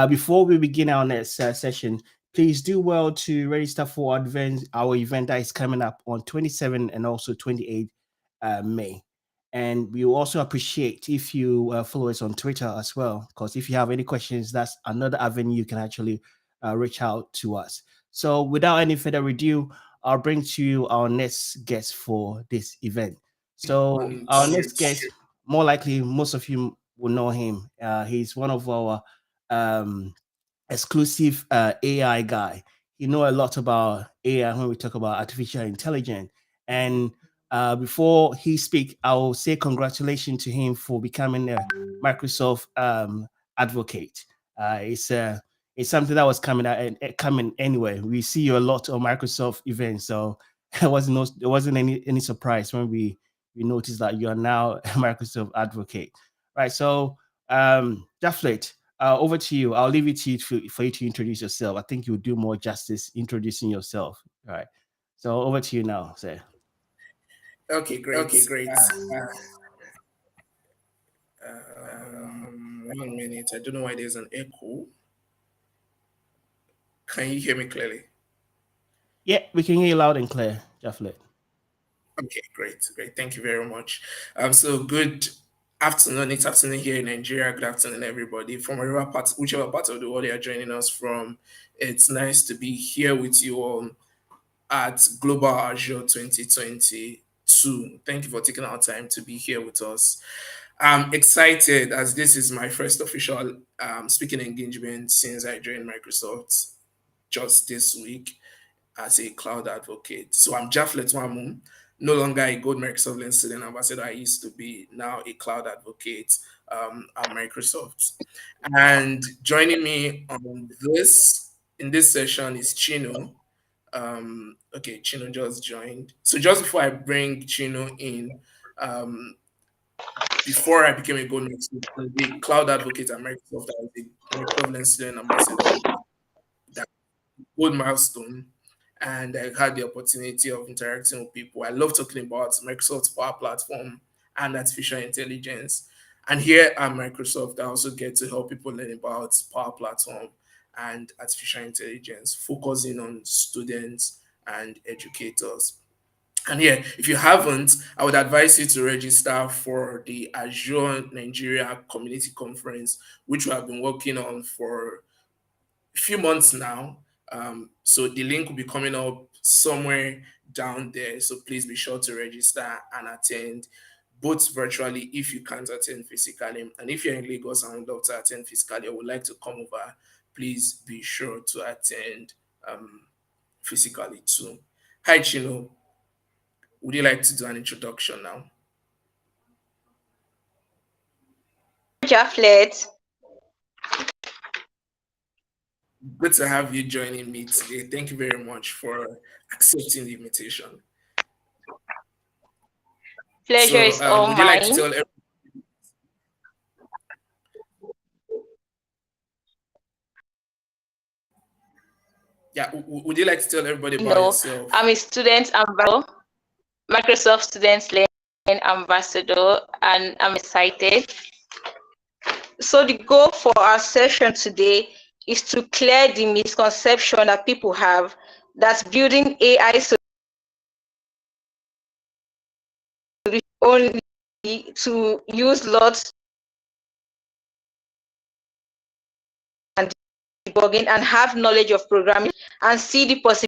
Before we begin our next session, please do well to register for our event that is coming up on 27 and also 28 May. And we will also appreciate if you follow us on Twitter as well, because if you have any questions, that's another avenue you can actually reach out to us. So without any further ado, I'll bring to you our next guest for this event. So our next guest, more likely, most of you will know him. He's one of our exclusive AI guy. You know a lot about AI when we talk about artificial intelligence. And before he speak, I will say congratulations to him for becoming a Microsoft advocate. It's something that was coming out and coming anyway. We see you a lot on Microsoft events, so there wasn't any surprise when we noticed that you are now a Microsoft advocate, right? So Japhlet, over to you. I'll leave it to you for you to introduce yourself. I think you'll do more justice introducing yourself. All right. So over to you now, sir. Okay, great. 1 minute. I don't know why there's an echo. Can you hear me clearly? Yeah, we can hear you loud and clear, Japhlet. Okay, great. Thank you very much. So good afternoon. It's afternoon here in Nigeria. Good afternoon, everybody. From whichever part of the world you are joining us from, it's nice to be here with you all at Global Azure 2022. Thank you for taking our time to be here with us. I'm excited as this is my first official speaking engagement since I joined Microsoft just this week as a cloud advocate. So I'm Japhlet Nwamu, no longer a Gold Microsoft Learn Student Ambassador. I used to be, now a cloud advocate at Microsoft. And joining me on in this session is Chino. Okay, Chino just joined. So just before I bring Chino in, before I became a Gold Microsoft, the cloud advocate at Microsoft, I was a Microsoft Learn Student Ambassador. That gold milestone, and I had the opportunity of interacting with people. I love talking about Microsoft's Power Platform and artificial intelligence. And here at Microsoft, I also get to help people learn about Power Platform and artificial intelligence, focusing on students and educators. And yeah, if you haven't, I would advise you to register for the Azure Nigeria Community Conference, which we have been working on for a few months now. So the link will be coming up somewhere down there. So please be sure to register and attend, both virtually if you can't attend physically. And if you're in Lagos and would love to attend physically or would like to come over, please be sure to attend physically too. Hi, Chino. Would you like to do an introduction now? Japhlet. Good to have you joining me today. Thank you very much for accepting the invitation. Pleasure is all would you like to mine. tell everyone? Yeah, would you like to tell everybody about yourself? I'm a student ambassador, Microsoft Students Learning Ambassador, and I'm excited. So the goal for our session today is to clear the misconception that people have that building AI solutions only to use lots and debugging and have knowledge of programming and see the possibility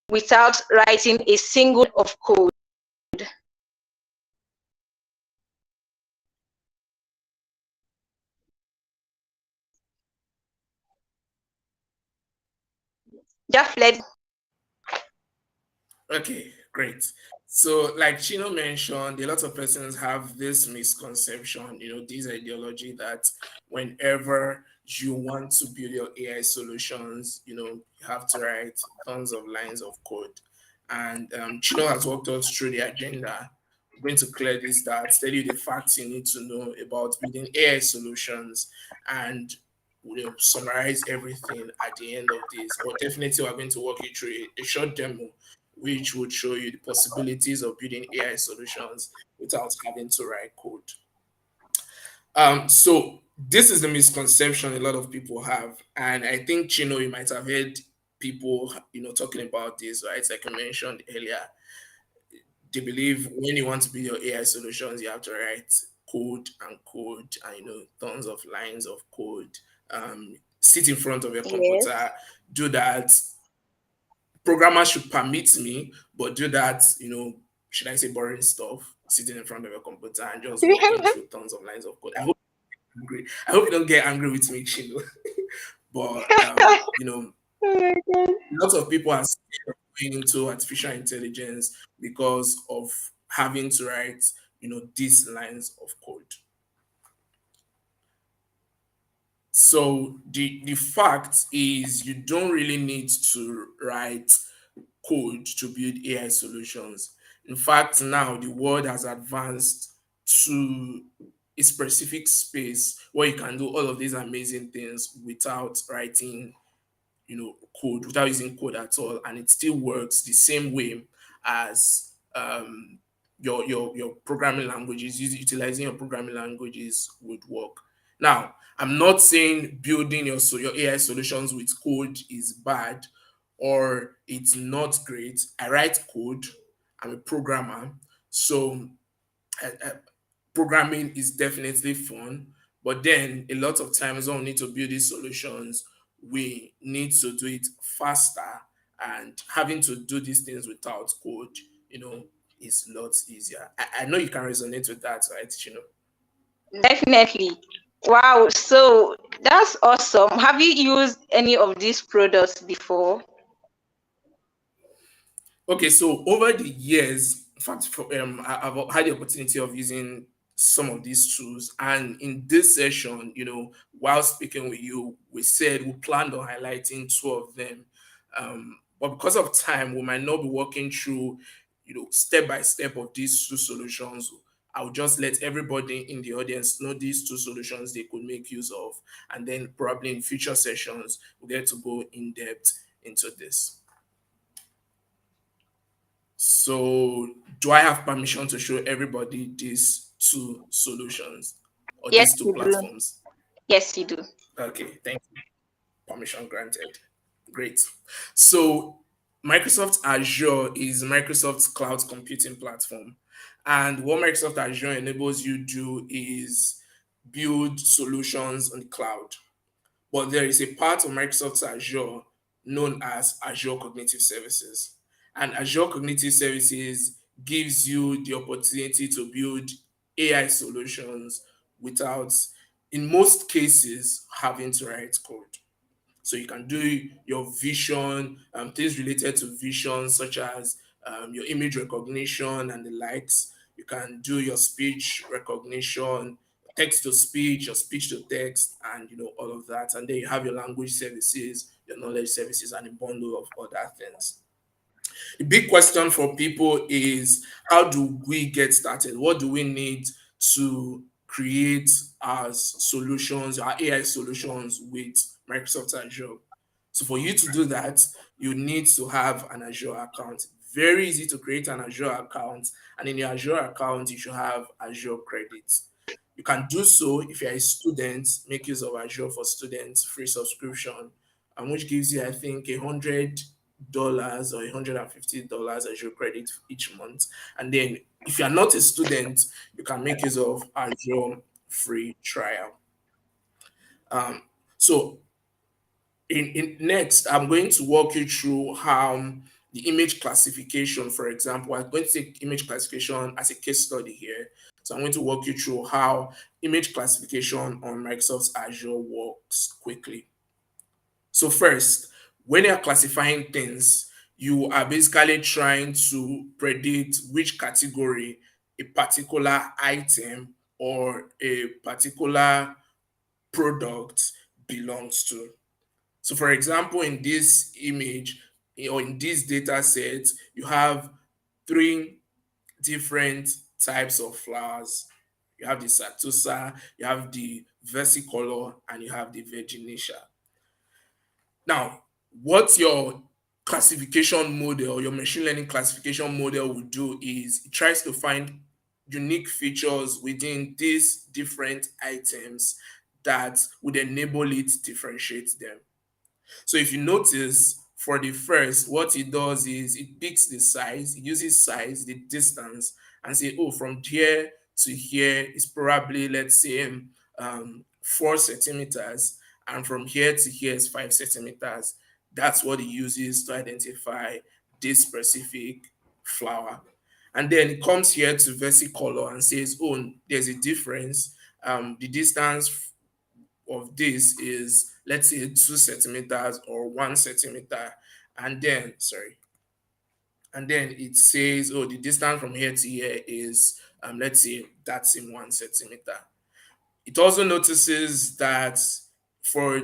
without writing a single of code. Japhlet. Okay, great. So, like Chino mentioned, a lot of persons have this misconception, this ideology that whenever you want to build your AI solutions, you have to write tons of lines of code. And Chino has walked us through the agenda I'm going to clear this down, tell you the facts you need to know about building AI solutions, and we'll summarize everything at the end of this. But definitely, we're going to walk you through a short demo which would show you the possibilities of building AI solutions without having to write code. So this is the misconception a lot of people have, and I think Chino, you might have heard people, talking about this, right? Like I mentioned earlier, they believe when you want to build your AI solutions, you have to write code and tons of lines of code. Sit in front of your Yes. computer, do that. Programmers should permit me, but do that, should I say boring stuff, sitting in front of your computer and just walking through tons of lines of code. I hope you don't get angry with me, Chino. But Oh my God. lots of people are scared of going into artificial intelligence because of having to write, these lines of code. So the fact is you don't really need to write code to build AI solutions. In fact, now the world has advanced to a specific space where you can do all of these amazing things without writing, code, without using code at all, and it still works the same way as your programming languages, utilizing your programming languages would work. Now, I'm not saying building your AI solutions with code is bad or it's not great. I write code. I'm a programmer, so I, programming is definitely fun, but then a lot of times when we need to build these solutions, we need to do it faster, and having to do these things without code, is a lot easier. I know you can resonate with that, right, Chino? Definitely. Wow. So that's awesome. Have you used any of these products before? Okay, so over the years, in fact, I've had the opportunity of using some of these tools, and in this session, while speaking with you, we said we planned on highlighting two of them, but because of time, we might not be walking through, step by step of these two solutions. I'll just let everybody in the audience know these two solutions they could make use of, and then probably in future sessions we'll get to go in depth into this. So, do I have permission to show everybody these two solutions or Yes, these two you do. platforms? Yes, you do. Okay, thank you. Permission granted. Great. So, Microsoft Azure is Microsoft's cloud computing platform. And what Microsoft Azure enables you to do is build solutions on the cloud. But there is a part of Microsoft Azure known as Azure Cognitive Services. And Azure Cognitive Services gives you the opportunity to build AI solutions without, in most cases, having to write code. So you can do your vision, things related to vision, such as your image recognition and the likes. You can do your speech recognition, text to speech, your speech to text, and all of that. And then you have your language services, your knowledge services, and a bundle of other things. The big question for people is, how do we get started? What do we need to create as solutions, our AI solutions with Microsoft Azure? So for you to do that, you need to have an Azure account. Very easy to create an Azure account, and in your Azure account, you should have Azure credits. You can do so if you're a student, make use of Azure for Students free subscription, and which gives you, I think, $100 or $150 Azure credit each month. And then if you're not a student, you can make use of Azure free trial. So in next, I'm going to walk you through how the image classification, for example, I'm going to take image classification as a case study here. So I'm going to walk you through how image classification on Microsoft Azure works quickly. So first, when you're classifying things, you are basically trying to predict which category a particular item or a particular product belongs to. So for example, in this image or in this data set, you have three different types of flowers. You have the Satosa, you have the versicolor, and you have the virginacia. Now, what your classification model, your machine learning classification model will do is it tries to find unique features within these different items that would enable it to differentiate them. So if you notice, for the first, what it does is it picks the size, it uses size, the distance, and say, oh, from here to here is probably, let's say, 4 centimeters, and from here to here is 5 centimeters. That's what it uses to identify this specific flower. And then it comes here to versicolor and says, oh, there's a difference. The distance of this is, let's say, 2 centimeters or 1 centimeter, and then it says, oh, the distance from here to here is let's say that's in 1 centimeter. It also notices that for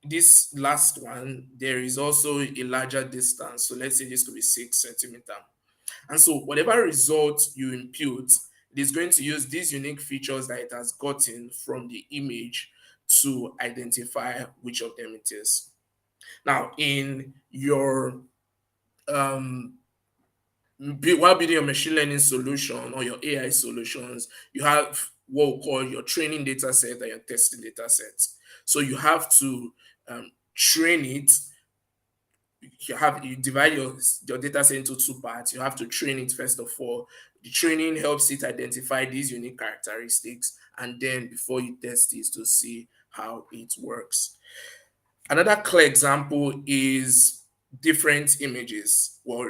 this last one, there is also a larger distance. So let's say this could be 6 centimeter. And so whatever result you impute, it is going to use these unique features that it has gotten from the image to identify which of them it is. Now, in your while building your machine learning solution or your AI solutions, you have what we call your training data set and your testing data set. So you have to train it. You divide your data set into two parts. You have to train it first of all. The training helps it identify these unique characteristics, and then before you test it to see how it works. Another clear example is different images. Well,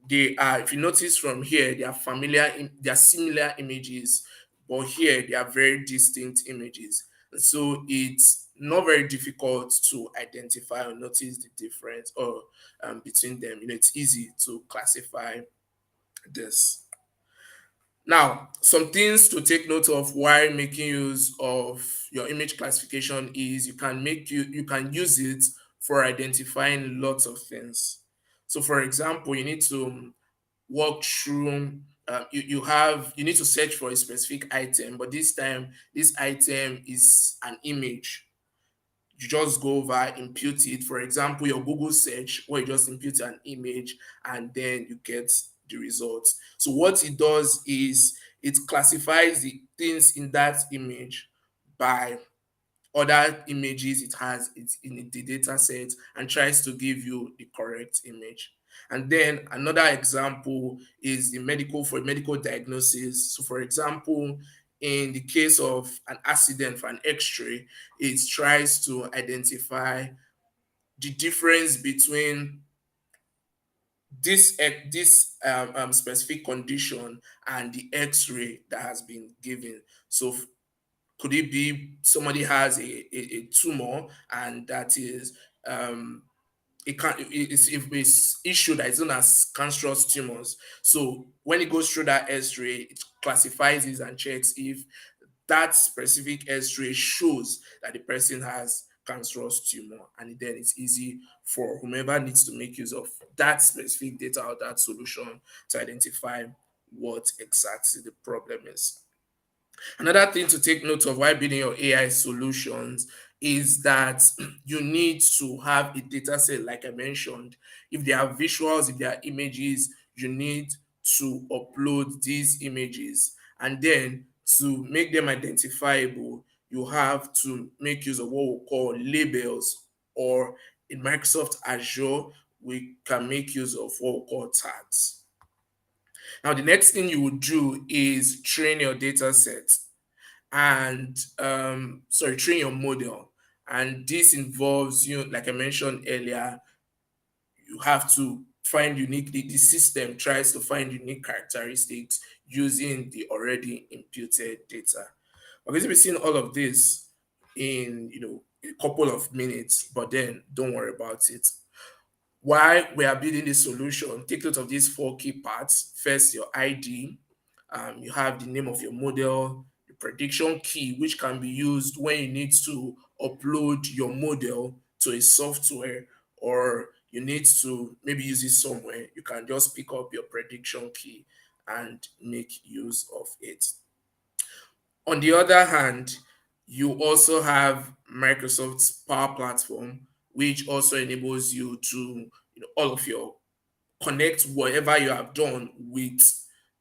they are, if you notice from here, they are similar images, but here they are very distinct images. So it's not very difficult to identify or notice the difference or between them. It's easy to classify this. Now, some things to take note of while making use of your image classification is you can use it for identifying lots of things. So, for example, you need to walk through. You need to search for a specific item, but this time this item is an image. You just go over, impute it. For example, your Google search, where you just impute an image and then you get the results. So what it does is it classifies the things in that image by other images it has in the data set and tries to give you the correct image. And then another example is the medical diagnosis. So for example, in the case of an accident for an x-ray, it tries to identify the difference between this specific condition and the x-ray that has been given. So could it be somebody has a tumor and that is it's issue that is known as cancerous tumors. So when it goes through that x-ray, it classifies it and checks if that specific x-ray shows that the person has cancerous tumor, and then it's easy for whomever needs to make use of that specific data or that solution to identify what exactly the problem is. Another thing to take note of while building your AI solutions is that you need to have a data set, like I mentioned. If there are visuals, if there are images, you need to upload these images. And then to make them identifiable, you have to make use of what we call labels, or in Microsoft Azure, we can make use of what we call tags. Now, the next thing you would do is train your data set and train your model. And this involves, like I mentioned earlier, you have to find the system tries to find unique characteristics using the already imputed data. We're going to be seeing all of this in a couple of minutes, but then don't worry about it. While we are building this solution, take note of these 4 key parts. First, your ID. You have the name of your model, the prediction key, which can be used when you need to upload your model to a software, or you need to maybe use it somewhere. You can just pick up your prediction key and make use of it. On the other hand, you also have Microsoft's Power Platform, which also enables you to, all of your connect whatever you have done with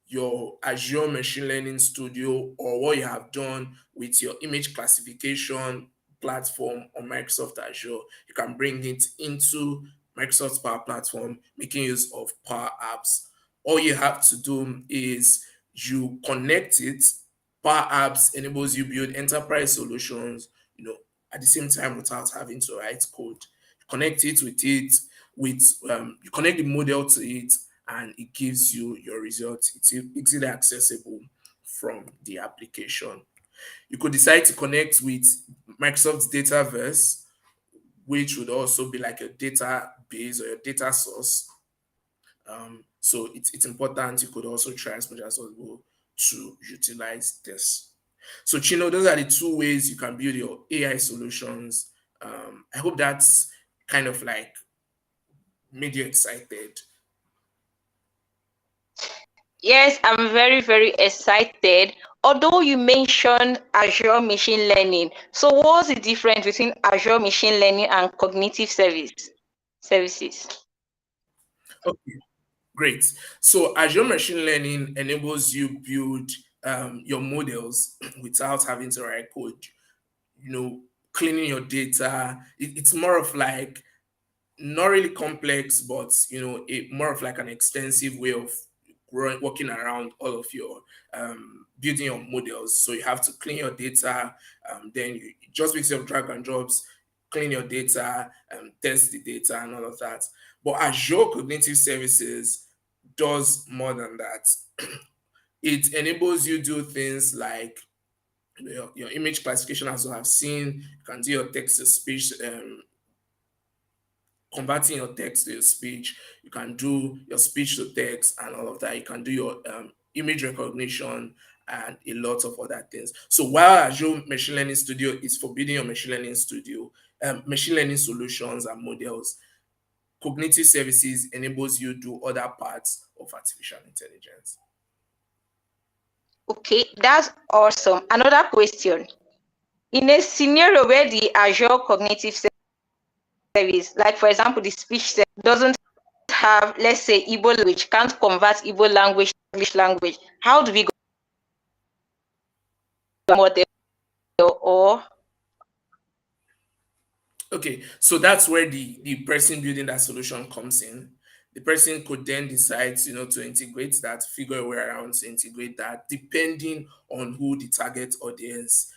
your Azure Machine Learning Studio or what you have done with your image classification platform on Microsoft Azure. You can bring it into Microsoft's Power Platform, making use of Power Apps. All you have to do is you connect it. Power Apps enables you build enterprise solutions, at the same time without having to write code. Connect it with you connect the model to it, and it gives you your results. It's easily accessible from the application. You could decide to connect with Microsoft's Dataverse, which would also be like a database or your data source. So it's important. You could also try as much as possible to utilize this. So Chino, those are the two ways you can build your AI solutions. I hope that's kind of like made you excited. Yes, I'm very, very excited. Although you mentioned Azure Machine Learning, so what's the difference between Azure Machine Learning and cognitive services? Okay, great. So Azure Machine Learning enables you build your models without having to write code. Cleaning your data. It's more of like not really complex, but more of like an extensive way of working around all of your building your models. So you have to clean your data, then you just with your drag and drops, clean your data, test the data, and all of that. But Azure Cognitive Services does more than that. It enables you do things like your image classification, as you have seen. You can do your text to speech, converting your text to your speech. You can do your speech to text and all of that. You can do your image recognition and a lot of other things. So while Azure Machine Learning Studio is for building your machine learning studio, machine learning solutions and models, cognitive services enables you to do other parts of artificial intelligence. Okay, that's awesome. Another question. In a scenario where the Azure Cognitive Service, like for example, the speech doesn't have, let's say, Igbo language, can't convert Igbo language to English language, how do we go model or? Okay, so that's where the person building that solution comes in. The person could then decide, to integrate that, figure a way around to integrate that, depending on who the target audience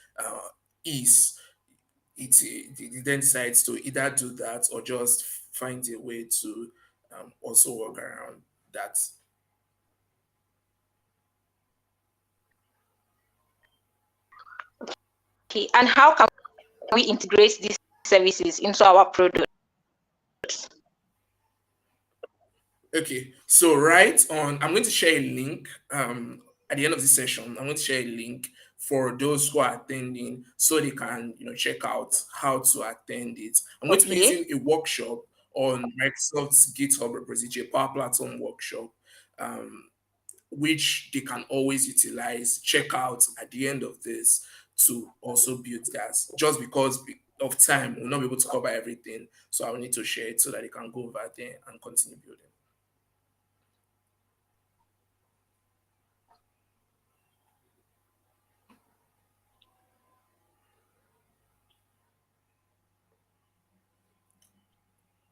is. It then decides to either do that or just find a way to also work around that. Okay, and how can we integrate these services into our product? Okay, so I'm going to share a link at the end of this session. I'm going to share a link for those who are attending so they can check out how to attend it. I'm going to be using a workshop on Microsoft's GitHub repository, Power Platform workshop, which they can always utilize, check out at the end of this to also build that. Just because of time, we'll not be able to cover everything, so I'll need to share it so that they can go over there and continue building.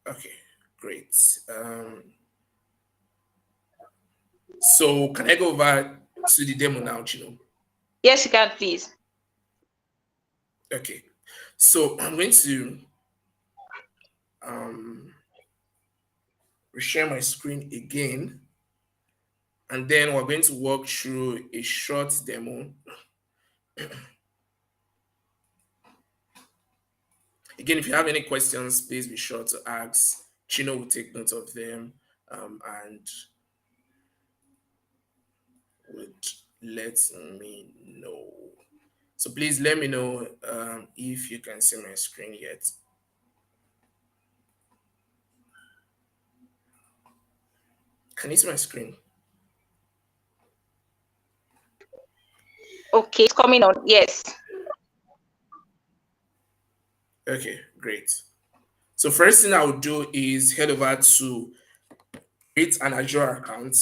Okay, great. So can I go over to the demo now, Chino? Yes, you can, please. Okay, so I'm going to reshare my screen again, and then we're going to walk through a short demo. Again, if you have any questions, please be sure to ask. Chino will take note of them and would let me know. So please let me know if you can see my screen yet. Can you see my screen? Okay, it's coming on. Yes. Okay, great. So first thing I would do is head over to create an Azure account.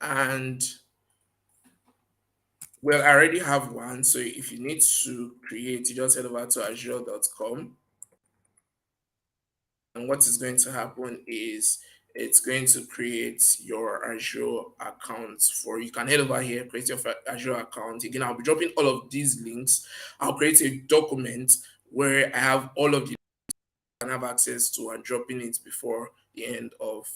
And well, I already have one. So if you need to create, you just head over to azure.com. And what is going to happen is it's going to create your Azure account for you. You can head over here, create your Azure account. Again, I'll be dropping all of these links. I'll create a document where I have all of the can have access to and dropping it before the end of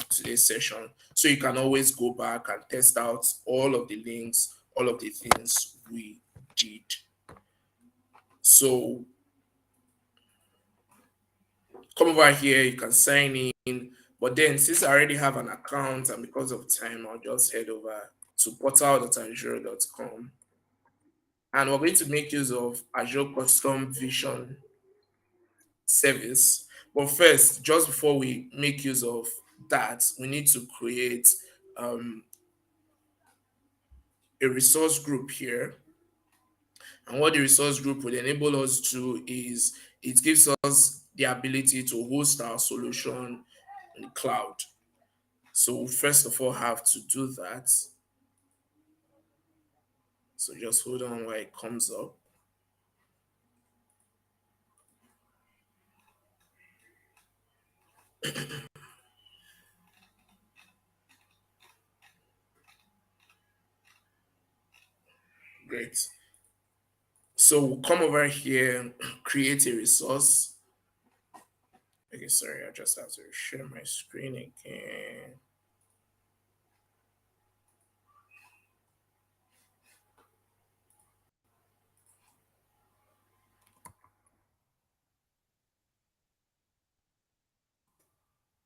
today's session. So you can always go back and test out all of the links, all of the things we did. So come over here, you can sign in. But then since I already have an account and because of time, I'll just head over to portal.azure.com. And we're going to make use of Azure Custom Vision service. But first, just before we make use of that, we need to create a resource group here. And what the resource group will enable us to is it gives us the ability to host our solution in the cloud. So we first of all have to do that. So just hold on while it comes up. Great. So we'll come over here, create a resource. Okay, sorry, I just have to share my screen again.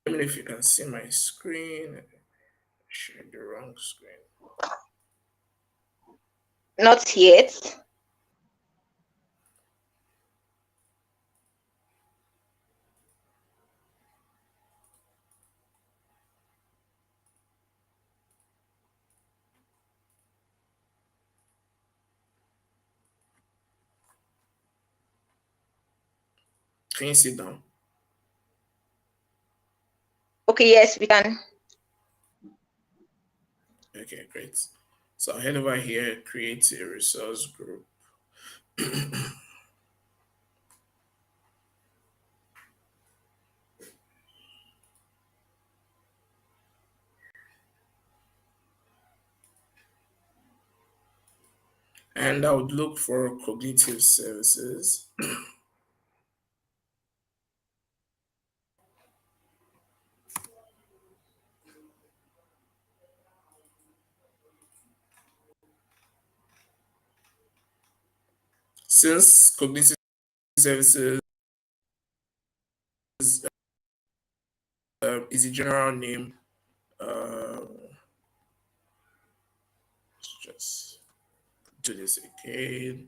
Let me know if you can see my screen. I shared the wrong screen. Not yet. Can you sit down? Okay, yes, we can. Okay, great. So I'll head over here, create a resource group. And I would look for cognitive services. Since cognitive services is a general name, let's just do this again.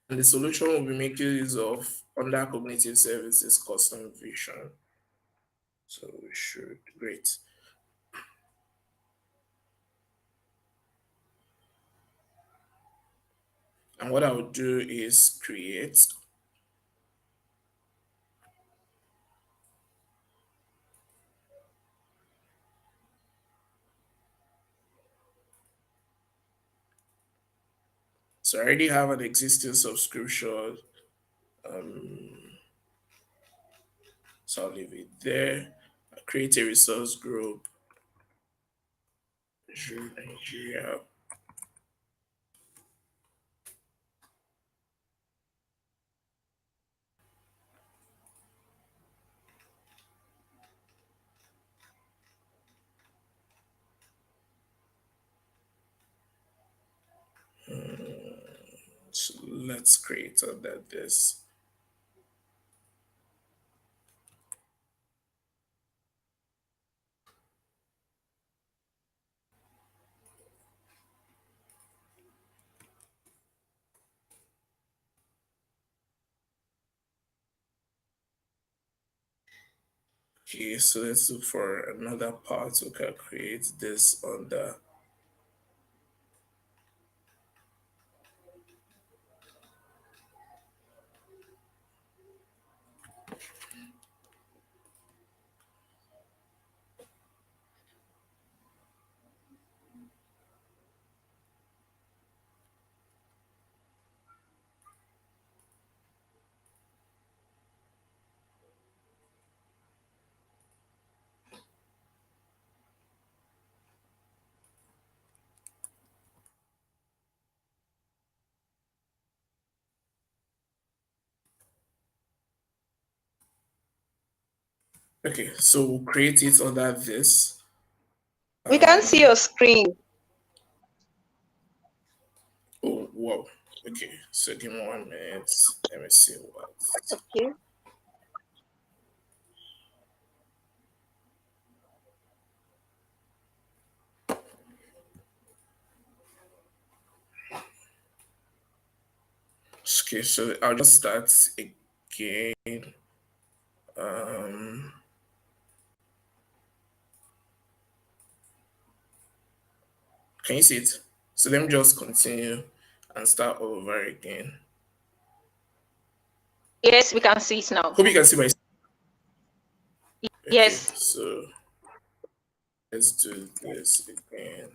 And the solution will be making use of under cognitive services custom vision. So we should, great. And what I would do is create. So I already have an existing subscription. So I'll leave it there. I'll create a resource group. Azure Nigeria. So let's create this. Okay, so let's look for another part. We can create this on the okay, so we'll create it under this. We can see your screen. Oh wow. Okay, so give me 1 minute. Let me see what. Okay. Okay, so I'll just start again. Um, can you see it? So let me just continue and start over again. Yes, we can see it now. Hope you can see my. Okay, Yes. so let's do this again.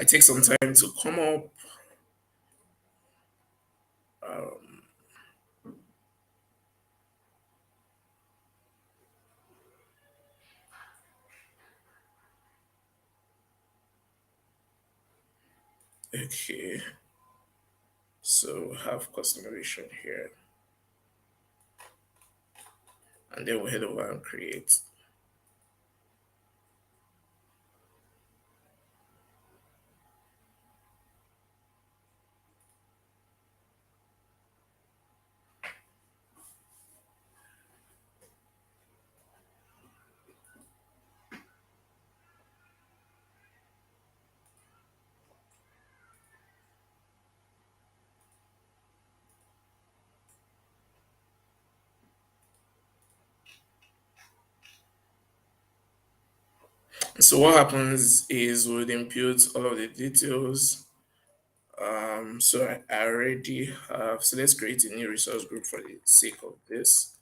It takes some time to come up. Um, okay, so have customization here, and then we'll head over and create. So what happens is we'll input all of the details. So I already have, so let's create a new resource group for the sake of this.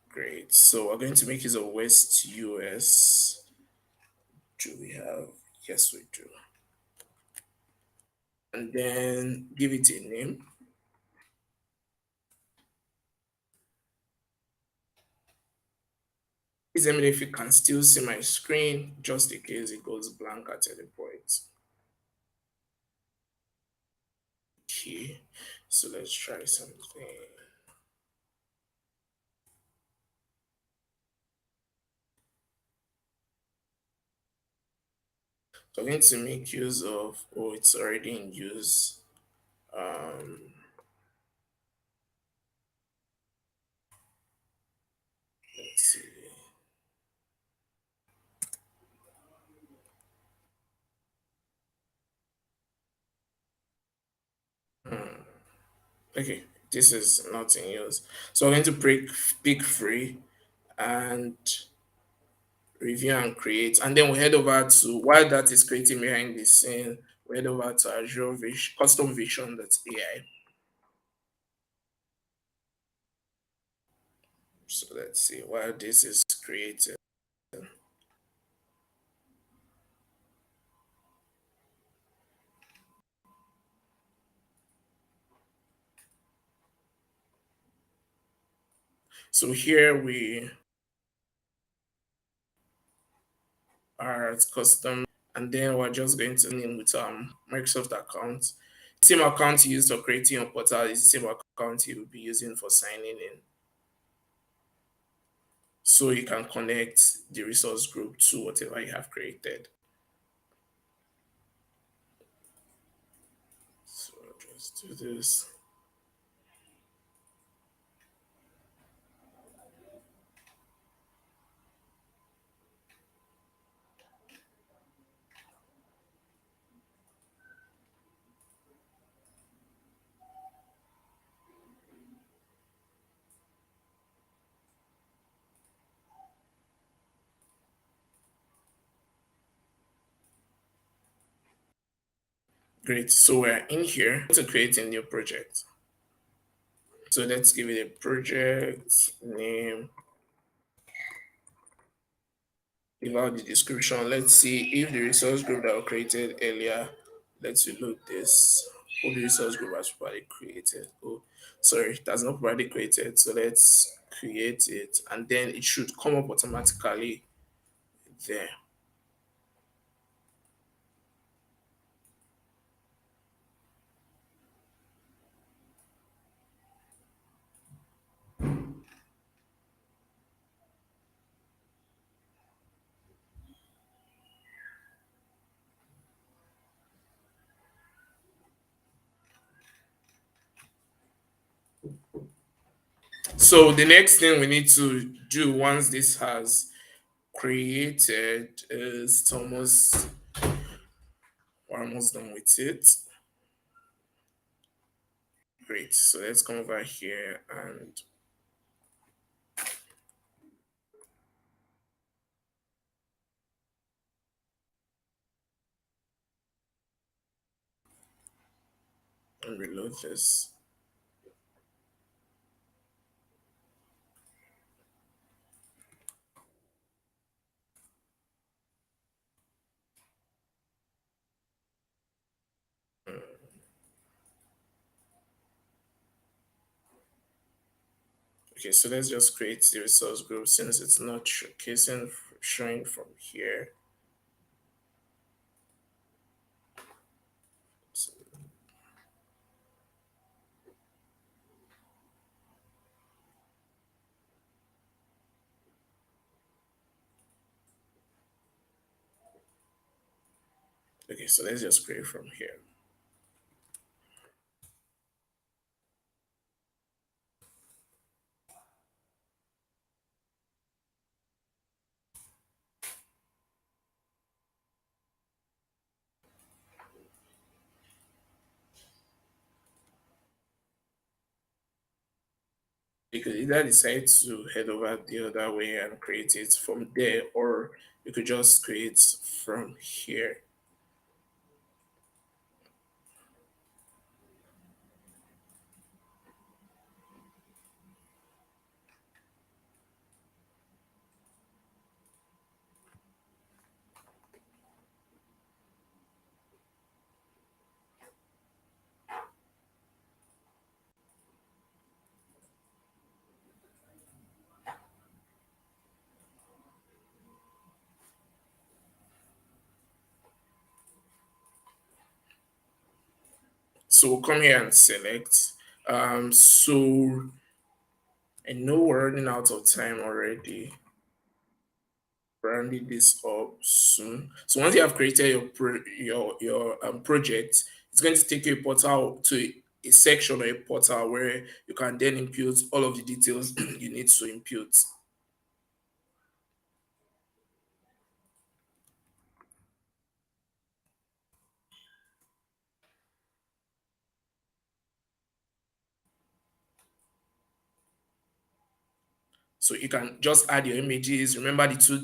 Great. So we're going to make use of West US. Do we have? Yes, we do. And then give it a name. Please let me know if you can still see my screen, just in case it goes blank at any point. Okay, so let's try something. So I'm going to make use of, oh, it's already in use. Let's see. Okay, this is not in use. So I'm going to pick free and review and create. And then we head over to, while that is creating behind the scene, we head over to Azure custom vision.ai. So let's see, while this is created. So here we are at custom, and then we're just going to name with Microsoft account. Same account you use for creating your portal is the same account you will be using for signing in. So you can connect the resource group to whatever you have created. do this. Great. So we're in here to create a new project. So let's give it a project name. Give out the description. Let's see if the resource group that was created earlier. Let's reload this. All the resource group has properly created. Oh, sorry, it has not properly created. So let's create it, and then it should come up automatically there. So the next thing we need to do once this has created is almost, we're almost done with it. Great. So let's come over here and reload this. Okay, so let's just create the resource group since it's not showcasing, showing from here. So, okay, so let's just create from here. You could either decide to head over the other way and create it from there, or you could just create from here. So we'll come here and select. So I know we're running out of time already. Rounding this up soon. So once you have created your project, it's going to take you a portal to a section or a portal where you can then input all of the details you need to input. So you can just add your images. Remember the two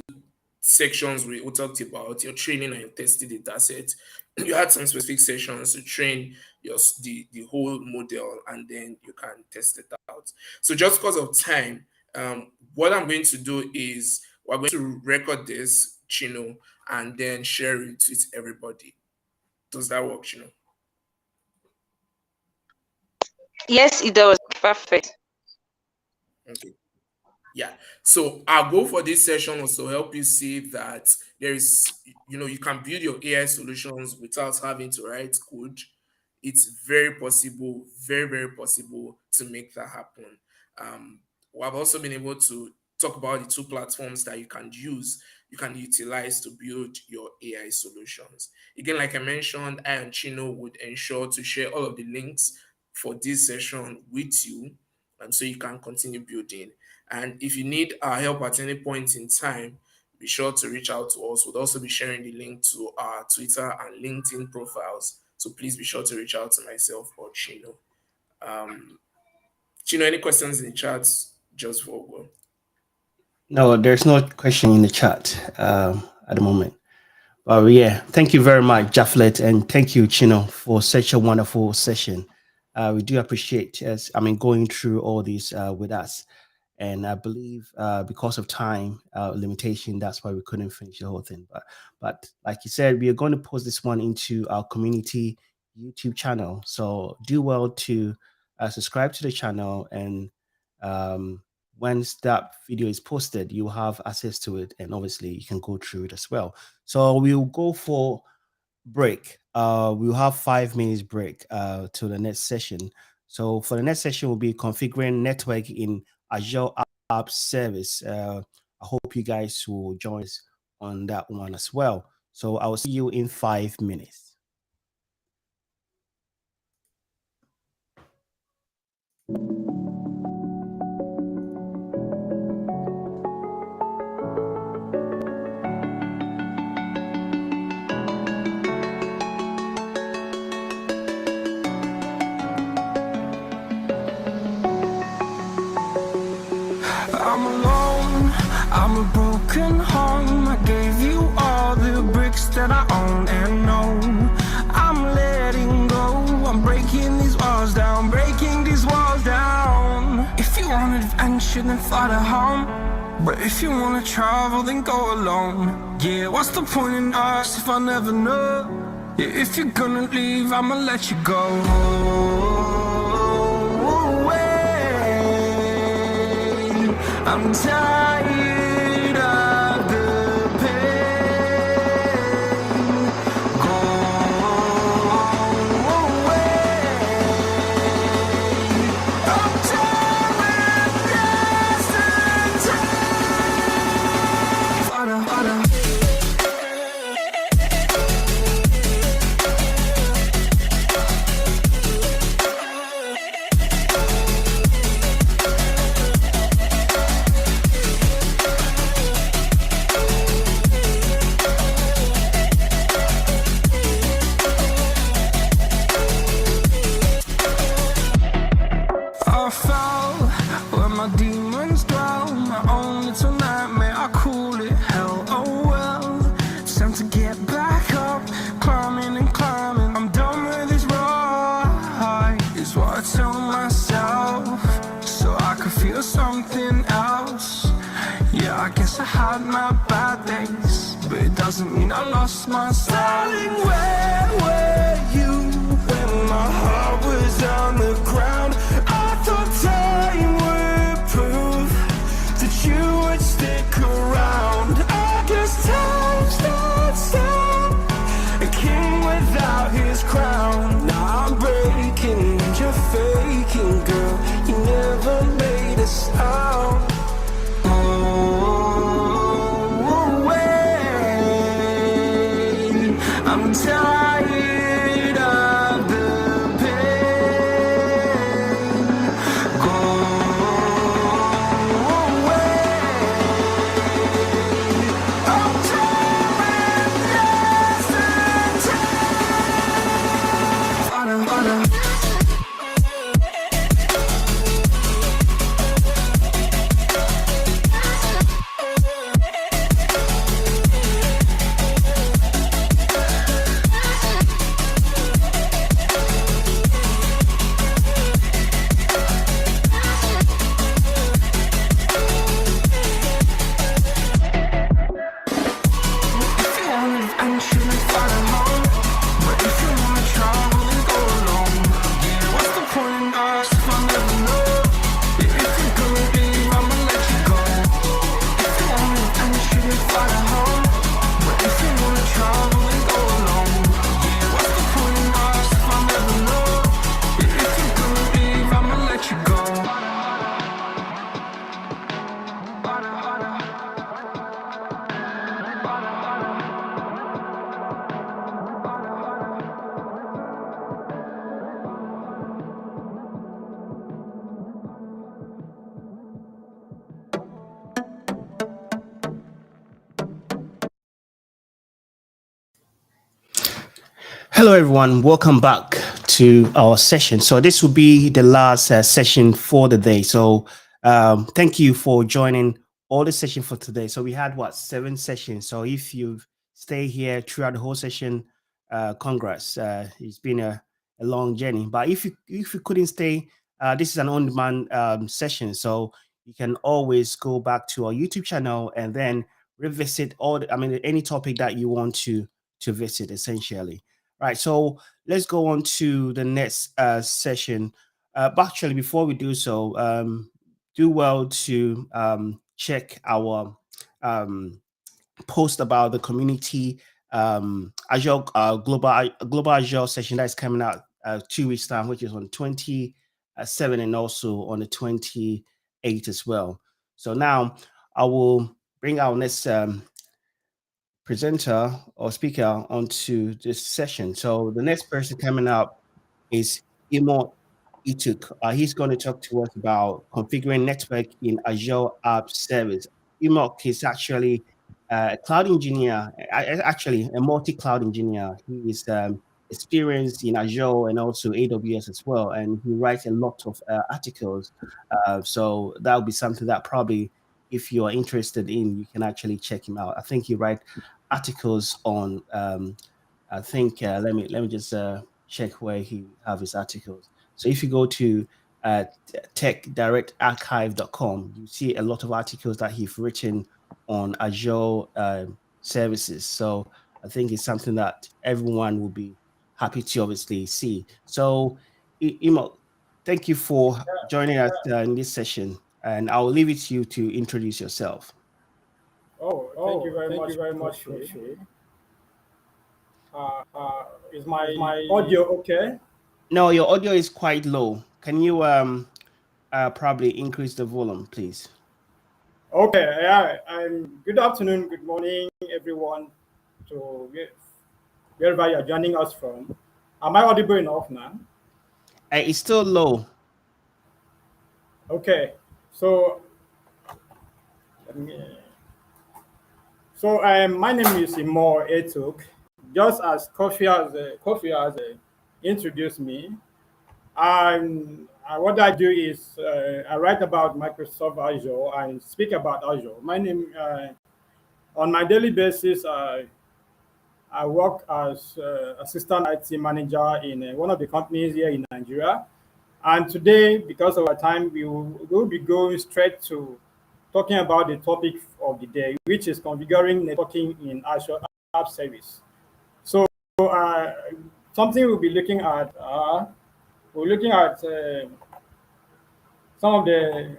sections we talked about, your training and your testing data set. You had some specific sections to train the whole model, and then you can test it out. So just because of time, what I'm going to do is we're going to record this, Chino, and then share it with everybody. Does that work, Chino? Yes, it does. Perfect. Okay. Yeah. So our goal for this session was to help you see that there is, you can build your AI solutions without having to write code. It's very possible, very, very possible to make that happen. We have also been able to talk about the two platforms that you can utilize to build your AI solutions. Again, like I mentioned, I and Chino would ensure to share all of the links for this session with you, so you can continue building. And if you need our help at any point in time, be sure to reach out to us. We'll also be sharing the link to our Twitter and LinkedIn profiles. So please be sure to reach out to myself or Chino. Chino, any questions in the chat just for well? No, there's no question in the chat at the moment. Yeah, thank you very much, Japhlet, and thank you, Chino, for such a wonderful session. We do appreciate going through all this with us. And I believe because of time limitation, that's why we couldn't finish the whole thing. But like you said, we are going to post this one into our community YouTube channel. So do well to subscribe to the channel, and once that video is posted, you will have access to it, and obviously you can go through it as well. So we'll go for break. We'll have 5 minutes break to the next session. So for the next session, we'll be configuring network in Azure App Service. I hope you guys will join us on that one as well. So I will see you in 5 minutes. I'm alone, I'm a broken home. I gave you all the bricks that I own and know. I'm letting go, I'm breaking these walls down, breaking these walls down. If you want adventure, then fly to home. But if you wanna travel, then go alone. Yeah, what's the point in us if I never know? Yeah, if you're gonna leave, I'ma let you go. I'm tired of the pain. Go away. I'm tired of yesterday. Fada, fada. I had my bad days, but it doesn't mean I lost my style. Darling, where were you when my heart was on the ground? I thought time would prove that you would stick around. I guess time stands down, a king without his crown. Now I'm breaking and you're faking, girl. You never made a sound. I'm tired of the pain. Hello, everyone. Welcome back to our session. So this will be the last session for the day. So thank you for joining all the session for today. So we had 7 sessions. So if you've stayed here throughout the whole session, congrats. It's been a long journey. But if you couldn't stay, this is an on-demand session. So you can always go back to our YouTube channel and then revisit any topic that you want to visit, essentially. Right, so let's go on to the next session. But actually, before we do so, do well to check our post about the community Azure global Azure session that is coming out 2 weeks time, which is on 27 and also on the 28th as well. So now I will bring our next presenter or speaker onto this session. So the next person coming up is Imo Ituk. He's going to talk to us about configuring network in Azure App Service. Imo is actually a cloud engineer, actually a multi-cloud engineer. He is experienced in Azure and also AWS as well, and he writes a lot of articles. So that would be something that probably, if you are interested in, you can actually check him out. I think he writes articles on. I think let me just check where he have his articles. So if you go to techdirectarchive.com, you see a lot of articles that he's written on Azure services. So I think it's something that everyone will be happy to obviously see. So Imo, thank you for joining us in this session, and I'll leave it to you to introduce yourself. Thank you very much, Coach. Is my audio okay? No, your audio is quite low. Can you probably increase the volume, please? Okay, yeah. Good afternoon, good morning, everyone, to wherever you're joining us from. Am I audible enough now? It's still low. Okay, so my name is Imo Ituk. Just as Kofi has introduced me, what I do is I write about Microsoft Azure and speak about Azure. My name on my daily basis, I work as assistant IT manager in one of the companies here in Nigeria. And today, because of our time, we'll be going straight to talking about the topic of the day, which is configuring networking in Azure App Service. So something we'll be looking at, some of the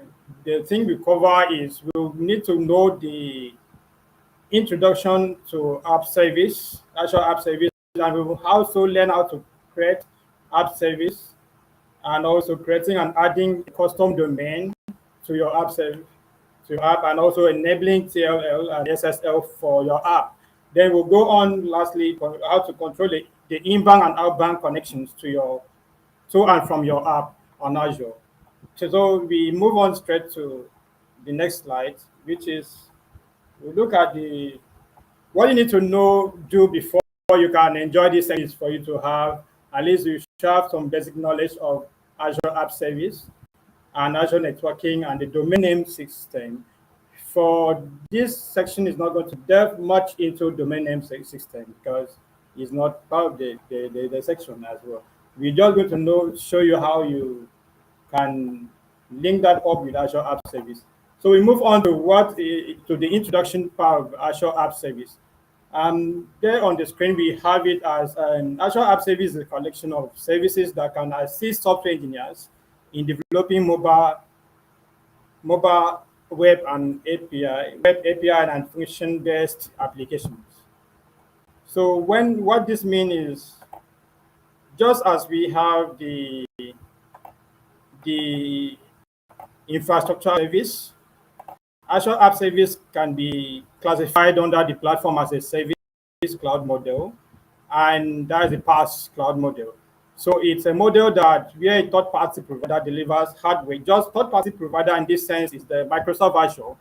thing we cover is we'll need to know the introduction to app service, Azure App Service, and we will also learn how to create app service and also creating and adding custom domain to your app service, to your app, and also enabling TLL and SSL for your app. Then we'll go on lastly how to control the inbound and outbound connections to and from your app on Azure. So we move on straight to the next slide, which is we look at what you need to do before you can enjoy this service. For you to have, at least you should have some basic knowledge of Azure App Service and Azure networking and the domain name system. For this section, is not going to delve much into domain name system because it's not part of the section as well. We're just going to show you how you can link that up with Azure App Service. So we move on to the introduction part of Azure App Service. There on the screen we have it as Azure App Service is a collection of services that can assist software engineers in developing mobile web API and function-based applications. So what this means is, just as we have the infrastructure service, Azure App Service can be classified under the platform as a service cloud model, and that is the PaaS cloud model. So it's a model that where a third-party provider delivers hardware. Just third-party provider in this sense is the Microsoft Azure.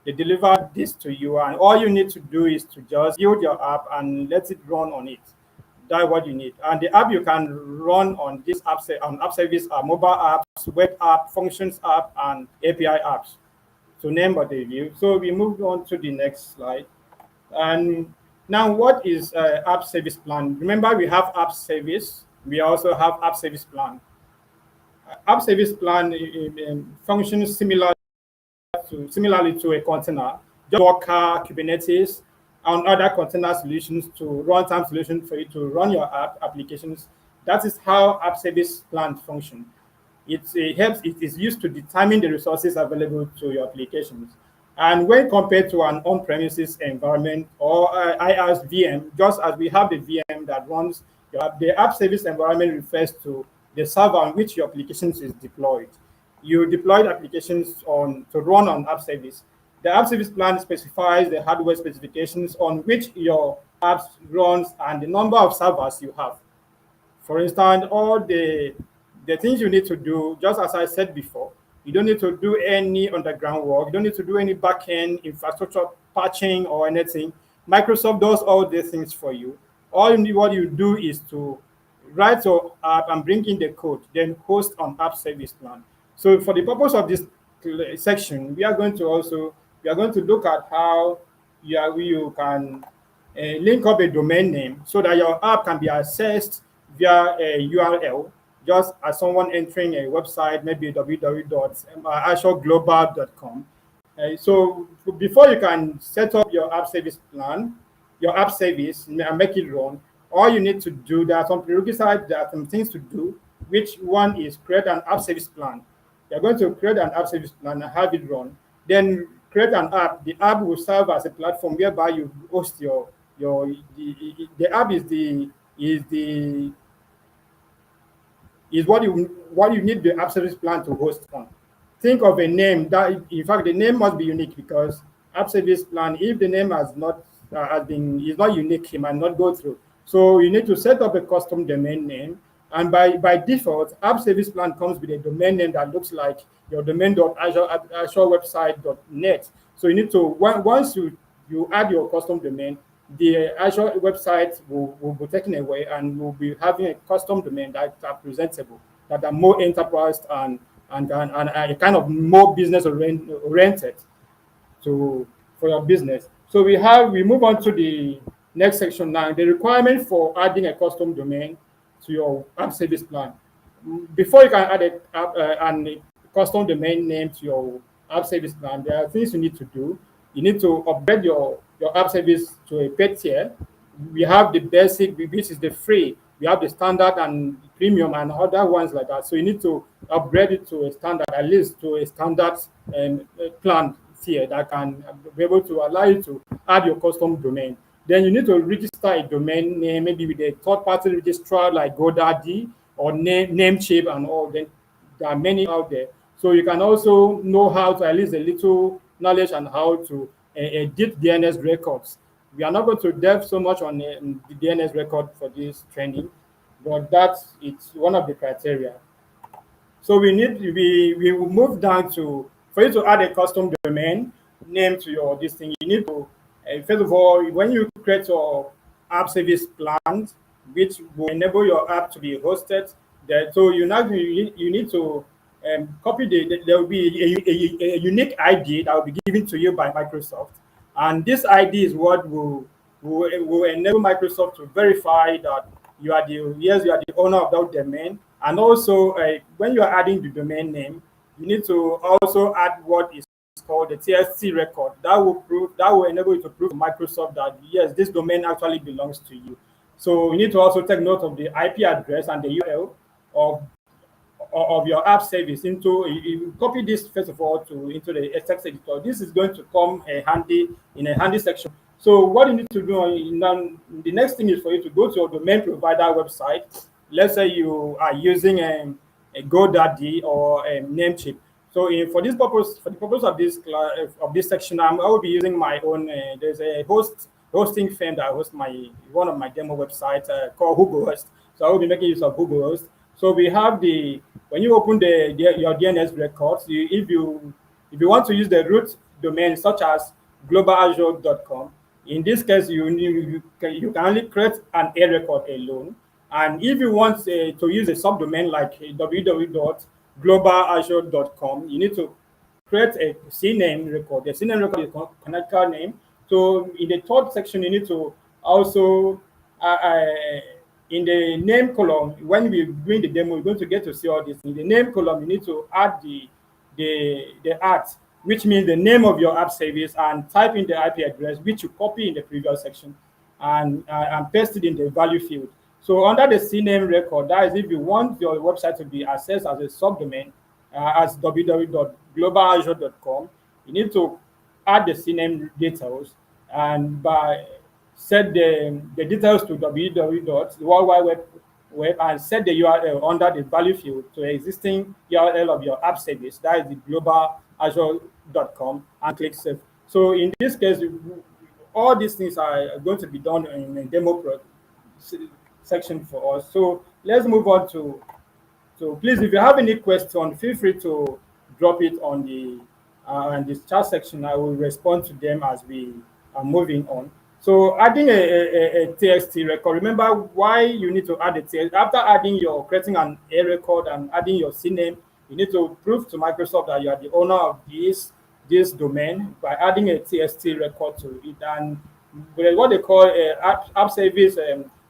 They deliver this to you, and all you need to do is to just build your app and let it run on it. That's what you need. And the app you can run on this app, on app service are mobile apps, web app, functions app, and API apps, to name but a few. So we move on to the next slide. And now, what is app service plan? Remember, we have app service. We also have app service plan. App service plan functions similarly to a container, just Docker, Kubernetes, and other container solutions to runtime solutions for you to run your applications. That is how app service plan function. It is used to determine the resources available to your applications. And when compared to an on-premises environment or IaaS VM, just as we have the VM that runs your app, the app service environment refers to the server on which your applications is deployed. You deployed applications to run on app service. The app service plan specifies the hardware specifications on which your apps runs and the number of servers you have. For instance, all the things you need to do, just as I said before, you don't need to do any underground work. You don't need to do any backend infrastructure patching or anything. Microsoft does all these things for you. What you do is to write your app and bring in the code, then host on app service plan. So for the purpose of this section, we are going to look at how you can link up a domain name so that your app can be accessed via a URL, just as someone entering a website, maybe www.azureglobal.com. So before you can set up your app service plan, your app service, and make it run, all you need to do, there are some prerequisites, there are some things to do, which one is create an app service plan. You're going to create an app service plan and have it run. Then create an app. The app will serve as a platform whereby you host the app is what you need the app service plan to host on. Think of a name that, in fact, the name must be unique, because app service plan, if the name is not unique, it might not go through. So you need to set up a custom domain name, and by default, app service plan comes with a domain name that looks like your domain.azurewebsite.net. So you need to, once you add your custom domain, the Azure website will be taken away, and we'll be having a custom domain that are presentable, that are more enterprise and kind of more business oriented for your business. So we move on to the next section now, the requirement for adding a custom domain to your app service plan. Before you can add a custom domain name to your app service plan, there are things you need to do. You need to upgrade your app service to a paid tier. We have the basic, which is the free. We have the standard and premium and other ones like that. So you need to upgrade it to a standard, at least to a standard plan tier that can be able to allow you to add your custom domain. Then you need to register a domain name, maybe with a third-party registrar like GoDaddy or Namecheap and all. Then there are many out there. So you can also know how to, at least a little knowledge on how to edit DNS records. We are not going to delve so much on the DNS record for this training, but it's one of the criteria. So we will move down to, for you to add a custom domain name to your this thing, you need to first of all, when you create your app service plans, which will enable your app to be hosted, so you need to copy there will be a unique ID that will be given to you by Microsoft, and this ID is what will enable Microsoft to verify that you are the owner of that domain. And also, when you are adding the domain name, you need to also add what is called the TSC record. That will enable you to prove to Microsoft that yes, this domain actually belongs to you. So you need to also take note of the IP address and the URL of your app service. You copy this first of all into the text editor. This is going to come in a handy section. So what you need to do the next thing is for you to go to your domain provider website. Let's say you are using a GoDaddy or a Namecheap. So for the purpose of this section, I will be using my own. There's a hosting firm that hosts one of my demo websites called Host. So I will be making use of Host. So we have when you open your DNS records, if you want to use the root domain such as globalazure.com, In this case, you can only create an A record alone. And if you want to use a subdomain like www.globalazure.com, you need to create a CNAME record. The CNAME record is canonical name. So in the third section, you need to also in the name column, when we're doing the demo, we're going to get to see all this. In the name column, you need to add the at, which means the name of your app service, and type in the IP address, which you copy in the previous section, and paste it in the value field. So under the CNAME record, that is if you want your website to be accessed as a subdomain, as www.globalazure.com, you need to add the CNAME details and set the details to www.worldwideweb and set the URL under the value field to the existing URL of your app service, that is the globalazure.com, and click save. So in this case, all these things are going to be done in a demo section for us. So let's move on to, so please, if you have any question, feel free to drop it on the chat section. I will respond to them as we are moving on. So adding a TXT record, remember why you need to add a TXT. After creating an A record and adding your CNAME, you need to prove to Microsoft that you are the owner of this domain by adding a TXT record to it. And what they call a app service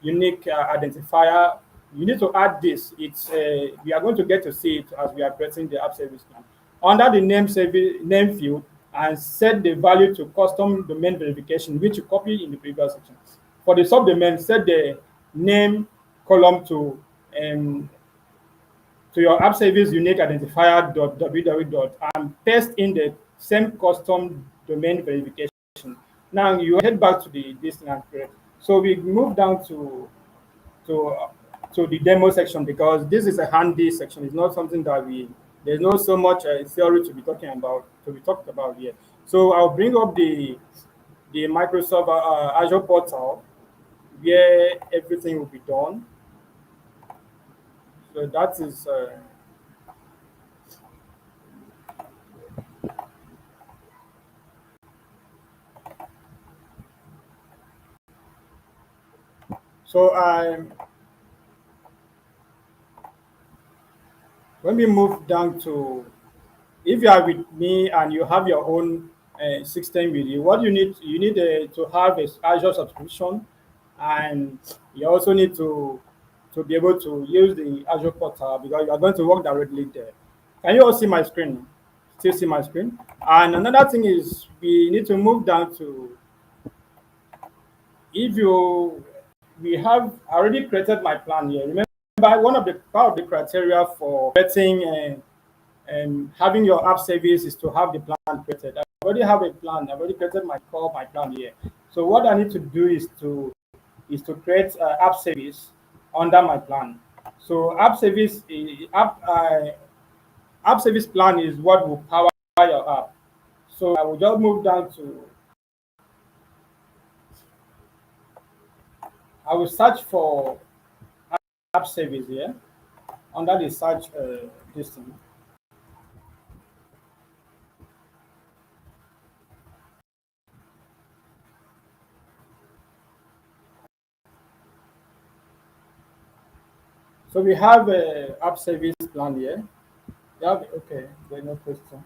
unique identifier, you need to add this. It's we are going to get to see it as we are creating the app service plan. Under the name field, and set the value to custom domain verification, which you copy in the previous section. For the subdomain, set the name column to your app service unique identifier .www. And paste in the same custom domain verification. Now you head back to this thing and create. So we move down to the demo section, because this is a handy section. It's not something that there's not so much theory to be talked about here. So I'll bring up the Microsoft Azure portal where everything will be done. So that is so when we move down to, if you are with me and you have your own system with you, what you need to have is Azure subscription, and you also need to be able to use the Azure portal, because you are going to work directly there. Can you all see my screen? Still see my screen? And another thing is we need to move down to, we have already created my plan here. Remember, one of the part of the criteria for creating having your app service is to have the plan created. I already have a plan. I've already created my plan here. So what I need to do is to create app service under my plan. So app service plan is what will power your app. So I will just move down to, I will search for app service here under the search this thing. So we have a app service plan here. Okay, there's no question.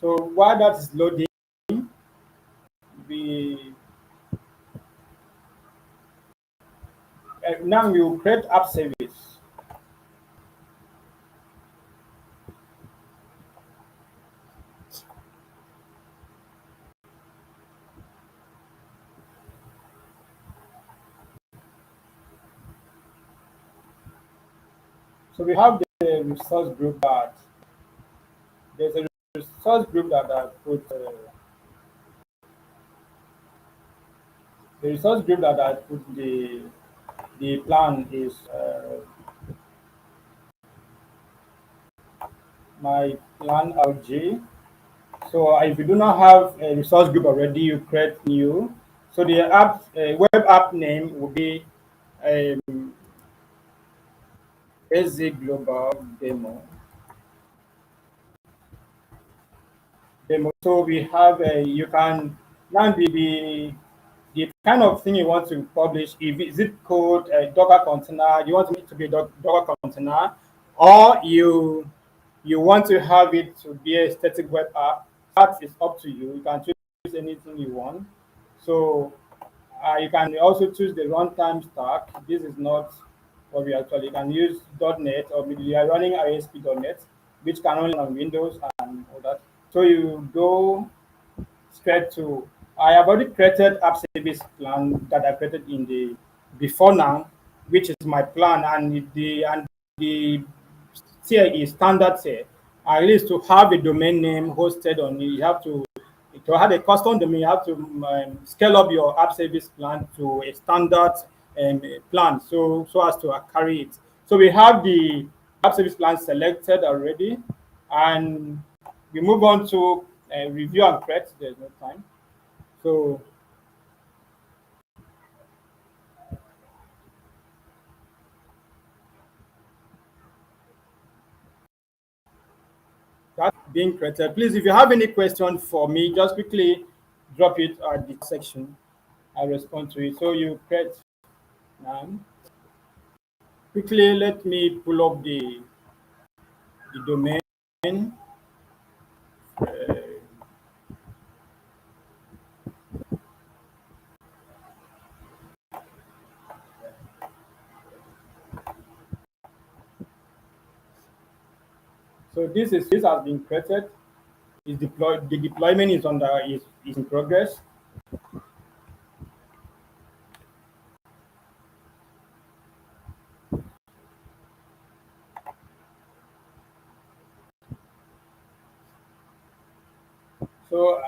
So while that is loading, now you create app service. So we have the resource group that there's a resource group that I put the resource group that I put the plan is my plan LG. So if you do not have a resource group already, you create new. So the app web app name will be AZ Global Demo. So we have you can now the kind of thing you want to publish, if zip code, a Docker container, you want it to be a Docker container, or you want to have it to be a static web app. That is up to you. You can choose anything you want. So you can also choose the runtime stack. This is not what we actually you can use .NET, or maybe you are running ASP.NET, which can only run on Windows and all that. So you go straight to I have already created app service plan that I created in the before now, which is my plan, and the tier is standard tier. At least to have a domain name hosted on it, you have to have a custom domain. You have to scale up your app service plan to a standard plan, so as to carry it. So we have the app service plan selected already, and we move on to review and create. There's no time. So that's being created. Please, if you have any question for me, just quickly drop it at the section. I'll respond to it. So you create now. Quickly, let me pull up the domain. So this has been created. Is deployed. The deployment is in progress. So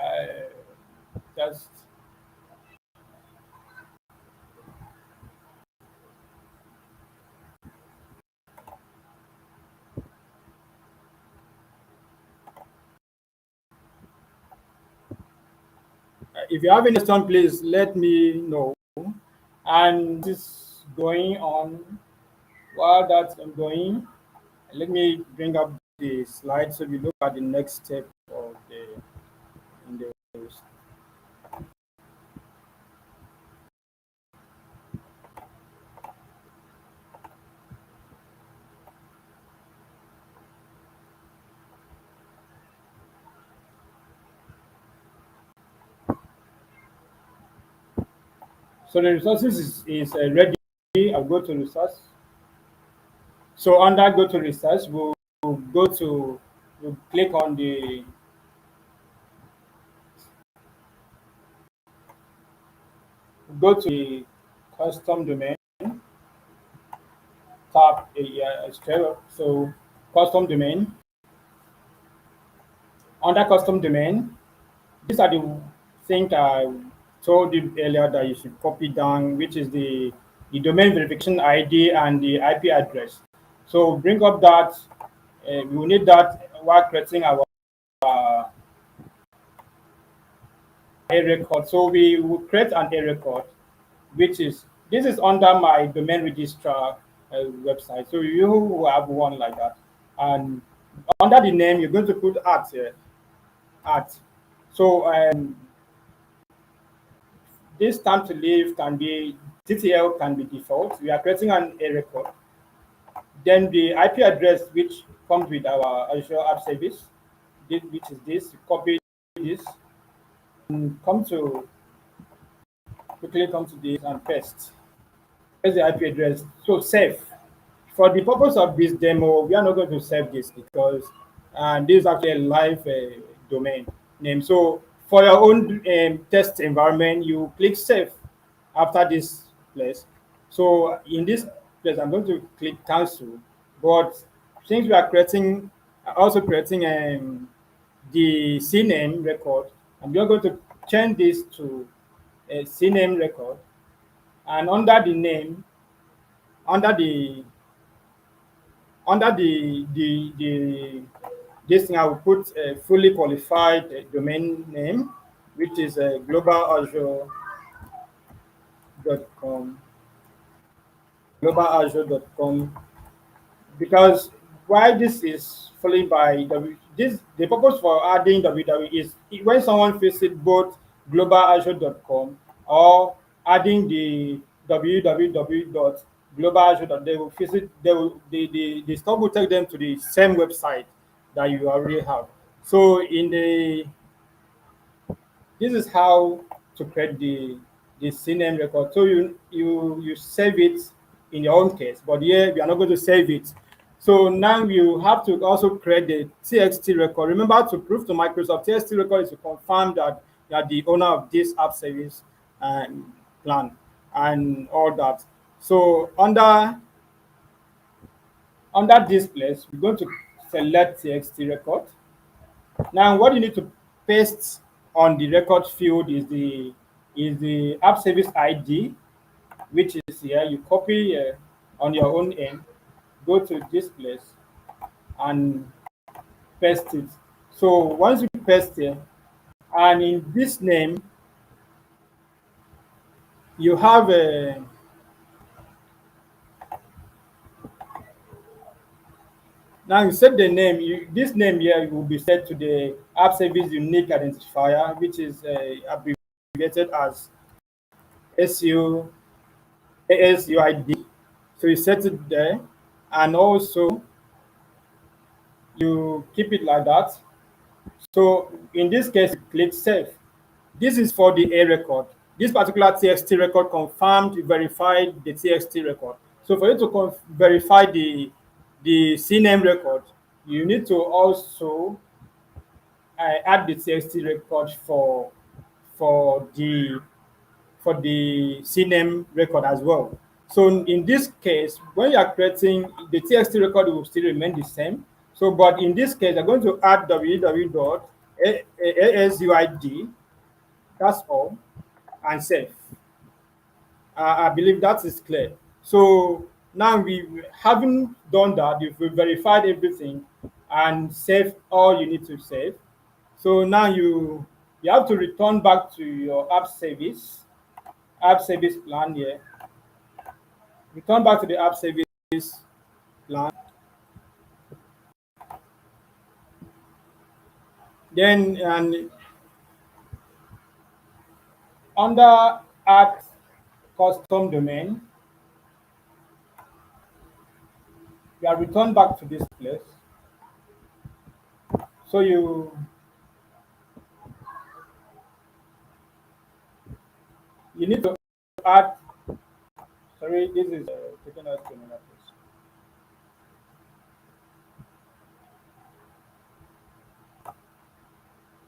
just if you have any question, please let me know. And this is going on. While that's ongoing, let me bring up the slide so we look at the next step of in the so the resources is ready. I'll go to resource. So under go to research, we'll go to we'll click on the go to the custom domain, tap so custom domain. Under custom domain, these are the things I told you earlier that you should copy down, which is the domain verification ID and the IP address. So bring up that. We will need that while creating our A record. So we will create an A record, which is this is under my domain registrar website. So you will have one like that, and under the name you're going to put @ here. So this time to live can be TTL, can be default. We are creating an A record. Then the IP address which comes with our Azure App Service, which is this. Copy this and quickly come to this and paste. Here's the IP address. So save. For the purpose of this demo, we are not going to save this because this is actually a live domain name. So for your own test environment, you click save after this place. So in this place, I'm going to click cancel. But since we are also creating the CNAME record, I'm just going to change this to a CNAME record, and under the name, under the this thing, I will put a fully qualified domain name, which is globalazure.com. Globalazure.com, because why this is followed by this, the purpose for adding www is when someone visits both globalazure.com or adding the www.globalazure, they will visit, the stuff will take them to the same website that you already have. So in the this is how to create the CNAME record. So you save it in your own case, but here we are not going to save it. So now you have to also create the TXT record. Remember, to prove to Microsoft, TXT record is to confirm that you are the owner of this app service and plan and all that. So under this place, we're going to select TXT record. Now, what you need to paste on the record field is the app service ID, which is here. You copy on your own end, go to this place, and paste it. So once you paste it, and in this name, you have a now you set the name. This name here will be set to the app service unique identifier, which is abbreviated as ASUID. So you set it there, and also you keep it like that. So in this case, click save. This is for the A record. This particular TXT record confirmed, verified the TXT record. So for you to verify the CNAME record, you need to also add the TXT record for the CNAME record as well. So in this case, when you are creating the TXT record, will still remain the same. So, but in this case, I'm going to add www.asuid. That's all, and save. I believe that is clear. So now we having done that, you've verified everything and save all you need to save. So now you have to return back to your app service plan here. Return back to the app service plan. Then and under add custom domain, you are returned back to this place. So you need to add. Sorry, this is taken out to another place.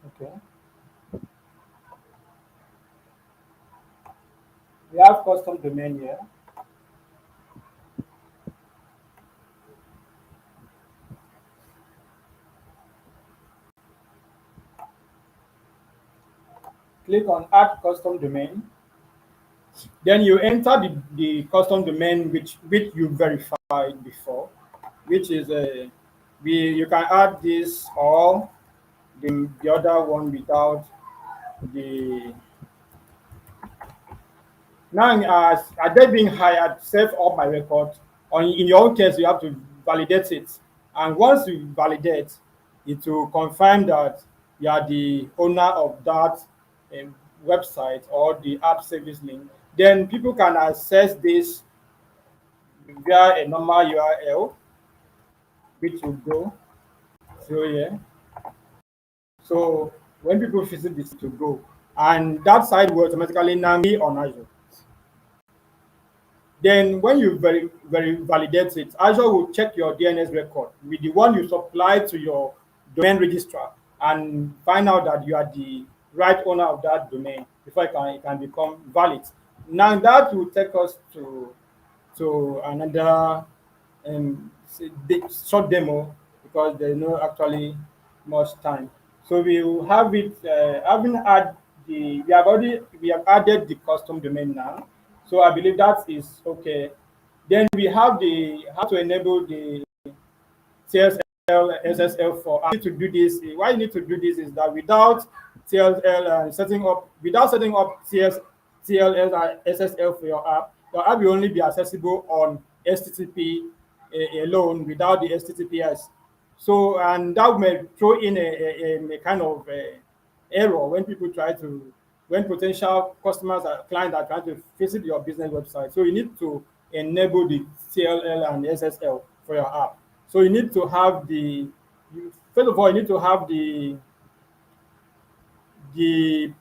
Okay. We have custom domain here. Click on add custom domain. Then you enter the custom domain which you verified before, which is you can add this or the other one without the. Now, are they being hired? Save up my record. Or in your own case, you have to validate it. And once you validate, it will confirm that you are the owner of that website or the app service link. Then people can access this via a normal URL, which will go through here. So when people visit this, to go, and that site will automatically now be on Azure. Then when you validate it, Azure will check your DNS record with the one you supply to your domain registrar and find out that you are the right owner of that domain before it can become valid. Now that will take us to another short demo, because there's no actually much time. So we will have it we have added the custom domain now. So I believe that is okay. Then we have how to enable the sales SSL for app. To do this, why you need to do this is that without TLL and setting up TLL and SSL for your app will only be accessible on HTTP alone without the HTTPS. So, and that may throw in a kind of error when potential customers or clients are trying to visit your business website. So you need to enable the TLL and SSL for your app. So you need to have first of all, you need to have the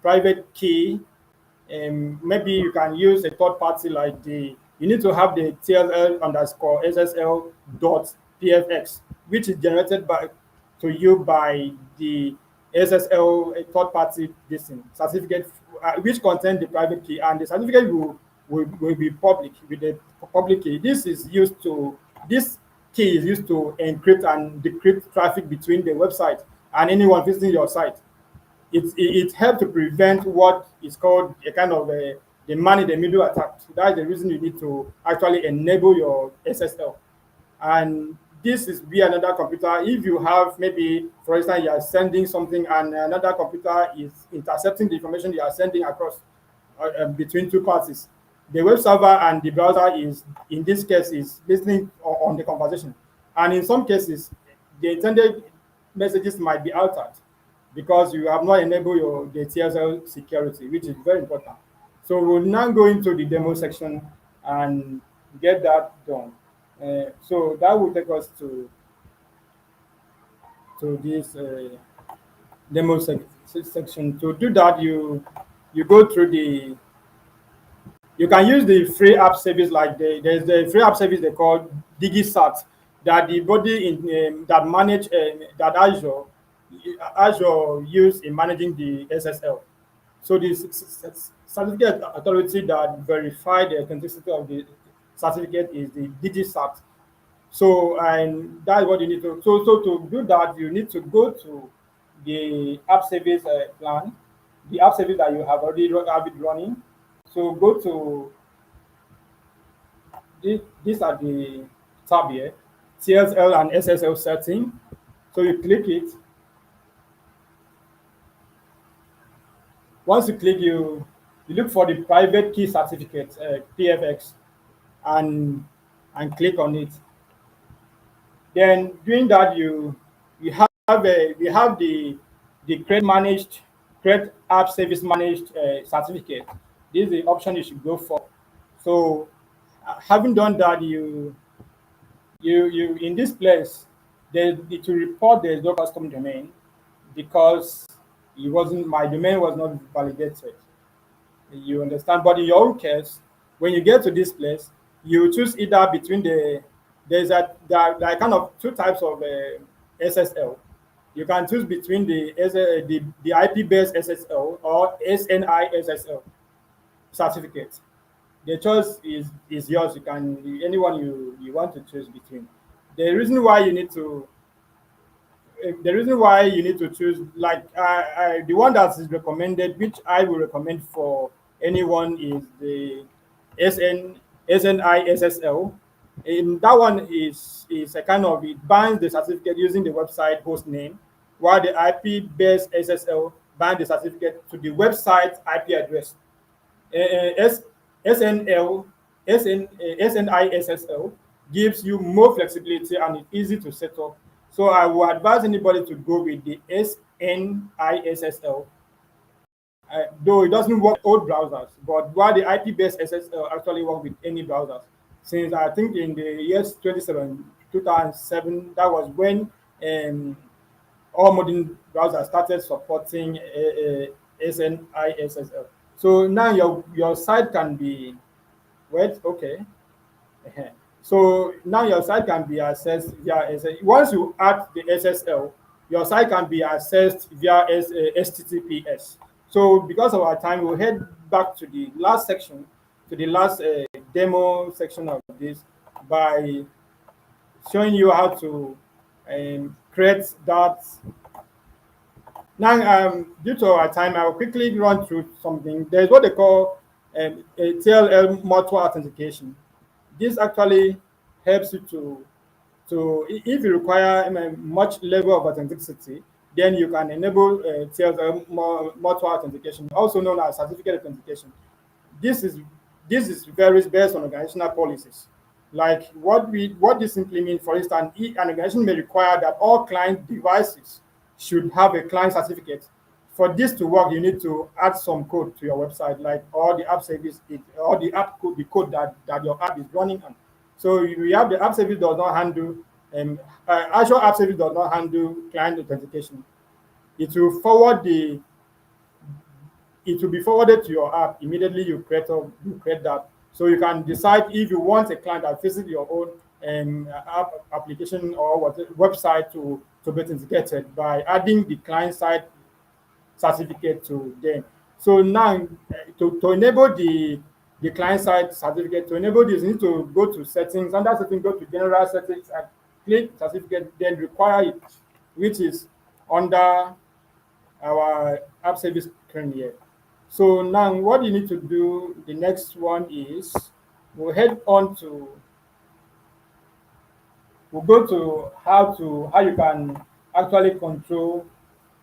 private key. Maybe you can use a third party you need to have the TLL underscore SSL dot PFX, which is generated to you by the SSL third party certificate, which contains the private key, and the certificate will be public with the public key. This key is used to encrypt and decrypt traffic between the website and anyone visiting your site. It helps to prevent what is called a kind of the man-in-the-middle attack. So that's the reason you need to actually enable your SSL. And this is via another computer. If you have maybe, for instance, you are sending something and another computer is intercepting the information you are sending across between two parties, the web server and the browser in this case, is listening on the conversation. And in some cases, the intended messages might be altered because you have not enabled the TSL security, which is very important. So we'll now go into the demo section and get that done. So that will take us to this demo section. To do that, you go through you can use the free app service, there's the free app service they call DigiSat, that the body that manage that Azure use in managing the SSL. So the certificate authority that verify the authenticity of the certificate is the DigiSat. So, and that's what you need to. So to do that, you need to go to the app service plan, the app service that you have already have it running. So go to these are the tab here, TSL and SSL setting. So you click it. Once you click, you look for the private key certificate, PFX, and click on it. Then doing that, we have the create app service managed certificate. This is the option you should go for. So having done that, you in this place, to report there is no custom domain because my domain was not validated. You understand? But in your own case, when you get to this place, you choose either between there are kind of two types of SSL. You can choose between the IP-based SSL or SNI SSL certificate. The choice is yours. You can anyone you want to choose between. The reason why you need to choose the one that is recommended, which I will recommend for anyone, is the SNI SSL. And that one is a kind of, it binds the certificate using the website host name, while the IP-based SSL binds the certificate to the website IP address. SNI SSL gives you more flexibility and it's easy to set up. So I would advise anybody to go with the SNI SSL. Though it doesn't work with old browsers, but while the IP-based SSL actually works with any browsers. Since I think in the years 2007, that was when all modern browsers started supporting SNI SSL. So now your site can be okay. So now your site can be accessed via SSL. Once you add the SSL, your site can be accessed via HTTPS. So because of our time, we'll head back to the last section, to the last demo section of this, by showing you how to create that. Now, due to our time, I will quickly run through something. There's what they call a TLL multiple authentication. This actually helps you to So if you require much level of authenticity, then you can enable multiple authentication, also known as certificate authentication. This is varies based on organizational policies. Like what this simply means, for instance, an organization may require that all client devices should have a client certificate. For this to work, you need to add some code to your website, like all the app service, or the app code, the code that your app is running on. So you have the app service does not handle Azure App Service does not handle client authentication. It will forward the it will be forwarded to your app immediately you create that. So you can decide if you want a client that visits your own application or website to be authenticated by adding the client side certificate to them. So now to enable the client side certificate, to enable this, you need to go to settings. Under settings, go to general settings and click certificate, then require it, which is under our app service screen here. So now what you need to do, the next one is we'll go to how you can actually control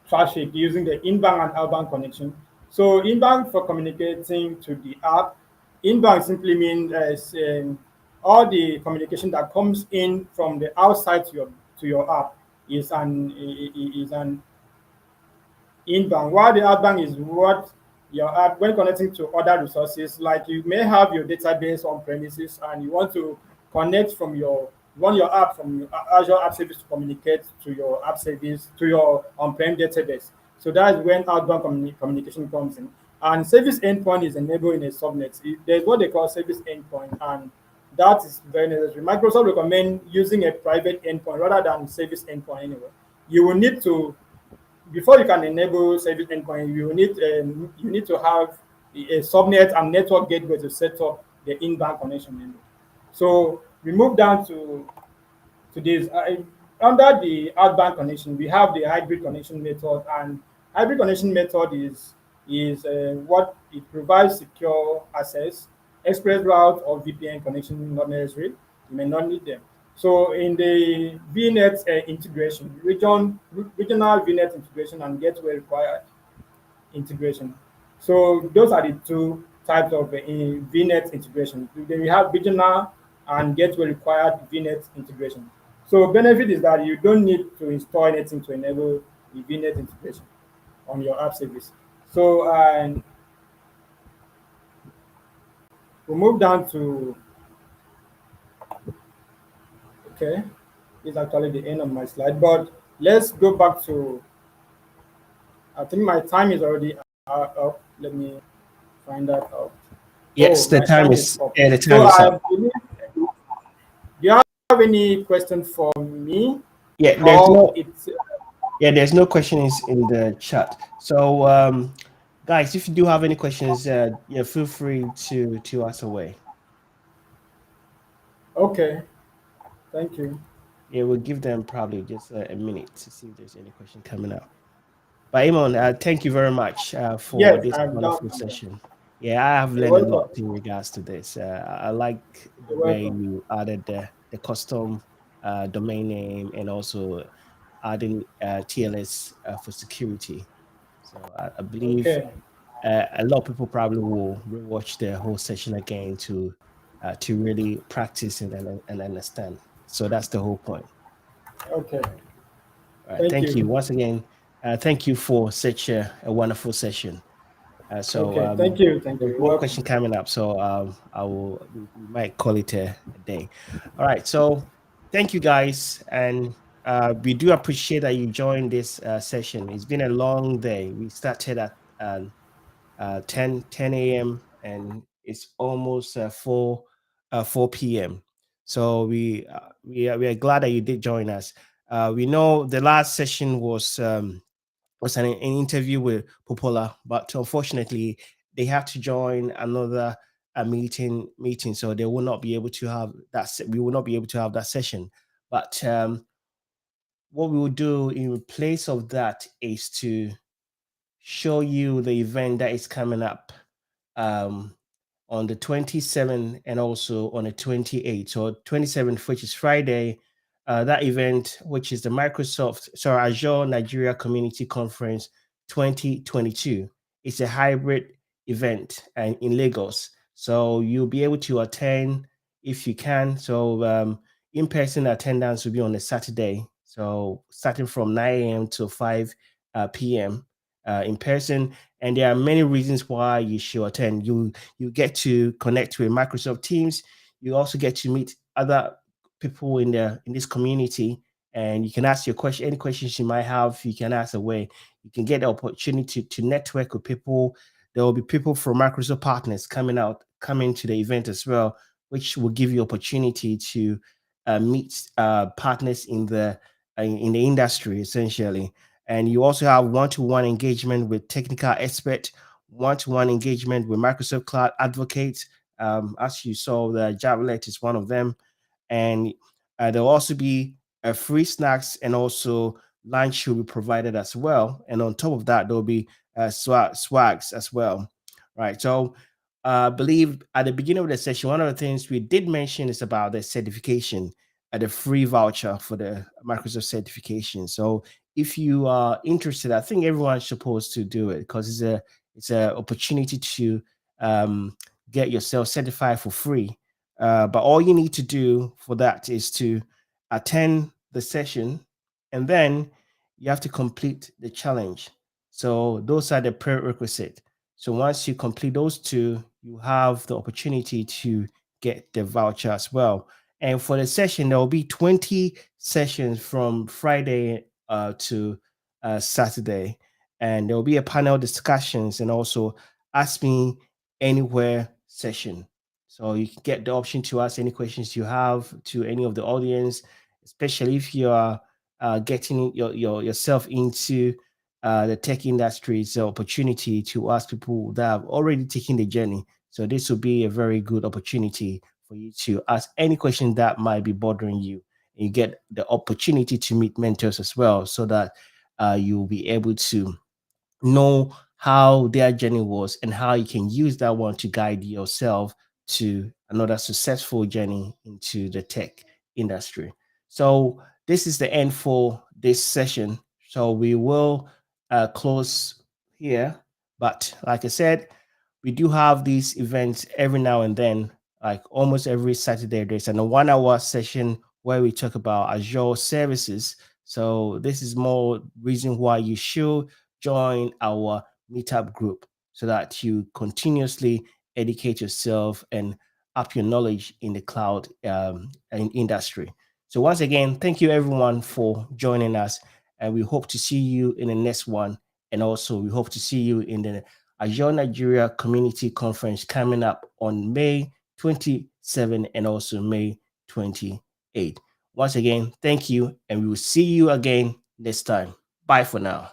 traffic using the inbound and outbound connection. So inbound for communicating to the app. Inbound simply means all the communication that comes in from the outside to your app is an inbound, while the outbound is what your app, when connecting to other resources, like you may have your database on premises and you want to connect from run your app from your Azure App Service to communicate to your app service, to your on-prem database. So that is when outbound communication comes in. And service endpoint is enabled in a subnet. There's what they call service endpoint, and that is very necessary. Microsoft recommend using a private endpoint rather than service endpoint anyway. You will need to, before you can enable service endpoint, you need to have a subnet and network gateway to set up the inbound connection. So we move down to this. Under the outbound connection, we have the hybrid connection method, and hybrid connection method is what it provides secure access, express route or VPN connection not necessary. You may not need them. So in the VNet integration, regional VNet integration and gateway required integration. So those are the two types of VNet integration. Then we have regional and gateway required VNet integration. So benefit is that you don't need to install anything to enable the VNet integration on your app service. So we'll move down to, okay, this is actually the end of my slide, but let's go back to, I think my time is already up. Let me find that out. Yes, Oh, the my time is up. the So time is up. do you have any question for me? Yeah, Or it's there's no questions in the chat. So guys, if you do have any questions, feel free to ask away. okay. Thank you. Yeah, we'll give them probably just a minute to see if there's any question coming up. But Imon, thank you very much for Yes, this I'm wonderful done. session. Yeah, I have You're learned a welcome. lot in regards to this. I like the You're way welcome. you added the custom domain name and also adding TLS for security. So I believe Okay. a lot of people probably will rewatch the whole session again to really practice and understand. So that's the whole point. Okay. All right, Thank thank you you. once again. Thank you for such a wonderful session. Okay. Thank you. Thank you. There's You're one welcome. question coming up, so we might call it a day. All right, so thank you guys, and we do appreciate that you joined this session. It's been a long day. We started at 10 a.m. and it's almost 4 p.m. So we are glad that you did join us. We know the last session was an interview with Popola, but unfortunately they have to join another meeting, so they will not be able to have that. We will not be able to have that session. But what we will do in place of that is to show you the event that is coming up on the 27th and also on the 28th. So 27th, which is Friday, that event, which is the Azure Nigeria Community Conference 2022. It's a hybrid event and in Lagos. So you'll be able to attend if you can. So in-person attendance will be on a Saturday. So starting from 9 a.m. to 5 p.m. In person. And there are many reasons why you should attend. You get to connect with Microsoft Teams. You also get to meet other people in this community, and you can ask your question, any questions you might have, you can ask away. You can get the opportunity to network with people. There will be people from Microsoft partners coming to the event as well, which will give you opportunity to meet partners in the industry essentially. And you also have one-to-one engagement with technical expert, one-to-one engagement with Microsoft Cloud advocates. As you saw, the Japhlet is one of them. And there'll also be free snacks, and also lunch will be provided as well. And on top of that, there'll be swags as well, right? So I believe at the beginning of the session, one of the things we did mention is about the certification, the free voucher for the Microsoft certification. So if you are interested, I think everyone's supposed to do it, because it's an opportunity to get yourself certified for free. But all you need to do for that is to attend the session, and then you have to complete the challenge. So those are the prerequisites. So once you complete those two, you have the opportunity to get the voucher as well. And for the session, there will be 20 sessions from Friday to Saturday. And there will be a panel discussions and also Ask Me Anywhere session. So you can get the option to ask any questions you have to any of the audience, especially if you are getting yourself into the tech industry. It's an opportunity to ask people that have already taken the journey. So this will be a very good opportunity for you to ask any question that might be bothering you. And you get the opportunity to meet mentors as well, so that you'll be able to know how their journey was and how you can use that one to guide yourself to another successful journey into the tech industry. So this is the end for this session. So we will close here. But like I said, we do have these events every now and then, like almost every Saturday. There's a 1-hour session where we talk about Azure services. So this is more reason why you should join our meetup group, so that you continuously educate yourself and up your knowledge in the cloud industry. So once again, thank you everyone for joining us, and we hope to see you in the next one. And also we hope to see you in the Azure Nigeria Community Conference coming up on May 27 and also May 28. Once again, thank you, and we will see you again next time. Bye for now.